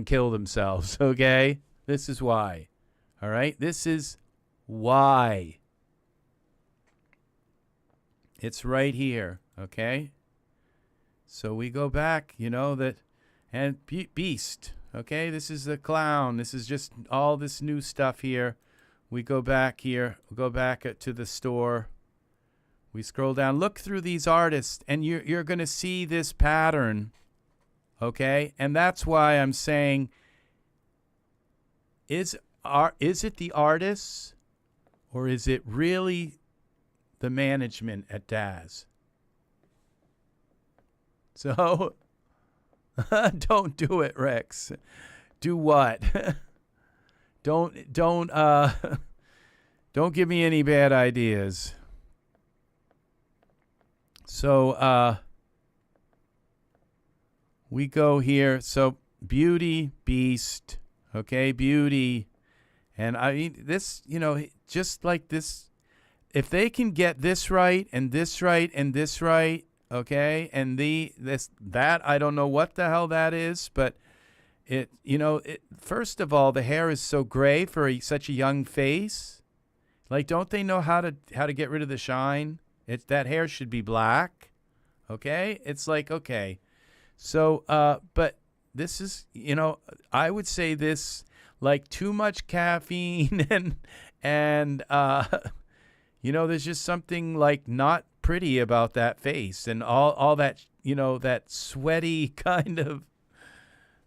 kill themselves, okay? This is why. All right? This is why. It's right here, okay? So we go back, you know, that, and beast, okay? This is the clown. This is just all this new stuff here. We go back here. We go back to the store. We scroll down, look through these artists, and you're going to see this pattern, okay? And that's why I'm saying, is it the artists, or is it really the management at Daz? So, don't do it, Rex. Do what? Don't give me any bad ideas. So, we go here. So, beauty, beast, okay, beauty. And I mean, this, you know, just like this, if they can get this right, and this right, and this right, okay, and that, I don't know what the hell that is, but it, you know, first of all, the hair is so gray for such a young face. Like, don't they know how to get rid of the shine? That hair should be black, okay? It's like, okay. So, but this is, you know, I would say this, like, too much caffeine and you know, there's just something, like, not pretty about that face and all that, you know, that sweaty kind of.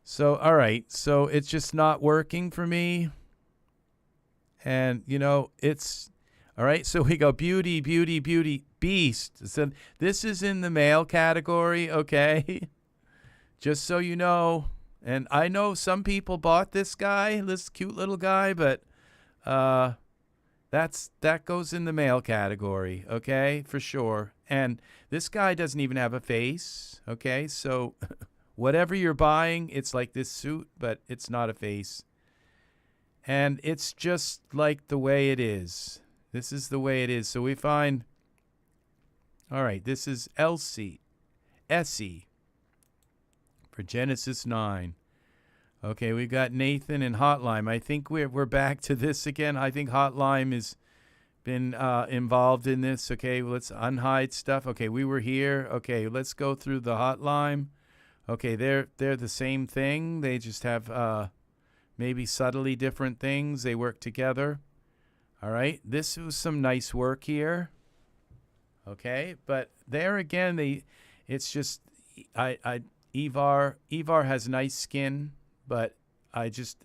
So, all right. So it's just not working for me. And, you know, it's... All right, so we go beauty, beauty, beauty, beast. So this is in the male category, okay? Just so you know. And I know some people bought this guy, this cute little guy, but that goes in the male category, okay? For sure. And this guy doesn't even have a face, okay? So whatever you're buying, it's like this suit, but it's not a face. And it's just like the way it is. This is the way it is. So we find, all right, this is Essie for Genesis 9. Okay, we got Nathan and Hotline. I think we're back to this again. I think Hotline has been involved in this. Okay, let's unhide stuff. Okay, we were here. Okay, let's go through the Hotline. Okay, they're the same thing. They just have maybe subtly different things. They work together. All right, this was some nice work here. Okay, but there again, it's just, Ivar has nice skin, but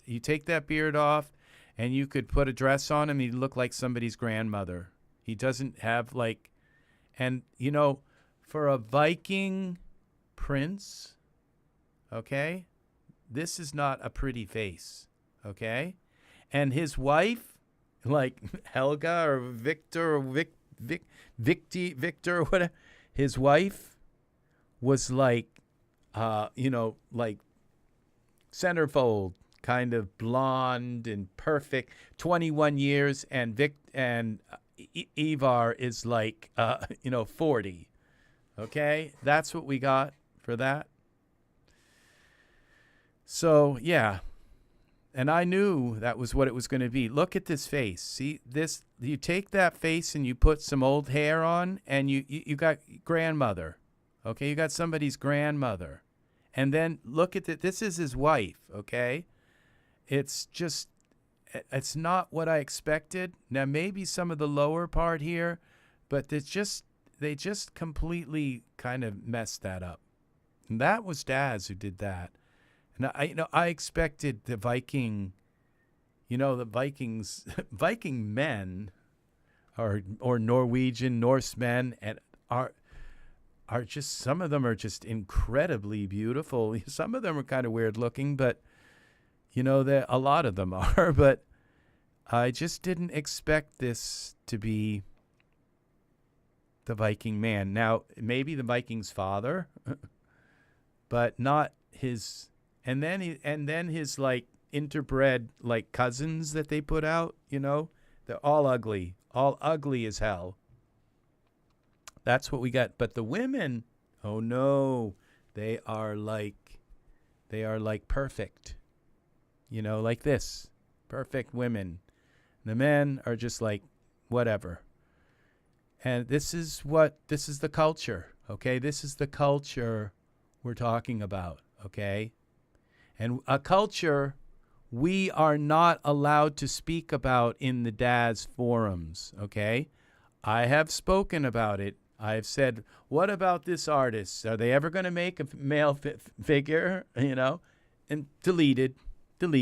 you take that beard off, and you could put a dress on him, he'd look like somebody's grandmother. He doesn't have, like, and, you know, for a Viking prince, okay, this is not a pretty face, okay? And his wife, like Helga or Victor or Victor or whatever. His wife was like, like centerfold, kind of blonde and perfect, 21 years, and Ivar is like, 40. Okay, that's what we got for that. So yeah, and I knew that was what it was going to be. Look at this face. See this? You take that face and you put some old hair on, and you got grandmother. Okay, you got somebody's grandmother, and then look at it. This is his wife. Okay, it's not what I expected. Now maybe some of the lower part here, but they just completely kind of messed that up. And that was Daz who did that. And I expected the Viking, the Vikings, Viking men, or Norwegian Norsemen, and are just, some of them are just incredibly beautiful. Some of them are kind of weird looking, but a lot of them are. But I just didn't expect this to be the Viking man. Now maybe the Viking's father, but not his. And then his like interbred like cousins that they put out, they're all ugly as hell. That's what we got. But the women, oh no, they are like perfect, like this, perfect women. The men are just like whatever. And this is the culture, okay? This is the culture we're talking about, okay? And a culture we are not allowed to speak about in the Daz forums, okay? I have spoken about it. I've said, what about this artist? Are they ever going to make a male figure, And deleted, and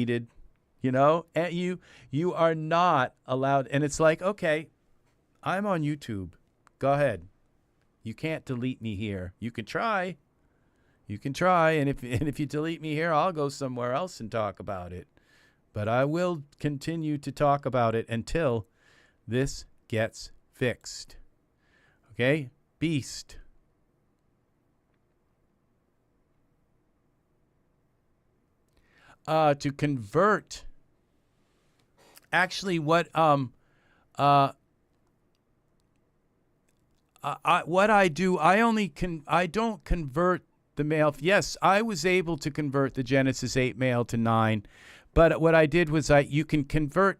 you are not allowed. And it's like, okay, I'm on YouTube. Go ahead. You can't delete me here. You can try. And if you delete me here, I'll go somewhere else and talk about it. But I will continue to talk about it until this gets fixed. Okay? Beast. To convert. Actually, what I do, I don't convert the male. Yes, I was able to convert the Genesis 8 male to 9, but what I did was you can convert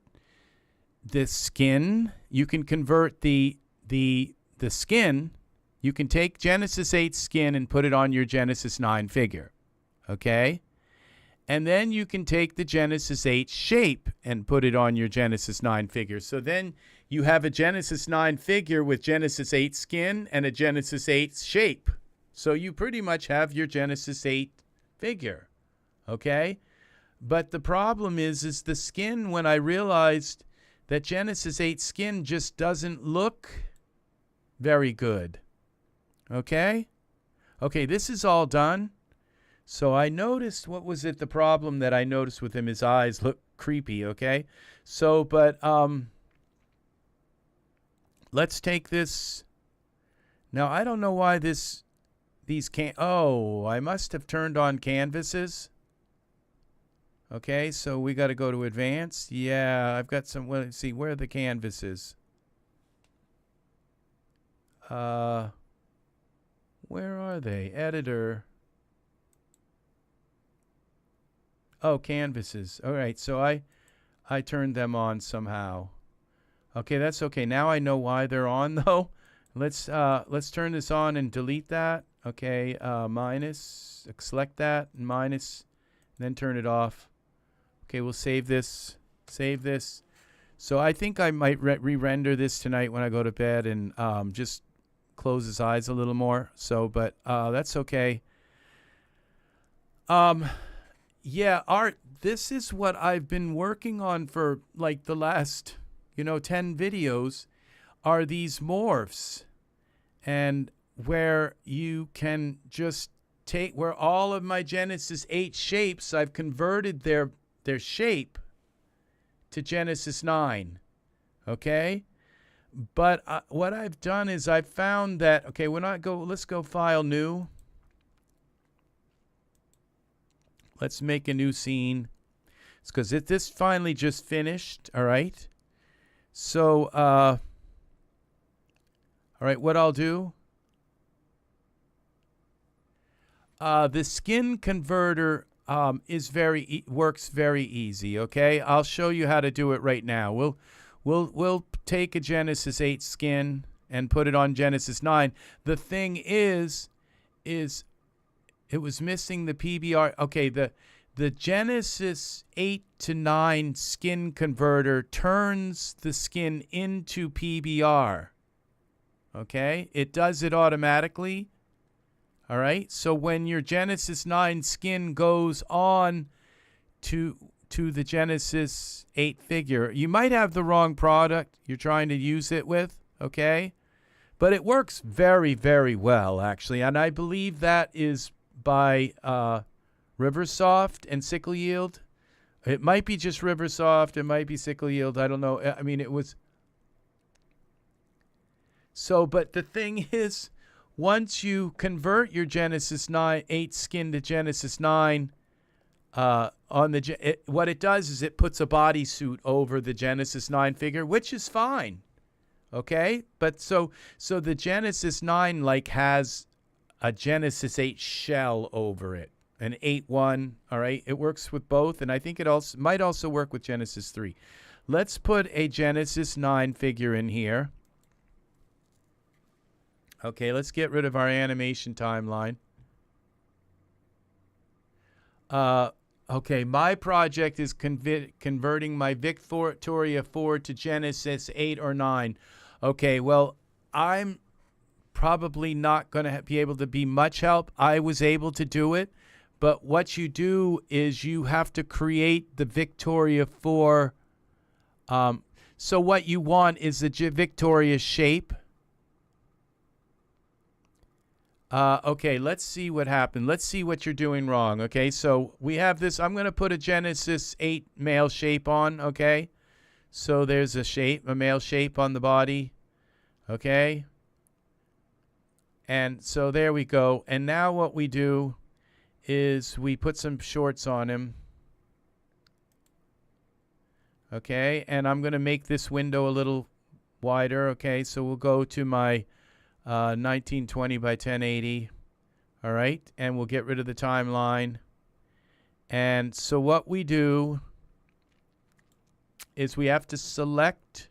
the skin. You can convert the skin. You can take Genesis 8 skin and put it on your Genesis 9 figure, okay? And then you can take the Genesis 8 shape and put it on your Genesis 9 figure. So then you have a Genesis 9 figure with Genesis 8 skin and a Genesis 8 shape. So you pretty much have your Genesis 8 figure, okay? But the problem is the skin, when I realized that Genesis 8 skin just doesn't look very good, okay? Okay, this is all done. So I noticed, what was it, the problem that I noticed with him? His eyes look creepy, okay? So, but let's take this. Now, I don't know why these can't, I must have turned on canvases. Okay, so we got to go to advanced. Yeah, I've got some, let's see, where are the canvases? Where are they? Editor. Oh, canvases. All right, so I turned them on somehow. Okay, that's okay. Now I know why they're on though. Let's turn this on and delete that. Okay, minus, select that, minus, then turn it off. Okay, we'll save this. Save this. So I think I might re-render this tonight when I go to bed and just close his eyes a little more. So, but that's okay. Yeah, Art, this is what I've been working on for like the last, 10 videos, are these morphs. And where you can just take, where all of my Genesis 8 shapes, I've converted their shape to Genesis 9. Okay? But what I've done is I've found that, okay, let's go File, New. Let's make a new scene. It's because this finally just finished, all right? So, all right, what I'll do, the skin converter works very easy, okay? I'll show you how to do it right now. We'll take a Genesis 8 skin and put it on Genesis 9. The thing is it was missing the PBR. Okay, the Genesis 8 to 9 skin converter turns the skin into PBR. Okay? It does it automatically. All right? So when your Genesis 9 skin goes on to the Genesis 8 figure, you might have the wrong product you're trying to use it with, okay? But it works very, very well, actually. And I believe that is by RiverSoft and Sickle Yield. It might be just RiverSoft. It might be Sickle Yield. I don't know. I mean, it was. So, but the thing is, once you convert your Genesis 8 skin to Genesis 9, what it does is it puts a bodysuit over the Genesis 9 figure, which is fine. Okay? But so the Genesis 9 like has a Genesis 8 shell over it, an 8-1, all right? It works with both, and I think it also might also work with Genesis 3. Let's put a Genesis 9 figure in here. Okay, let's get rid of our animation timeline. Okay, my project is converting my Victoria 4 to Genesis 8 or 9. Okay, well, I'm probably not going to be able to be much help. I was able to do it, but what you do is you have to create the Victoria 4. So what you want is the Victoria shape. Okay, let's see what happened. Let's see what you're doing wrong. Okay, so we have this. I'm going to put a Genesis 8 male shape on. Okay, so there's a male shape on the body. Okay, and so there we go. And now what we do is we put some shorts on him. Okay, and I'm going to make this window a little wider. Okay, so we'll go to my 1920 by 1080. All right, and we'll get rid of the timeline. And so what we do is we have to select.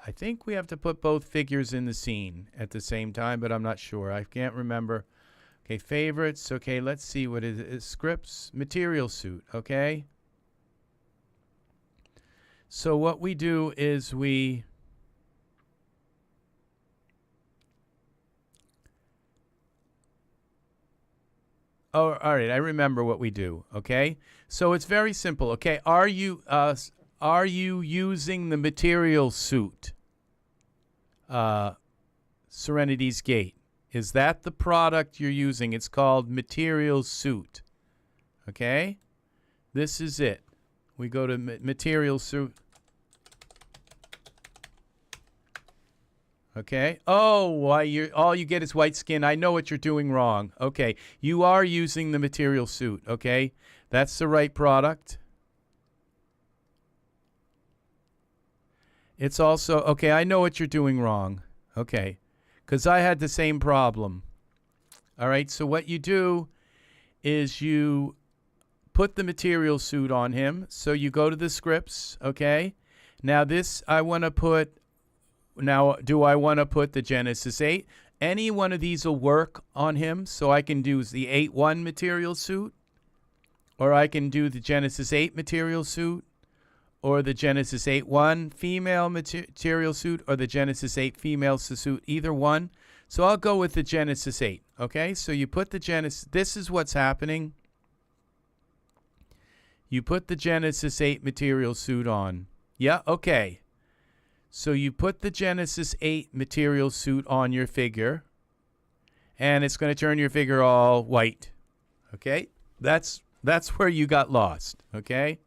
I think we have to put both figures in the scene at the same time, but I'm not sure. I can't remember. Okay, favorites. Okay, let's see what it is. Scripts, material suit. Okay. So what we do is we all right, I remember what we do, okay? So it's very simple, okay? Are you using the material suit, Serenity's Gate? Is that the product you're using? It's called material suit, okay? This is it. We go to material suit. Okay. Oh, why all you get is white skin. I know what you're doing wrong. Okay. You are using the material suit. Okay. That's the right product. It's also, okay, I know what you're doing wrong. Okay. Because I had the same problem. All right. So what you do is you put the material suit on him. So you go to the scripts. Okay. Now this, I want to put. Now, do I want to put the Genesis 8? Any one of these will work on him. So I can do the 8-1 material suit, or I can do the Genesis 8 material suit, or the Genesis 8-1 female material suit, or the Genesis 8 female suit, either one. So I'll go with the Genesis 8. Okay, so you put the Genesis, this is what's happening. You put the Genesis 8 material suit on. Yeah, okay. So you put the Genesis 8 material suit on your figure, and it's going to turn your figure all white. Okay? That's where you got lost. Okay?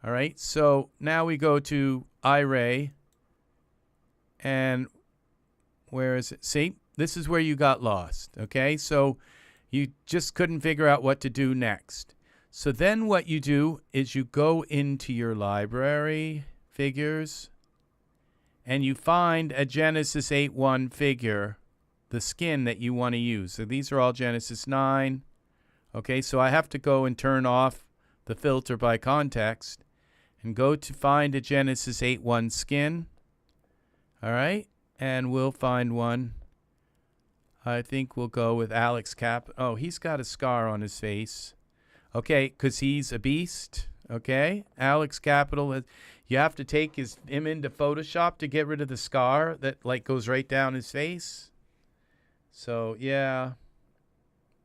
All right, so now we go to Iray, and where is it? See, this is where you got lost, okay? So you just couldn't figure out what to do next. So then what you do is you go into your library, figures, and you find a Genesis 8.1 figure, the skin that you want to use. So these are all Genesis 9. Okay, so I have to go and turn off the filter by context and go to find a Genesis 8.1 skin. All right, and we'll find one. I think we'll go with Alex Cap. Oh, he's got a scar on his face. Okay, because he's a beast. Okay, Alex Capital. You have to take him into Photoshop to get rid of the scar that like goes right down his face. So yeah,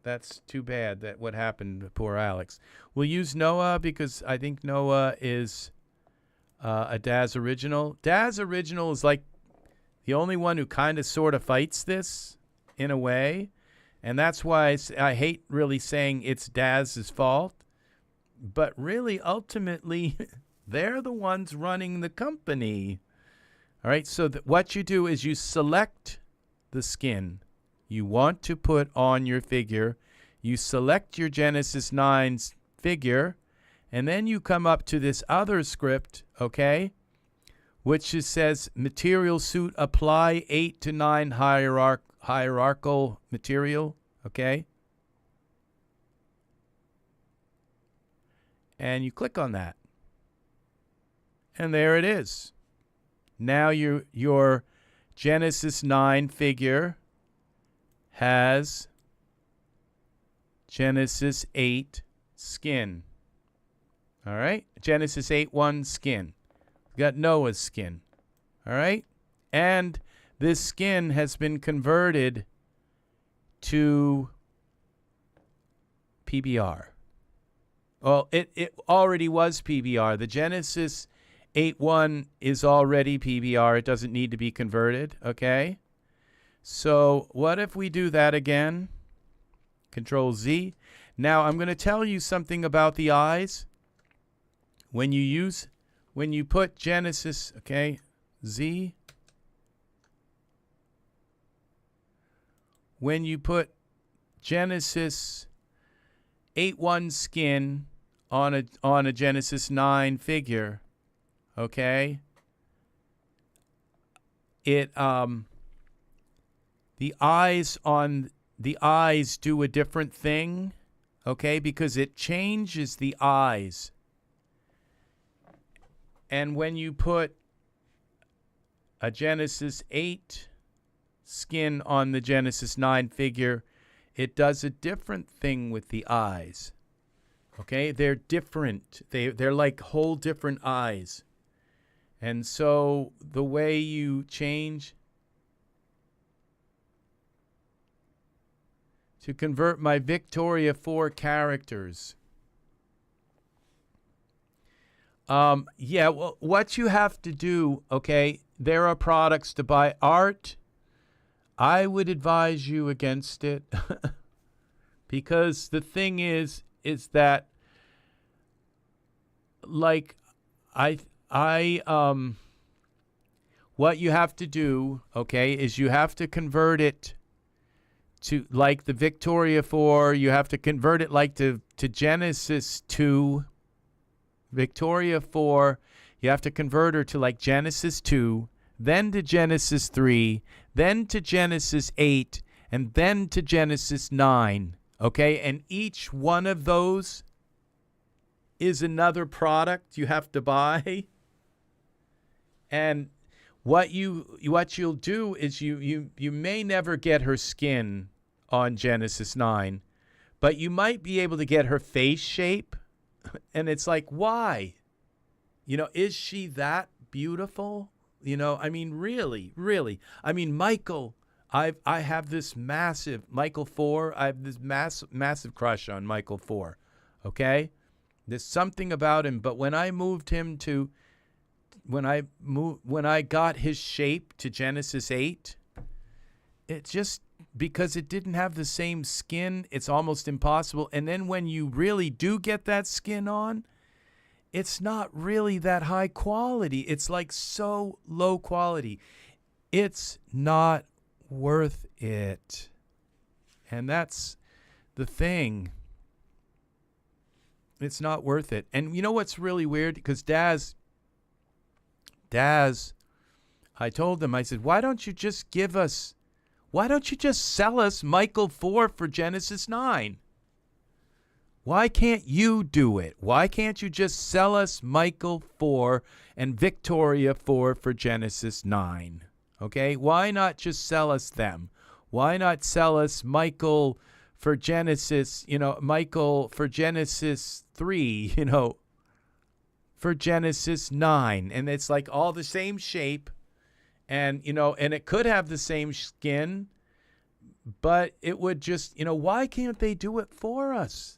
that's too bad that what happened to poor Alex. We'll use Noah because I think Noah is a Daz original. Daz original is like the only one who kind of sort of fights this in a way. And that's why I hate really saying it's Daz's fault. But really, ultimately, they're the ones running the company. All right, so what you do is you select the skin you want to put on your figure. You select your Genesis 9 figure, and then you come up to this other script, okay, which says material suit apply 8 to 9 hierarchical material, okay? And you click on that. And there it is. Now your Genesis 9 figure has Genesis 8 skin. All right? Genesis 8.1 skin. We got Noah's skin. All right? And this skin has been converted to PBR. Well, it already was PBR. The Genesis 8.1 is already PBR. It doesn't need to be converted, okay? So what if we do that again? Control Z. Now I'm going to tell you something about the eyes. When you put Genesis, okay, Z. When you put Genesis 8.1 skin on a Genesis 9 figure, okay, it the eyes do a different thing, okay, because it changes the eyes. And when you put a Genesis 8 skin on the Genesis 9 figure, it does a different thing with the eyes. Okay, they're different. They're like whole different eyes. And so the way you change to convert my Victoria 4 characters. Yeah, well, what you have to do, okay, there are products to buy. Art, I would advise you against it because the thing is that like what you have to do, okay, is you have to convert it to like the Victoria 4, you have to convert it like to Genesis 2, Victoria 4, you have to convert her to like Genesis 2, then to Genesis 3, then to Genesis 8, and then to Genesis 9, okay? And each one of those is another product you have to buy. And what you'll do is you may never get her skin on Genesis 9, but you might be able to get her face shape. And it's like, why? You know, is she that beautiful? You know, I mean, really. I mean, Michael, I have this massive, Michael 4, I have this massive crush on Michael 4, okay? There's something about him, but when I moved him to, when I got his shape to Genesis 8, it just, because it didn't have the same skin, it's almost impossible. And then when you really do get that skin on, it's not really that high quality. It's like so low quality. It's not worth it. And that's the thing. It's not worth it. And you know what's really weird? Because Daz, I told him, I said, why don't you just sell us Michael 4 for Genesis 9? Why can't you do it? Why can't you just sell us Michael 4 and Victoria 4 for Genesis 9? Okay? Why not just sell us them? Why not sell us Michael for Genesis, Michael for Genesis 3, for Genesis 9? And it's like all the same shape, and, and it could have the same skin, but it would just, why can't they do it for us?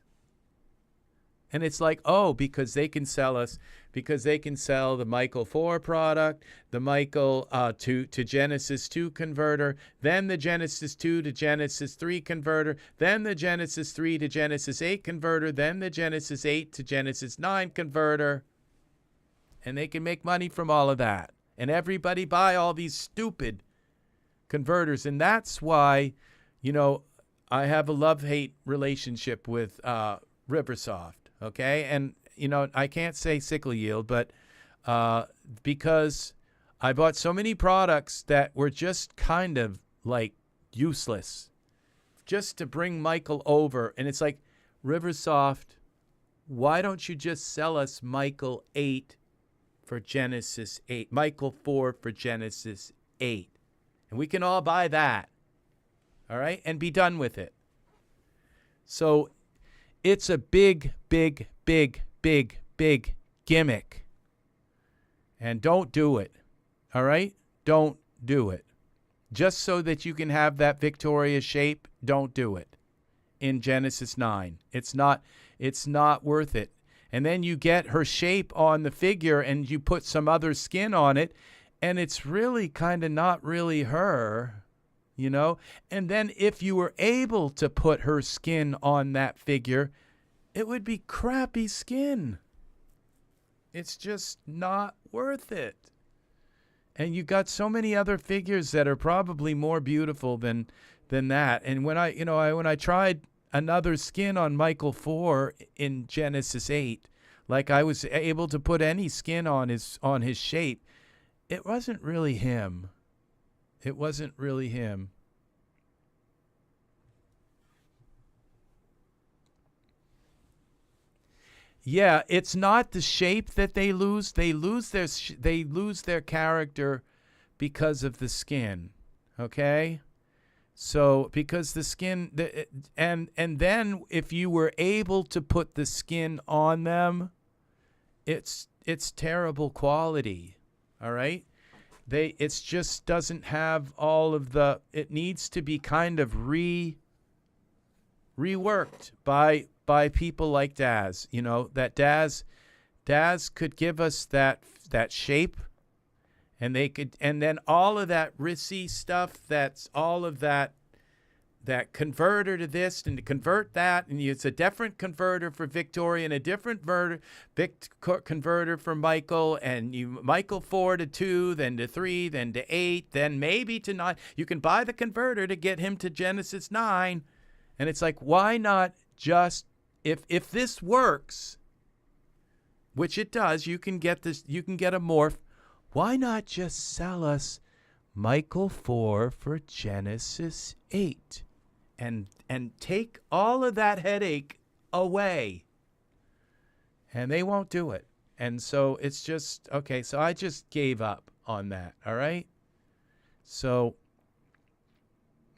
And it's like, oh, because they can sell the Michael 4 product, the Michael to Genesis 2 converter, then the Genesis 2 to Genesis 3 converter, then the Genesis 3 to Genesis 8 converter, then the Genesis 8 to Genesis 9 converter. And they can make money from all of that. And everybody buy all these stupid converters. And that's why, I have a love-hate relationship with RiverSoft. Okay, and I can't say sickle yield, but because I bought so many products that were just kind of like useless, just to bring Michael over, and it's like, RiverSoft, why don't you just sell us Michael 8 for Genesis 8, Michael 4 for Genesis 8, and we can all buy that, all right, and be done with it. So it's a big gimmick. And don't do it. All right? Don't do it. Just so that you can have that Victoria shape, don't do it. In Genesis 9. It's not worth it. And then you get her shape on the figure and you put some other skin on it, and it's really kind of not really her. And then if you were able to put her skin on that figure, it would be crappy skin. It's just not worth it. And you got so many other figures that are probably more beautiful than that. And when I tried another skin on Michael 4 in Genesis 8, like I was able to put any skin on his shape, it wasn't really him. It wasn't really him. Yeah, it's not the shape that they lose. They lose their character because of the skin. Okay? So because the skin and then if you were able to put the skin on them, it's terrible quality. All right? It just doesn't have all of the, it needs to be kind of reworked by people like Daz, that Daz could give us that shape, and then all of that RISI stuff, that's all of that converter to this and to convert that, and it's a different converter for Victoria and a different converter for Michael, and Michael 4 to 2, then to 3, then to 8, then maybe to 9. You can buy the converter to get him to Genesis 9, and it's like, why not just, if this works, which it does, you can get a morph, why not just sell us Michael 4 for Genesis 8 and take all of that headache away? And they won't do it. And so it's just, okay, so I just gave up on that, all right? So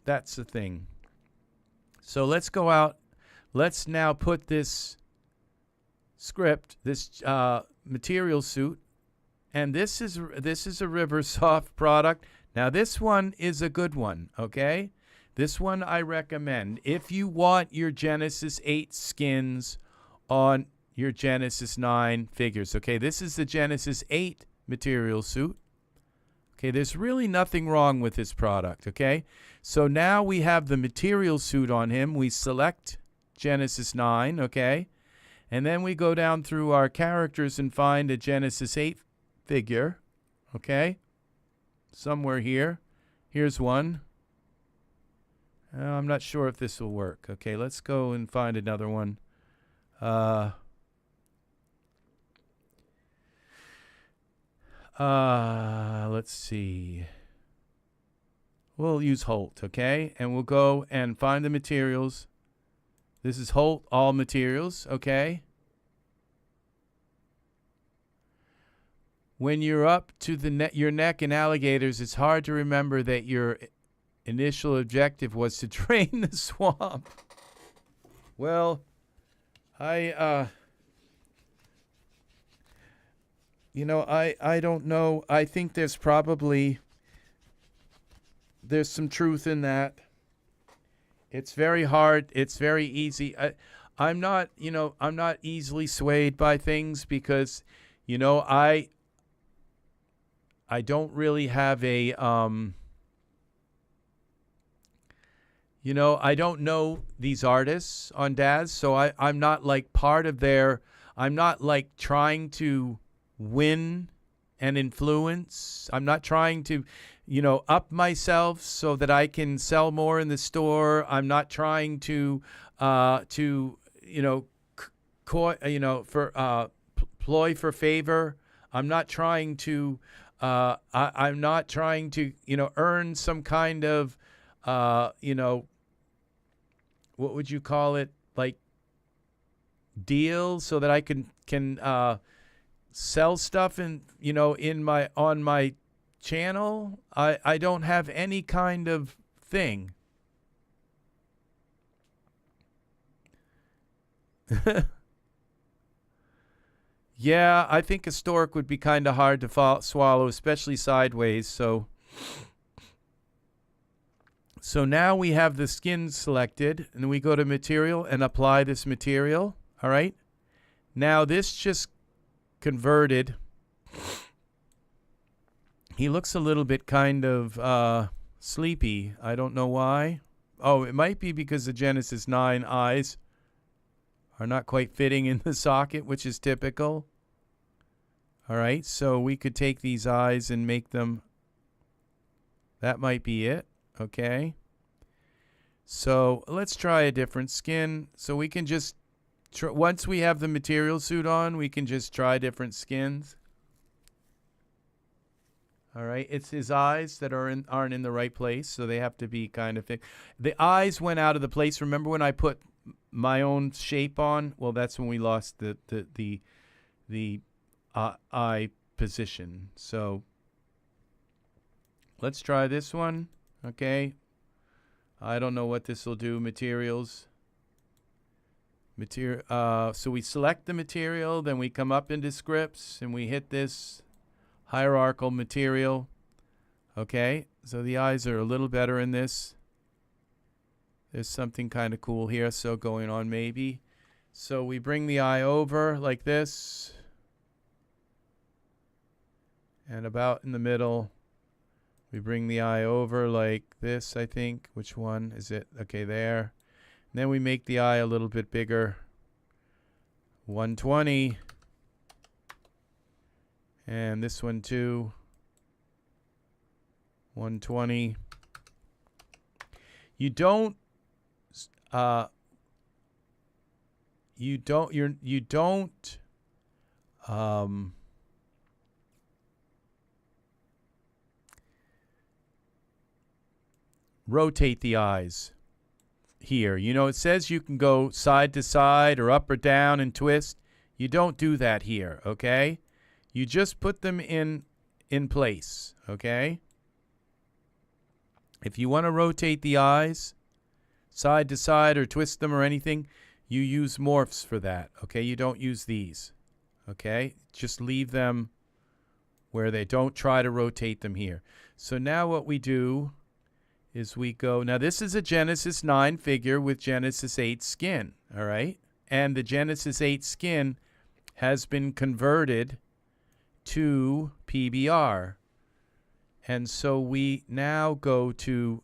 that's the thing. So let's go out. Let's now put this script, this material suit, and this is a RiverSoft product. Now this one is a good one, okay? This one I recommend. If you want your Genesis 8 skins on your Genesis 9 figures, okay? This is the Genesis 8 material suit. Okay, there's really nothing wrong with this product, okay? So now we have the material suit on him. We select Genesis 9, okay? And then we go down through our characters and find a Genesis 8 figure, okay? Somewhere here. Here's one. I'm not sure if this will work. Okay, let's go and find another one. Let's see. We'll use Holt, okay? And we'll go and find the materials. This is Holt, all materials, okay? When you're up to your neck in alligators, it's hard to remember that your initial objective was to drain the swamp. Well, I don't know. I think there's some truth in that. It's very hard. It's very easy. I'm not easily swayed by things because, I don't really have a, I don't know these artists on Daz, so I'm not like part of I'm not like trying to win and influence. I'm not trying to, up myself so that I can sell more in the store. I'm not trying to ploy for favor. I'm not trying to, I'm not trying to, earn some kind of, what would you call it? Like deal so that I can sell stuff on my channel. I don't have any kind of thing. Yeah, I think a stork would be kind of hard to swallow, especially sideways. So now we have the skin selected, and we go to material and apply this material. All right. Now this just converted. He looks a little bit kind of sleepy. I don't know why. Oh, it might be because the Genesis 9 eyes are not quite fitting in the socket, which is typical. All right, so we could take these eyes and make them. That might be it. Okay. So let's try a different skin. So we can just, once we have the material suit on, we can just try different skins. All right, it's his eyes that aren't in the right place, so they have to be kind of fixed. The eyes went out of the place. Remember when I put my own shape on? Well, that's when we lost the eye position. So let's try this one. Okay. I don't know what this will do. Materials. So we select the material, then we come up into scripts, and we hit this hierarchical material. Okay, so the eyes are a little better in this. There's something kind of cool here, so going on maybe. So we bring the eye over like this. And about in the middle, we bring the eye over like this, I think. Which one is it? Okay, there. And then we make the eye a little bit bigger. 120. And this one too. 120. You don't rotate the eyes here. It says you can go side to side or up or down and twist. You don't do that here, okay? You just put them in place, okay? If you want to rotate the eyes side to side or twist them or anything, you use morphs for that, okay? You don't use these, okay? Just leave them where they don't try to rotate them here. So now what we do is we go, now this is a Genesis 9 figure with Genesis 8 skin, all right? And the Genesis 8 skin has been converted to PBR. And so we now go to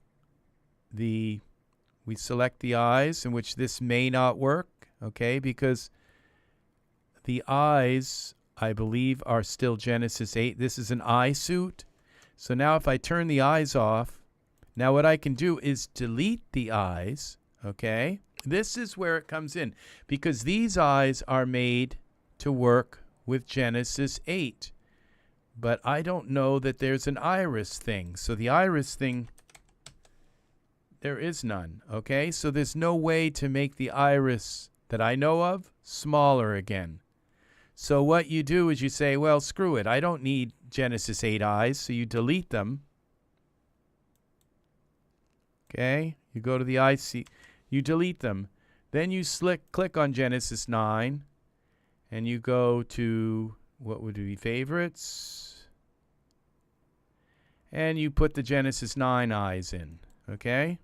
we select the eyes, in which this may not work, okay? Because the eyes, I believe, are still Genesis 8. This is an eye suit. So now if I turn the eyes off, now what I can do is delete the eyes, okay? This is where it comes in, because these eyes are made to work with Genesis 8. But I don't know that there's an iris thing. So the iris thing, there is none, okay? So there's no way to make the iris that I know of smaller again. So what you do is you say, well, screw it. I don't need Genesis 8 eyes, so you delete them. Okay? You go to the IC, you delete them. Then you click on Genesis 9, and you go to, what would be favorites? And you put the Genesis 9 eyes in, okay?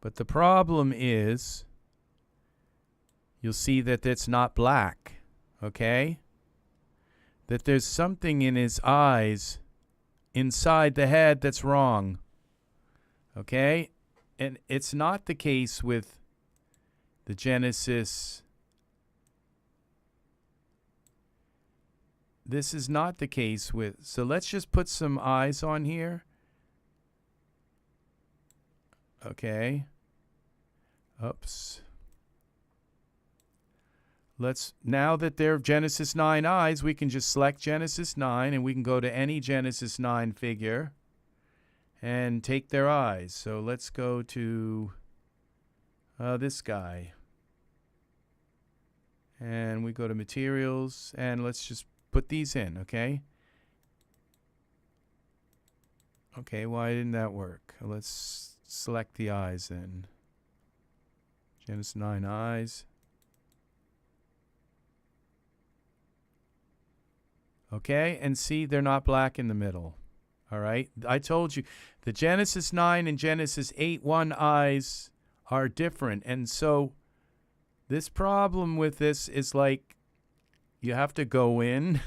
But the problem is, you'll see that it's not black, okay? That there's something in his eyes inside the head that's wrong, okay? And it's not the case with the Genesis. This is not the case with, so let's just put some eyes on here. Okay. Oops. Now that they're Genesis 9 eyes, we can just select Genesis 9 and we can go to any Genesis 9 figure and take their eyes. So let's go to this guy. And we go to materials and let's just put these in, okay? Okay, why didn't that work? Let's select the eyes then. Genesis 9 eyes. Okay, and see, they're not black in the middle. All right, I told you the Genesis 9 and Genesis 8.1 eyes are different. And so this problem with this is like you have to go in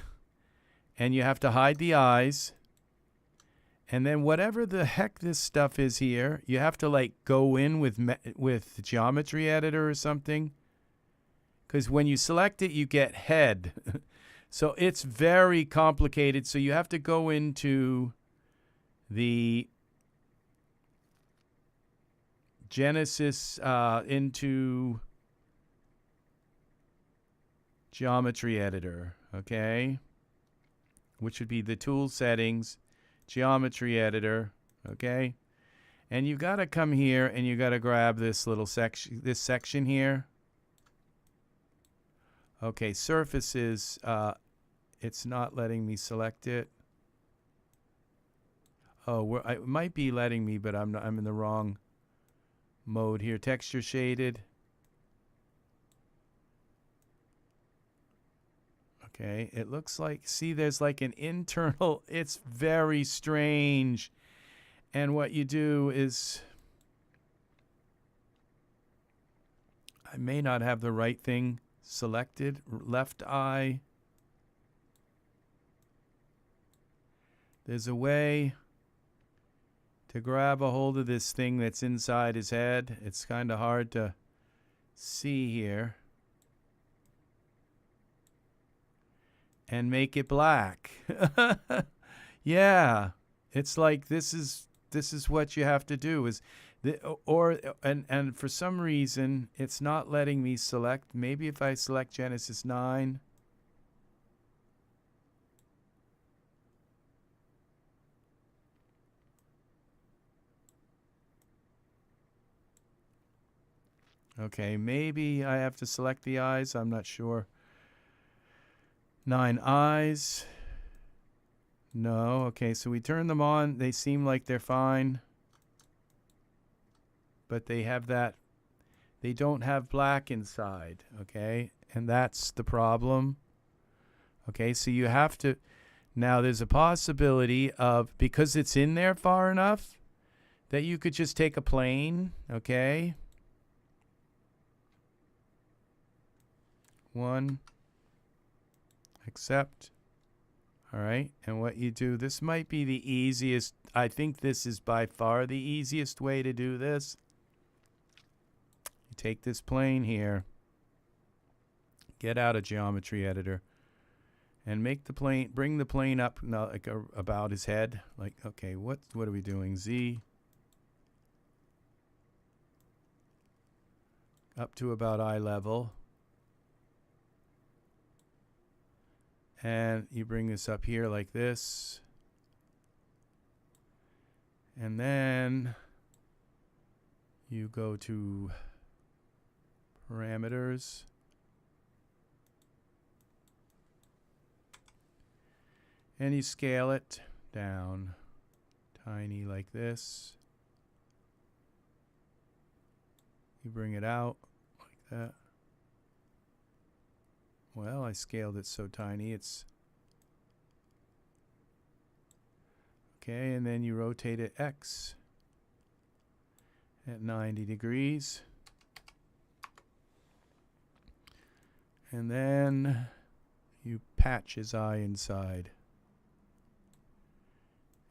and you have to hide the eyes. And then whatever the heck this stuff is here, you have to like go in with the geometry editor or something. Because when you select it, you get head. So it's very complicated. So you have to go into the Genesis, into geometry editor, okay? Which would be the tool settings, geometry editor, okay? And you got to come here and you got to grab this little section, this section here. Okay, surfaces, it's not letting me select it. Oh, it might be letting me, but I'm in the wrong mode here. Texture shaded. Okay, it looks like, see, there's like an internal, it's very strange. And what you do is, I may not have the right thing selected. Left eye. There's a way to grab a hold of this thing that's inside his head. It's kind of hard to see here. And make it black. Yeah, it's like this is what you have to do is, and for some reason it's not letting me select. Maybe if I select Genesis 9. Okay, maybe I have to select the eyes. I'm not sure. 9 eyes. No. Okay, so we turn them on. They seem like they're fine. But they have that. They don't have black inside. Okay, and that's the problem. Okay, so you have to. Now there's a possibility of, because it's in there far enough, that you could just take a plane. Okay. 1. Accept. All right. And what you do, this might be the easiest. I think this is by far the easiest way to do this. You take this plane here. Get out of geometry editor and make the plane, bring the plane up like about his head. Like, okay, what are we doing? Z up to about eye level. And you bring this up here like this. And then you go to parameters. And you scale it down tiny like this. You bring it out like that. Well, I scaled it so tiny it's okay, and then you rotate it X at 90 degrees. And then you patch his eye inside.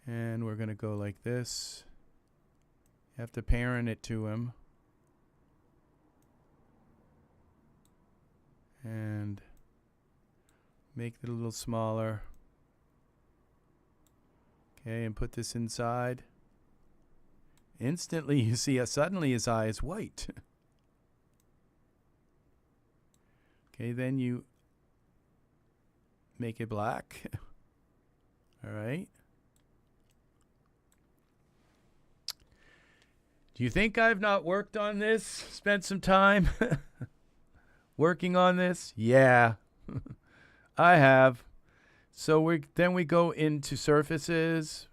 And we're going to go like this. You have to parent it to him. And make it a little smaller. Okay, and put this inside. Instantly you see suddenly his eye is white. Okay, then you make it black. All right. Do you think I've not worked on this? Spent some time working on this? Yeah, I have. So then we go into surfaces,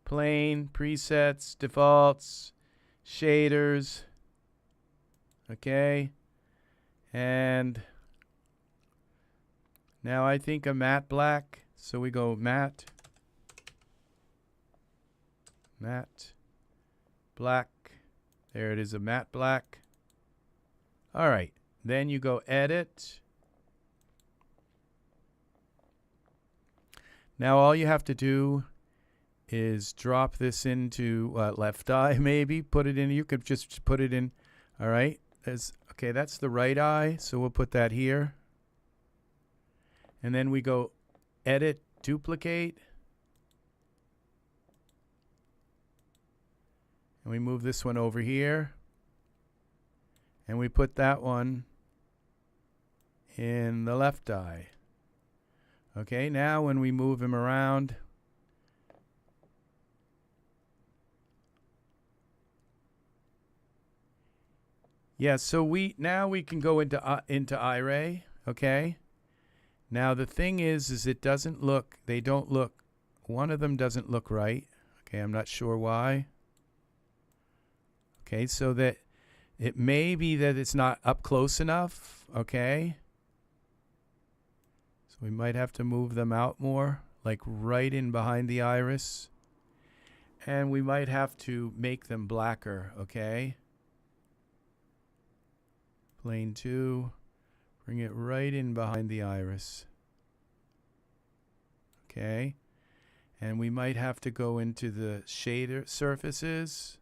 plane, presets, defaults, shaders. Okay. And now I think a matte black. So we go matte, matte, black. There it is, a matte black. All right. Then you go edit. Now all you have to do is drop this into left eye maybe. Put it in. You could just put it in. All right. Okay, that's the right eye. So we'll put that here. And then we go edit, duplicate. And we move this one over here. And we put that one in the left eye. Okay, now when we move him around, yeah, so we can go into Iray, okay? Now the thing is it doesn't look, they don't look, one of them doesn't look right. Okay, I'm not sure why. Okay, so that it may be that it's not up close enough, okay? So we might have to move them out more, like right in behind the iris. And we might have to make them blacker, okay? Plane 2, bring it right in behind the iris. Okay? And we might have to go into the shader surfaces.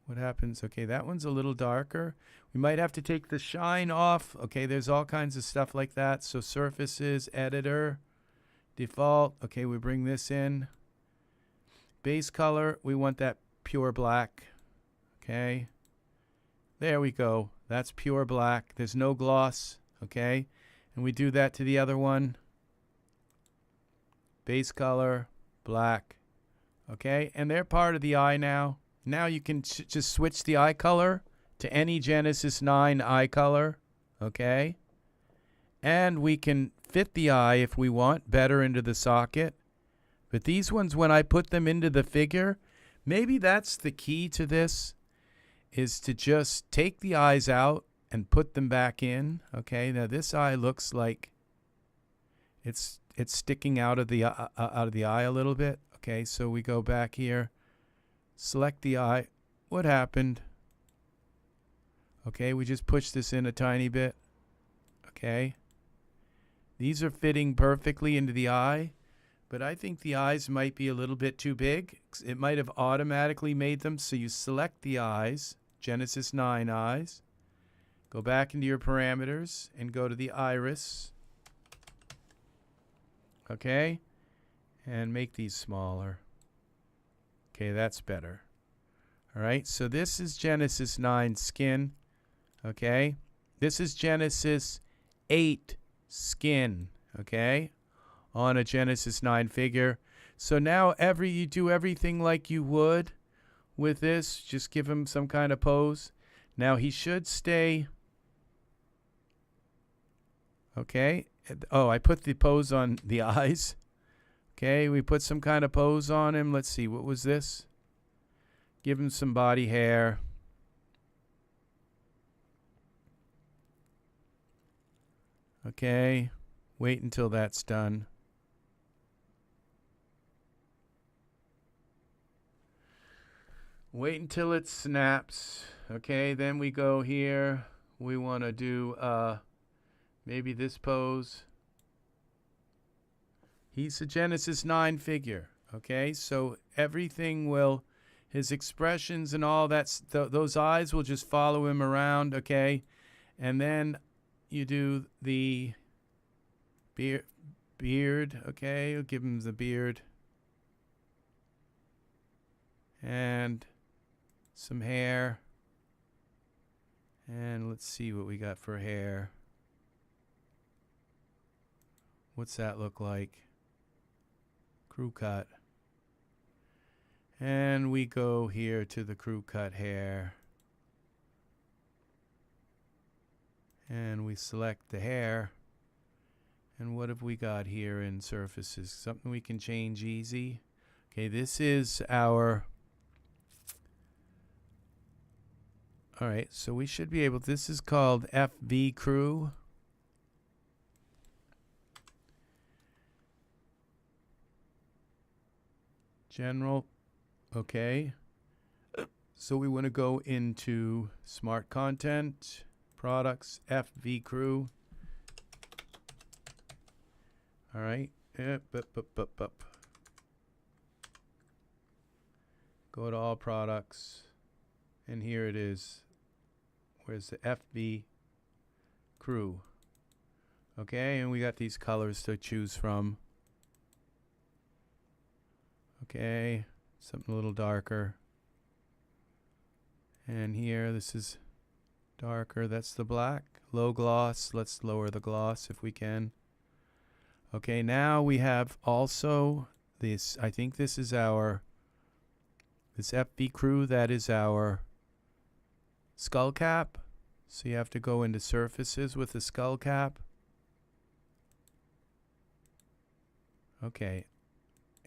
What happens? Okay, that one's a little darker. We might have to take the shine off. Okay, there's all kinds of stuff like that. So surfaces, editor, default. Okay, we bring this in. Base color, we want that pure black. Okay. There we go. That's pure black. There's no gloss. Okay. And we do that to the other one. Base color, black. Okay. And they're part of the eye now. Now you can just switch the eye color to any Genesis 9 eye color. Okay. And we can fit the eye if we want better into the socket. But these ones, when I put them into the figure, maybe that's the key to this, is to just take the eyes out and put them back in. Okay, now this eye looks like it's sticking out of the eye a little bit. Okay, so we go back here, select the eye. What happened? Okay, we just push this in a tiny bit. Okay, these are fitting perfectly into the eye. But I think the eyes might be a little bit too big. It might have automatically made them. So you select the eyes, Genesis 9 eyes, Go back into your parameters and go to the iris. Okay? And make these smaller. Okay, that's better. All right, so this is Genesis 9 skin. Okay? This is Genesis 8 skin. Okay? On a Genesis 9 figure. So now you do everything like you would with this. Just give him some kind of pose. Now he should stay. Okay. Oh, I put the pose on the eyes. Okay, we put some kind of pose on him. Let's see, what was this? Give him some body hair. Okay, wait until that's done. Wait until it snaps. Okay, then we go here. We want to do maybe this pose. He's a Genesis 9 figure. Okay, so everything will, his expressions and all that, those eyes will just follow him around. Okay, and then you do the beard. Okay, you'll give him the beard. And some hair. And let's see what we got for hair. What's that look like? Crew cut. And we go here to the crew cut hair. And we select the hair. And what have we got here in surfaces? Something we can change easy. Okay, this is our... All right, so we should be able, this is called FV Crew. General, okay. So we want to go into Smart Content, Products, FV Crew. All right, up. Go to All Products, and here it is. Where's the FB Crew? Okay, and we got these colors to choose from. Okay, something a little darker. And here, this is darker. That's the black. Low gloss. Let's lower the gloss if we can. Okay, now we have also this. I think this is our, this FB Crew, that is our skull cap. So you have to go into surfaces with the skull cap. Okay.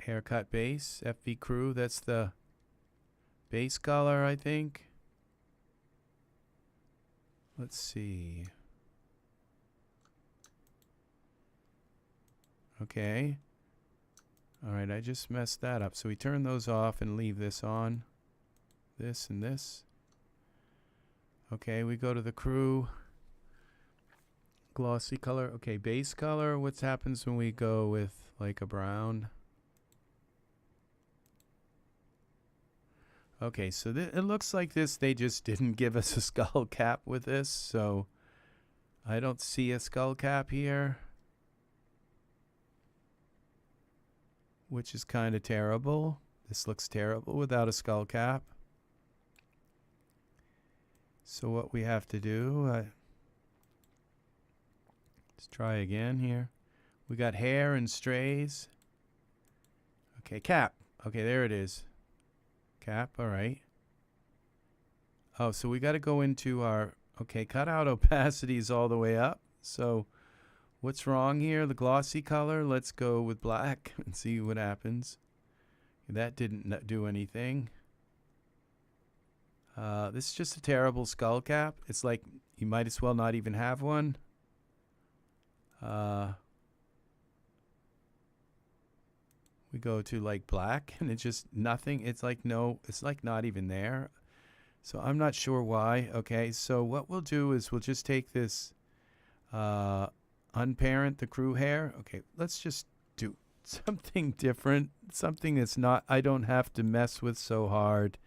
Haircut base, FV Crew, that's the base color, I think. Let's see. Okay. All right, I just messed that up. So we turn those off and leave this on. This and this. Okay, we go to the crew. Glossy color. Okay, base color. What happens when we go with like a brown? Okay, so it looks like this, they just didn't give us a skull cap with this, so I don't see a skull cap here, which is kind of terrible. This looks terrible without a skull cap. So what we have to do, let's try again here. We got hair and strays. Okay, cap. Okay, there it is. Cap, all right. Oh, so we got to go into our, okay, cutout opacities all the way up. So what's wrong here? The glossy color, let's go with black and see what happens. That didn't do anything. This is just a terrible skull cap. It's like you might as well not even have one. We go to like black and it's just nothing. It's like no, it's like not even there. So I'm not sure why. Okay, so what we'll do is we'll just take this, unparent the crew hair. Okay, let's just do something different. Something that's not, I don't have to mess with so hard.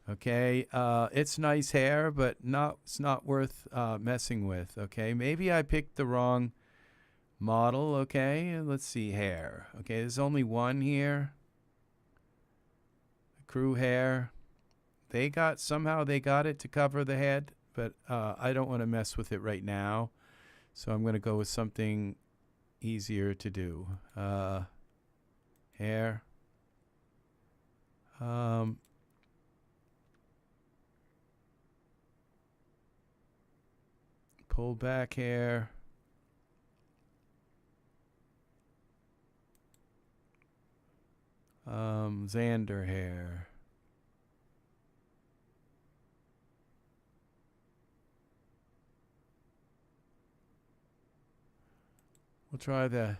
Okay, it's nice hair, but it's not worth messing with. Okay, maybe I picked the wrong model. Okay, let's see, hair. Okay, there's only one here. Crew hair. Somehow they got it to cover the head, but I don't want to mess with it right now. So I'm going to go with something easier to do. Hair. Pull back hair. Xander hair. We'll try that.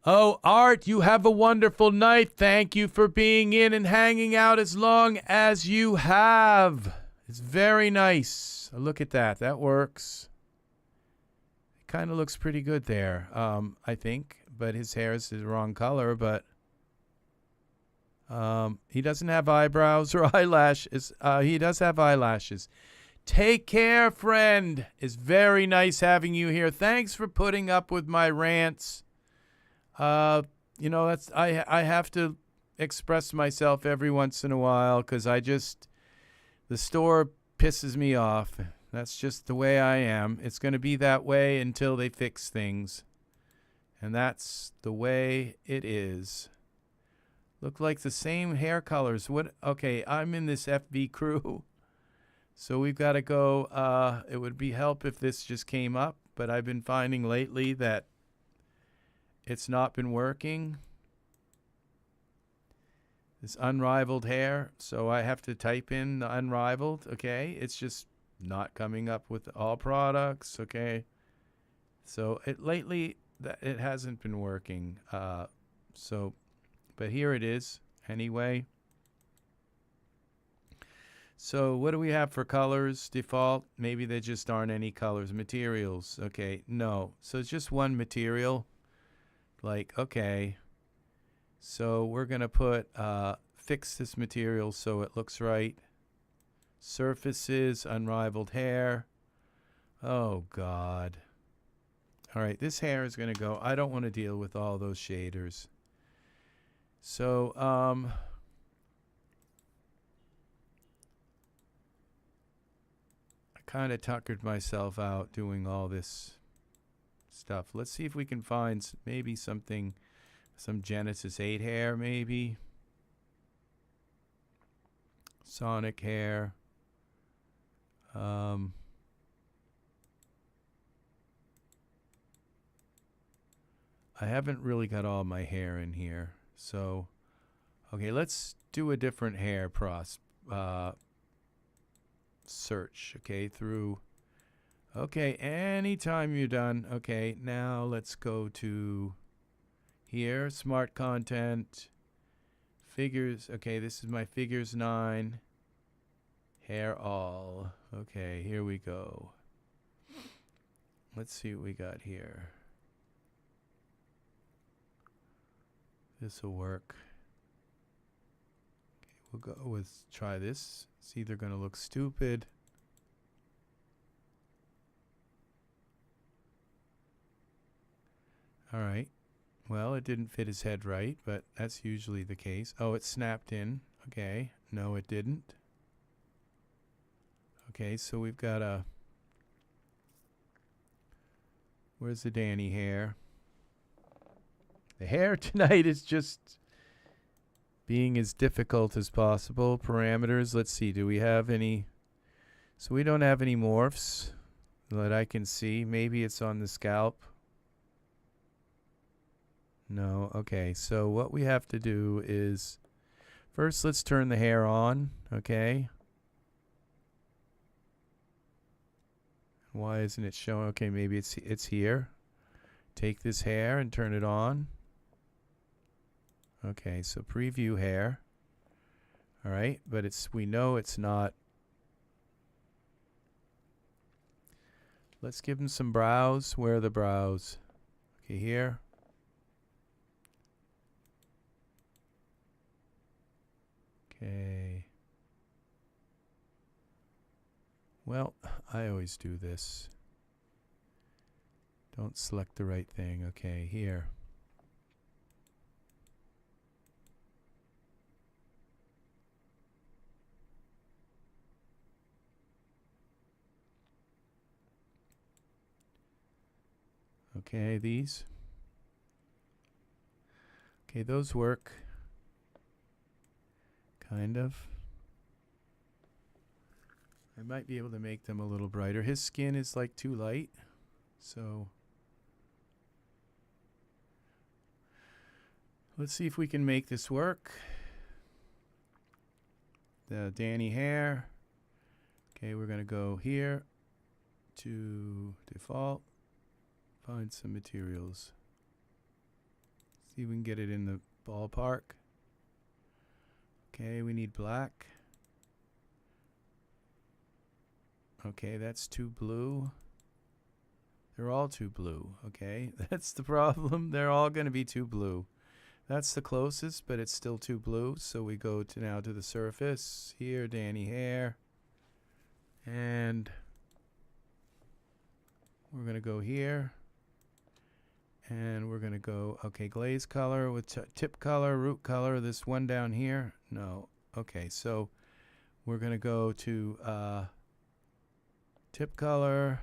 Oh, Art, you have a wonderful night. Thank you for being in and hanging out as long as you have. It's very nice. Look at that. That works. It kind of looks pretty good there, I think. But his hair is the wrong color. But he doesn't have eyebrows or eyelashes. He does have eyelashes. Take care, friend. It's very nice having you here. Thanks for putting up with my rants. You know, I have to express myself every once in a while because the store pisses me off. That's just the way I am. It's going to be that way until they fix things. And that's the way it is. Look like the same hair colors. Okay, I'm in this FV crew. So we've got to go. It would be help if this just came up, but I've been finding lately that it's not been working. This unrivaled hair. So I have to type in the unrivaled. Okay, it's just not coming up with all products. Okay, so lately it hasn't been working. But here it is anyway. So what do we have for colors? Default. Maybe there just aren't any colors. Materials. Okay, no. So it's just one material. Like, okay. So we're going to put, fix this material so it looks right. Surfaces, unrivaled hair. Oh, God. All right, this hair is going to go. I don't want to deal with all those shaders. So, kind of tuckered myself out doing all this stuff. Let's see if we can find maybe some Genesis 8 hair, maybe. Sonic hair. I haven't really got all my hair in here. So, okay, let's do a different hair search, okay, through. Okay, anytime you're done. Okay, now let's go to here, smart content, figures. Okay, this is my figures 9, hair all. Okay, here we go. Let's see what we got here. This will work. Okay, we'll go with try this. It's either going to look stupid. All right. Well, it didn't fit his head right, but that's usually the case. Oh, it snapped in. Okay. No, it didn't. Okay, so we've got a... Where's the Danny hair? The hair tonight is just being as difficult as possible. Parameters, let's see, do we have any? So we don't have any morphs that I can see. Maybe it's on the scalp. No, okay, so what we have to do is, first let's turn the hair on, okay? Why isn't it showing? Okay, maybe it's here. Take this hair and turn it on. Okay, so preview hair. All right, but we know it's not. Let's give him some brows. Where are the brows? Okay, here. Okay. Well, I always do this. Don't select the right thing. Okay, here. Okay, these. Okay, those work. Kind of. I might be able to make them a little brighter. His skin is like too light, so let's see if we can make this work. The Danny hair. Okay, we're gonna go here to default, find some materials. See if we can get it in the ballpark. Okay, we need black. Okay, that's too blue. They're all too blue, okay? That's the problem. They're all going to be too blue. That's the closest, but it's still too blue. So we go to now to the surface. Here, Danny hair. And we're going to go here. And we're going to go, okay, glaze color with tip color, root color. This one down here. No. Okay, so we're going to go to tip color.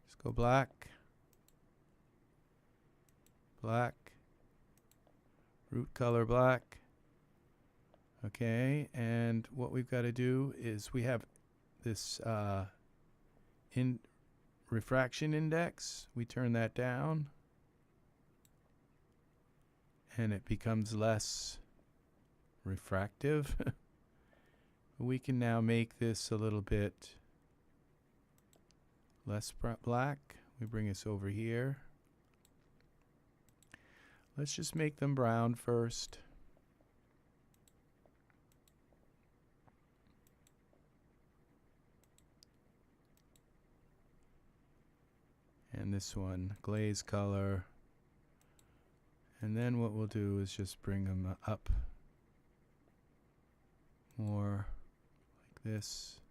Let's go black. Black. Root color black. Okay, and what we've got to do is we have this refraction index. We turn that down. And it becomes less refractive. We can now make this a little bit less black. We bring this over here. Let's just make them brown first. And this one, glaze color. And then what we'll do is just bring them up more like this.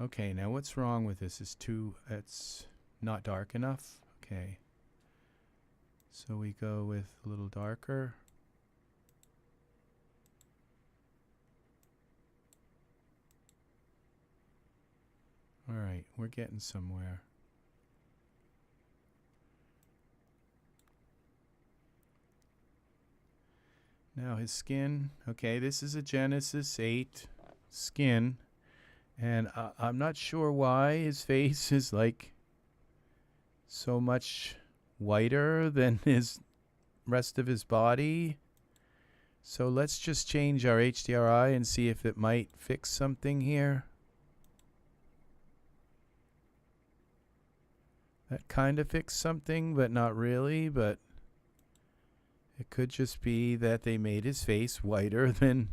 Okay, now what's wrong with this is it's not dark enough. Okay. So we go with a little darker. All right, we're getting somewhere. Now his skin. Okay, this is a Genesis 8 skin. And I'm not sure why his face is like so much whiter than his rest of his body. So let's just change our HDRI and see if it might fix something here. That kind of fixed something, but not really. But it could just be that they made his face whiter than...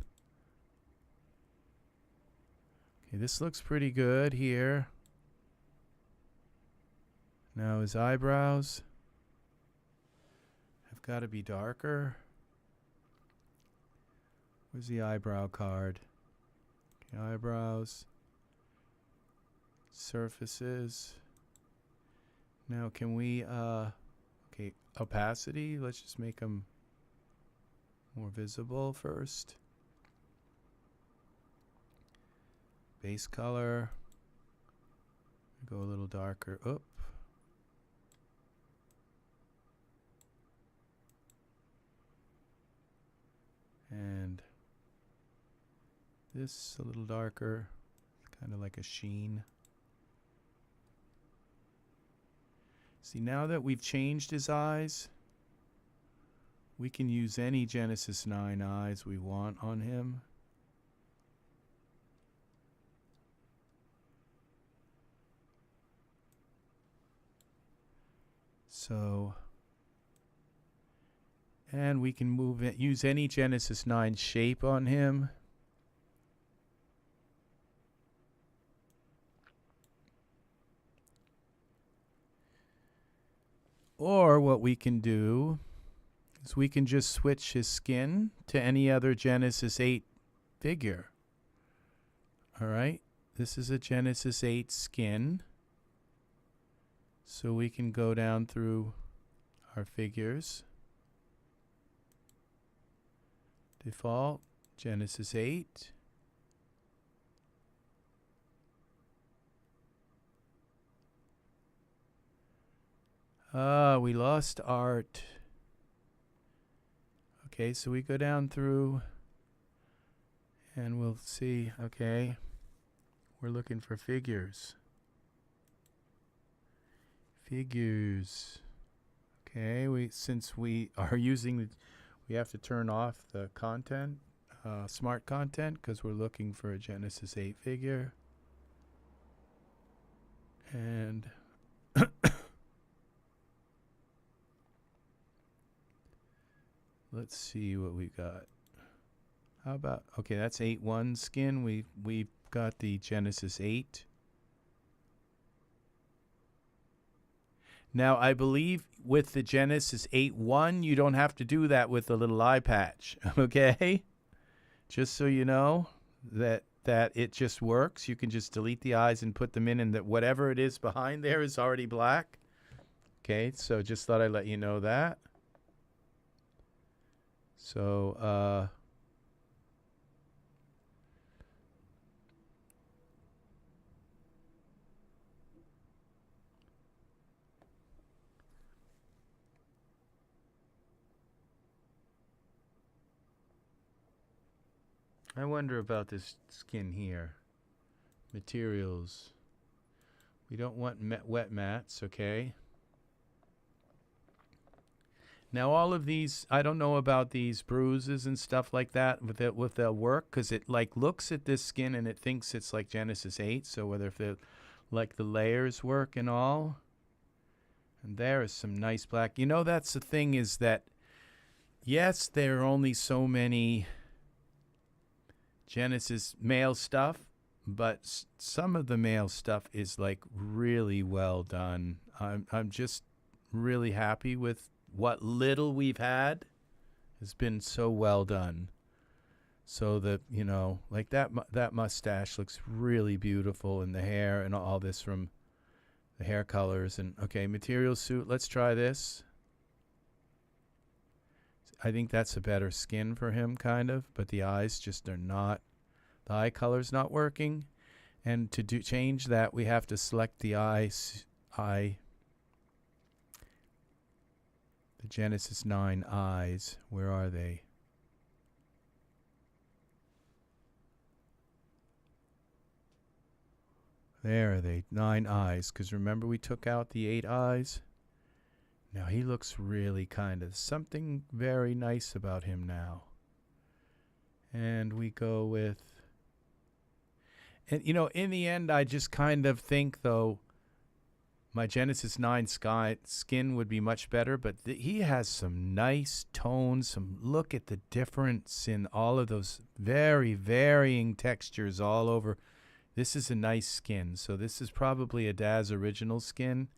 Okay, this looks pretty good here. Now his eyebrows have got to be darker. Where's the eyebrow card? Okay, eyebrows. Surfaces. Now can we, okay, opacity. Let's just make them more visible first. Base color. Go a little darker. Up. And this a little darker. Kind of like a sheen. See, now that we've changed his eyes, we can use any Genesis 9 eyes we want on him. So, and we can move it, use any Genesis 9 shape on him. Or what we can do is we can just switch his skin to any other Genesis 8 figure. All right, this is a Genesis 8 skin. So we can go down through our figures. Default, Genesis 8. We lost art. Okay, so we go down through and we'll see, okay, we're looking for figures. Figures. Okay, since we are using, we have to turn off the content, smart content, because we're looking for a Genesis 8 figure. And let's see what we got. How about, okay, that's 8.1 skin. We've got the Genesis 8. Now, I believe with the Genesis 8.1, you don't have to do that with the little eye patch, okay? Just so you know that it just works. You can just delete the eyes and put them in, and that whatever it is behind there is already black. Okay, so just thought I'd let you know that. So, I wonder about this skin here. Materials. We don't want wet mats, okay? Now all of these, I don't know about these bruises and stuff like that with their work, because it like looks at this skin and it thinks it's like Genesis 8. So whether if they like the layers work and all. And there is some nice black. You know, that's the thing, is that yes, there are only so many Genesis male stuff, but some of the male stuff is like really well done. I'm just really happy with what little we've had. Has been so well done. So that, you know, like that mustache looks really beautiful, and the hair and all this from the hair colors. And okay, material suit, let's try this. I think that's a better skin for him, kind of, but the eyes just are not, the eye color's not working. And to change that, we have to select the the Genesis 9 eyes. Where are they? There are they, 9 eyes, because remember we took out the 8 eyes? Now he looks really kind of something very nice about him now. And we go with, and you know, in the end, I just kind of think though, my Genesis 9 skin would be much better, but he has some nice tones. Look at the difference in all of those very varying textures all over. This is a nice skin. So this is probably a Daz original skin,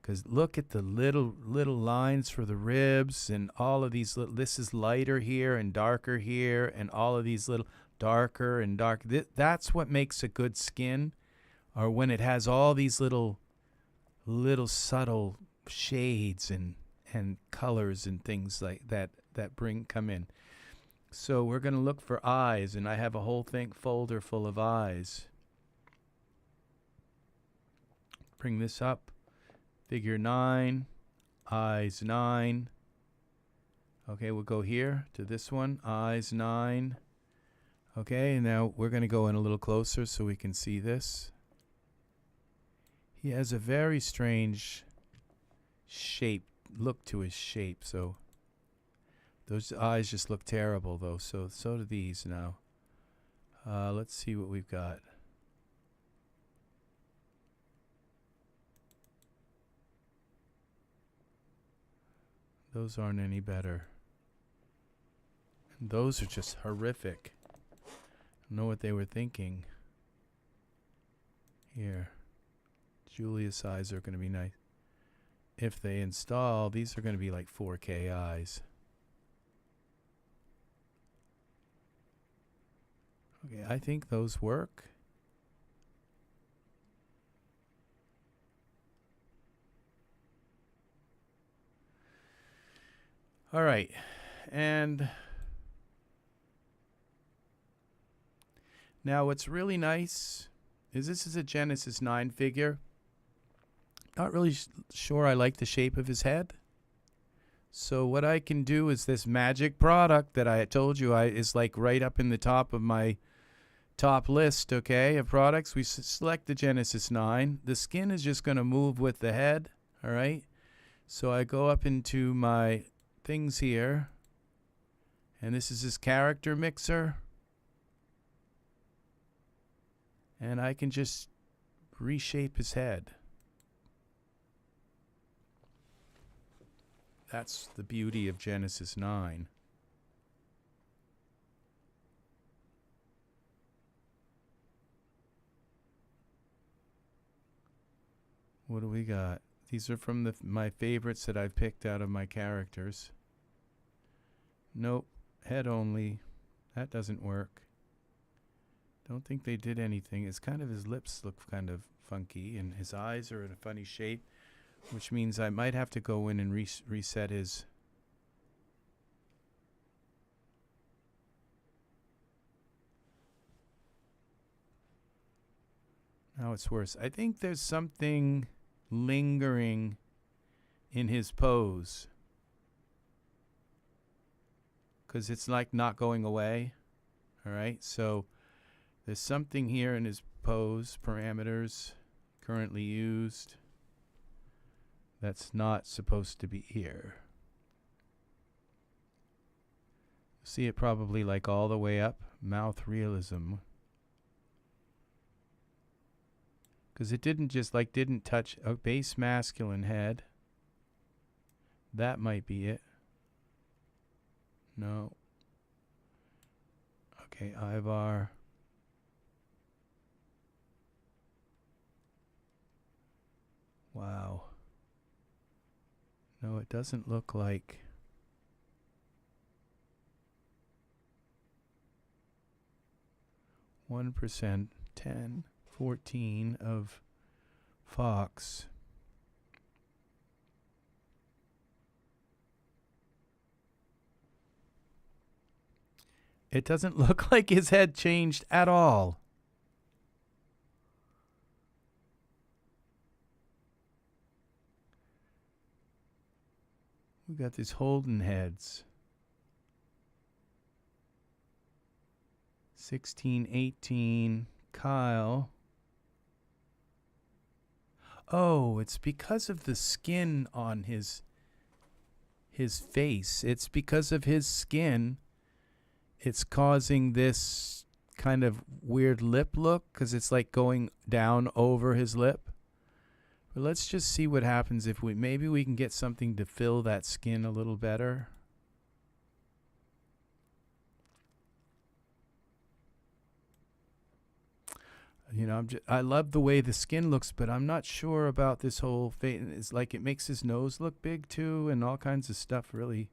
because look at the little lines for the ribs and all of these little, this is lighter here and darker here, and all of these little darker and darker. That's what makes a good skin, or when it has all these little subtle shades and colors and things like that come in. So we're going to look for eyes, and I have a whole folder full of eyes. Bring this up. Figure 9, eyes 9. Okay, we'll go here to this one, eyes 9. Okay, and now we're going to go in a little closer so we can see this. He has a very strange shape, look to his shape. So those eyes just look terrible, though. So do these now. Let's see what we've got. Those aren't any better. And those are just horrific. I don't know what they were thinking. Here. Julia's eyes are going to be nice. if they install, these are going to be like 4K eyes. Okay, I think those work. All right, and now what's really nice is this is a Genesis 9 figure. Not really sure I like the shape of his head. So what I can do is this magic product that I told you is like right up in the top of my top list, okay, of products. We select the Genesis 9. The skin is just going to move with the head, all right? So I go up into my things here, and this is his character mixer. And I can just reshape his head. That's the beauty of Genesis 9. What do we got? These are from my favorites that I've picked out of my characters. Nope, head only. That doesn't work. Don't think they did anything. It's kind of his lips look kind of funky, and his eyes are in a funny shape, which means I might have to go in and reset his. Now it's worse. I think there's something lingering in his pose, because it's like not going away. All right, so there's something here in his pose parameters currently used that's not supposed to be here. See it probably like all the way up, mouth realism. Because it didn't just like didn't touch a base masculine head. That might be it. No. Okay, Ivar. Wow. No, it doesn't look like. %, 10, 14 of Fox. It doesn't look like his head changed at all. We got these Holden heads. 16, 18, Kyle. Oh, it's because of the skin on his face. It's because of his skin. It's causing this kind of weird lip look because it's like going down over his lip. But let's just see what happens if maybe we can get something to fill that skin a little better. You know, I love the way the skin looks, but I'm not sure about this whole face. It's like it makes his nose look big too, and all kinds of stuff. Really,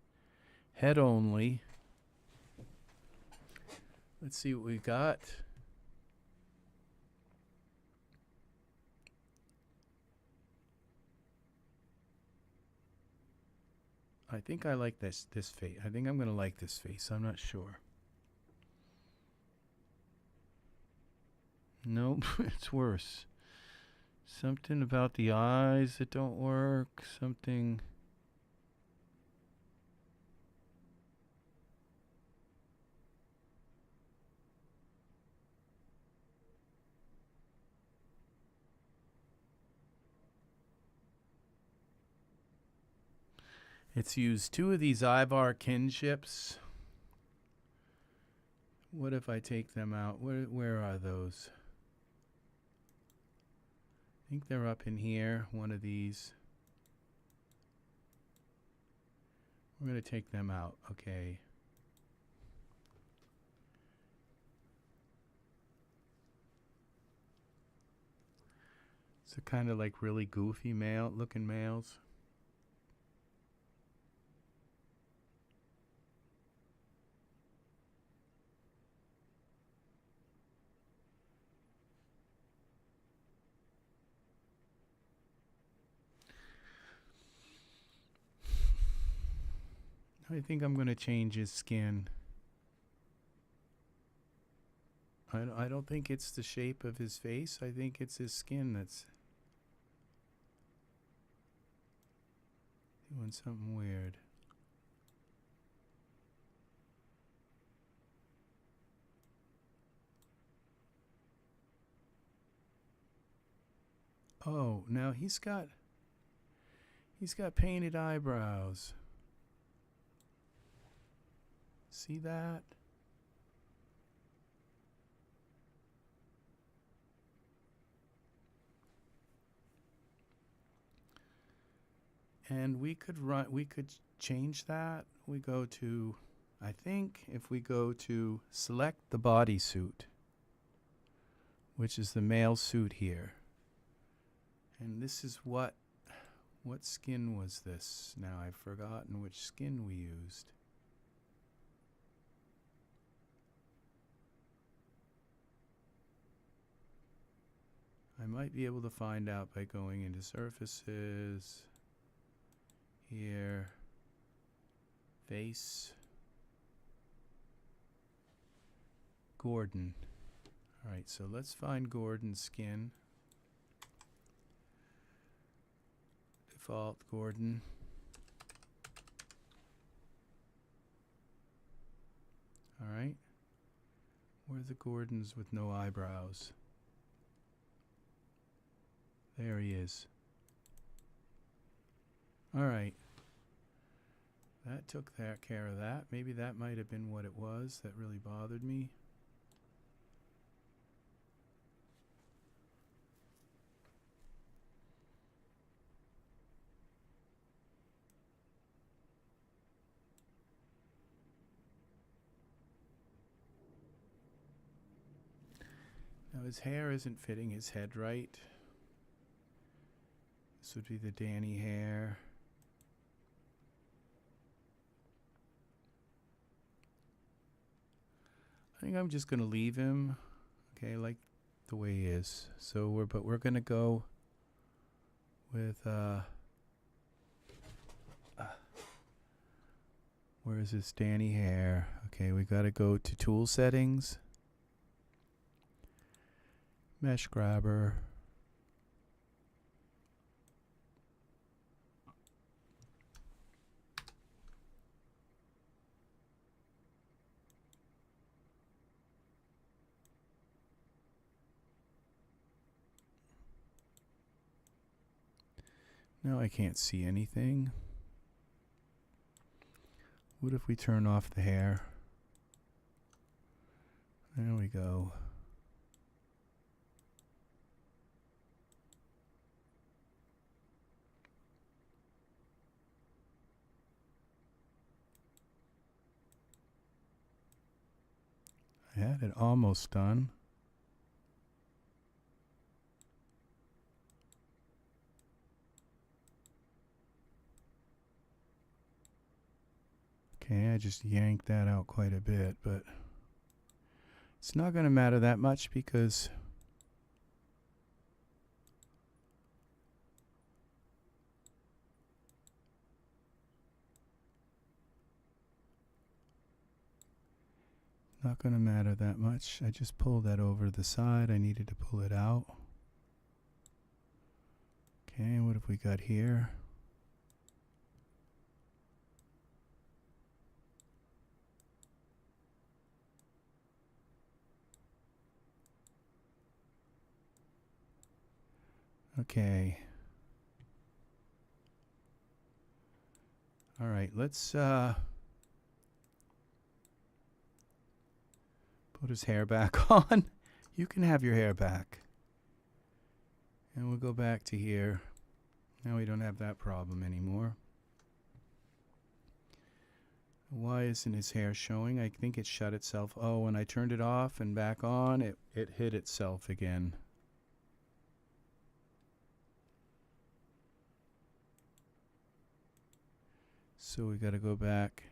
head only. Let's see what we got. I think I like this face. I think I'm going to like this face. I'm not sure. Nope, it's worse. Something about the eyes that don't work. Something. It's used 2 of these Ivar kinships. What if I take them out? Where are those? I think they're up in here, one of these. We're going to take them out. Okay. So kind of like really goofy looking males. I think I'm going to change his skin. I don't think it's the shape of his face. I think it's his skin that's doing something weird. Oh, now he's got painted eyebrows. See that? And we could change that. We go to, I think if we go to select the bodysuit, which is the male suit here. And this is what skin was this? Now I've forgotten which skin we used. I might be able to find out by going into surfaces. Here, face, Gordon. All right, so let's find Gordon's skin. Default Gordon. All right, where are the Gordons with no eyebrows? There he is. All right. That took care of that. Maybe that might have been what it was that really bothered me. Now his hair isn't fitting his head right. This would be the Danny hair. I think I'm just going to leave him, okay, like the way he is. So we're going to go with where is this Danny hair? Okay, we got to go to tool settings. Mesh grabber. Now I can't see anything. What if we turn off the hair? There we go. I had it almost done. Okay, I just yanked that out quite a bit, but it's not going to matter that much because not going to matter that much. I just pulled that over the side. I needed to pull it out. Okay, what have we got here? Okay. All right, let's put his hair back on. You can have your hair back. And we'll go back to here. Now we don't have that problem anymore. Why isn't his hair showing? I think it shut itself. Oh, when I turned it off and back on, it hit itself again. So we got to go back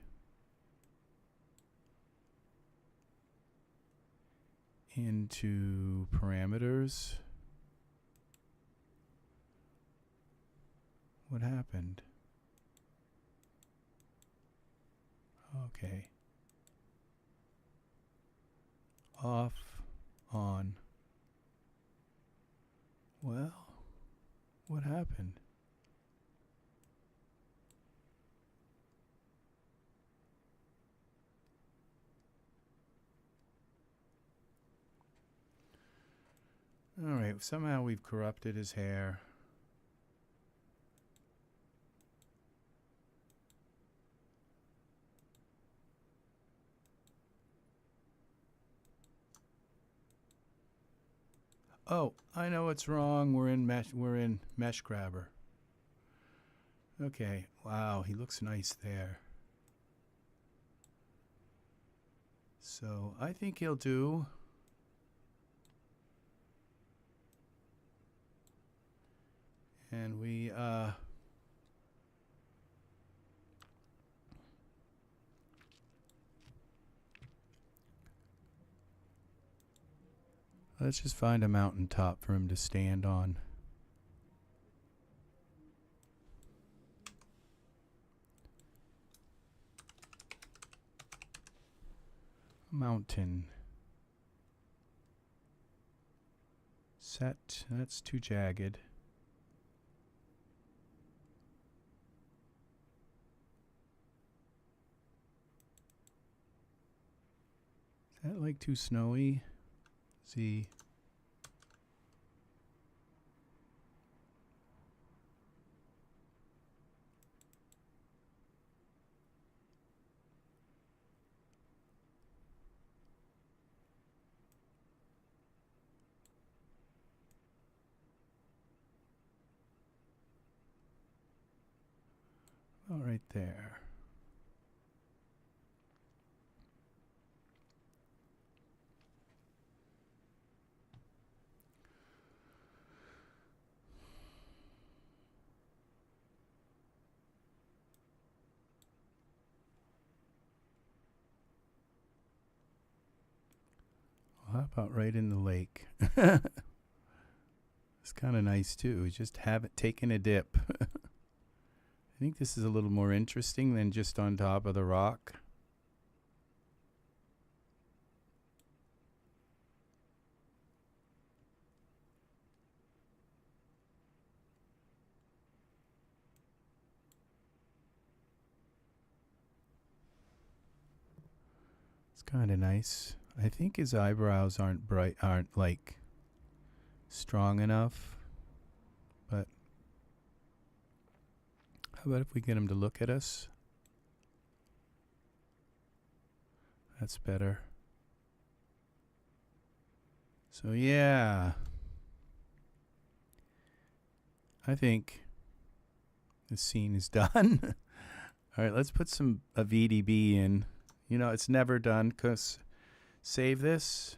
into parameters. What happened? Okay. Off, on. Well, what happened? All right, somehow we've corrupted his hair. Oh, I know what's wrong. We're in mesh grabber. Okay. Wow, he looks nice there. So I think he'll do. And we let's just find a mountaintop for him to stand on. Mountain. Set. That's too jagged. Is that like too snowy? Z. All right there. Well, how about right in the lake? It's kind of nice too. We just have it taking a dip. I think this is a little more interesting than just on top of the rock. It's kind of nice. I think his eyebrows aren't like strong enough. But how about if we get him to look at us? That's better. So yeah, I think this scene is done. All right, let's put a VDB in. You know, it's never done, because save this.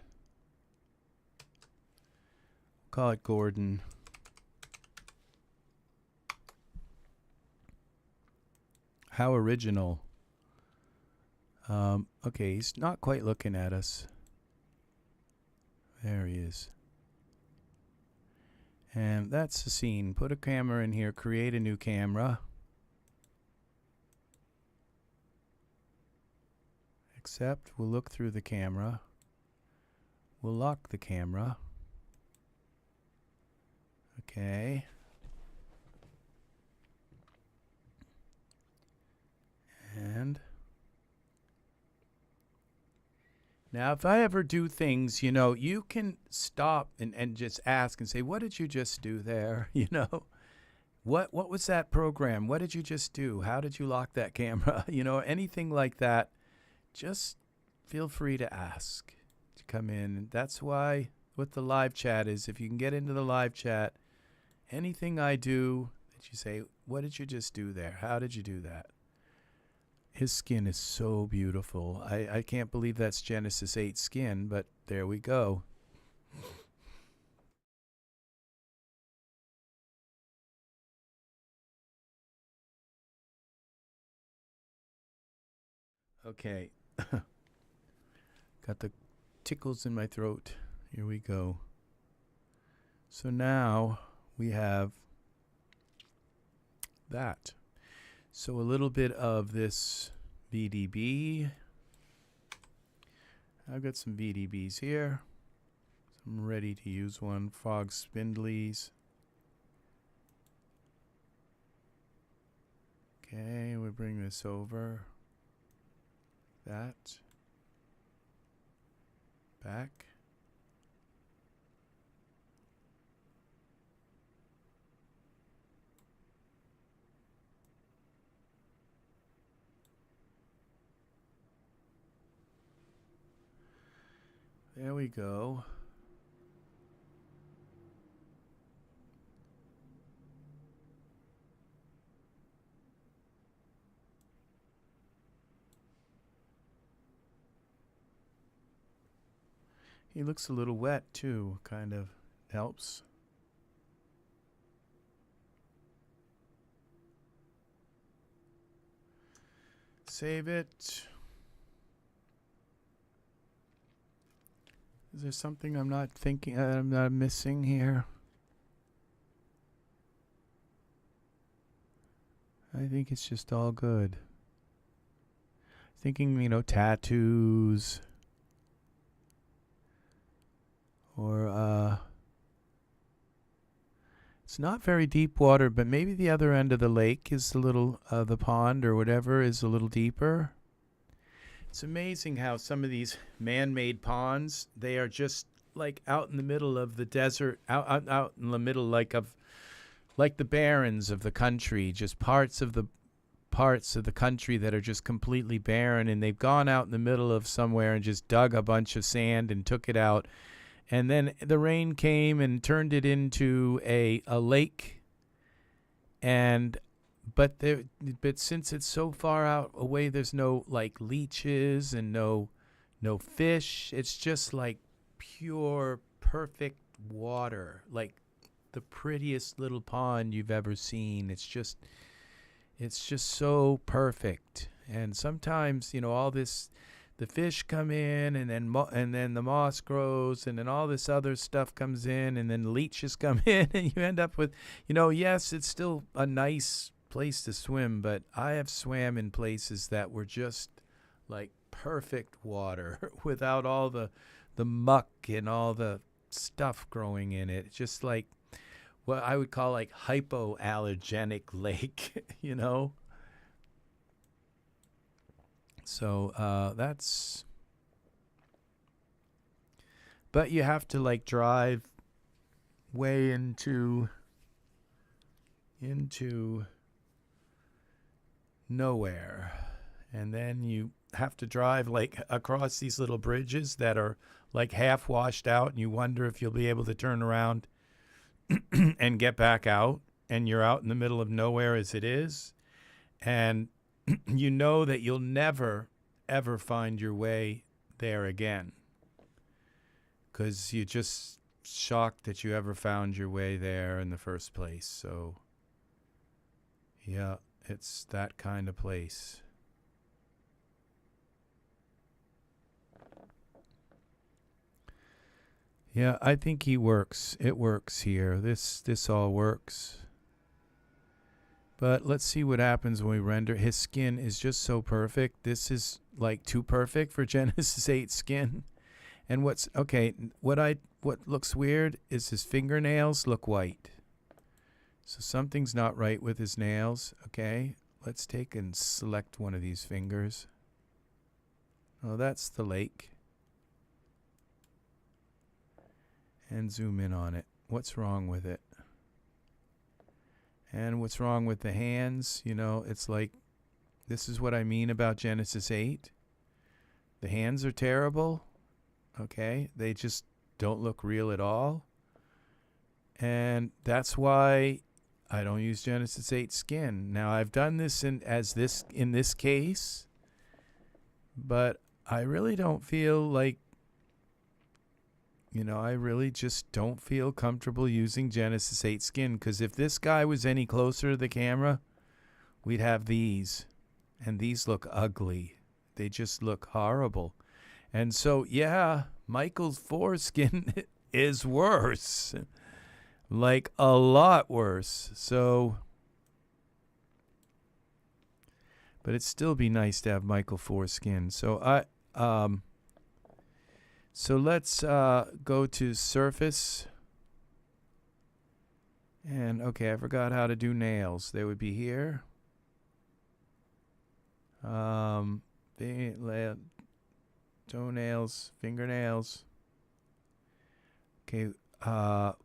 Call it Gordon. How original. Okay, he's not quite looking at us. There he is. And that's the scene. Put a camera in here, create a new camera. Accept, we'll look through the camera. We'll lock the camera. Okay. And now if I ever do things, you know, you can stop and just ask and say, what did you just do there? You know, what was that program? What did you just do? How did you lock that camera? You know, anything like that. Just feel free to ask to come in. That's why what the live chat is. If you can get into the live chat, anything I do that you say, what did you just do there? How did you do that? His skin is so beautiful. I can't believe that's Genesis 8 skin, but there we go. Okay. Got the tickles in my throat. Here we go. So now we have that. So a little bit of this VDB. I've got some VDBs here. I'm ready to use one. Fog spindlies. Okay, we bring this over. That. Back. There we go. He looks a little wet too, kind of helps. Save it. Is there something I'm not thinking, I'm not missing here? I think it's just all good. Thinking, you know, tattoos. Or, it's not very deep water, but maybe the other end of the lake is a little, the pond or whatever is a little deeper. It's amazing how some of these man-made ponds, they are just like out in the middle of the desert, out in the middle like the barrens of the country, just parts of the country that are just completely barren, and they've gone out in the middle of somewhere and just dug a bunch of sand and took it out. And then the rain came and turned it into a lake. But since it's so far out away, there's no like leeches and no fish. It's just like pure, perfect water, like the prettiest little pond you've ever seen. It's just so perfect. And sometimes, you know, all this. The fish come in, and then the moss grows, and then all this other stuff comes in, and then leeches come in, and you end up with, you know, yes, it's still a nice place to swim, but I have swam in places that were just like perfect water without all the muck and all the stuff growing in it. It's just like what I would call like hypoallergenic lake, you know? So that's, but you have to like drive way into nowhere, and then you have to drive like across these little bridges that are like half washed out, and you wonder if you'll be able to turn around and get back out, and you're out in the middle of nowhere as it is, and you know that you'll never, ever find your way there again, because you're just shocked that you ever found your way there in the first place. So, yeah, it's that kind of place. Yeah, I think he works. It works here. This all works. But let's see what happens when we render. His skin is just so perfect. This is like too perfect for Genesis 8 skin. And what looks weird is his fingernails look white. So something's not right with his nails. Okay, let's take and select one of these fingers. Oh, that's the lake. And zoom in on it. What's wrong with it? And what's wrong with the hands? You know, it's like, this is what I mean about Genesis 8. The hands are terrible. Okay, they just don't look real at all. And that's why I don't use Genesis 8 skin. Now, I've done this in this case, but I really don't feel like, you know, I really just don't feel comfortable using Genesis 8 skin, because if this guy was any closer to the camera, we'd have these, and these look ugly. They just look horrible. And so, yeah, Michael's foreskin is worse, like a lot worse. So, But it'd still be nice to have Michael foreskin. So so let's go to surface. And okay, I forgot how to do nails. They would be here. Toenails, fingernails. Okay,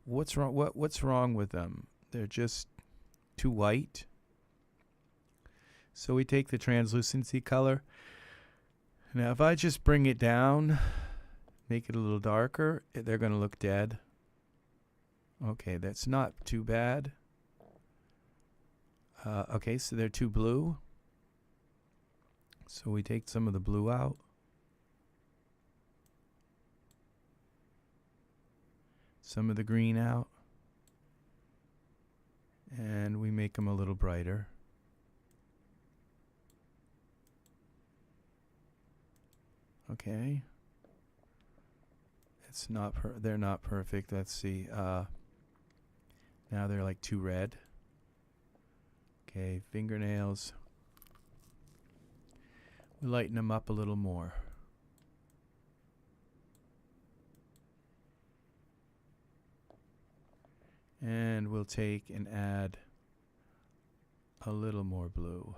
what's wrong? What's wrong with them? They're just too white. So we take the translucency color. Now, if I just bring it down, make it a little darker, they're going to look dead. Okay, that's not too bad. Okay, so they're too blue. So we take some of the blue out. Some of the green out. And we make them a little brighter. Okay. It's not they're not perfect. Let's see. Now they're like too red. Okay, fingernails. We lighten them up a little more. And we'll take and add a little more blue.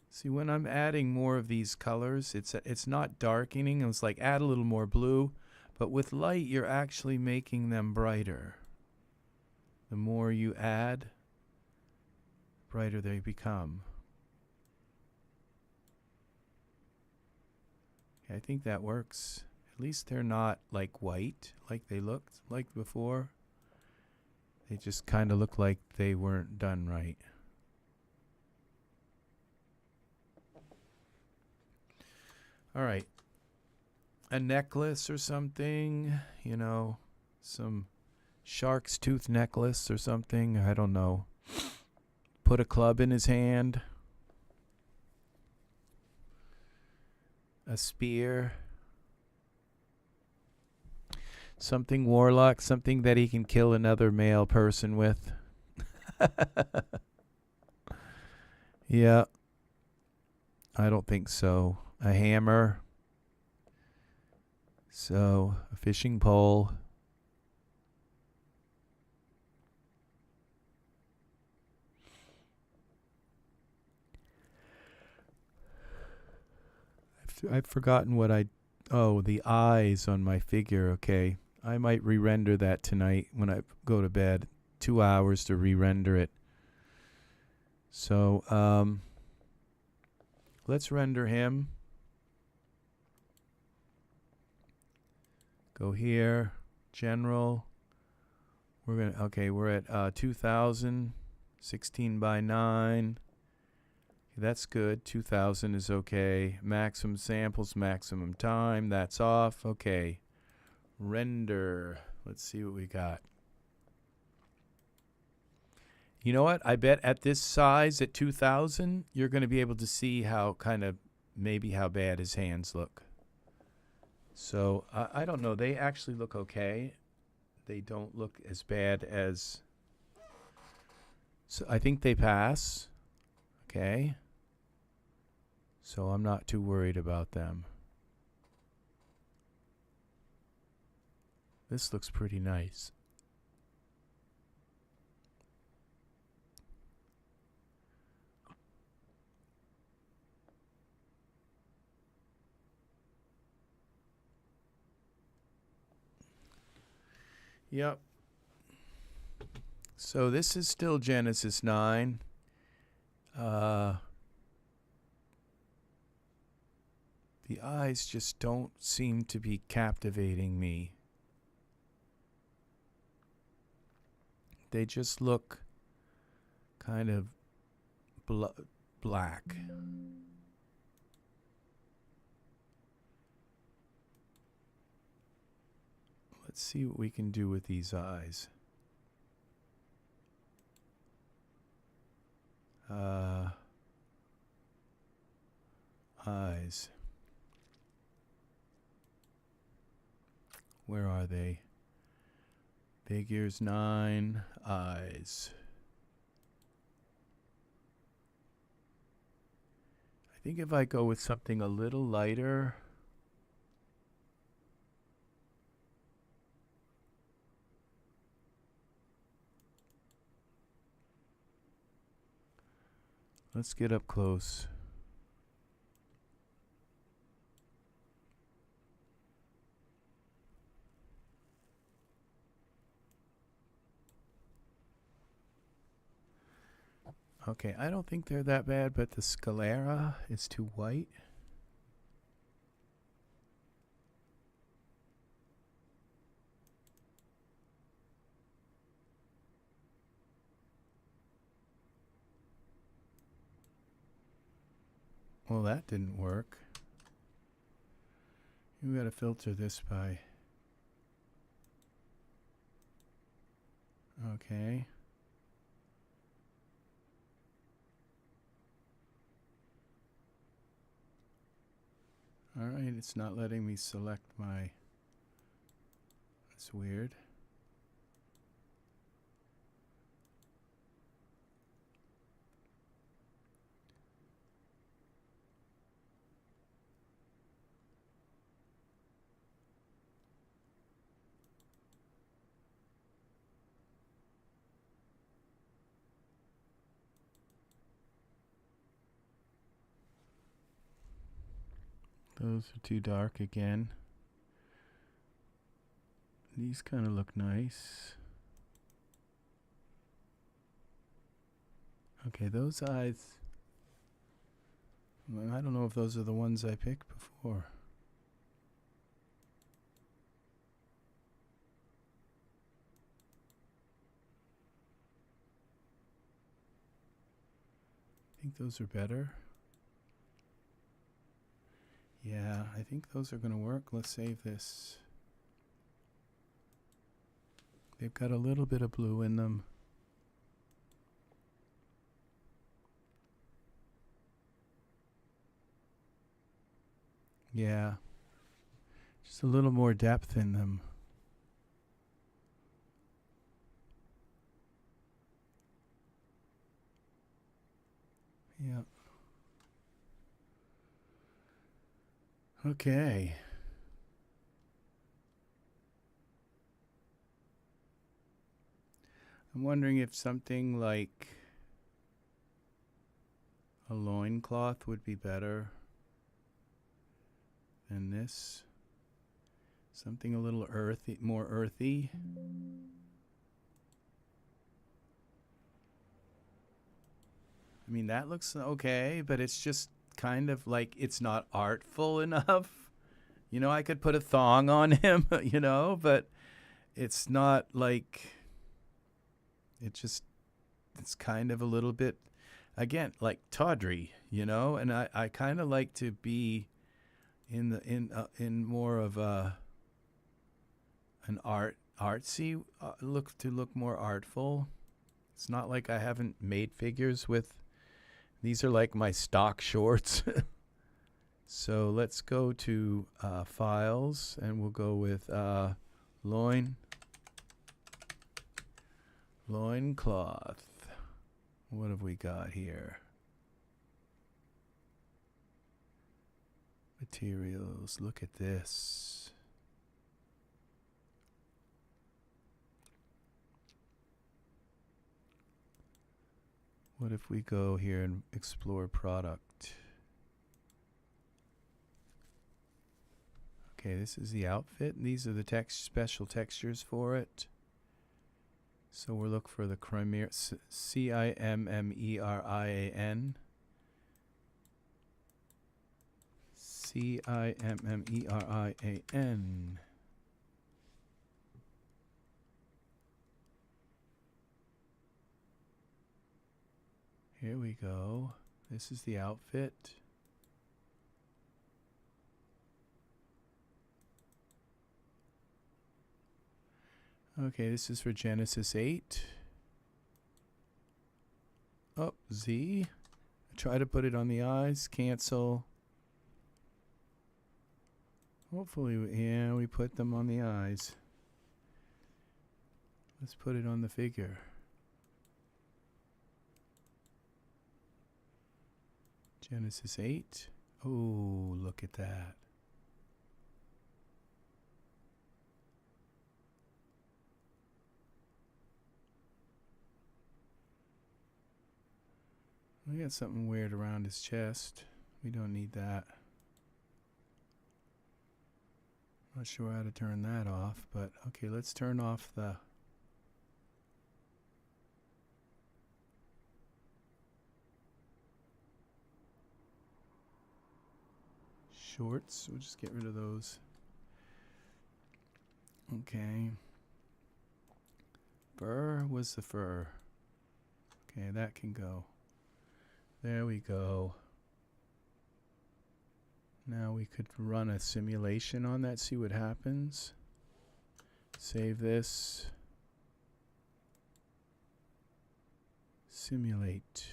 See, when I'm adding more of these colors, it's not darkening. It's like add a little more blue, but with light, you're actually making them brighter. The more you add, brighter they become. Okay, I think that works. At least they're not like white, like they looked like before. They just kind of look like they weren't done right. All right. A necklace or something, you know, some shark's tooth necklace or something, I don't know. Put a club in his hand. A spear. Something warlock, something that he can kill another male person with. Yeah. I don't think so. A hammer. So, a fishing pole. I've forgotten what oh, the eyes on my figure. Okay. I might re-render that tonight when I go to bed. 2 hours to re-render it. So, let's render him. Go here, general. We're at 2000, 16 by 9. That's good. 2000 is okay. Maximum samples, maximum time. That's off. Okay. Render. Let's see what we got. You know what? I bet at this size, at 2000, you're going to be able to see how maybe how bad his hands look. So, I don't know. They actually look okay. They don't look as bad as... So, I think they pass. Okay. So, I'm not too worried about them. This looks pretty nice. Yep. So this is still Genesis 9. The eyes just don't seem to be captivating me. They just look kind of black. Let's see what we can do with these eyes. Eyes. Where are they? Figures 9, eyes. think if I go with something a little lighter, let's get up close. Okay, I don't think they're that bad, but the sclera is too white. Well, that didn't work. We gotta filter this by. Okay. All right, it's not letting me select my. That's weird. Those are too dark again. These kind of look nice. Okay, those eyes. Well, I don't know if those are the ones I picked before. I think those are better. Yeah, I think those are going to work. Let's save this. They've got a little bit of blue in them. Yeah, just a little more depth in them. Yeah. Okay. I'm wondering if something like a loincloth would be better than this. Something a little earthy, more earthy. I mean, that looks okay, but it's just kind of like it's not artful enough. You know, I could put a thong on him, you know, but it's not like, it's kind of a little bit, again, like tawdry, you know, and I kind of like to be in more of an artsy look more artful. It's not like I haven't made figures with, these are like my stock shorts. So let's go to files, and we'll go with loincloth. What have we got here? Materials, look at this. What if we go here and explore product? Okay, this is the outfit, and these are the special textures for it. So we'll look for the Cimmerian, Cimmerian. Cimmerian. Here we go. This is the outfit. Okay, this is for Genesis 8. Oh, Z. Try to put it on the eyes. Cancel. Hopefully, yeah, we put them on the eyes. Let's put it on the figure. Genesis 8. Oh, look at that. We got something weird around his chest. We don't need that. Not sure how to turn that off, but okay, let's turn off the shorts. We'll just get rid of those. Okay. Fur was the fur. Okay, that can go. There we go. Now we could run a simulation on that, see what happens. Save this. Simulate.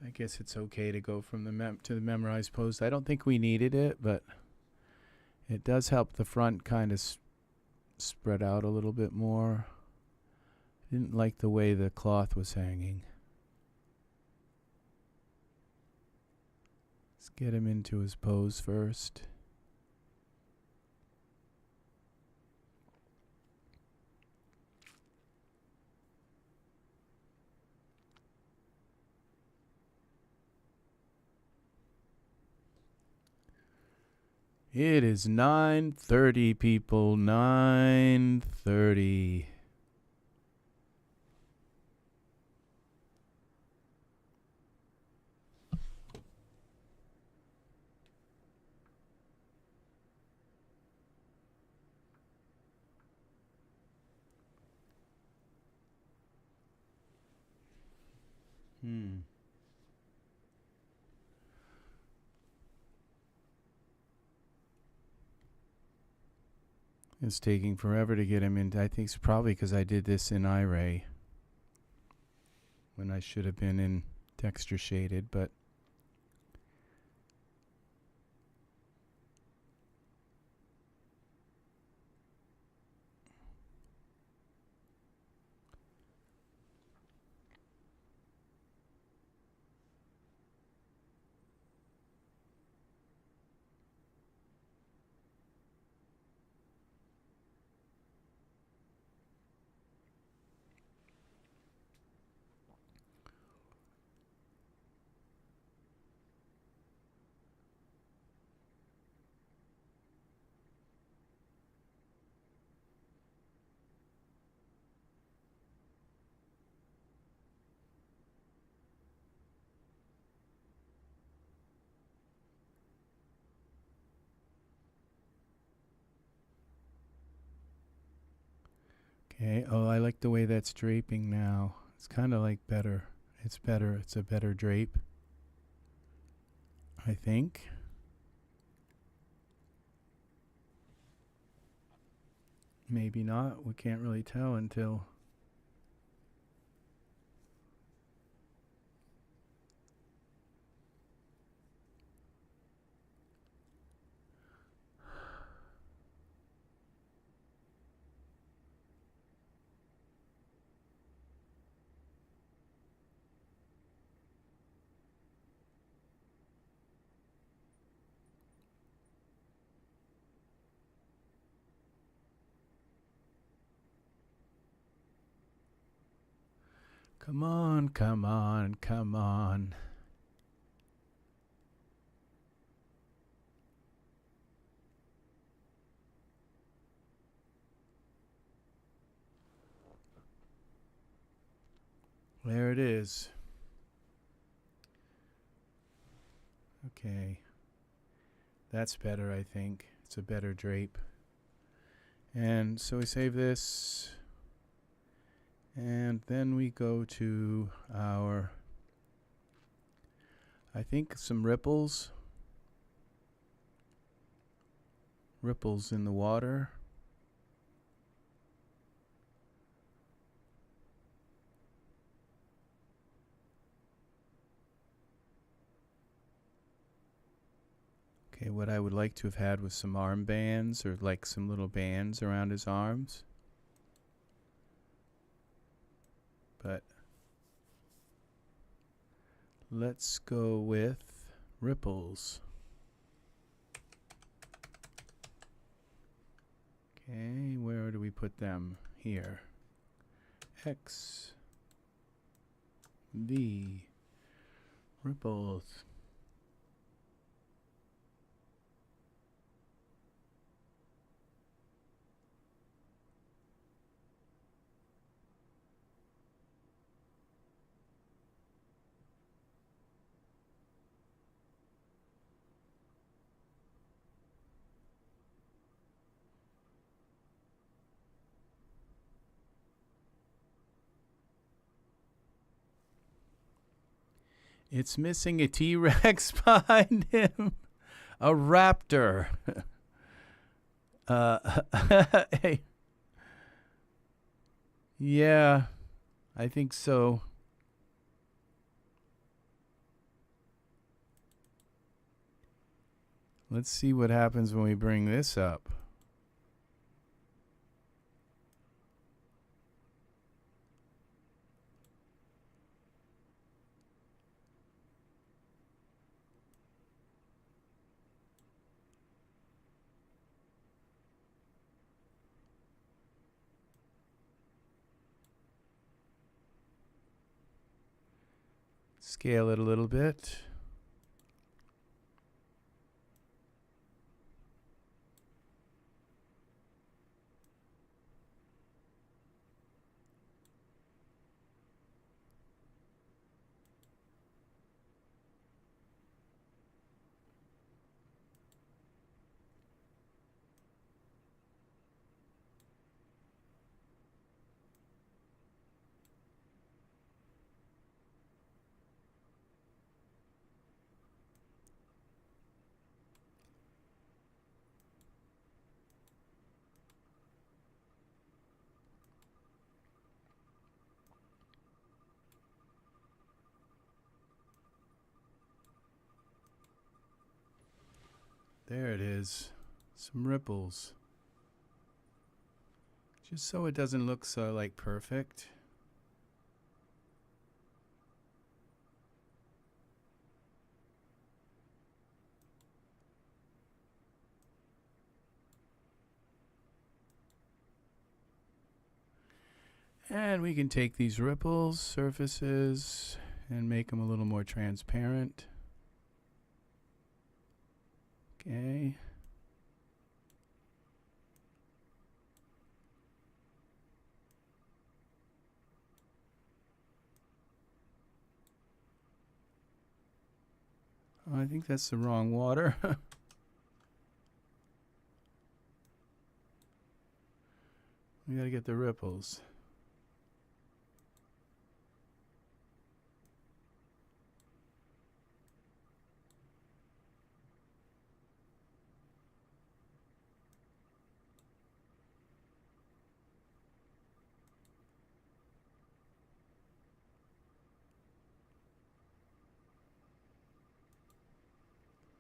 I guess it's okay to go from the to the memorized pose. I don't think we needed it, but it does help the front kind of spread out a little bit more. Didn't like the way the cloth was hanging. Let's get him into his pose first. It is 9:30, people. 9:30. It's taking forever to get him in. I think it's probably because I did this in Iray when I should have been in texture shaded, but okay. Oh, I like the way that's draping now. It's kind of like better. It's better. It's a better drape, I think. Maybe not. We can't really tell until... Come on, come on, come on. There it is. Okay. That's better, I think. It's a better drape. And so we save this. And then we go to our, I think, some ripples. Ripples in the water. Okay, what I would like to have had was some arm bands, or like some little bands around his arms. But let's go with ripples. Okay, where do we put them? Here. X, V, ripples. It's missing a T-Rex behind him. A raptor. Yeah, I think so. Let's see what happens when we bring this up. Scale it a little bit. There it is. Some ripples. Just so it doesn't look so like perfect. And we can take these ripples, surfaces, and make them a little more transparent. Okay. Oh, I think that's the wrong water. We gotta get the ripples.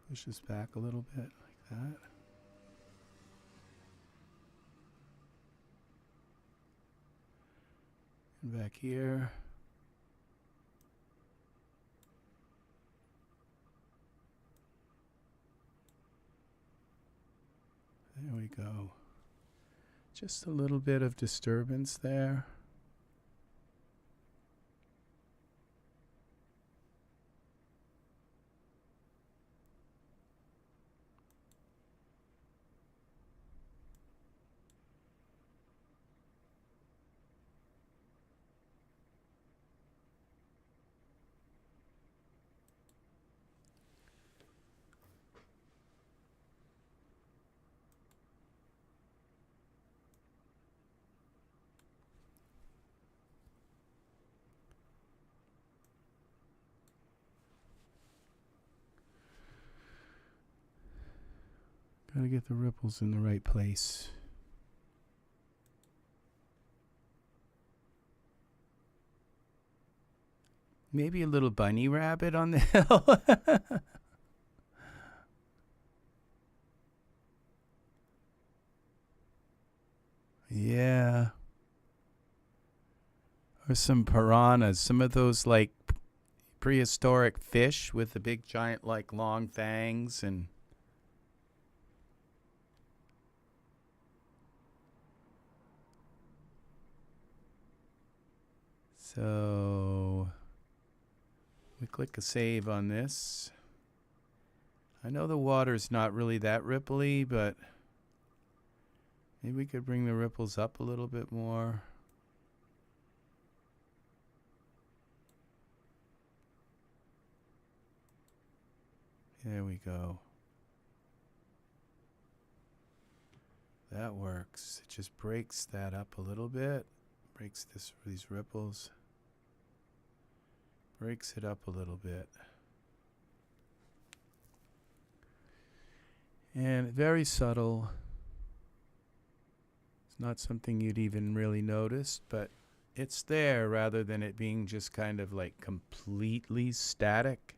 Push this back a little bit like that. And back here. There we go. Just a little bit of disturbance there. Gotta get the ripples in the right place. Maybe a little bunny rabbit on the hill. Or some piranhas, some of those like prehistoric fish with the big giant like long fangs. And so we click a save on this. I know the water's not really that ripply, but maybe we could bring the ripples up a little bit more. There we go. That works. It just breaks that up a little bit. Breaks these ripples. Breaks it up a little bit. And very subtle. It's not something you'd even really notice, but it's there rather than it being just kind of like completely static.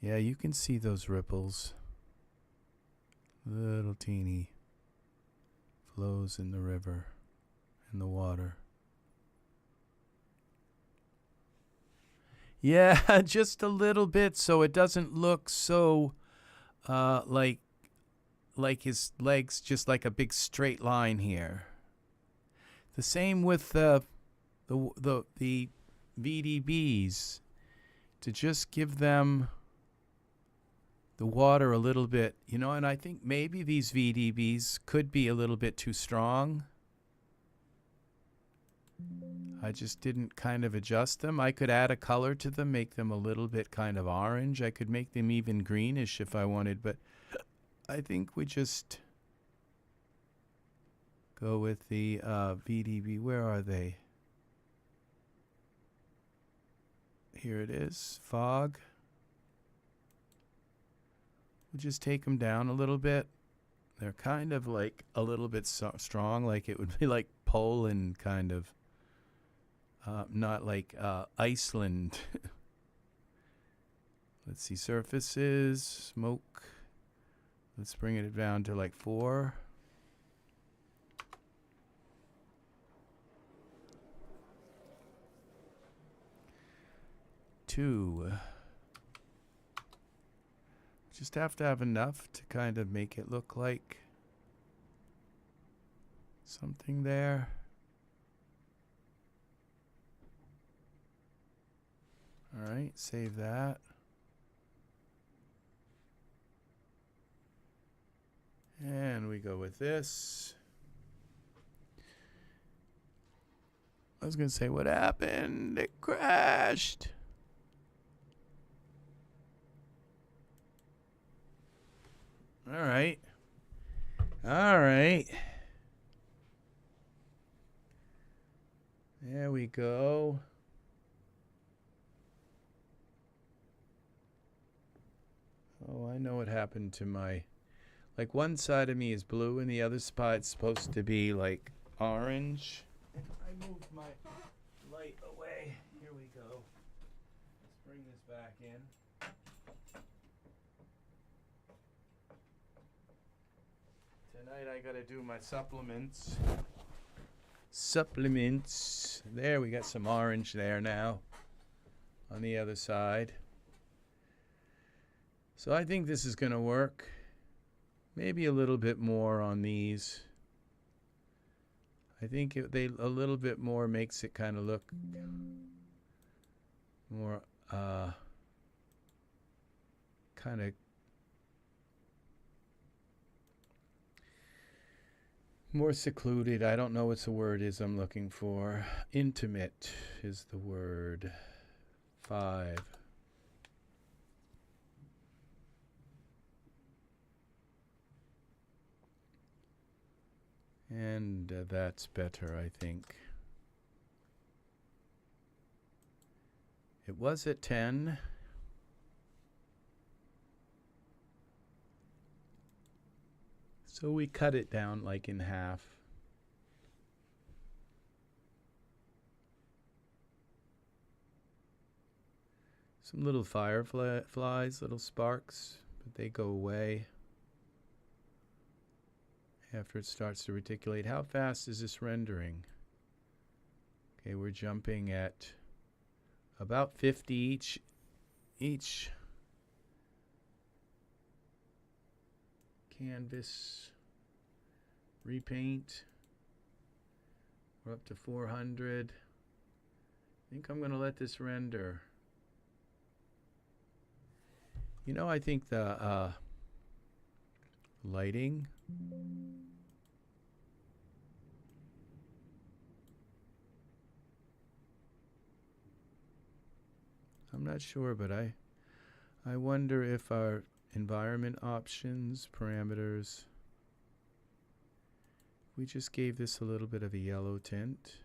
Yeah, you can see those ripples. Little teeny flows in the river, in the water. Yeah, just a little bit so it doesn't look so like his legs just like a big straight line here. The same with the VDBs, to just give them the water a little bit, you know, and I think maybe these VDBs could be a little bit too strong. I just didn't kind of adjust them. I could add a color to them, make them a little bit kind of orange. I could make them even greenish if I wanted, but I think we just go with the VDB. Where are they? Here it is, fog. We'll just take them down a little bit. They're kind of like a little bit strong, like it would be like Poland kind of. Not like Iceland. Let's see, surfaces, smoke. Let's bring it down to like 4. Two. Just have to have enough to kind of make it look like something there. All right, save that. And we go with this. I was going to say, what happened? It crashed. All right. All right. There we go. Oh, I know what happened to my... Like one side of me is blue and the other side's supposed to be like orange. I moved my light away. Here we go. Let's bring this back in. Tonight I gotta do my supplements. There, we got some orange there now on the other side. So I think this is gonna work. Maybe a little bit more on these. I think a little bit more makes it kind of look more kind of more secluded. I don't know what the word is I'm looking for. Intimate is the word. 5. And that's better, I think. It was at 10. So we cut it down like in half. Some little fireflies, little sparks, but they go away. after it starts to reticulate. How fast is this rendering? Okay, we're jumping at about 50 each canvas repaint. We're up to 400. I think I'm going to let this render. You know, I think the lighting, I'm not sure, but I wonder if our environment options, parameters, we just gave this a little bit of a yellow tint,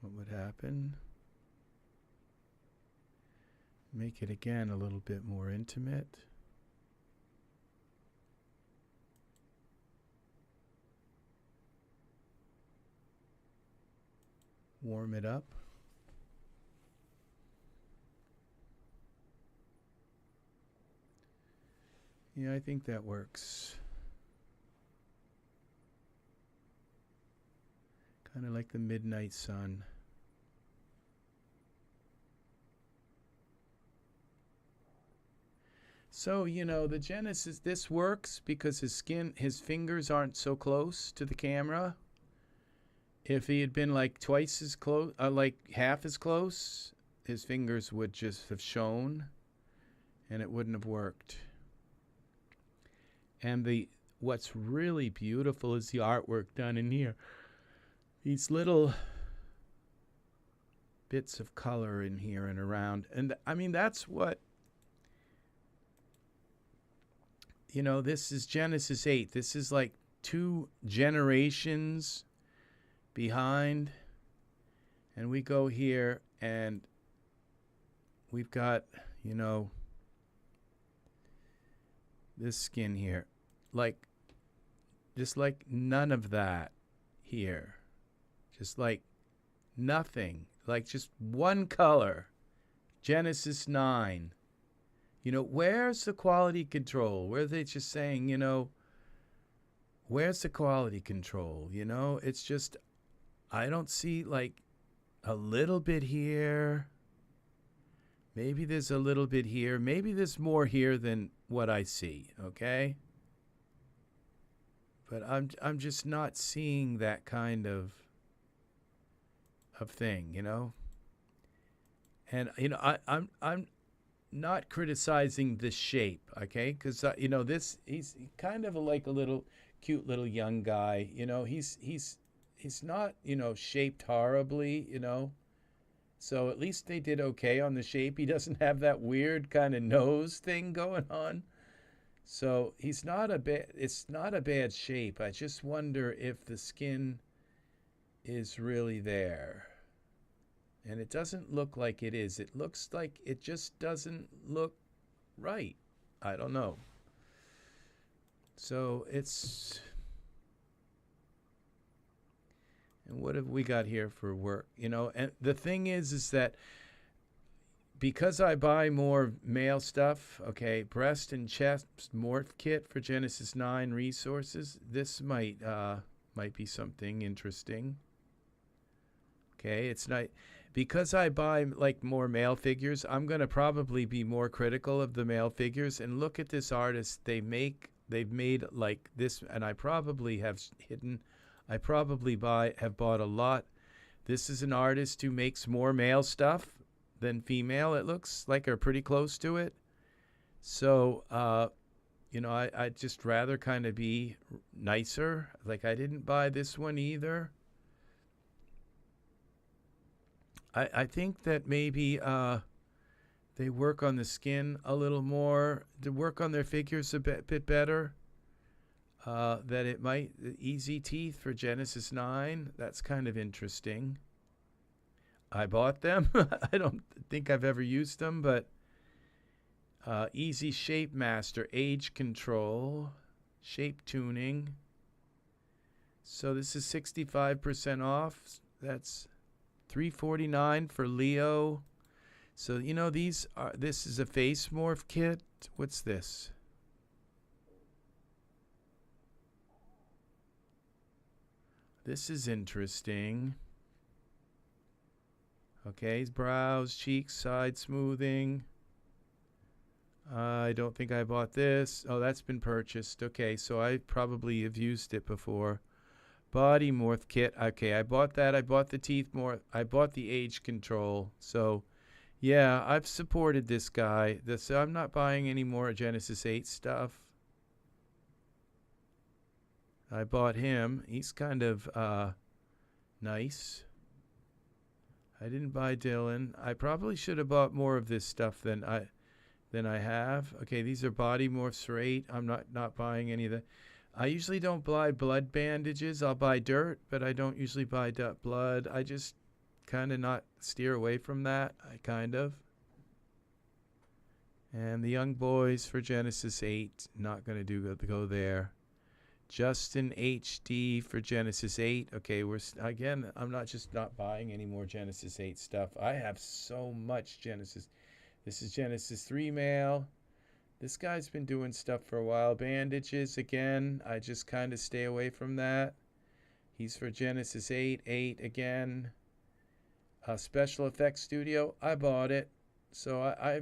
what would happen? Make it again a little bit more intimate. Warm it up. Yeah, I think that works. Kind of like the midnight sun. So, you know, the Genesis, this works because his fingers aren't so close to the camera. If he had been like twice as close, like half as close, his fingers would just have shown and it wouldn't have worked. And what's really beautiful is the artwork done in here. These little bits of color in here and around. And I mean, that's what, you know, this is Genesis 8. This is like 2 generations behind. And we go here and we've got, you know, this skin here. Like, just like none of that here. Just like nothing. Like just one color. Genesis 9. You know, where's the quality control? Where are they just saying, you know, where's the quality control? You know, it's just, I don't see like a little bit here. Maybe there's a little bit here. Maybe there's more here than what I see, okay? But I'm just not seeing that kind of thing, you know? And, you know, I'm not criticizing the shape, okay? Because, you know, he's kind of like a little cute little young guy, you know? He's not, you know, shaped horribly, you know? So at least they did okay on the shape. He doesn't have that weird kind of nose thing going on. So it's not a bad shape. I just wonder if the skin is really there. And it doesn't look like it is. It looks like it just doesn't look right. I don't know. So it's... And what have we got here for work? You know, and the thing is that because I buy more male stuff, okay, breast and chest morph kit for Genesis 9 resources, this might be something interesting. Okay, it's not because I buy like more male figures, I'm going to probably be more critical of the male figures. And look at this artist, they've made like this, and I probably have bought a lot. This is an artist who makes more male stuff than female, it looks like, are pretty close to it. So, you know, I'd just rather kind of be nicer. Like, I didn't buy this one either. I think that maybe they work on the skin a little more, to work on their figures a bit better. That it might, easy teeth for Genesis 9, that's kind of interesting. I bought them. I don't think I've ever used them, but easy shape master, age control, shape tuning. So this is 65% off. That's $349 for Leo. So, you know, this is a face morph kit. What's this? This is interesting. Okay, his brows, cheeks, side smoothing. I don't think I bought this. Oh, that's been purchased. Okay, so I probably have used it before. Body morph kit. Okay, I bought that. I bought the teeth morph. I bought the age control. So, yeah, I've supported this guy. So I'm not buying any more Genesis 8 stuff. I bought him. He's kind of nice. I didn't buy Dylan. I probably should have bought more of this stuff than I have. Okay, these are body morphs for 8. I'm not buying any of that. I usually don't buy blood bandages. I'll buy dirt, but I don't usually buy blood. I just kind of not steer away from that. I kind of. And the young boys for Genesis 8, not going to go there. Justin HD for Genesis 8. Okay, again, I'm not buying any more Genesis 8 stuff. I have so much Genesis. This is Genesis 3 male. This guy's been doing stuff for a while. Bandages, again, I just kind of stay away from that. He's for Genesis 8 again. Special Effects Studio, I bought it. So I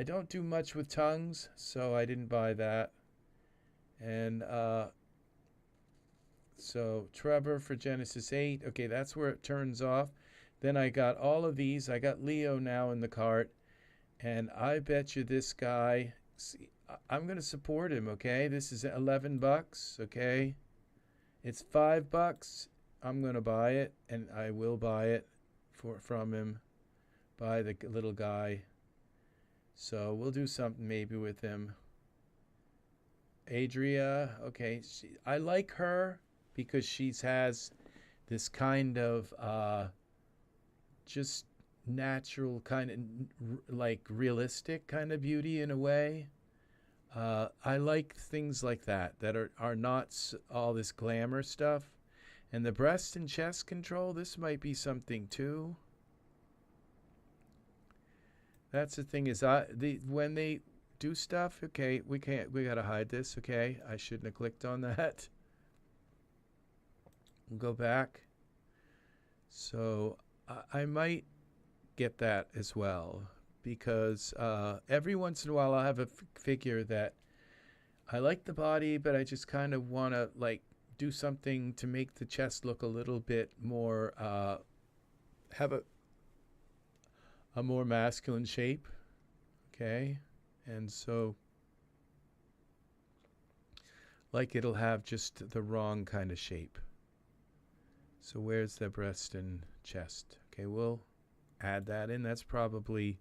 don't do much with tongues, so I didn't buy that. And so Trevor for Genesis 8. Okay, that's where it turns off. Then I got all of these. I got Leo now in the cart. And I bet you this guy, see, I'm going to support him, okay? This is $11, okay? It's $5. I'm going to buy it, and I will buy it from him. Buy the little guy. So we'll do something maybe with him. Adria, okay, I like her because she has this kind of just natural kind of like realistic kind of beauty in a way. I like things like that are not all this glamour stuff. And the breast and chest control, this might be something too. That's the thing is when they do stuff, okay, we gotta hide this, okay? I shouldn't have clicked on that. We'll go back. So I might get that as well because every once in a while I'll have a figure that I like the body, but I just kind of want to like do something to make the chest look a little bit more, have a more masculine shape, okay? And so, like it'll have just the wrong kind of shape. So where's the breast and chest? Okay, we'll add that in. That's probably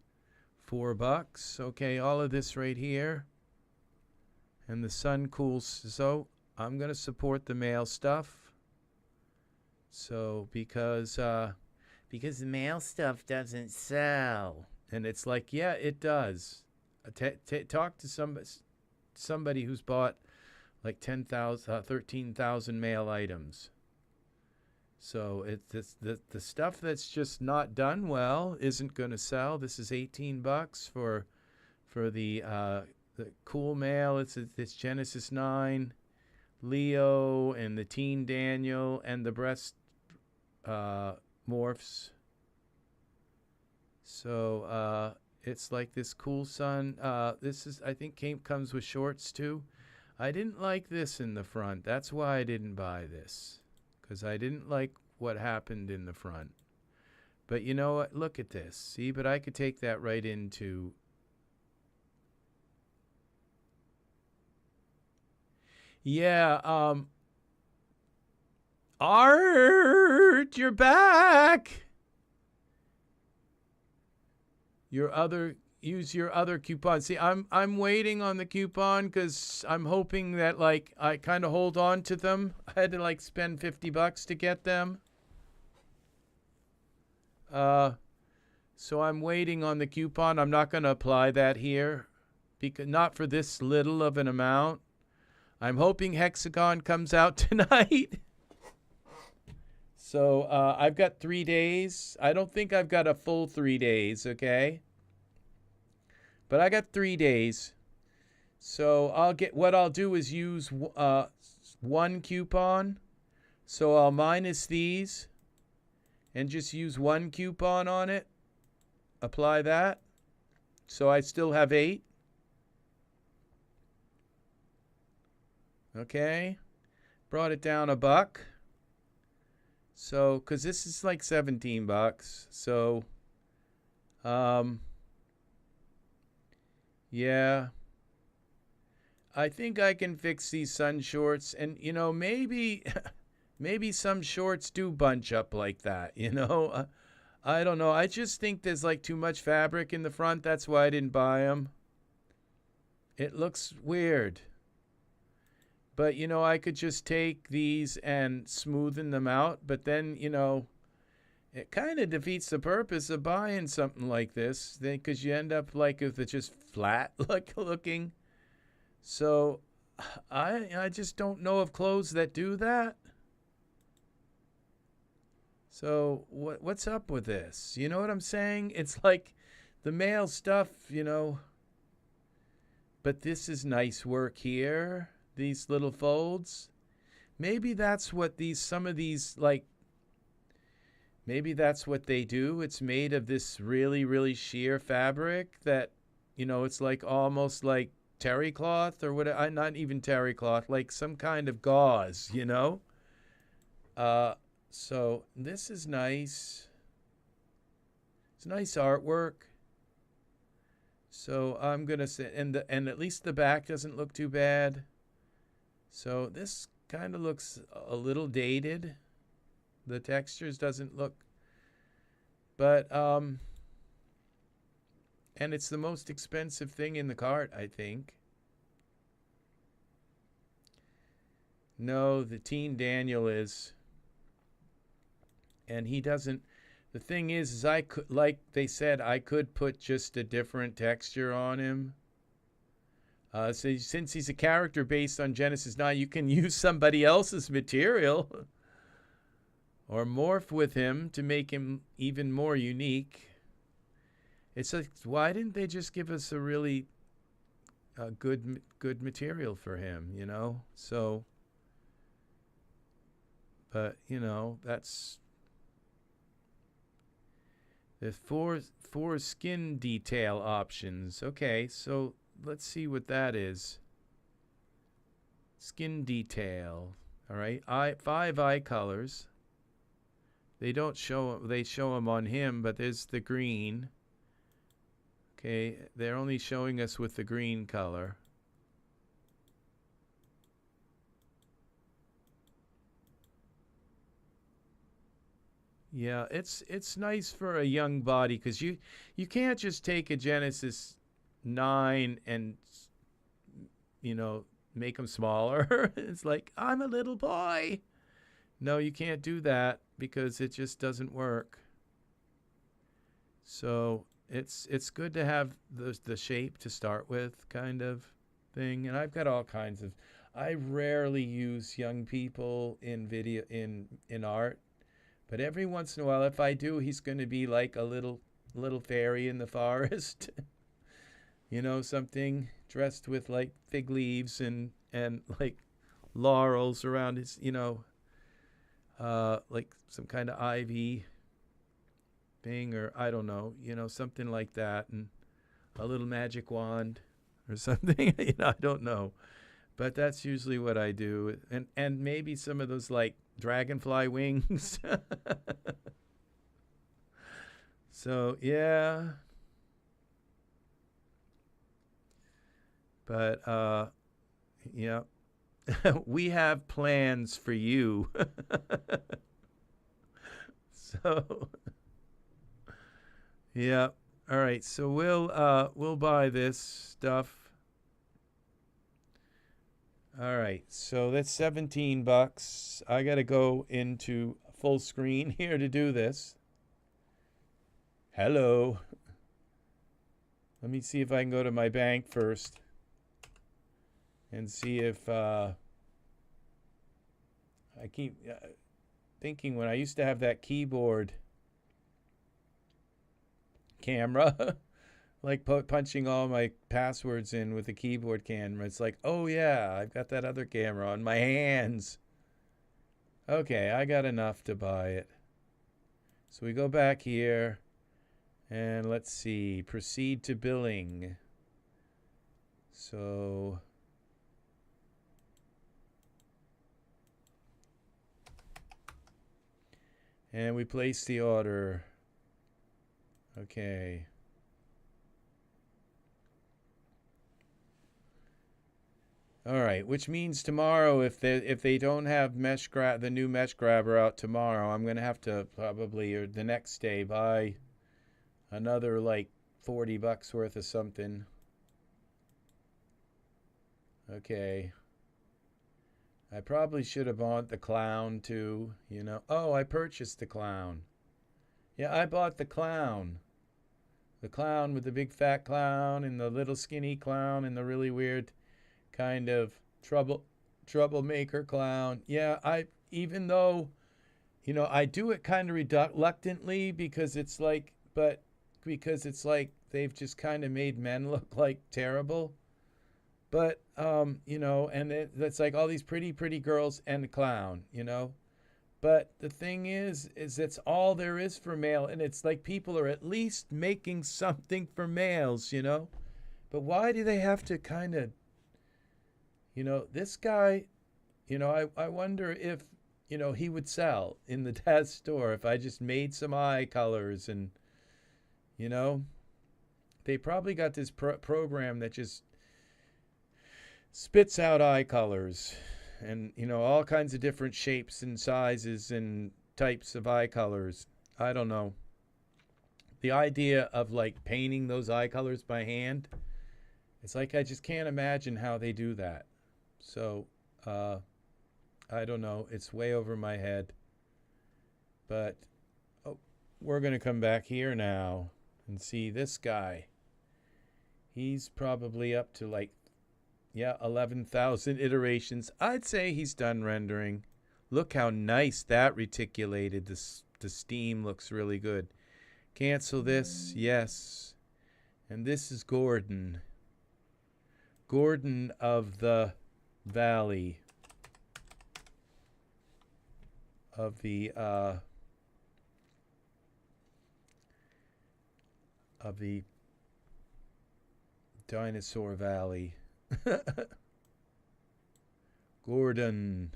$4. Okay, all of this right here. And the sun cools. So I'm going to support the male stuff. So because the male stuff doesn't sell. And it's like, yeah, it does. Talk to somebody who's bought like 13,000 male items. So it's the stuff that's just not done well isn't going to sell. This is $18 for the cool male. It's Genesis 9, Leo, and the teen Daniel, and the breast morphs. So it's like this cool sun. This is, I think, comes with shorts too. I didn't like this in the front. That's why I didn't buy this, because I didn't like what happened in the front. But you know what? Look at this. See, but I could take that right into... Yeah, Art, you're back. Use your other coupon. See, I'm waiting on the coupon because I'm hoping that like I kind of hold on to them. I had to like spend $50 to get them. So I'm waiting on the coupon. I'm not going to apply that here, because not for this little of an amount. I'm hoping Hexagon comes out tonight. So I've got 3 days. I don't think I've got a full 3 days, okay? But I got 3 days. So what I'll do is use one coupon. So I'll minus these and just use one coupon on it. Apply that. So I still have 8. Okay. Brought it down $1. So, because this is like $17. So, yeah. I think I can fix these sun shorts. And, you know, maybe maybe some shorts do bunch up like that, you know? I don't know. I just think there's like too much fabric in the front. That's why I didn't buy them. It looks weird. But, you know, I could just take these and smoothen them out. But then, you know, it kind of defeats the purpose of buying something like this. Because you end up like if it's just flat looking. So I just don't know of clothes that do that. So what's up with this? You know what I'm saying? It's like the male stuff, you know. But this is nice work here. These little folds. Maybe that's what some of these, like, maybe that's what they do. It's made of this really, really sheer fabric that, you know, it's like almost like terry cloth or whatever. Not even terry cloth, like some kind of gauze, you know? So this is nice. It's nice artwork. So I'm going to say, and at least the back doesn't look too bad. So this kind of looks a little dated. The textures doesn't look, but, and it's the most expensive thing in the cart, I think. No, the Teen Daniel is. And he doesn't, the thing is I could, like they said, I could put just a different texture on him. So since he's a character based on Genesis 9, you can use somebody else's material or morph with him to make him even more unique. It's like, why didn't they just give us a really good material for him, you know? So, but, you know, that's the four skin detail options. Okay, so let's see what that is. Skin detail. All right, 5 eye colors. They don't show. They show them on him, but there's the green. Okay, they're only showing us with the green color. Yeah, it's nice for a young body because you can't just take a Genesis 9 and, you know, make them smaller. It's like, I'm a little boy. No, you can't do that because it just doesn't work. So it's good to have the shape to start with, kind of thing. And I've got all kinds of. I rarely use young people in video in art, but every once in a while, if I do, he's going to be like a little fairy in the forest. You know, something dressed with like fig leaves and like laurels around his, you know, like some kind of ivy thing, or I don't know, you know, something like that, and a little magic wand or something. You know, I don't know, but that's usually what I do, and maybe some of those like dragonfly wings. So yeah, but yeah. We have plans for you. So yeah, all right, so we'll buy this stuff. All right, so that's $17. I gotta go into full screen here to do this. Hello. Let me see if I can go to my bank first and see if I keep thinking when I used to have that keyboard camera like punching all my passwords in with a keyboard camera. It's like, oh yeah, I've got that other camera on my hands. Okay, I got enough to buy it. So we go back here, and let's see, proceed to billing. So and we place the order. Okay. All right, which means tomorrow, if they don't have the new mesh grabber out tomorrow, I'm gonna have to probably, or the next day, buy another like $40 worth of something. Okay. I probably should have bought the clown too, you know. Oh, I purchased the clown. Yeah, I bought the clown. The clown with the big fat clown and the little skinny clown and the really weird kind of troublemaker clown. Yeah, even though, you know, I do it kind of reluctantly because it's like they've just kind of made men look like terrible. But you know, and that's like all these pretty girls and the clown, you know. But the thing is that's all there is for male, and it's like people are at least making something for males, you know. But why do they have to kind of, you know, this guy, you know, I wonder if, you know, he would sell in the Daz store if I just made some eye colors and, you know, they probably got this program that just spits out eye colors and, you know, all kinds of different shapes and sizes and types of eye colors. I don't know. The idea of like painting those eye colors by hand, it's like I just can't imagine how they do that. So, I don't know. It's way over my head. But we're going to come back here now and see this guy. He's probably up to like, yeah, 11,000 iterations. I'd say he's done rendering. Look how nice that reticulated. The steam looks really good. Cancel this. Yes. And this is Gordon. Gordon of the Valley. Of the Dinosaur Valley. Gordon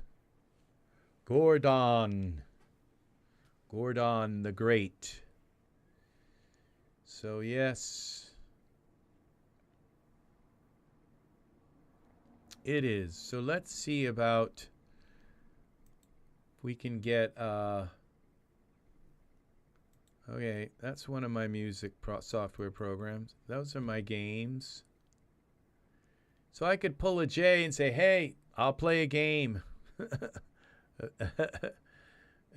the Great. So yes, it is. So let's see about if we can get okay, that's one of my music software programs. Those are my games. So I could pull a J and say, hey, I'll play a game.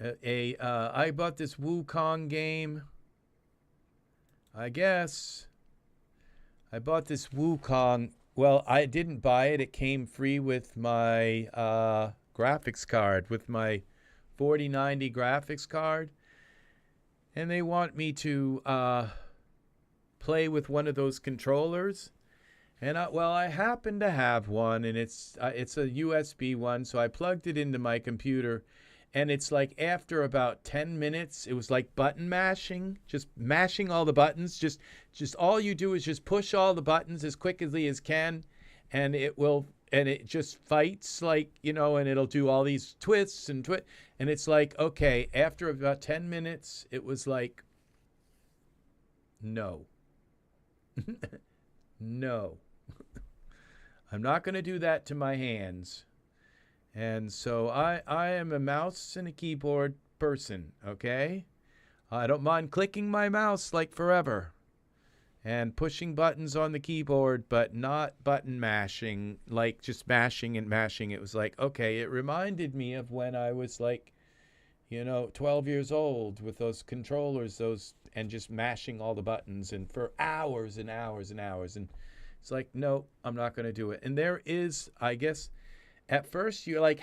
I bought this Wukong game. I guess. I bought this Wukong. Well, I didn't buy it. It came free with my graphics card, with my 4090 graphics card. And they want me to play with one of those controllers. And I happen to have one, and it's a USB one, so I plugged it into my computer, and it's like after about 10 minutes, it was like button mashing, just mashing all the buttons. Just all you do is just push all the buttons as quickly as can, and it just fights, like, you know, and it'll do all these twists and and it's like, okay, after about 10 minutes, it was like, no. No. I'm not going to do that to my hands. And so I am a mouse and a keyboard person, okay? I don't mind clicking my mouse like forever and pushing buttons on the keyboard, but not button mashing, like just mashing and mashing. It was like, okay, it reminded me of when I was like, you know, 12 years old with those controllers, and just mashing all the buttons and for hours and hours and hours. And it's like, no, I'm not going to do it. And there is, I guess, at first you like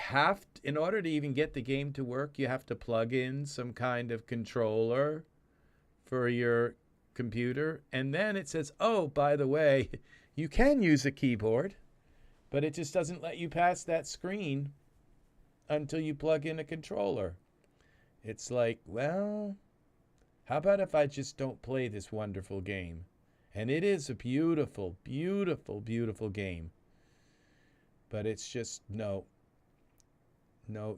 in order to even get the game to work, you have to plug in some kind of controller for your computer, and then it says, oh, by the way, you can use a keyboard, but it just doesn't let you pass that screen until you plug in a controller. It's like, well, how about if I just don't play this wonderful game? And it is a beautiful, beautiful, beautiful game. But it's just, no,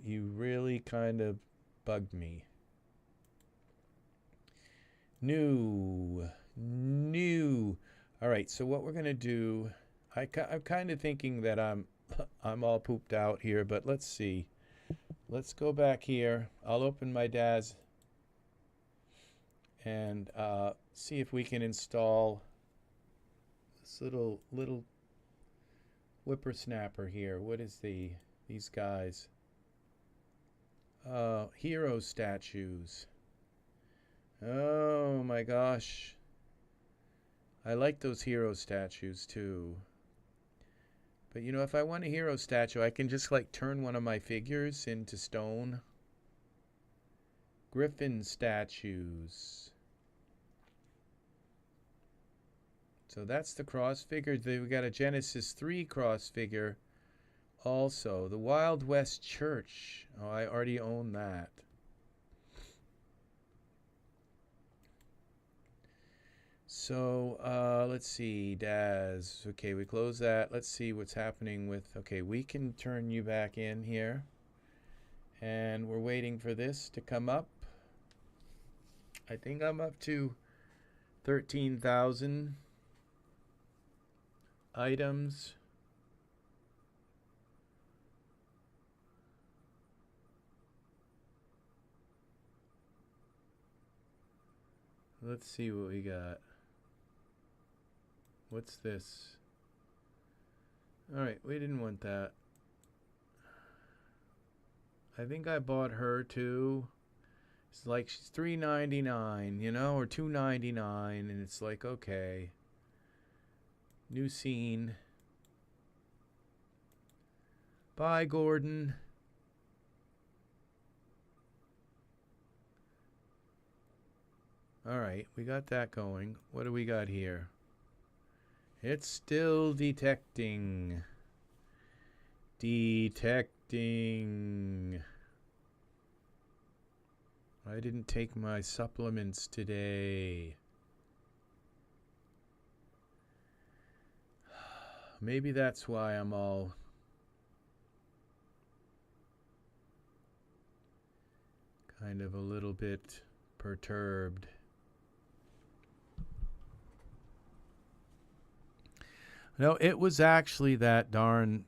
you really kind of bugged me. New. All right, so what we're going to do, I'm kind of thinking that I'm all pooped out here, but let's see. Let's go back here. I'll open my Daz and see if we can install this little whippersnapper here. What is these guys? Hero statues. Oh my gosh. I like those hero statues too. But you know, if I want a hero statue, I can just like turn one of my figures into stone. Griffin statues. So that's the cross figure. We got a Genesis 3 cross figure also. The Wild West Church. Oh, I already own that. So let's see, Daz. Okay, we close that. Let's see what's happening with, okay, we can turn you back in here. And we're waiting for this to come up. I think I'm up to 13,000 items. Let's see what we got. What's this? All right, we didn't want that. I think I bought her too. It's like she's $3.99, you know, or $2.99, and it's like, okay. New scene. Bye, Gordon. All right, we got that going. What do we got here? It's still detecting. Detecting. I didn't take my supplements today. Maybe that's why I'm all kind of a little bit perturbed. No, it was actually that darn,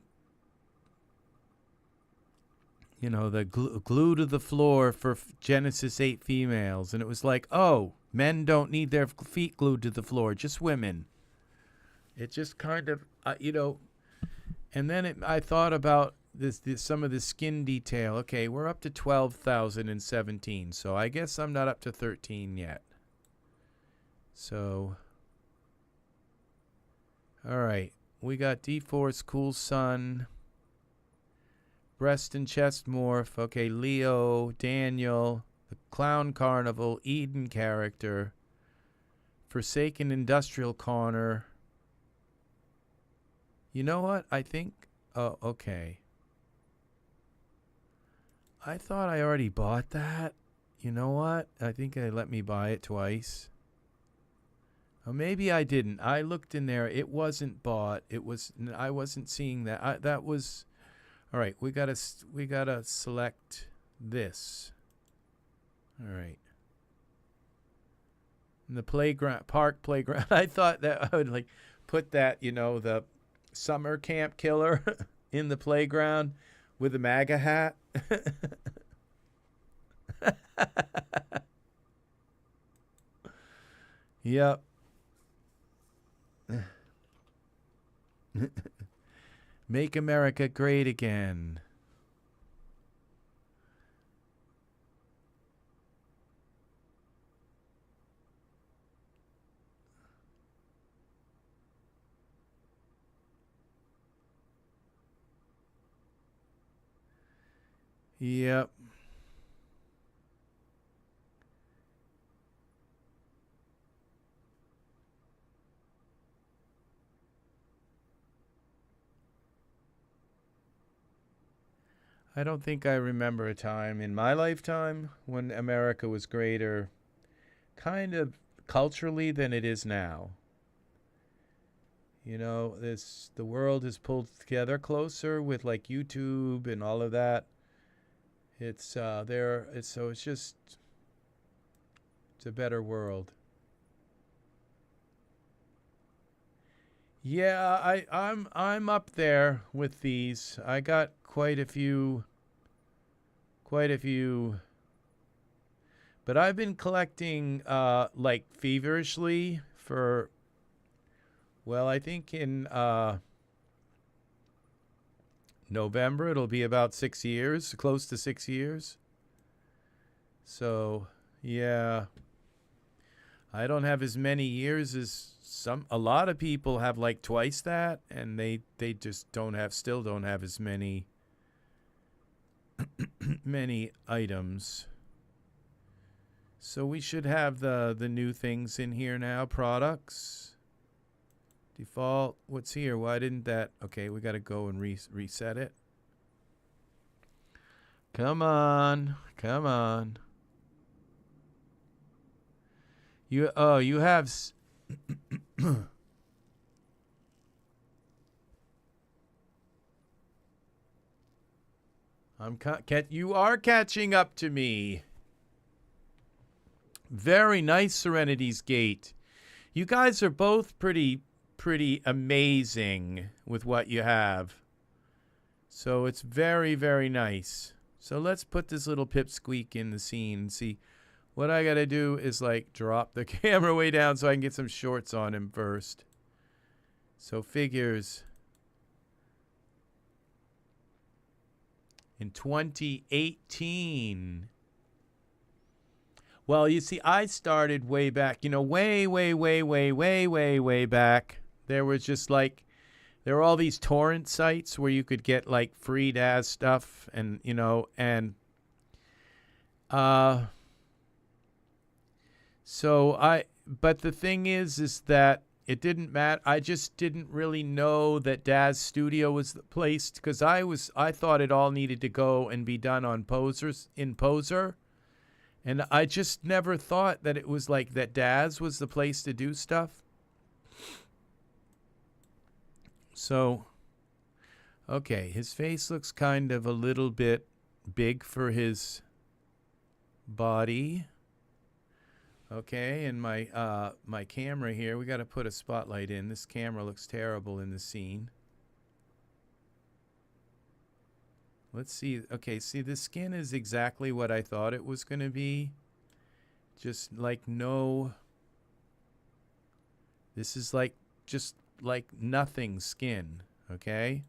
you know, the glue to the floor for Genesis 8 females. And it was like, oh, men don't need their feet glued to the floor, just women. It just kind of, you know, and then I thought about this some of the skin detail. Okay, we're up to 12,017, so I guess I'm not up to 13 yet. So, all right, we got dForce, Cool Sun, breast and chest morph. Okay, Leo, Daniel, the Clown Carnival, Eden character, Forsaken Industrial Corner. You know what? I think, oh, okay. I thought I already bought that. You know what? I think they let me buy it twice. Oh, maybe I didn't. I looked in there. It wasn't bought. It was. I wasn't seeing that. That was. All right. We gotta select this. All right. In the playground, park playground. I thought that I would like put that. You know, the summer camp killer in the playground with a MAGA hat. Yep. Make America great again. Yep. I don't think I remember a time in my lifetime when America was greater, kind of culturally, than it is now. You know, the world is pulled together closer with like YouTube and all of that. It's it's a better world. Yeah, I'm up there with these. I got quite a few. But I've been collecting like feverishly for, well, I think in November it'll be about 6 years, close to 6 years. So, yeah. I don't have as many years as a lot of people have, like twice that, and they just still don't have as many many items. So we should have the new things in here now. Products, default. What's here? Why didn't that? Okay, we got to go and reset it. Come on. You have you are catching up to me. Very nice, Serenity's Gate. You guys are both pretty amazing with what you have. So it's very, very nice. So let's put this little pipsqueak in the scene and see. What I got to do is like drop the camera way down so I can get some shorts on him first. So figures. In 2018. Well, you see, I started way back, you know, way back. There was just like, there were all these torrent sites where you could get like free Daz stuff, and, you know, and, but the thing is that it didn't matter. I just didn't really know that Daz Studio was the place, because I thought it all needed to go and be done on Poser. And I just never thought that it was like that Daz was the place to do stuff. So, okay, his face looks kind of a little bit big for his body. Okay, and my my camera here, we got to put a spotlight in. This camera looks terrible in the scene. Let's see. Okay, see, the skin is exactly what I thought it was going to be. Just like no... This is like just like nothing skin, okay?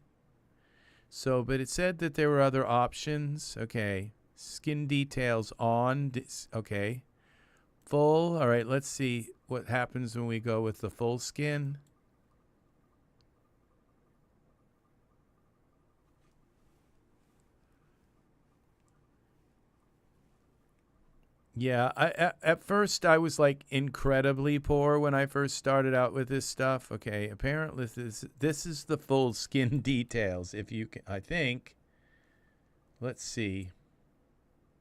So, but it said that there were other options. Okay, skin details on. Okay, full. All right, let's see what happens when we go with the full skin. Yeah, at first I was like incredibly poor when I first started out with this stuff. Okay, apparently this is the full skin details. If you can, I think. Let's see.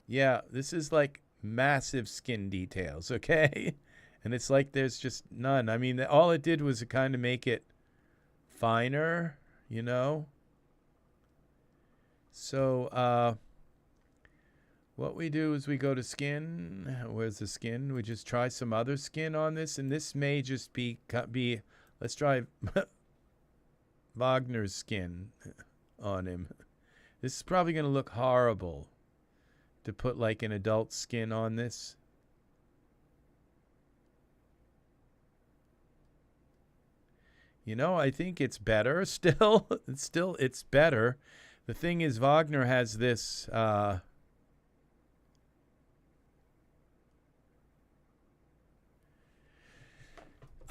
Yeah, this is like massive skin details. Okay, and it's like there's just none. I mean, all it did was kind of make it finer, you know. So, what we do is we go to skin. Where's the skin? We just try some other skin on this, and this may just be let's try Wagner's skin on him. This is probably going to look horrible to put like an adult skin on this. You know, I think it's better still. It's better. The thing is, Wagner has this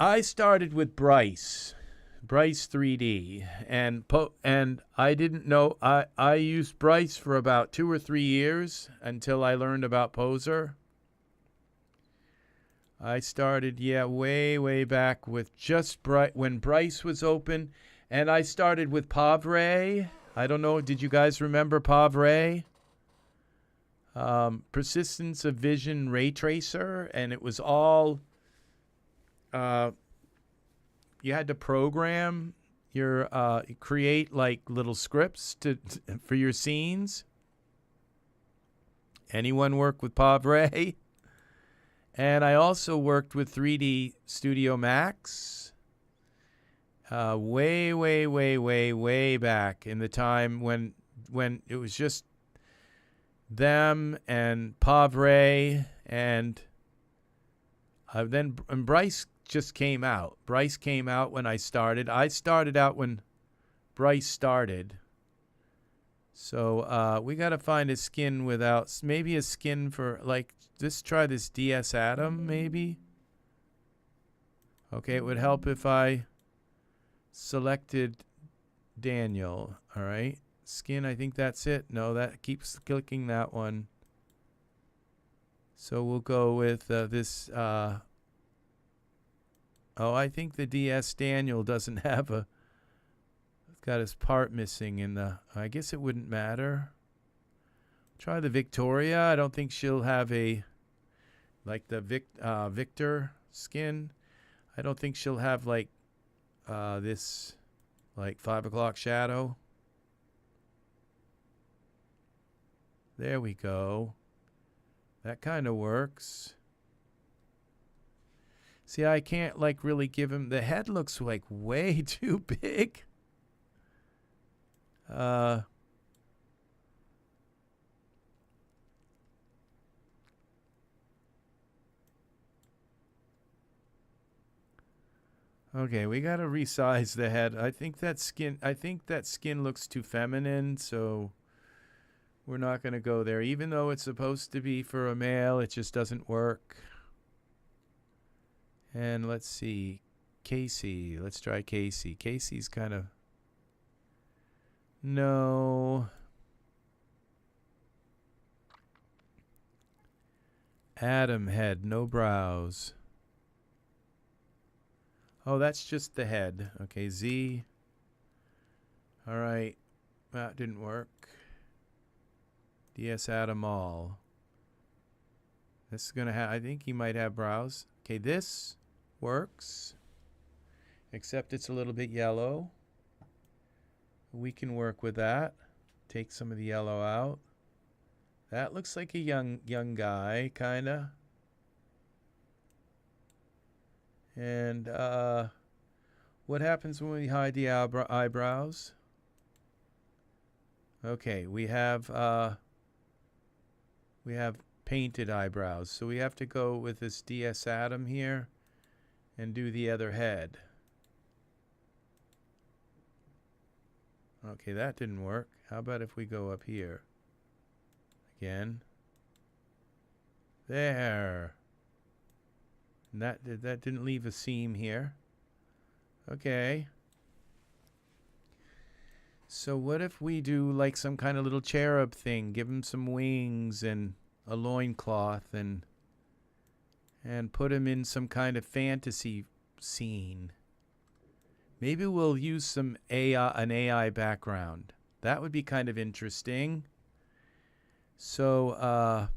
I started with Bryce 3D, and I didn't know. I used Bryce for about 2 or 3 years until I learned about Poser. I started, way back with just when Bryce was open, and I started with Pavre. I don't know. Did you guys remember Pavray? Persistence of Vision Ray Tracer, and it was all you had to program your create like little scripts for your scenes. Anyone work with Pavray? And I also worked with 3D Studio Max way back in the time when it was just them and Pavray, and then Bryce just came out. Bryce came out when I started. I started out when Bryce started. So we got to find a skin without, maybe a skin for, like, let's try this DS Atom, maybe. Okay, it would help if I selected Daniel. All right, skin, I think that's it. No, that keeps clicking that one. So we'll go with this. Oh, I think the DS Daniel doesn't have a, got his part missing in the, I guess it wouldn't matter. Try the Victoria. I don't think she'll have a, like the Victor skin. I don't think she'll have like this, like 5 o'clock shadow. There we go. That kind of works. See, I can't like really give him, the head looks like way too big. Okay, we gotta resize the head. I think that skin looks too feminine, so we're not gonna go there. Even though it's supposed to be for a male, it just doesn't work. And let's see, Casey. Let's try Casey. Casey's kind of, no. Adam head, no brows. Oh, that's just the head. Okay, Z. All right. That didn't work. DS Adam all. This is going to have, I think he might have brows. Okay, this works. Except it's a little bit yellow. We can work with that. Take some of the yellow out. That looks like a young guy, kind of. And what happens when we hide the eyebrows? Okay, we have painted eyebrows. So we have to go with this DS Atom here and do the other head. Okay, that didn't work. How about if we go up here again? There. And that didn't leave a seam here. Okay. So what if we do like some kind of little cherub thing? Give him some wings and a loincloth and put him in some kind of fantasy scene. Maybe we'll use some an AI background. That would be kind of interesting. So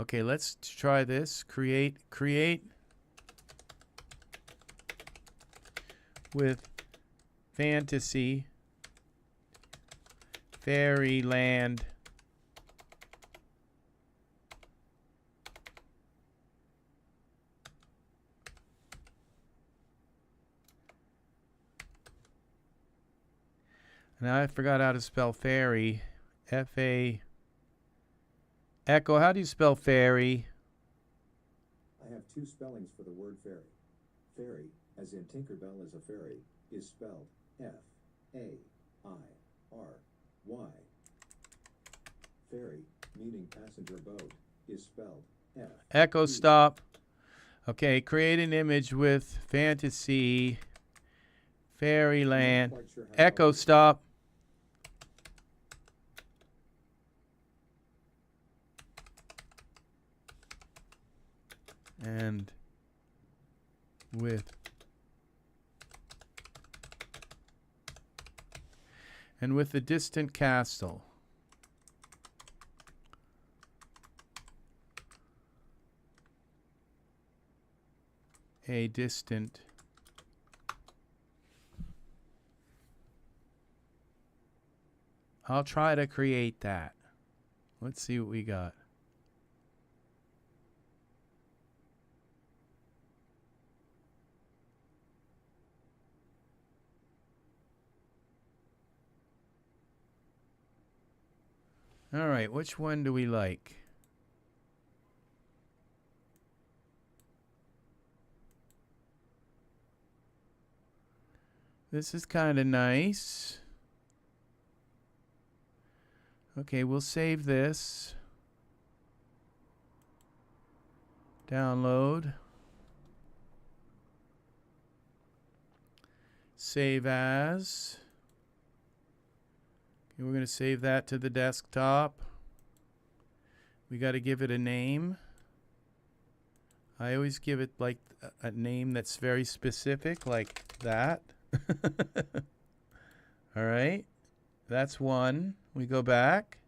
okay, let's try this. Create with fantasy fairyland Now I forgot how to spell fairy. F-A... Echo, how do you spell fairy? I have two spellings for the word fairy. Fairy, as in Tinkerbell is a fairy, is spelled F-A-I-R-Y. Ferry, meaning passenger boat, is spelled F. Echo, stop. Okay, create an image with fantasy fairyland. Sure Echo, stop. and with the distant castle. A distant I'll try to create that. Let's see what we got. All right, which one do we like? This is kind of nice. Okay, we'll save this. Download. Save as. Okay, we're going to save that to the desktop. We got to give it a name. I always give it like a name that's very specific, like that. All right. That's one. We go back.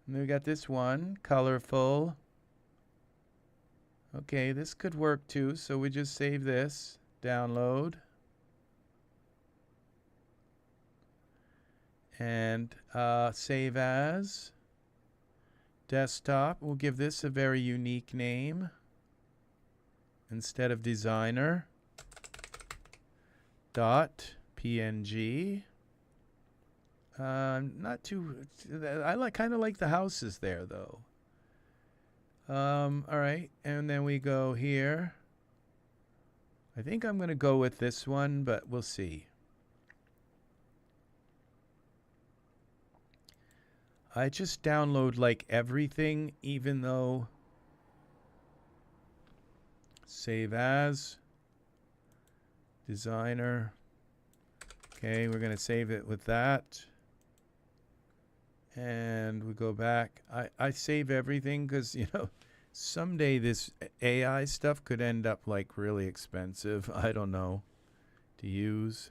And then we got this one, colorful. Okay, this could work too, so we just save this, download. And save as. Desktop. We'll give this a very unique name instead of designer. .png. Not too. I kind of like the houses there though. All right, and then we go here. I think I'm gonna go with this one, but we'll see. I just download like everything, even though. Save as. Designer. Okay, we're going to save it with that. And we go back. I save everything because, you know, someday this AI stuff could end up like really expensive. I don't know. To use.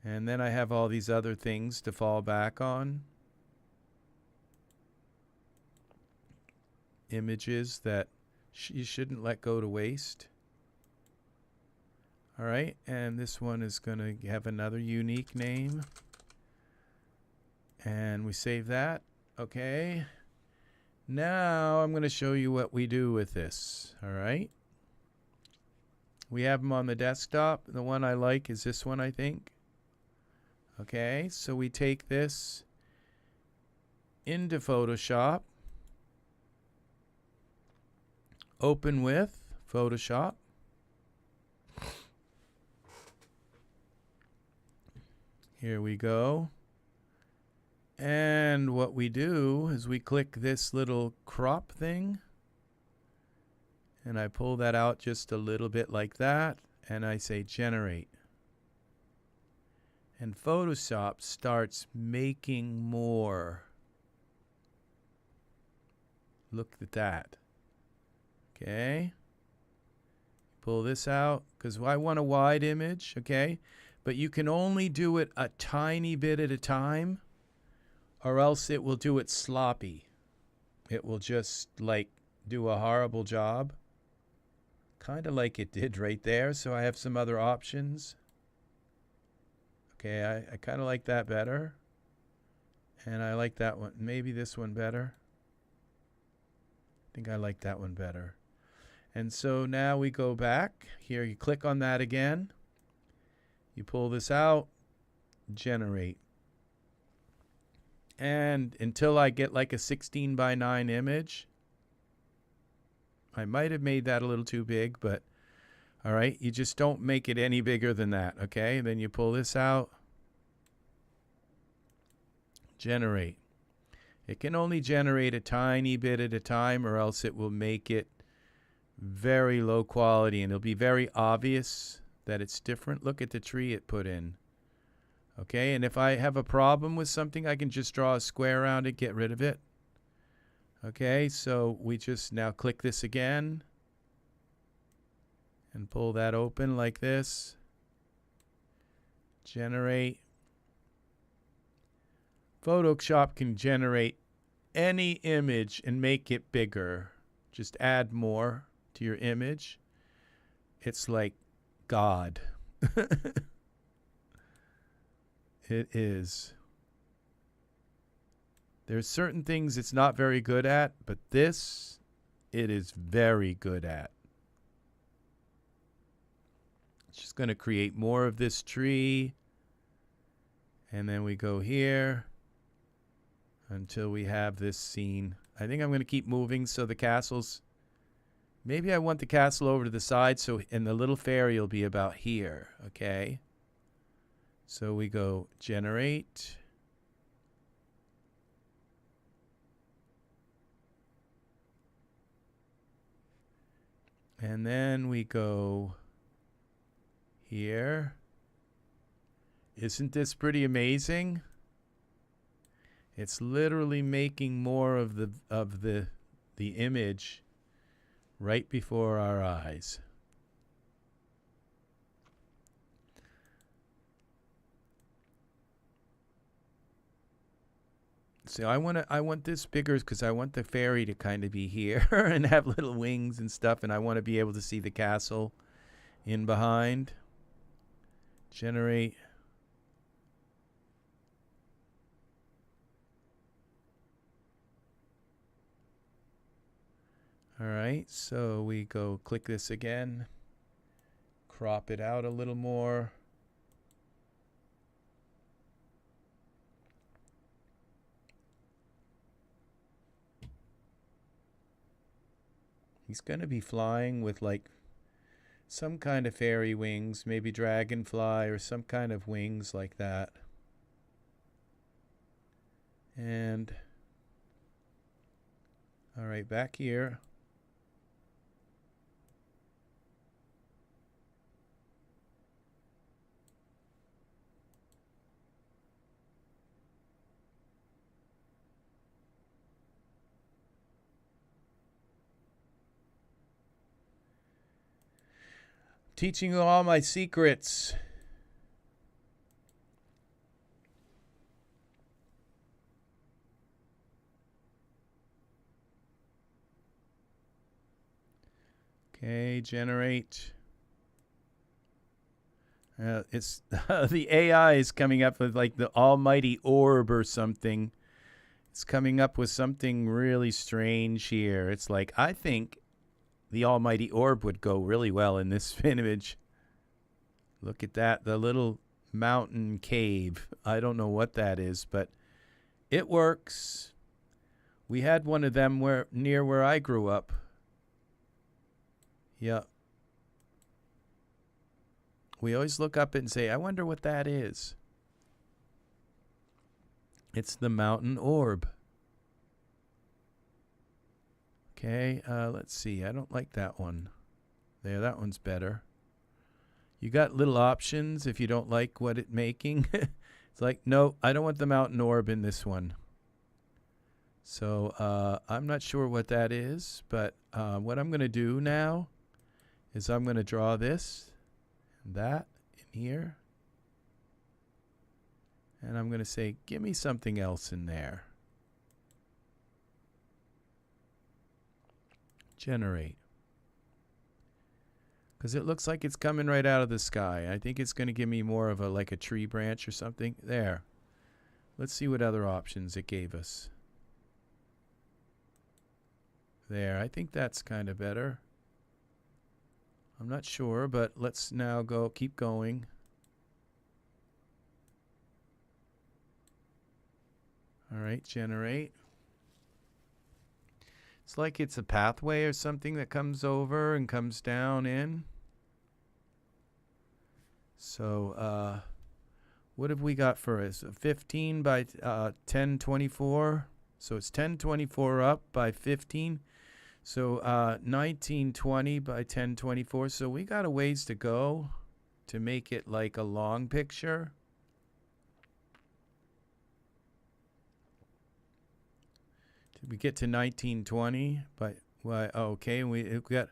And then I have all these other things to fall back on. Images that you shouldn't let go to waste. All right, and this one is going to have another unique name. And we save that. Okay. Now I'm going to show you what we do with this. All right. We have them on the desktop. The one I like is this one, I think. Okay, so we take this into Photoshop. Open with Photoshop. Here we go. And what we do is we click this little crop thing. And I pull that out just a little bit like that. And I say generate. And Photoshop starts making more. Look at that. Okay. Pull this out because I want a wide image. Okay. But you can only do it a tiny bit at a time, or else it will do it sloppy. It will just like do a horrible job. Kind of like it did right there. So I have some other options. Okay, I kind of like that better. And I like that one. Maybe this one better. I think I like that one better. And so now we go back. Here you click on that again. You pull this out. Generate. And until I get like a 16:9 image. I might have made that a little too big, but all right, you just don't make it any bigger than that, okay? Then you pull this out. Generate. It can only generate a tiny bit at a time, or else it will make it very low quality, and it'll be very obvious that it's different. Look at the tree it put in. Okay, and if I have a problem with something, I can just draw a square around it, get rid of it. Okay, so we just now click this again and pull that open like this. Generate. Photoshop can generate any image and make it bigger. Just add more to your image. It's like God. It is. There's certain things it's not very good at, but this, it is very good at. Just going to create more of this tree. And then we go here until we have this scene. I think I'm going to keep moving so the castle's... Maybe I want the castle over to the side, so and the little fairy will be about here, okay? So we go generate. And then we go here. Isn't this pretty amazing? It's literally making more of the image right before our eyes. So I want this bigger because I want the fairy to kind of be here and have little wings and stuff, and I want to be able to see the castle in behind. Generate. All right, so we go click this again, crop it out a little more. He's going to be flying with like some kind of fairy wings, maybe dragonfly or some kind of wings like that. And all right, back here. Teaching you all my secrets. Okay, generate. It's the AI is coming up with like the almighty orb or something. It's coming up with something really strange here. It's like, I think the almighty orb would go really well in this image. Look at that, the little mountain cave. I don't know what that is, but it works. We had one of them near where I grew up. Yeah. We always look up and say, I wonder what that is. It's the mountain orb. Okay, let's see. I don't like that one. There, that one's better. You got little options if you don't like what it's making. It's like, no, I don't want the mountain orb in this one. So I'm not sure what that is, but what I'm going to do now is I'm going to draw this and that in here. And I'm going to say, give me something else in there. Generate. Because it looks like it's coming right out of the sky. I think it's going to give me more of a like a tree branch or something. There. Let's see what other options it gave us. There. I think that's kind of better. I'm not sure, but let's now go keep going. All right, generate. It's like it's a pathway or something that comes over and comes down in. So what have we got for us? 15 by 1024. So it's 1024 up by 15. So 1920 by 1024. So we got a ways to go to make it like a long picture. Did we get to 1920? But well, okay, we've got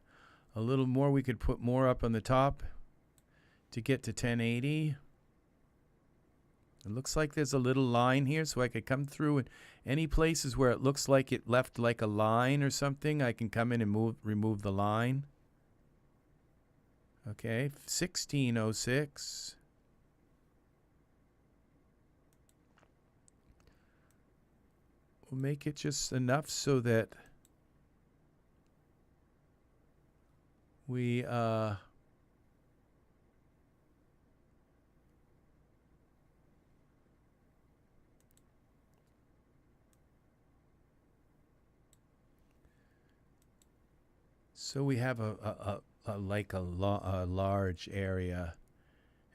a little more. We could put more up on the top to get to 1080. It looks like there's a little line here, so I could come through, and any places where it looks like it left like a line or something, I can come in and remove the line. Okay, 1606. We'll make it just enough so that we so we have a large area,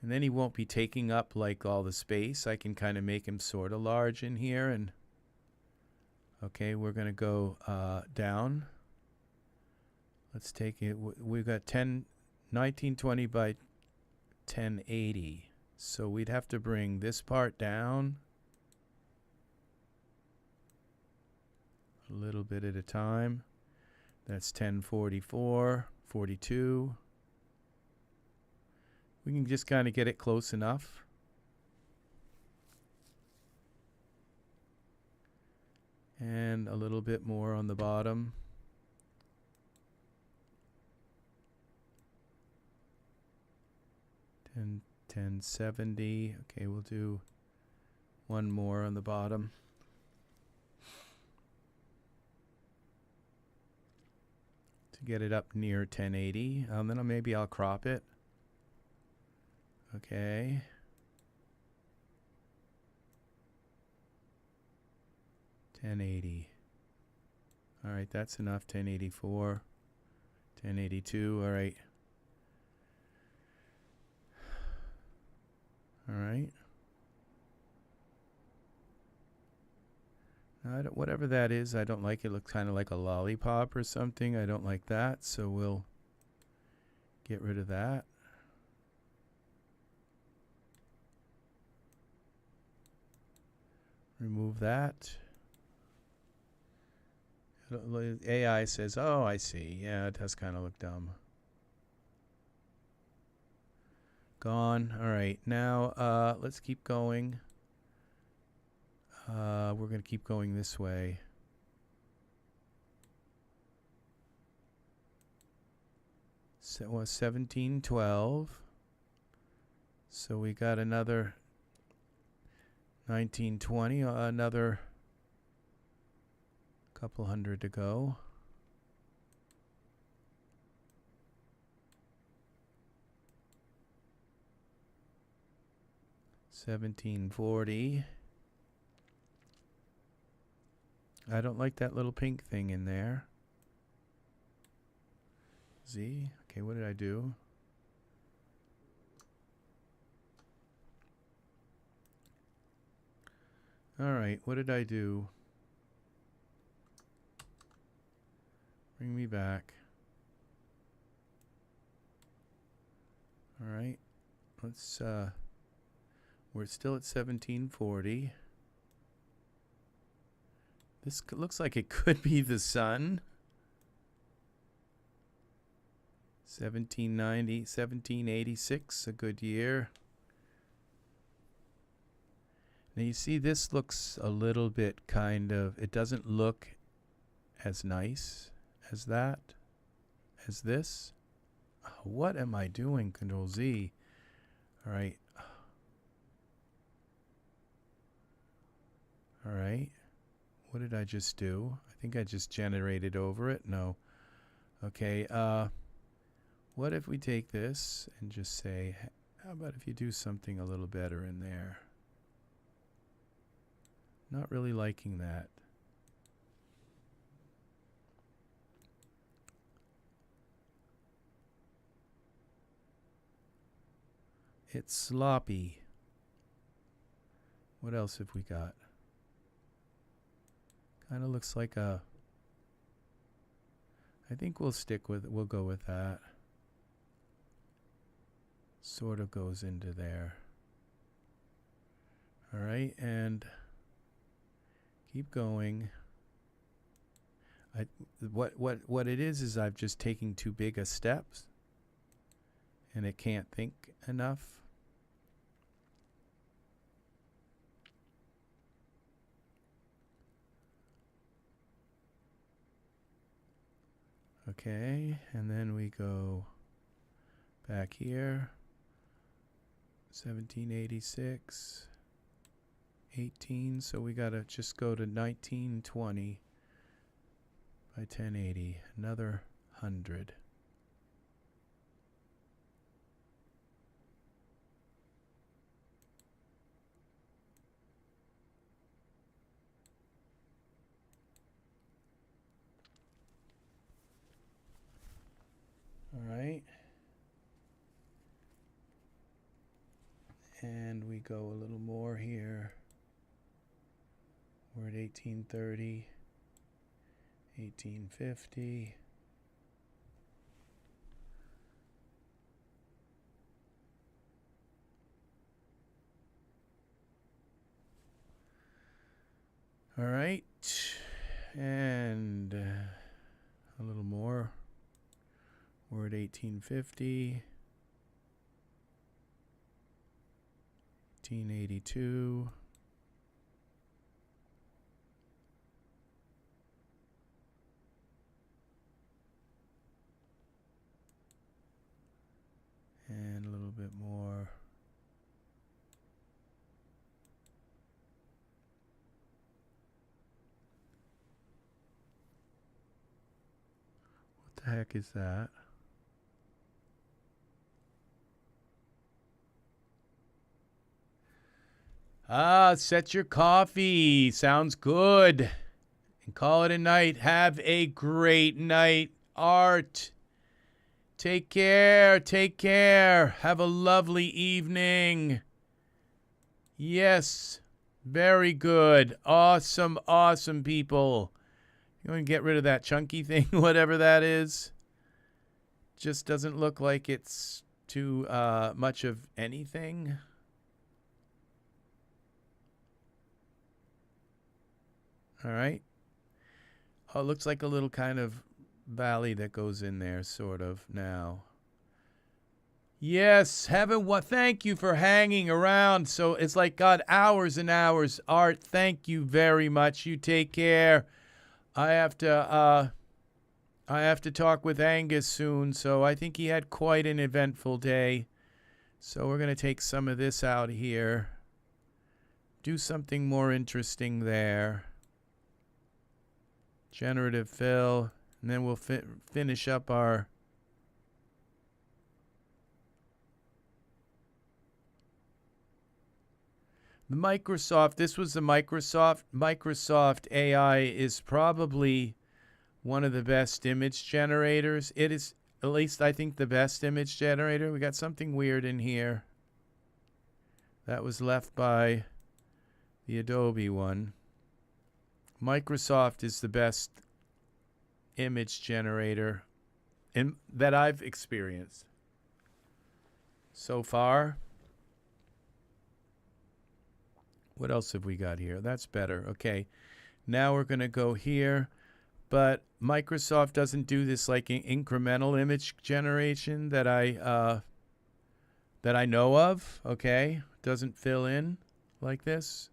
and then he won't be taking up like all the space. I can kind of make him sort of large in here. And okay, we're gonna go down. Let's take it. We've got 1920 by 1080. So we'd have to bring this part down a little bit at a time. That's 1044, 42. We can just kind of get it close enough. And a little bit more on the bottom. 1070. Okay, we'll do one more on the bottom. To get it up near 1080. Then maybe I'll crop it. Okay. $1080. All right, that's enough. 1084. 1082. All right. All right. Whatever that is, I don't like it. It looks kind of like a lollipop or something. I don't like that, so we'll get rid of that. Remove that. AI says, oh, I see. Yeah, it does kind of look dumb. Gone. All right. Now, let's keep going. We're going to keep going this way. So it was 1712. So we got another 1920, another couple hundred to go. $17.40. I don't like that little pink thing in there. Z. Okay, what did I do? All right, what did I do? Bring me back. All right, let's we're still at 1740. This looks like it could be the sun. 1790, 1786, a good year. Now you see this looks a little bit kind of, it doesn't look as nice as that, as this. What am I doing? Control Z. All right. All right. What did I just do? I think I just generated over it. No. Okay. What if we take this and just say, how about if you do something a little better in there? Not really liking that. It's sloppy. What else have we got? Kind of looks like a... I think we'll stick with, we'll go with that. Sort of goes into there. All right, and keep going. What it is I've just taken too big a steps, and it can't think enough. Okay, and then we go back here. 1786, 18. So we gotta just go to 1920 by 1080. Another 100. All right. And we go a little more here. We're at 1830, 1850. All right. And a little more. We're at 1850. 1882. And a little bit more. What the heck is that? Ah, set your coffee. Sounds good. And call it a night. Have a great night, Art. Take care. Take care. Have a lovely evening. Yes. Very good. Awesome, awesome people. You want to get rid of that chunky thing, whatever that is. Just doesn't look like it's too much of anything. All right. Oh, it looks like a little kind of valley that goes in there, sort of, now. Yes, thank you for hanging around. So it's like got hours and hours. Art, thank you very much. You take care. I have to talk with Angus soon, so I think he had quite an eventful day. So we're going to take some of this out here. Do something more interesting there. Generative Fill, and then we'll finish up our the Microsoft. This was the Microsoft AI is probably one of the best image generators. It is, at least I think, the best image generator. We got something weird in here that was left by the Adobe one. Microsoft is the best image generator that I've experienced so far. What else have we got here? That's better. Okay. Now we're going to go here. But Microsoft doesn't do this like incremental image generation that I know of. Okay. Doesn't fill in like this.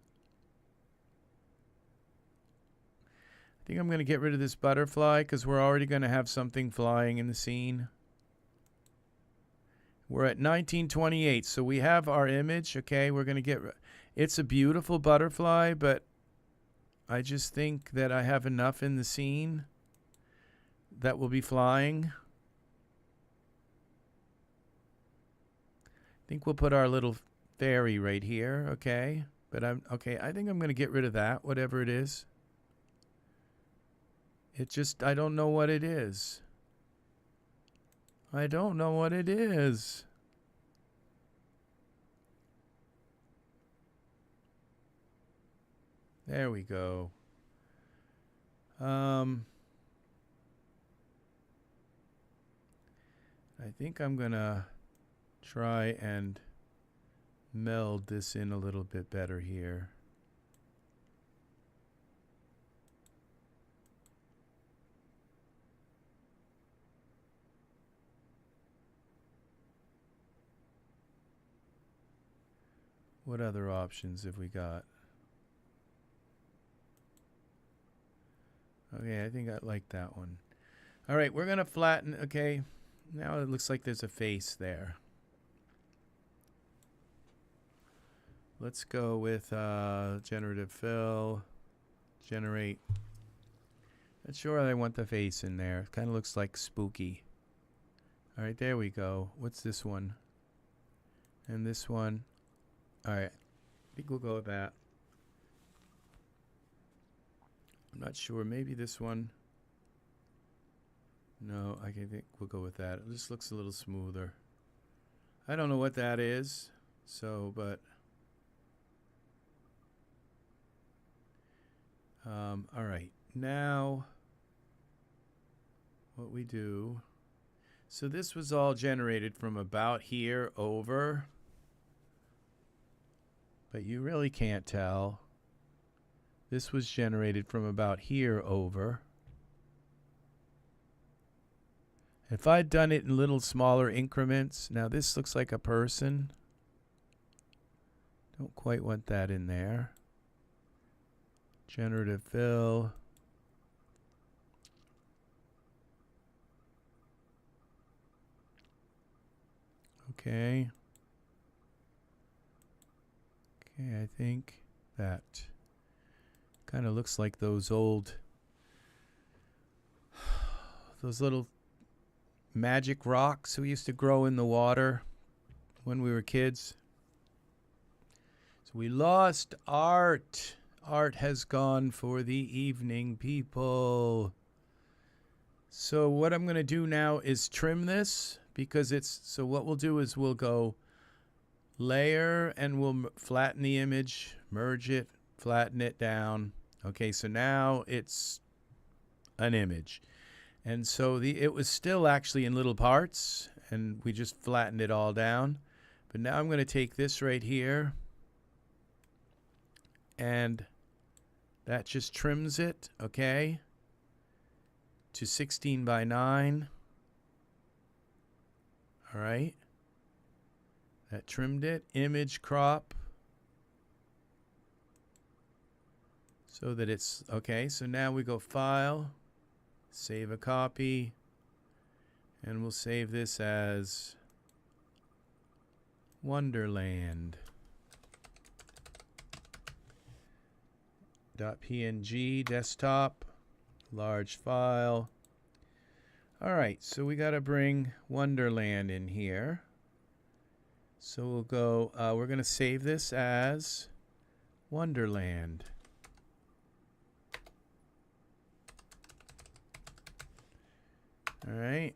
I think I'm going to get rid of this butterfly because we're already going to have something flying in the scene. We're at 1928, so we have our image. Okay, we're going to get... It's a beautiful butterfly, but I just think that I have enough in the scene that will be flying. I think we'll put our little fairy right here, okay? But I think I'm going to get rid of that, whatever it is. It just, I don't know what it is. I don't know what it is. There we go. I think I'm going to try and meld this in a little bit better here. What other options have we got? Okay, I think I like that one. All right, we're going to flatten. Okay, now it looks like there's a face there. Let's go with Generative Fill. Generate. Not sure I want the face in there. Kind of looks like spooky. All right, there we go. What's this one? And this one. All right, I think we'll go with that. I'm not sure. Maybe this one. No, I think we'll go with that. It just looks a little smoother. I don't know what that is. So, but. All right. Now, what we do. So this was all generated from about here over. But you really can't tell. This was generated from about here over. If I'd done it in little smaller increments, now this looks like a person. Don't quite want that in there. Generative Fill. Okay. Okay, I think that kind of looks like those old, those little magic rocks we used to grow in the water when we were kids. So we lost Art. Art has gone for the evening, people. So what I'm going to do now is trim this because it's, so what we'll do is we'll go layer and we'll flatten the image, merge it, flatten it down. Okay, so now it's an image. And so it was still actually in little parts and we just flattened it all down. But now I'm going to take this right here and that just trims it, okay, to 16 by 9. All right. That trimmed it. Image crop. So that it's, okay, so now we go File, save a copy, and we'll save this as Wonderland. .png desktop, large file. All right, so we got to bring Wonderland in here. So we'll go, we're going to save this as Wonderland. All right,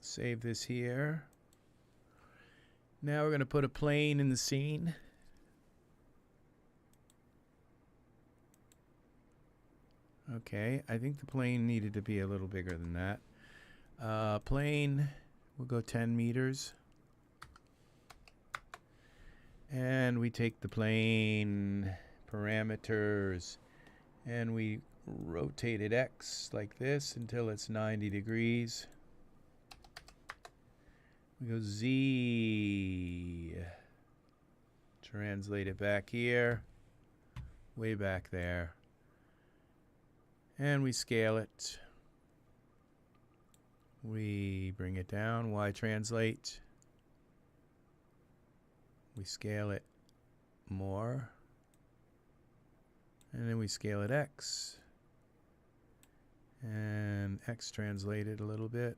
save this here. Now we're going to put a plane in the scene. Okay, I think the plane needed to be a little bigger than that. Plane, we'll go 10 meters. And we take the plane parameters and we rotate it X like this until it's 90 degrees. We go Z. Translate it back here. Way back there. And we scale it. We bring it down. Y translate. We scale it more. And then we scale it X. And X translate it a little bit.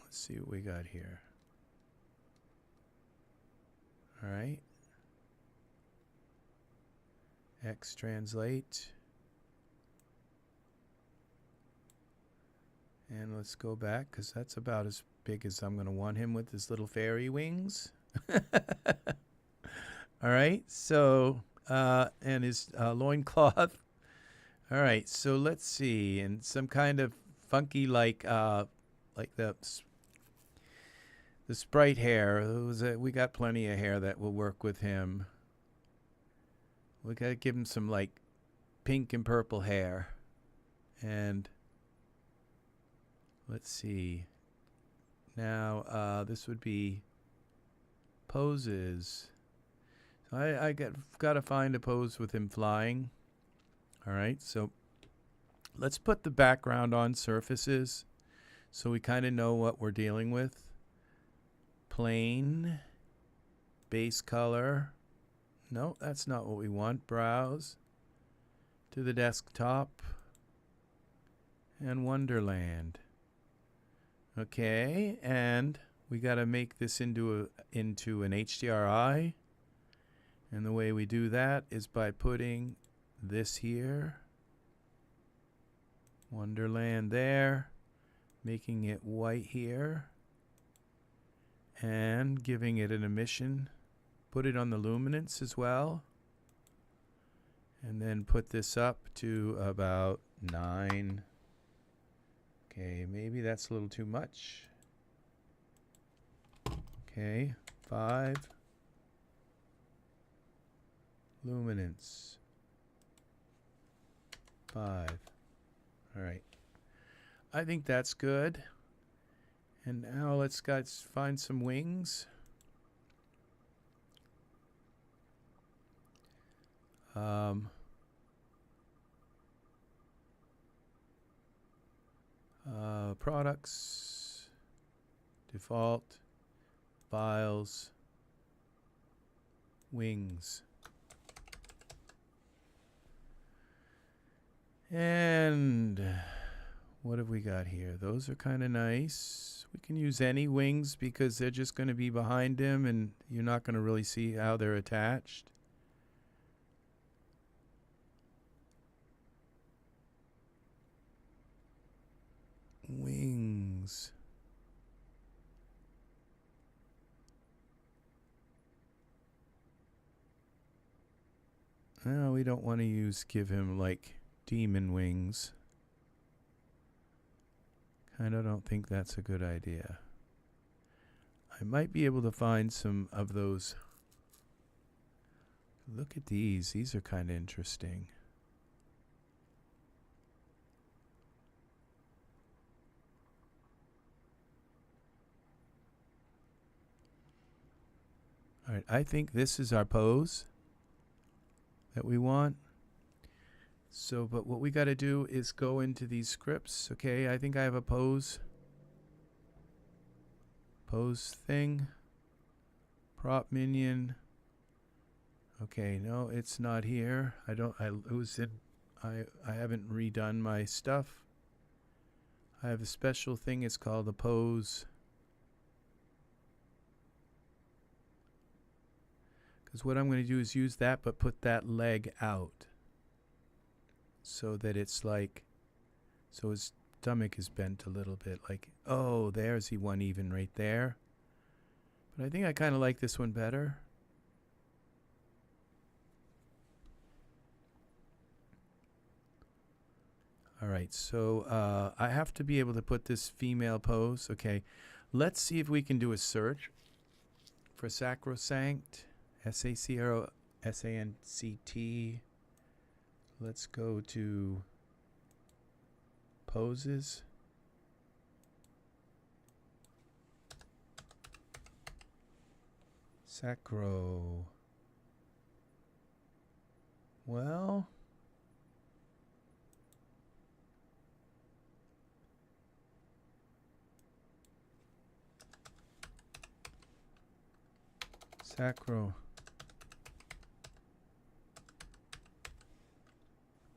Let's see what we got here. All right. X translate. And let's go back because that's about as big as I'm going to want him with his little fairy wings. All right. So, and his loincloth. All right. So let's see. And some kind of funky like the sprite hair. We got plenty of hair that will work with him. We got to give him some like pink and purple hair. And let's see. Now, this would be Poses. So I got to find a pose with him flying. All right, so let's put the background on surfaces so we kind of know what we're dealing with. Plain, base color. No, that's not what we want. Browse to the desktop and Wonderland. Okay, and we got to make this into an HDRI. And the way we do that is by putting this here, Wonderland there, making it white here, and giving it an emission. Put it on the luminance as well, and then put this up to about 9. Okay, maybe that's a little too much. Okay, 5. Luminance. 5. All right. I think that's good. And now let's find some wings. Products, default, files, wings. And what have we got here? Those are kind of nice. We can use any wings because they're just going to be behind him and you're not going to really see how they're attached. Wings. No, we don't want to give him like demon wings. Kind of don't think that's a good idea. I might be able to find some of those. Look at these. These are kind of interesting. All right, I think this is our pose that we want. So, but what we got to do is go into these scripts. Okay, I think I have a pose thing. Prop minion. Okay, no, it's not here. I haven't redone my stuff. I have a special thing. It's called the pose. Because what I'm going to do is use that, but put that leg out. So that it's like, so his stomach is bent a little bit. Like, oh, there's the one even right there. But I think I kind of like this one better. All right, so I have to be able to put this female pose. Okay, let's see if we can do a search for Sacrosanct. S-A-C-R-O-S-A-N-C-T. Let's go to poses. Sacro. Well, Sacro.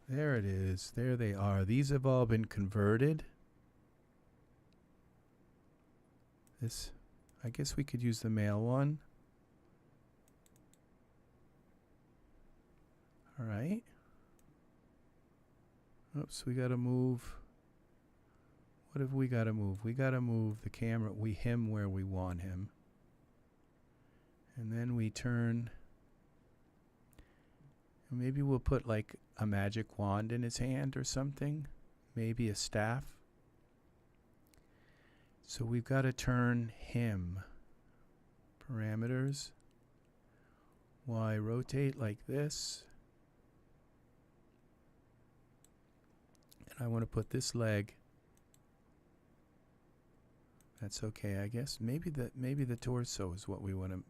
There it is. There they are. These have all been converted. This, I guess we could use the male one. All right. Oops, we got to move. What have we got to move? We got to move the camera, him where we want him. And then we turn. Maybe we'll put like a magic wand in his hand or something. Maybe a staff. So we've got to turn him. Parameters. Y rotate like this. And I want to put this leg. That's okay, I guess. Maybe the torso is what we want to.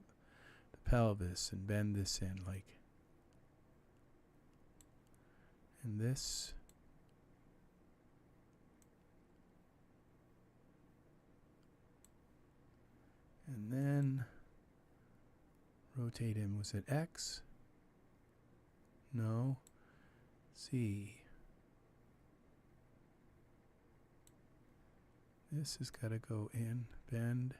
pelvis and bend this in like, and this. And then rotate him. Was it X? No. C. This has got to go in, bend.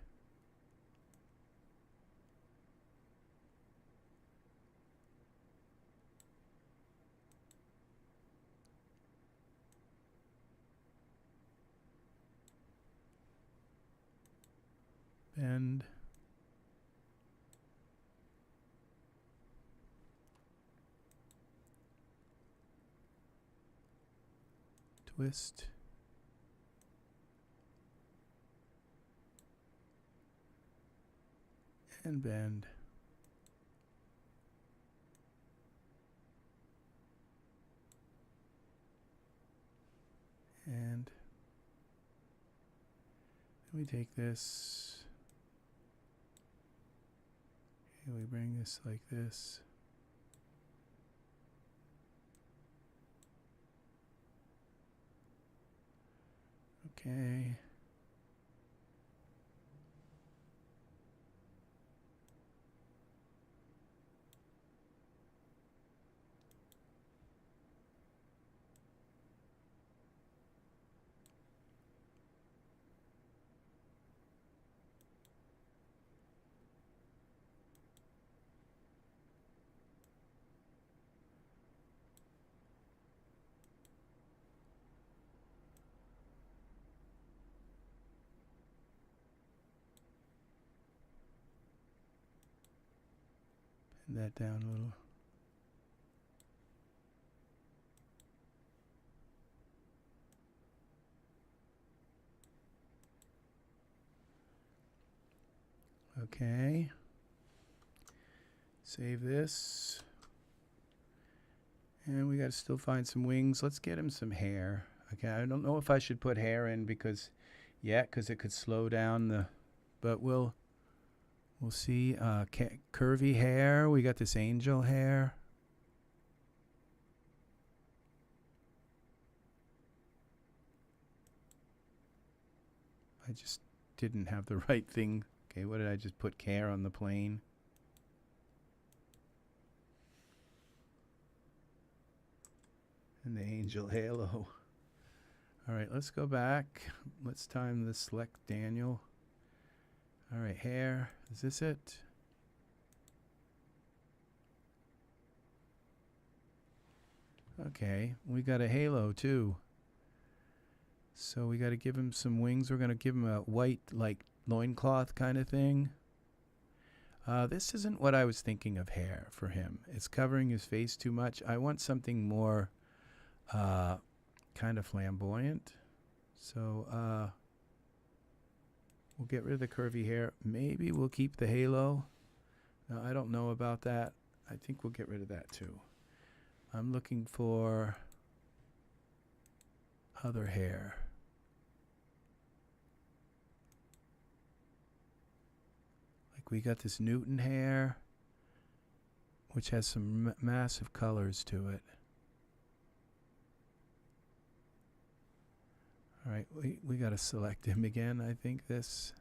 Bend. Twist. And bend. And then we take this. Okay, we bring this like this. Okay. Bend that down a little. Okay. Save this. And we got to still find some wings. Let's get him some hair. Okay, I don't know if I should put hair in because it could slow down the, but we'll see. Curvy hair. We got this angel hair. I just didn't have the right thing. Okay, what did I just put? Care on the plane. And the angel halo. All right, let's go back. Let's time the select Daniel. All right, hair. Is this it? Okay, we got a halo too. So we got to give him some wings. We're going to give him a white, like, loincloth kind of thing. This isn't what I was thinking of hair for him. It's covering his face too much. I want something more kind of flamboyant. So we'll get rid of the curvy hair. Maybe we'll keep the halo. No, I don't know about that. I think we'll get rid of that too. I'm looking for other hair. Like we got this Newton hair, which has some massive colors to it. All right, we got to select him again. I think that's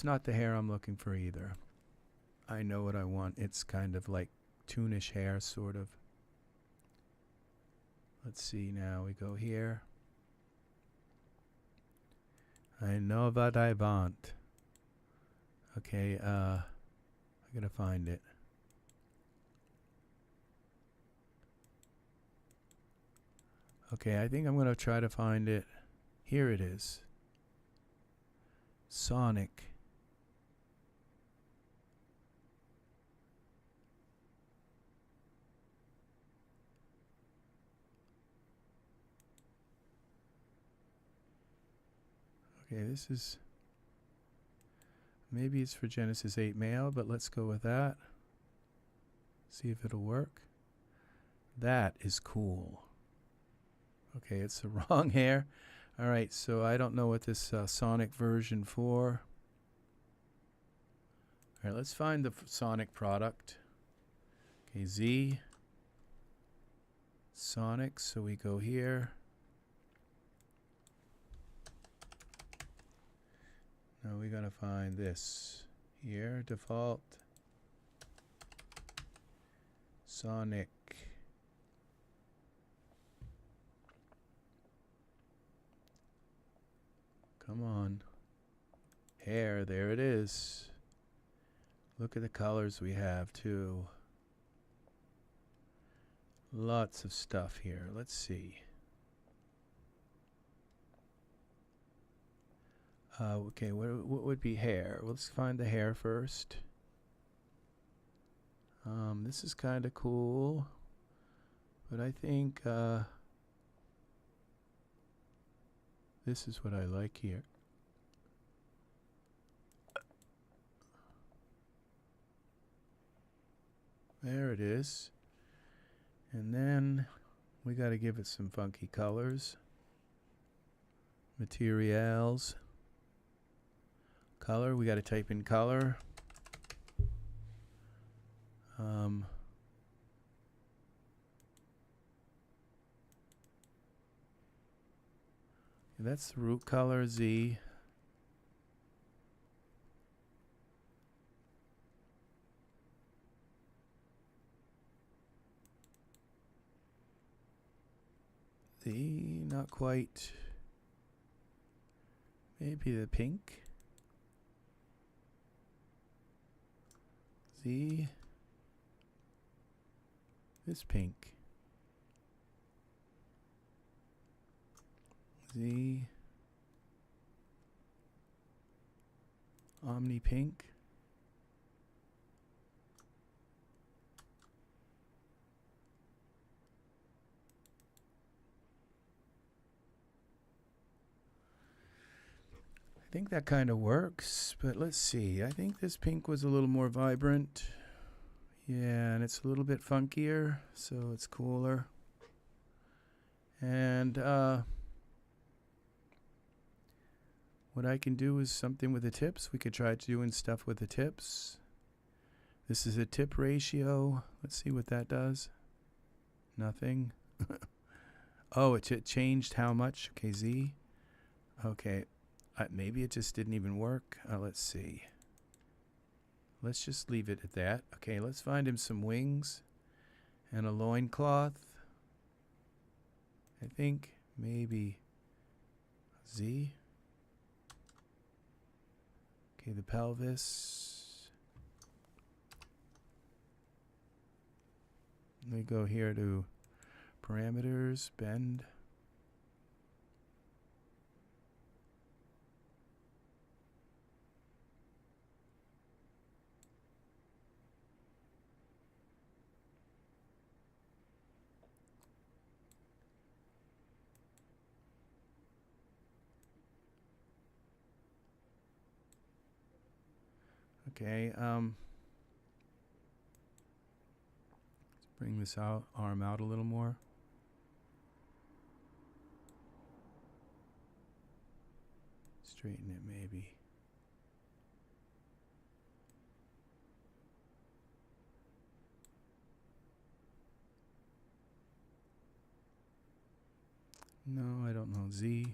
not the hair I'm looking for either. I know what I want. It's kind of like toonish hair, sort of. Let's see now. We go here. I know what I want. Okay, I gotta find it. Okay, I think I'm gonna try to find it. Here it is. Sonic. Okay, this is, maybe it's for Genesis 8 male, but let's go with that. See if it'll work. That is cool. Okay, it's the wrong hair. All right, so I don't know what this Sonic version 4. All right, let's find the Sonic product. Okay, Z. Sonic, so we go here. Now we gotta find this here, default. Sonic. Come on. Hair, there it is. Look at the colors we have too. Lots of stuff here. Let's see. Okay, what would be hair? Let's find the hair first. This is kind of cool, but I think this is what I like here. There it is. And then we got to give it some funky colors. Materials. Color, we got to type in color. That's the root color, Z. Z, not quite. Maybe the pink. Z. This pink. Z. Omni pink. I think that kind of works, but let's see. I think this pink was a little more vibrant. Yeah, and it's a little bit funkier, so it's cooler. And what I can do is something with the tips. We could try doing stuff with the tips. This is a tip ratio. Let's see what that does. Nothing. Oh, it changed how much? Okay, Z. Okay. Maybe it just didn't even work. Let's see. Let's just leave it at that. Okay, let's find him some wings and a loincloth. I think maybe Z. Okay, the pelvis. We go here to parameters, bend. Okay, let's bring this arm out a little more. Straighten it maybe. No, I don't know. Z. Okay,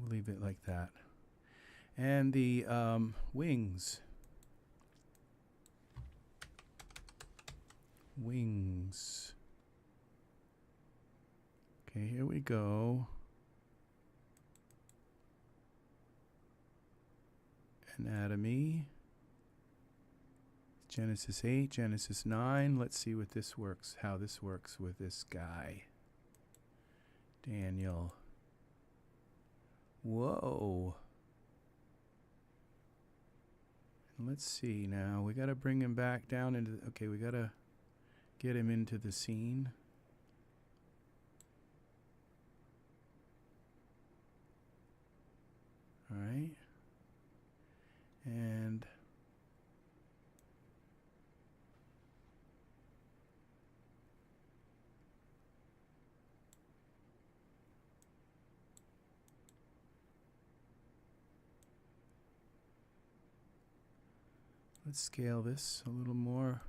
we'll leave it like that. And the wings. Wings. Okay, here we go. Anatomy. Genesis 8, Genesis 9. Let's see what this works, how this works with this guy. Daniel. Whoa. Let's see now. We got to bring him back down into the, okay, we got to get him into the scene. All right. And Let's scale this a little more.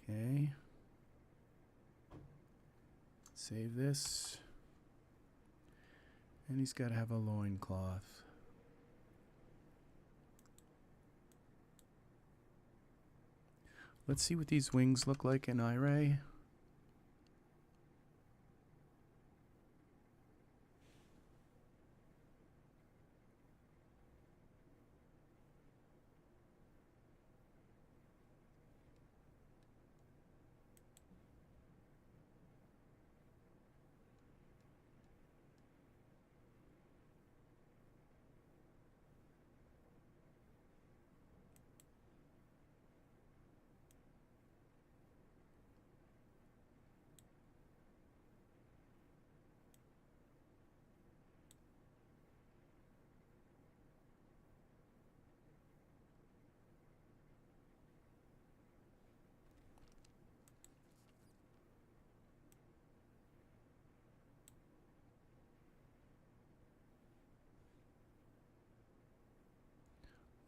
Okay. Save this. And he's got to have a loincloth. Let's see what these wings look like in Iray.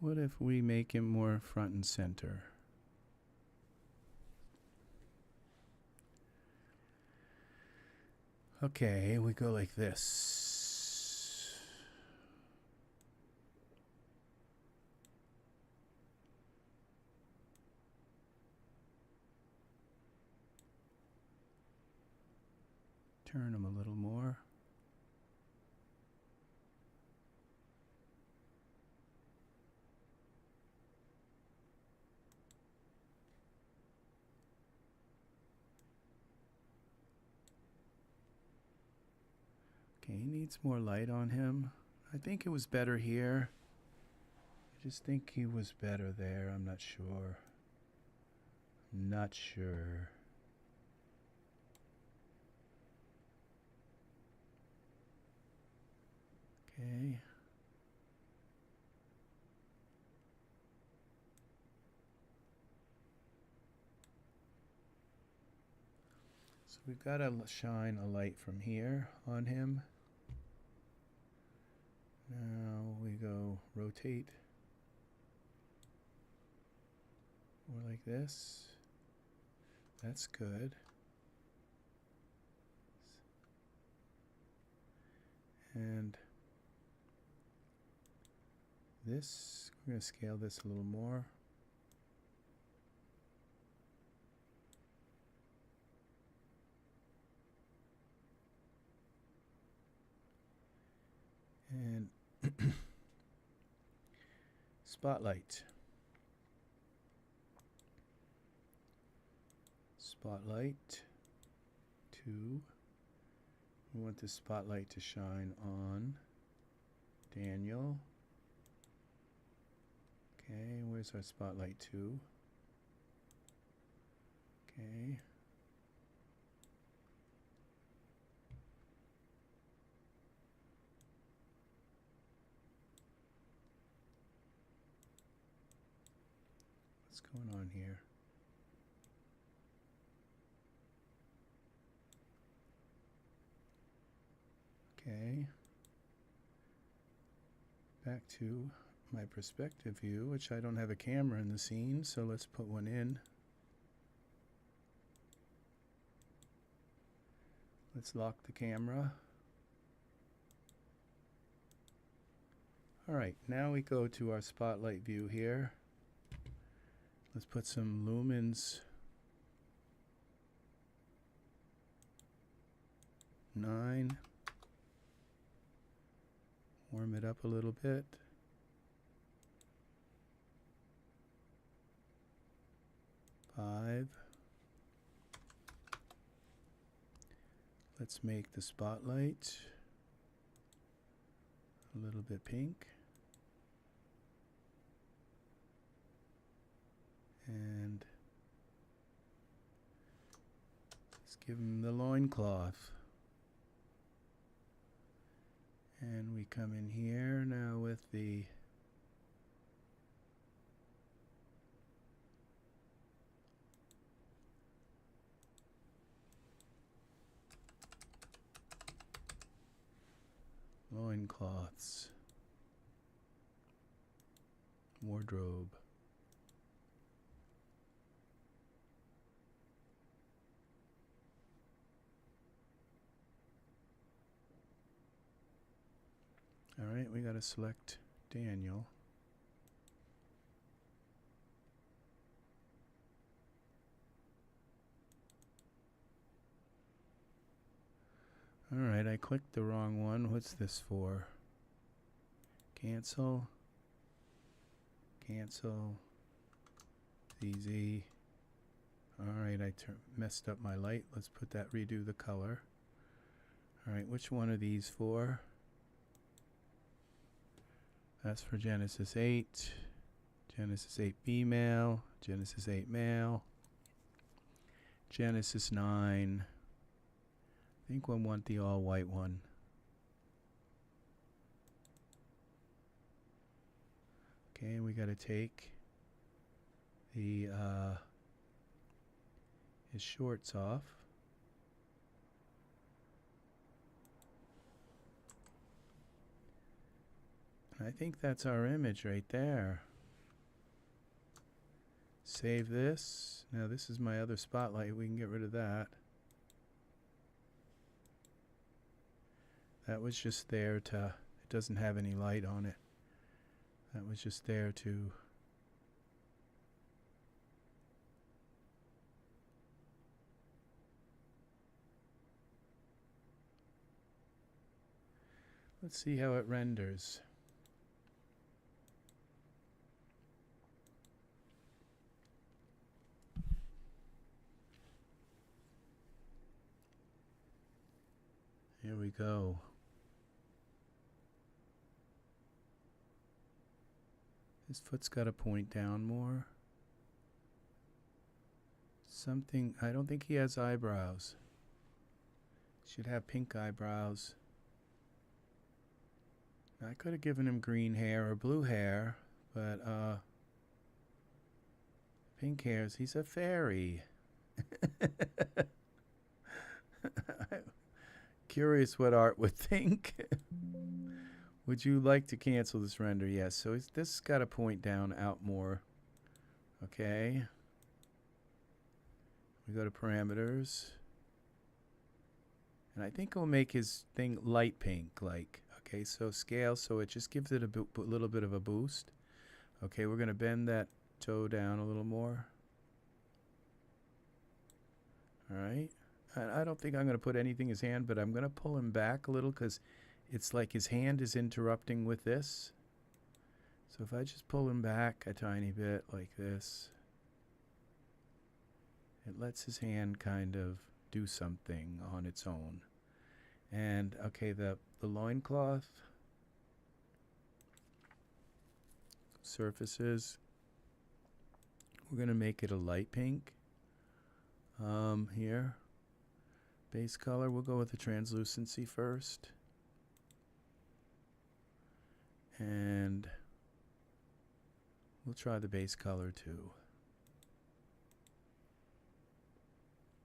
What if we make him more front and center? Okay, we go like this. Turn him a little more. Okay, he needs more light on him. I think it was better here. I just think he was better there. I'm not sure. Not sure. Okay. So we've got to shine a light from here on him. Now we go rotate more like this. That's good. And this, we're going to scale this a little more. And spotlight. Spotlight 2. We want the spotlight to shine on Daniel. Okay, where's our spotlight 2? Okay. What's going on here? Okay. Back to my perspective view, which I don't have a camera in the scene, so let's put one in. Let's lock the camera. All right, now we go to our spotlight view here. Let's put some lumens. 9. Warm it up a little bit. 5. Let's make the spotlight a little bit pink. And let's give him the loincloth. And we come in here now with the loincloths. Wardrobe. All right, we got to select Daniel. All right, I clicked the wrong one. What's this for? Cancel. Cancel. Easy. All right, I messed up my light. Let's put that, redo the color. All right, which one are these for? That's for Genesis 8. Genesis 8 female. Genesis 8 male. Genesis 9. I think we'll want the all white one. Okay, we got to take the his shorts off. And I think that's our image right there. Save this. Now this is my other spotlight. We can get rid of that. That was just there to, it doesn't have any light on it. That was just there to let's see how it renders. Here we go. His foot's got to point down more. Something, I don't think he has eyebrows. Should have pink eyebrows. I could have given him green hair or blue hair, but pink hairs, he's a fairy. Curious what Art would think. Would you like to cancel this render? Yes. So this has got to point down out more. Okay. We go to parameters. And I think we'll make his thing light pink. Like, okay, so scale. So it just gives it a little bit of a boost. Okay, we're going to bend that toe down a little more. All right. I don't think I'm going to put anything in his hand, but I'm going to pull him back a little because it's like his hand is interrupting with this. So if I just pull him back a tiny bit like this, it lets his hand kind of do something on its own. And okay, the loincloth surfaces, we're going to make it a light pink. Here, base color, we'll go with the translucency first. And we'll try the base color too.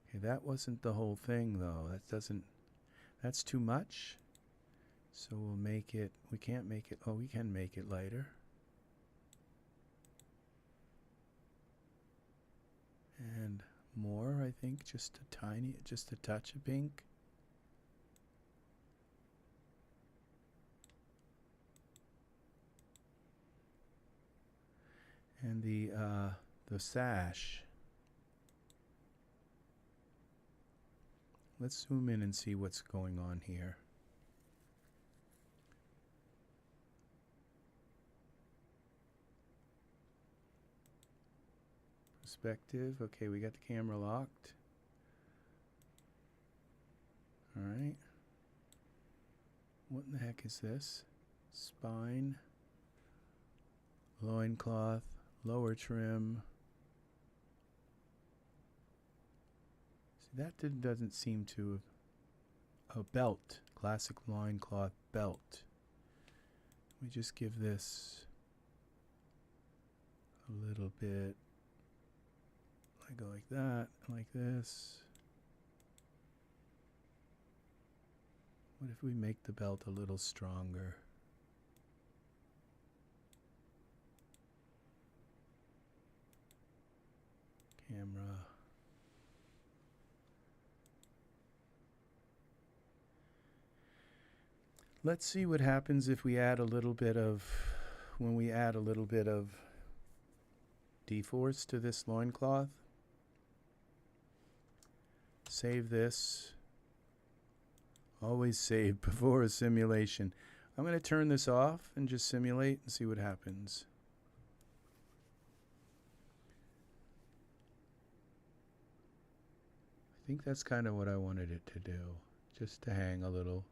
Okay, that wasn't the whole thing though. That's too much. So we'll make it, we can't make it, oh, we can make it lighter. And more, I think, just a tiny, just a touch of pink. And the sash. Let's zoom in and see what's going on here. Perspective. Okay, we got the camera locked. All right. What in the heck is this? Spine. Loincloth. Lower trim. See, that doesn't seem to have a belt. Classic loincloth belt. We just give this a little bit. I go like that, like this. What if we make the belt a little stronger? Camera. Let's see what happens if we add a little bit of, when we add a little bit of dForce to this loincloth. Save this. Always save before a simulation. I'm going to turn this off and just simulate and see what happens. I think that's kind of what I wanted it to do, just to hang a little.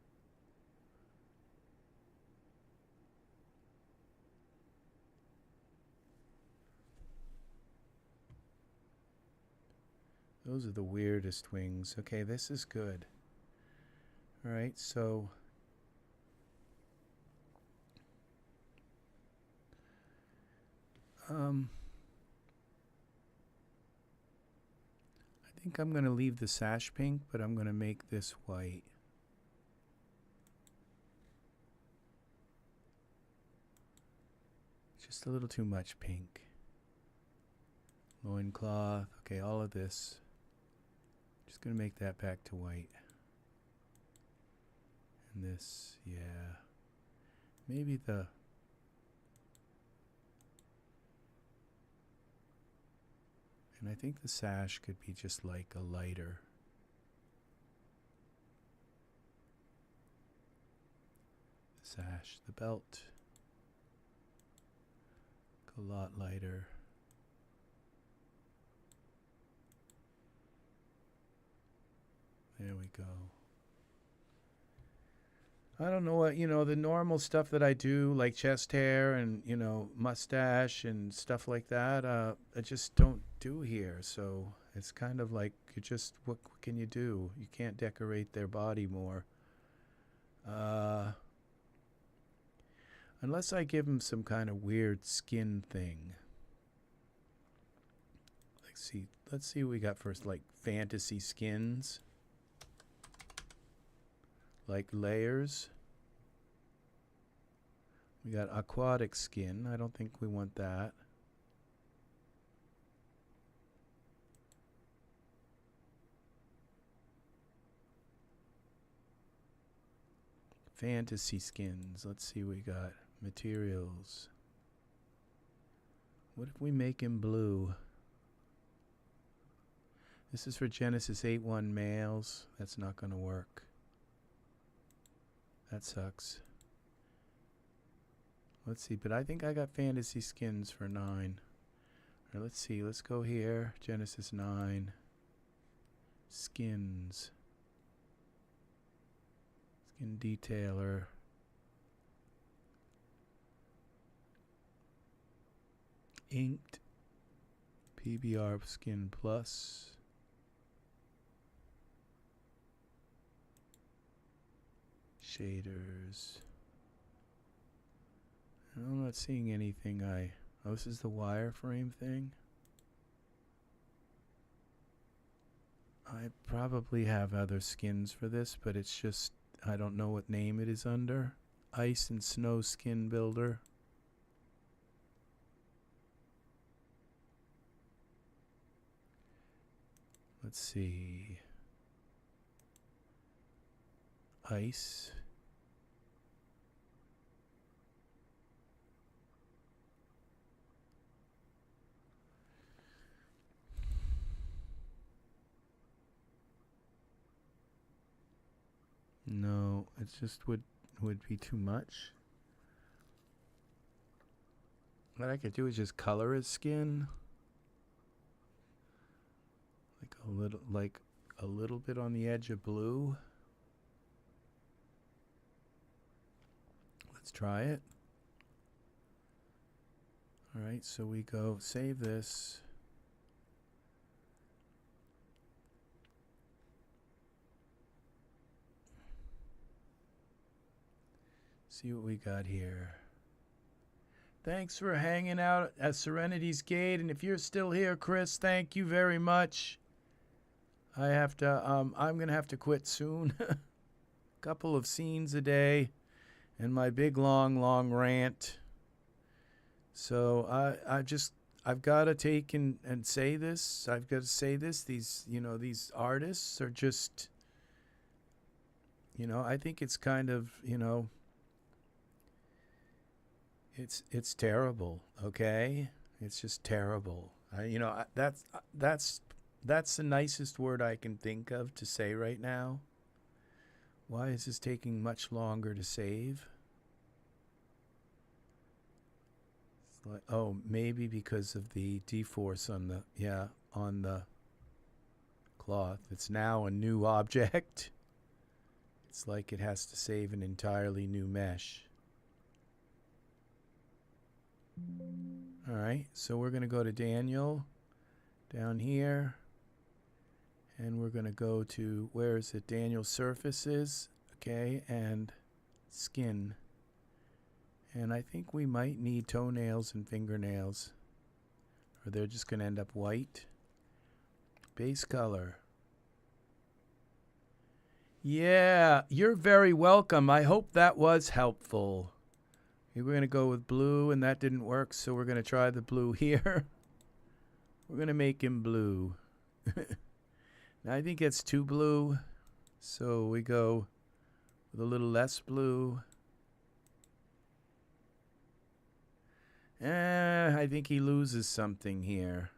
Those are the weirdest wings. Okay, this is good. All right, so I think I'm going to leave the sash pink, but I'm going to make this white. Just a little too much pink. Loincloth. Okay, all of this. Just going to make that back to white. And this, yeah. Maybe the... And I think the sash could be just like a lighter. The sash, the belt. A lot lighter. There we go. I don't know what, the normal stuff that I do, like chest hair and, mustache and stuff like that, I just don't do here. So it's kind of like, what can you do? You can't decorate their body more. Unless I give them some kind of weird skin thing. Let's see what we got first, like fantasy skins. Like layers. We got aquatic skin. I don't think we want that. Fantasy skins. Let's see what we got. Materials. What if we make him blue? This is for Genesis 8.1 males. That's not going to work. That sucks. Let's see, but I think I got fantasy skins for 9. All right, let's see. Let's go here. Genesis 9. Skins. Skin detailer. Inked. PBR skin plus. Shaders. I'm not seeing anything oh, this is the wireframe thing. I probably have other skins for this, but it's just, I don't know what name it is under. Ice and Snow Skin Builder. Let's see. Ice. No, it just would be too much. What I could do is just color his skin. Like a little bit on the edge of blue. Let's try it. All right, so we go save this. See what we got here. Thanks for hanging out at Serenity's Gate, and if you're still here, Chris, thank you very much. I have to I'm gonna have to quit soon. Couple of scenes a day and my big long rant. So I've got to take and say this. I've got to say this. These, you know, these artists are just, you know, I think it's kind of, you know, it's terrible. Okay, it's just terrible. You know, that's the nicest word I can think of to say right now. Why is this taking much longer to save? It's like, oh, maybe because of the dForce on the, yeah, on the cloth. It's now a new object. It's like it has to save an entirely new mesh. All right, so we're going to go to Daniel down here. And we're going to go to, where is it? Daniel surfaces, okay, and skin. And I think we might need toenails and fingernails, or they're just going to end up white. Base color. Yeah, you're very welcome. I hope that was helpful. Okay, we're going to go with blue, and that didn't work, so we're going to try the blue here. We're going to make him blue. I think it's too blue, so we go with a little less blue. I think he loses something here.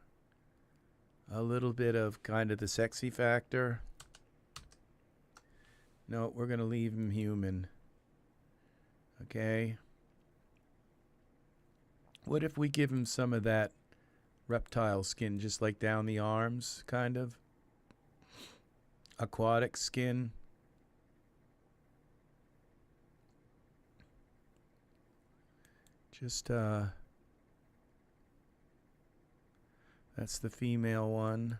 A little bit of kind of the sexy factor. No, we're going to leave him human. Okay. What if we give him some of that reptile skin, just like down the arms, kind of? Aquatic skin. Just, that's the female one.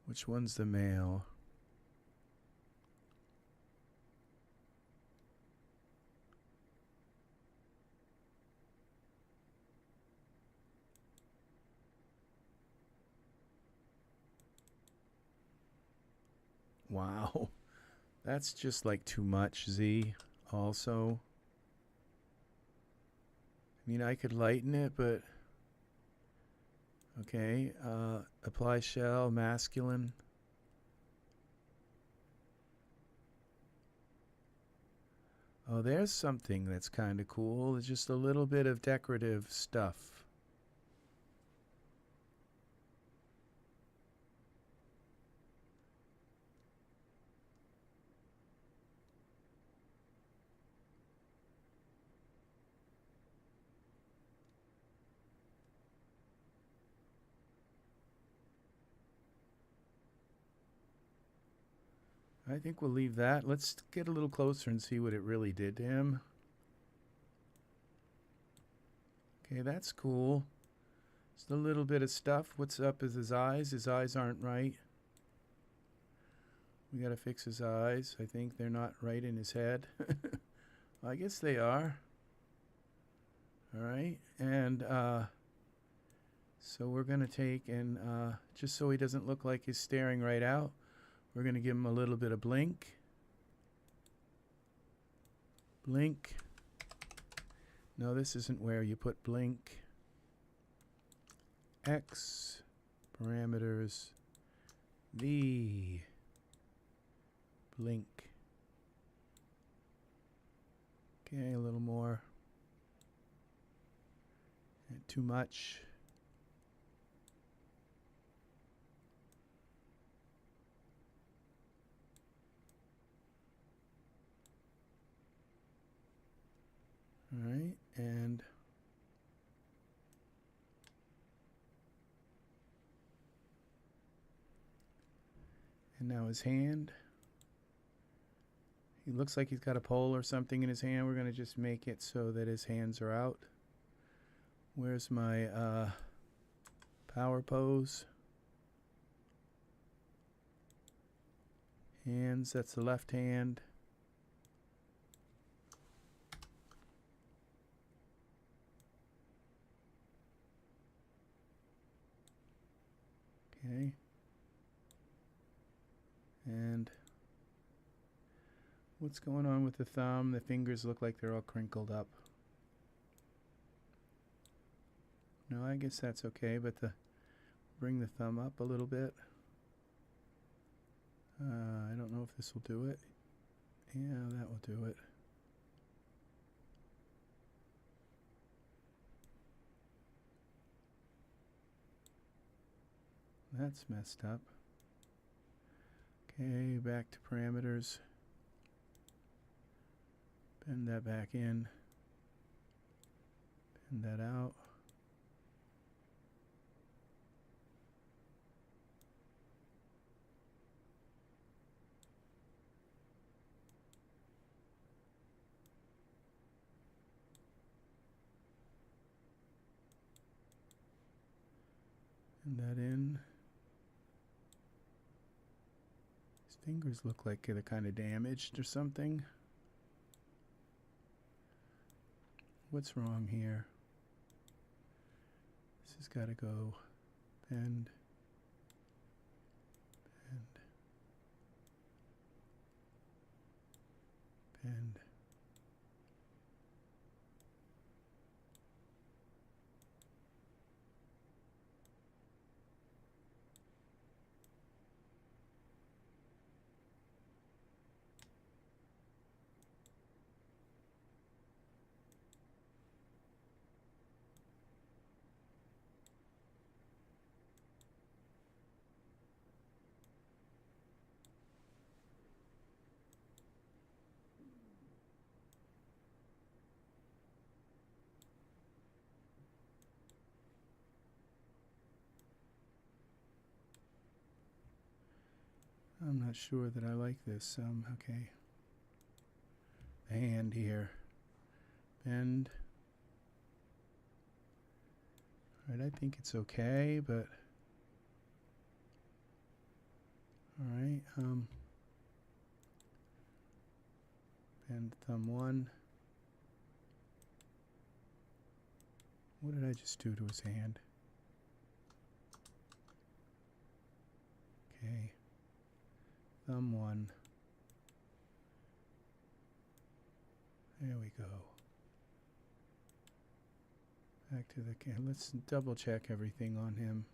Which one's the male? Wow, that's just like too much, Z, also. I mean, I could lighten it, but... Okay, apply shell, masculine. Oh, there's something that's kind of cool. It's just a little bit of decorative stuff. I think we'll leave that. Let's get a little closer and see what it really did to him. Okay, that's cool. Just a little bit of stuff. What's up with his eyes? His eyes aren't right. We gotta fix his eyes. I think they're not right in his head. Well, I guess they are. All right, and so we're gonna take and just so he doesn't look like he's staring right out, we're going to give him a little bit of blink. Blink. No, this isn't where you put blink. X. Parameters. V. Blink. Okay, a little more. Too much. All right, and now his hand. He looks like he's got a pole or something in his hand. We're going to just make it so that his hands are out. Where's my power pose? Hands, that's the left hand. Okay. And What's going on with the thumb? The fingers look like they're all crinkled up. No, I guess that's okay, but bring the thumb up a little bit. I don't know if this will do it. Yeah, that will do it. That's messed up. Okay, back to parameters. Bend that back in. Bend that out. Bend that in. His fingers look like they're kind of damaged or something. What's wrong here? This has got to go. Bend. Bend. Bend. I'm not sure that I like this. Okay. The hand here. Bend. Alright, I think it's okay, but alright, bend thumb 1. What did I just do to his hand? Okay. Thumb 1. There we go. Back to the can. Let's double check everything on him.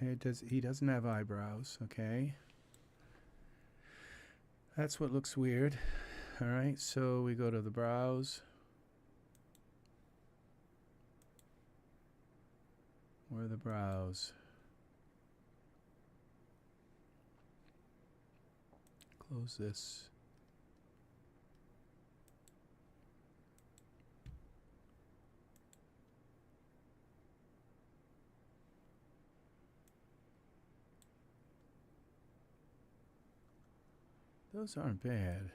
Okay, he doesn't have eyebrows, okay? That's what looks weird. All right, so we go to the brows. Where are the brows? Close this. Those aren't bad.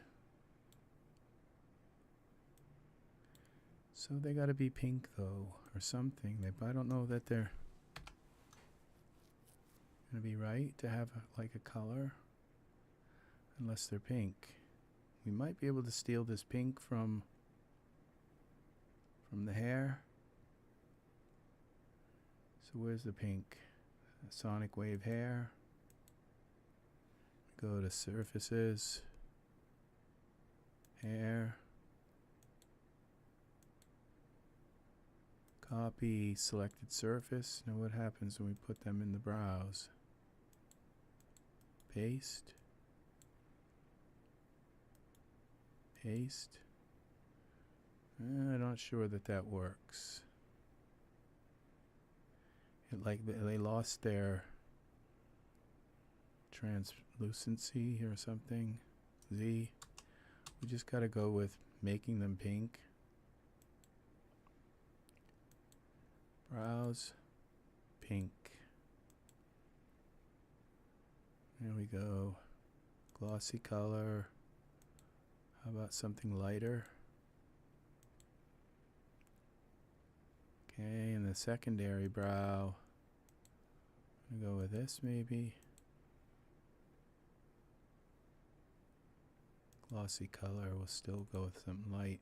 So they got to be pink though, or something. I don't know that they're gonna be right to have like a color, unless they're pink. We might be able to steal this pink from the hair. So where's the pink? Sonic wave hair. Go to surfaces, hair, copy selected surface. Now what happens when we put them in the brows? Paste, paste. I'm not sure that that works. Like they lost their translucency or something. Z. We just got to go with making them pink. Brows, pink. There we go. Glossy color. How about something lighter? Okay, and the secondary brow. I'm gonna go with this maybe. Glossy color, we'll still go with something light.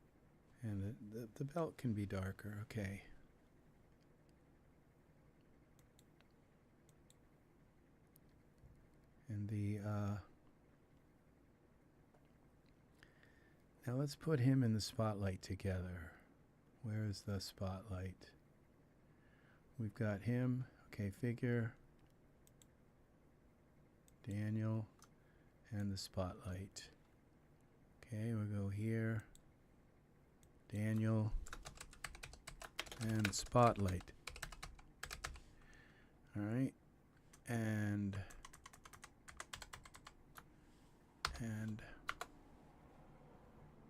the belt can be darker. Okay. And the now let's put him in the spotlight together. Where is the spotlight? We've got him. Okay, figure, Daniel, and the spotlight. Okay, we'll go here, Daniel, and the spotlight. All right, and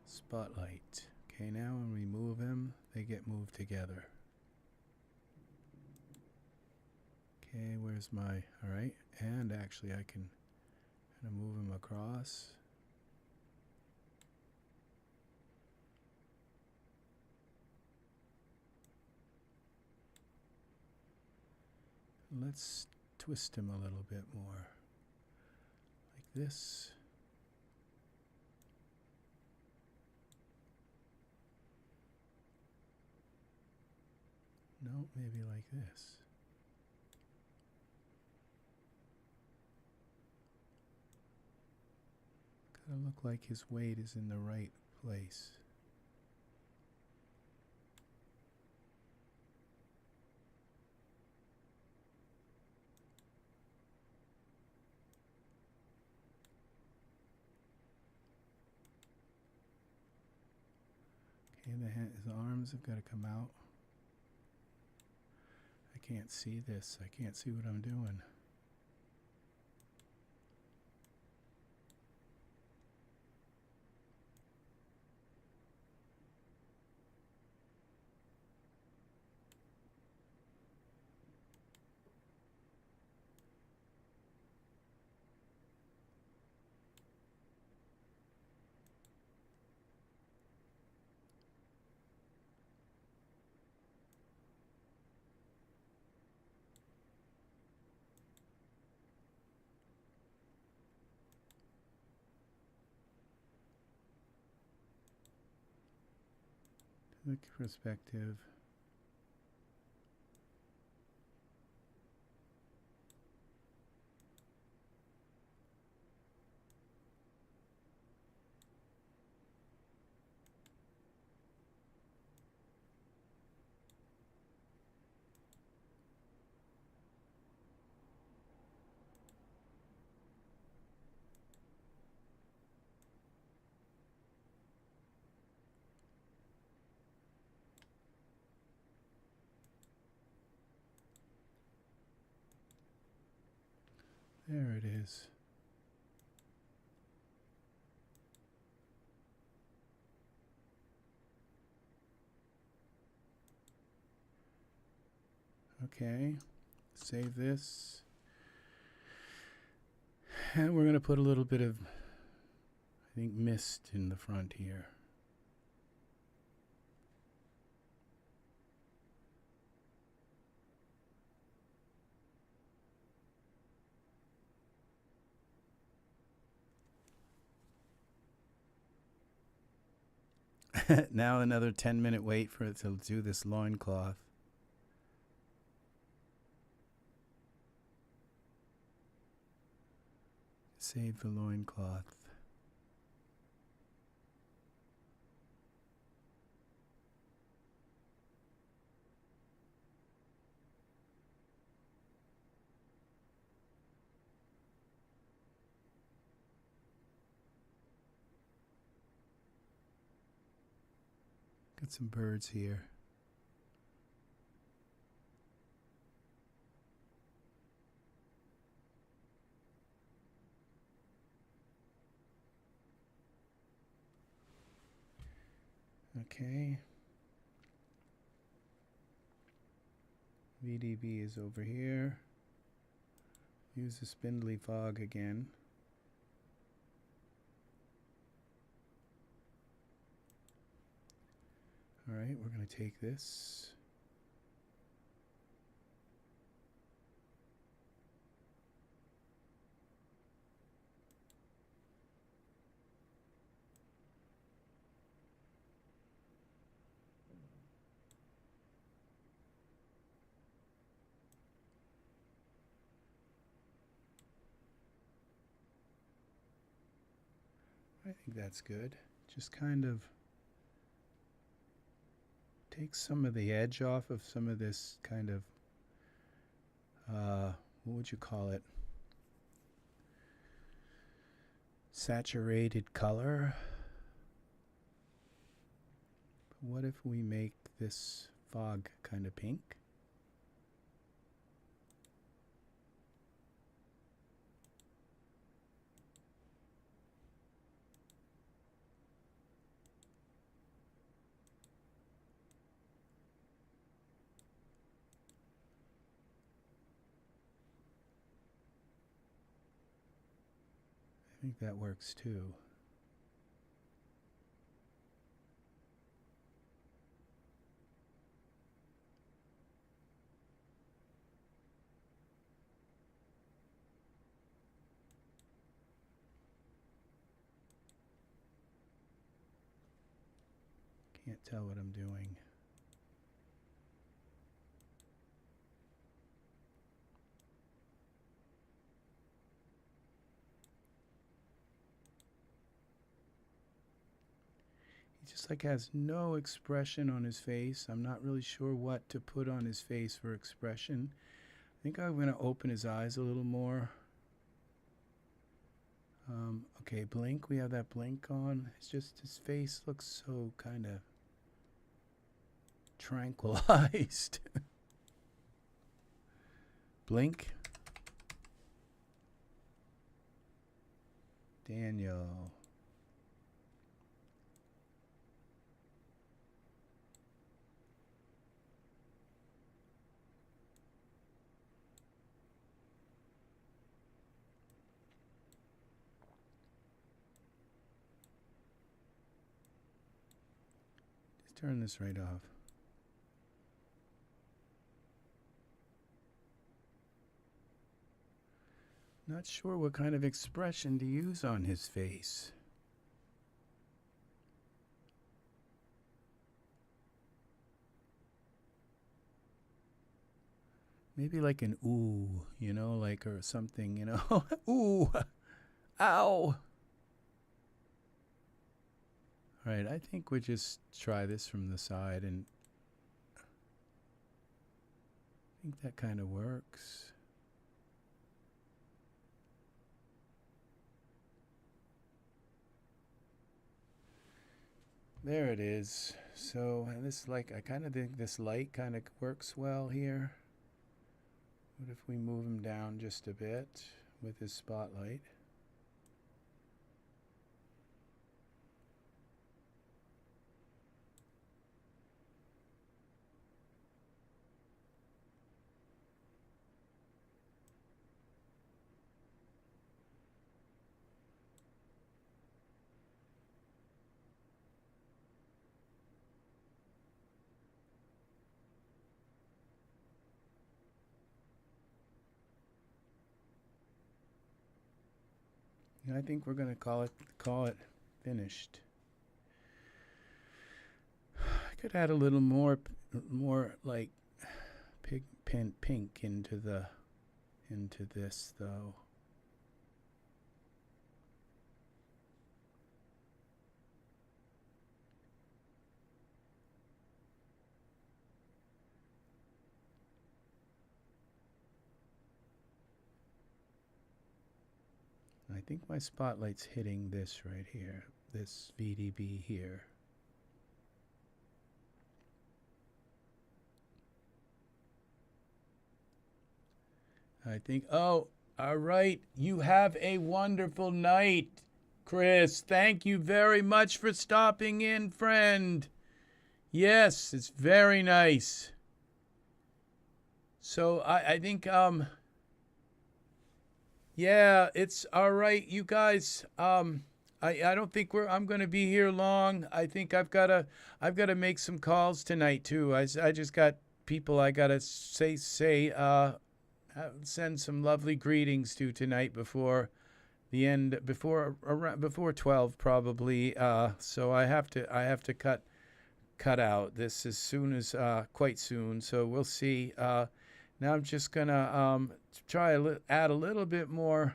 spotlight. Okay, now when we move him, they get moved together. Okay, where's my, all right, and actually I can kind of move him across. Let's twist him a little bit more, like this. No, maybe like this. Gotta look like his weight is in the right place. Okay, his arms have got to come out. I can't see this. I can't see what I'm doing. Look perspective. There it is. Okay, save this. And we're going to put a little bit of, I think, mist in the front here. Now another 10-minute wait for it to do this loincloth. Save the loincloth. Got some birds here. Okay. VDB is over here. Use the Spindly Fog again. All right, we're going to take this. I think that's good. Just kind of take some of the edge off of some of this kind of, what would you call it? Saturated color. But what if we make this fog kind of pink? I think that works too. Can't tell what I'm doing. He just like has no expression on his face. I'm not really sure what to put on his face for expression. I think I'm going to open his eyes a little more. Okay, blink. We have that blink on. It's just his face looks so kind of tranquilized. Blink. Daniel. Turn this right off. Not sure what kind of expression to use on his face. Maybe like an ooh, you know, like or something, you know. Ooh, ow. All right, I think we just try this from the side, and I think that kind of works. There it is. So, and this, like, I kind of think this light kind of works well here. What if we move him down just a bit with his spotlight? And I think we're going to call it finished. I could add a little more like pink into this though. I think my spotlight's hitting this right here, this VDB here. I think, oh, all right. You have a wonderful night, Chris. Thank you very much for stopping in, friend. Yes, it's very nice. So I think, yeah, it's all right, you guys. I don't think I'm going to be here long. I think I've got to make some calls tonight too. I just got people I got to send some lovely greetings to tonight before the end, before 12 probably. So I have to cut out this as soon as quite soon. So we'll see. Now I'm just gonna try add a little bit more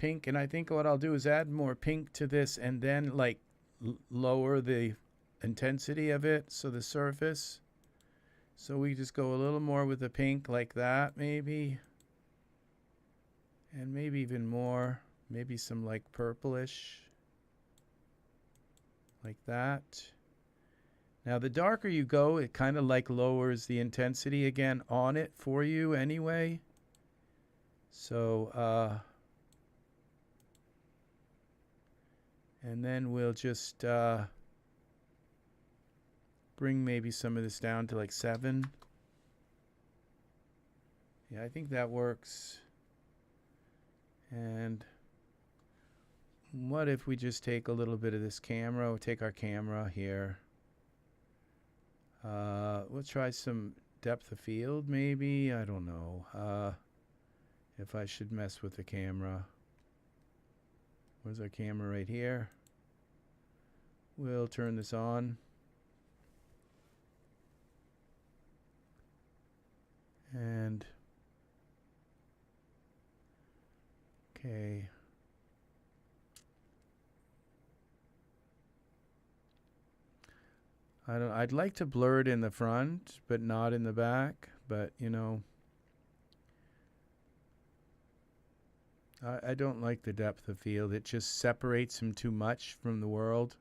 pink, and I think what I'll do is add more pink to this and then like lower the intensity of it, so the surface. So we just go a little more with the pink like that maybe, and maybe even more, maybe some like purplish like that. Now the darker you go, it kind of like lowers the intensity again on it for you anyway. So and then we'll just bring maybe some of this down to like 7. Yeah, I think that works. And what if we just take a little bit of this camera? We'll take our camera here. We'll try some depth of field maybe. I don't know if I should mess with the camera. Where's our camera? Right here. We'll turn this on. And okay. I'd like to blur it in the front, but not in the back. But, you know, I don't like the depth of field. It just separates him too much from the world.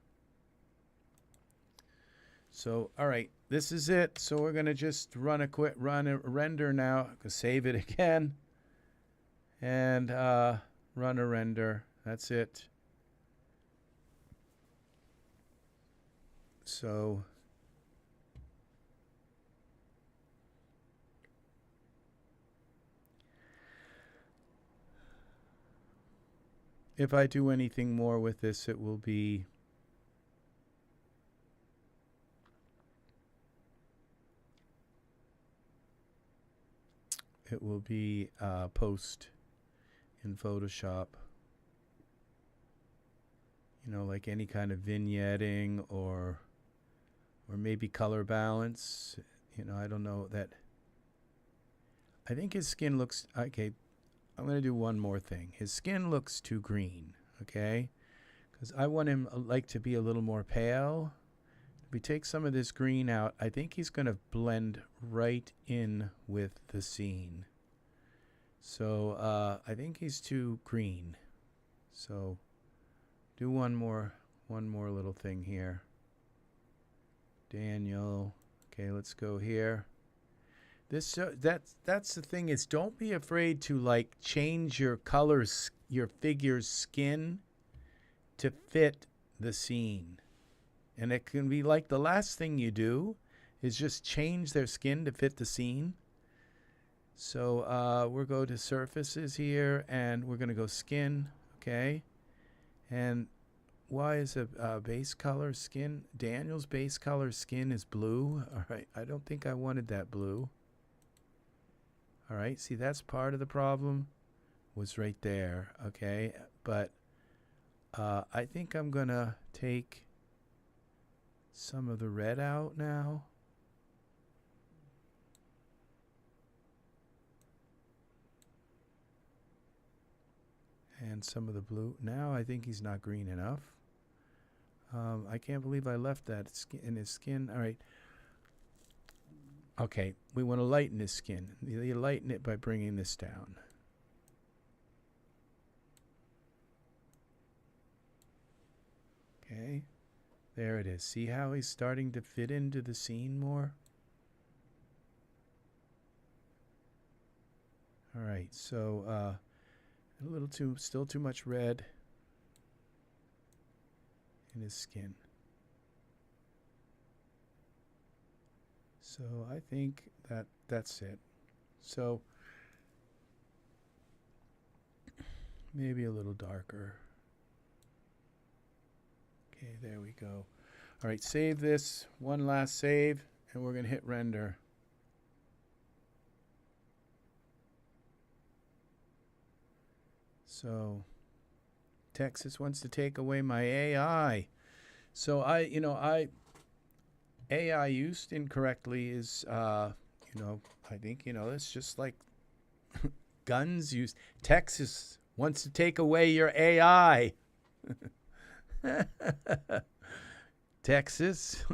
So, all right, this is it. So we're going to just run a render now. Save it again. And run a render. That's it. So if I do anything more with this, it will be post in Photoshop. You know, like any kind of vignetting or maybe color balance. You know, I don't know that. I think his skin looks okay. I'm going to do one more thing. His skin looks too green, okay? Because I want him like to be a little more pale. If we take some of this green out, I think he's going to blend right in with the scene. So I think he's too green. So do one more little thing here. Daniel. Okay, let's go here. This that's the thing is, don't be afraid to like change your colors, your figure's skin to fit the scene. And it can be like the last thing you do is just change their skin to fit the scene. So we'll go to surfaces here and we're going to go skin, okay? And why is a base color skin? Daniel's base color skin is blue. All right, I don't think I wanted that blue. All right, see, that's part of the problem was right there, okay? But I think I'm going to take some of the red out now. And some of the blue. Now I think he's not green enough. I can't believe I left that in his skin. All right. Okay, we want to lighten his skin. You lighten it by bringing this down. Okay, there it is. See how he's starting to fit into the scene more? All right, so a little still too much red in his skin. So I think that's it. So maybe a little darker. Okay, there we go. All right, save this. One last save, and we're going to hit render. So Texas wants to take away my AI. So AI used incorrectly is, I think, it's just like guns used. Texas wants to take away your AI. Texas.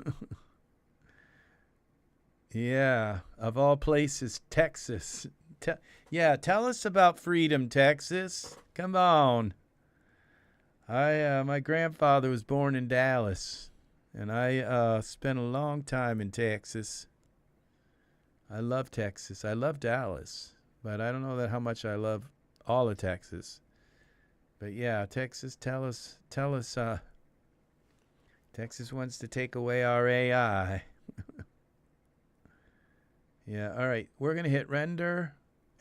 Yeah, of all places, Texas. Yeah, tell us about freedom, Texas. Come on. My grandfather was born in Dallas, and I spent a long time in Texas. I love Texas. I love Dallas, but I don't know how much I love all of Texas. But yeah, Texas, tell us, Texas wants to take away our AI. Yeah, all right. We're going to hit render,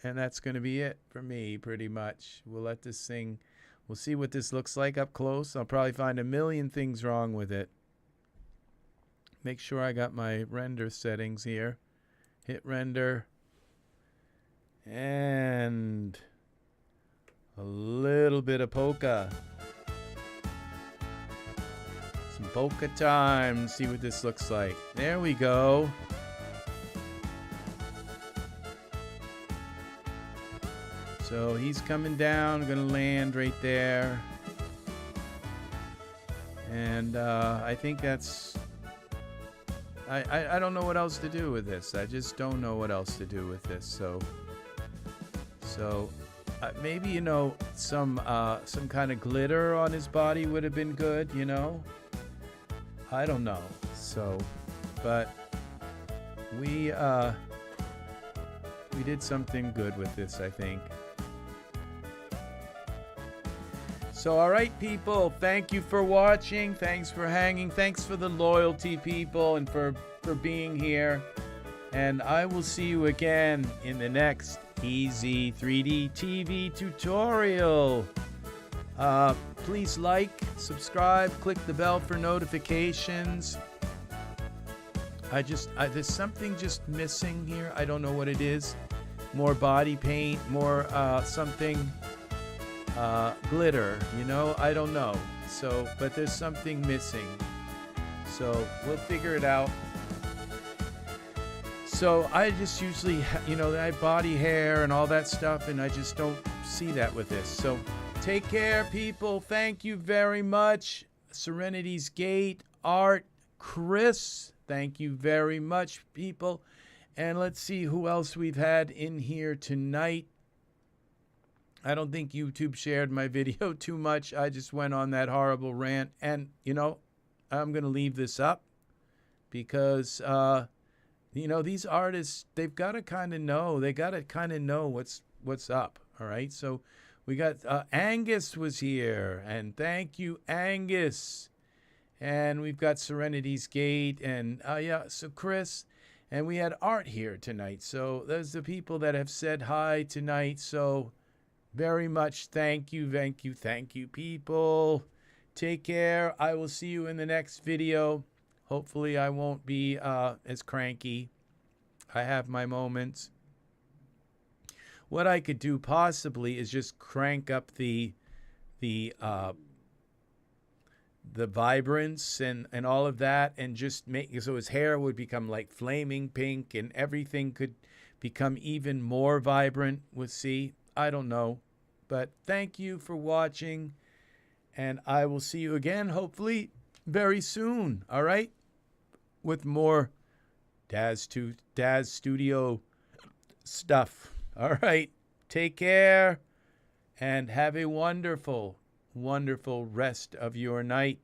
and that's going to be it for me, pretty much. We'll let this thing, we'll see what this looks like up close. I'll probably find a million things wrong with it. Make sure I got my render settings here. Hit render. And a little bit of polka. Some polka time. See what this looks like. There we go. So he's coming down, going to land right there. And I think that's... I don't know what else to do with this. I just don't know what else to do with this. So maybe, you know, some kind of glitter on his body would have been good, you know? I don't know. So, but we did something good with this, I think. So, all right, people, thank you for watching. Thanks for hanging. Thanks for the loyalty, people, and for being here. And I will see you again in the next EZ3DTV tutorial. Please like, subscribe, click the bell for notifications. There's something just missing here. I don't know what it is. More body paint, more something... glitter, you know, I don't know. So, but there's something missing. So we'll figure it out. So I just usually, you know, I have body hair and all that stuff, and I just don't see that with this. So take care, people. Thank you very much. Serenity's Gate, Art, Chris. Thank you very much, people. And let's see who else we've had in here tonight. I don't think YouTube shared my video too much. I just went on that horrible rant. And, you know, I'm going to leave this up because, you know, these artists, they've got to kind of know. They got to kind of know what's up, all right? So we got Angus was here, and thank you, Angus. And we've got Serenity's Gate, and, yeah, so Chris. And we had Art here tonight. So those are the people that have said hi tonight. So... very much thank you, people. Take care. I will see you in the next video. Hopefully I won't be as cranky. I have my moments. What I could do possibly is just crank up the vibrance and all of that, and just make so his hair would become like flaming pink and everything could become even more vibrant. We'll see. I don't know. But thank you for watching, and I will see you again, hopefully, very soon, all right? With more Daz Studio stuff. All right, take care, and have a wonderful, wonderful rest of your night.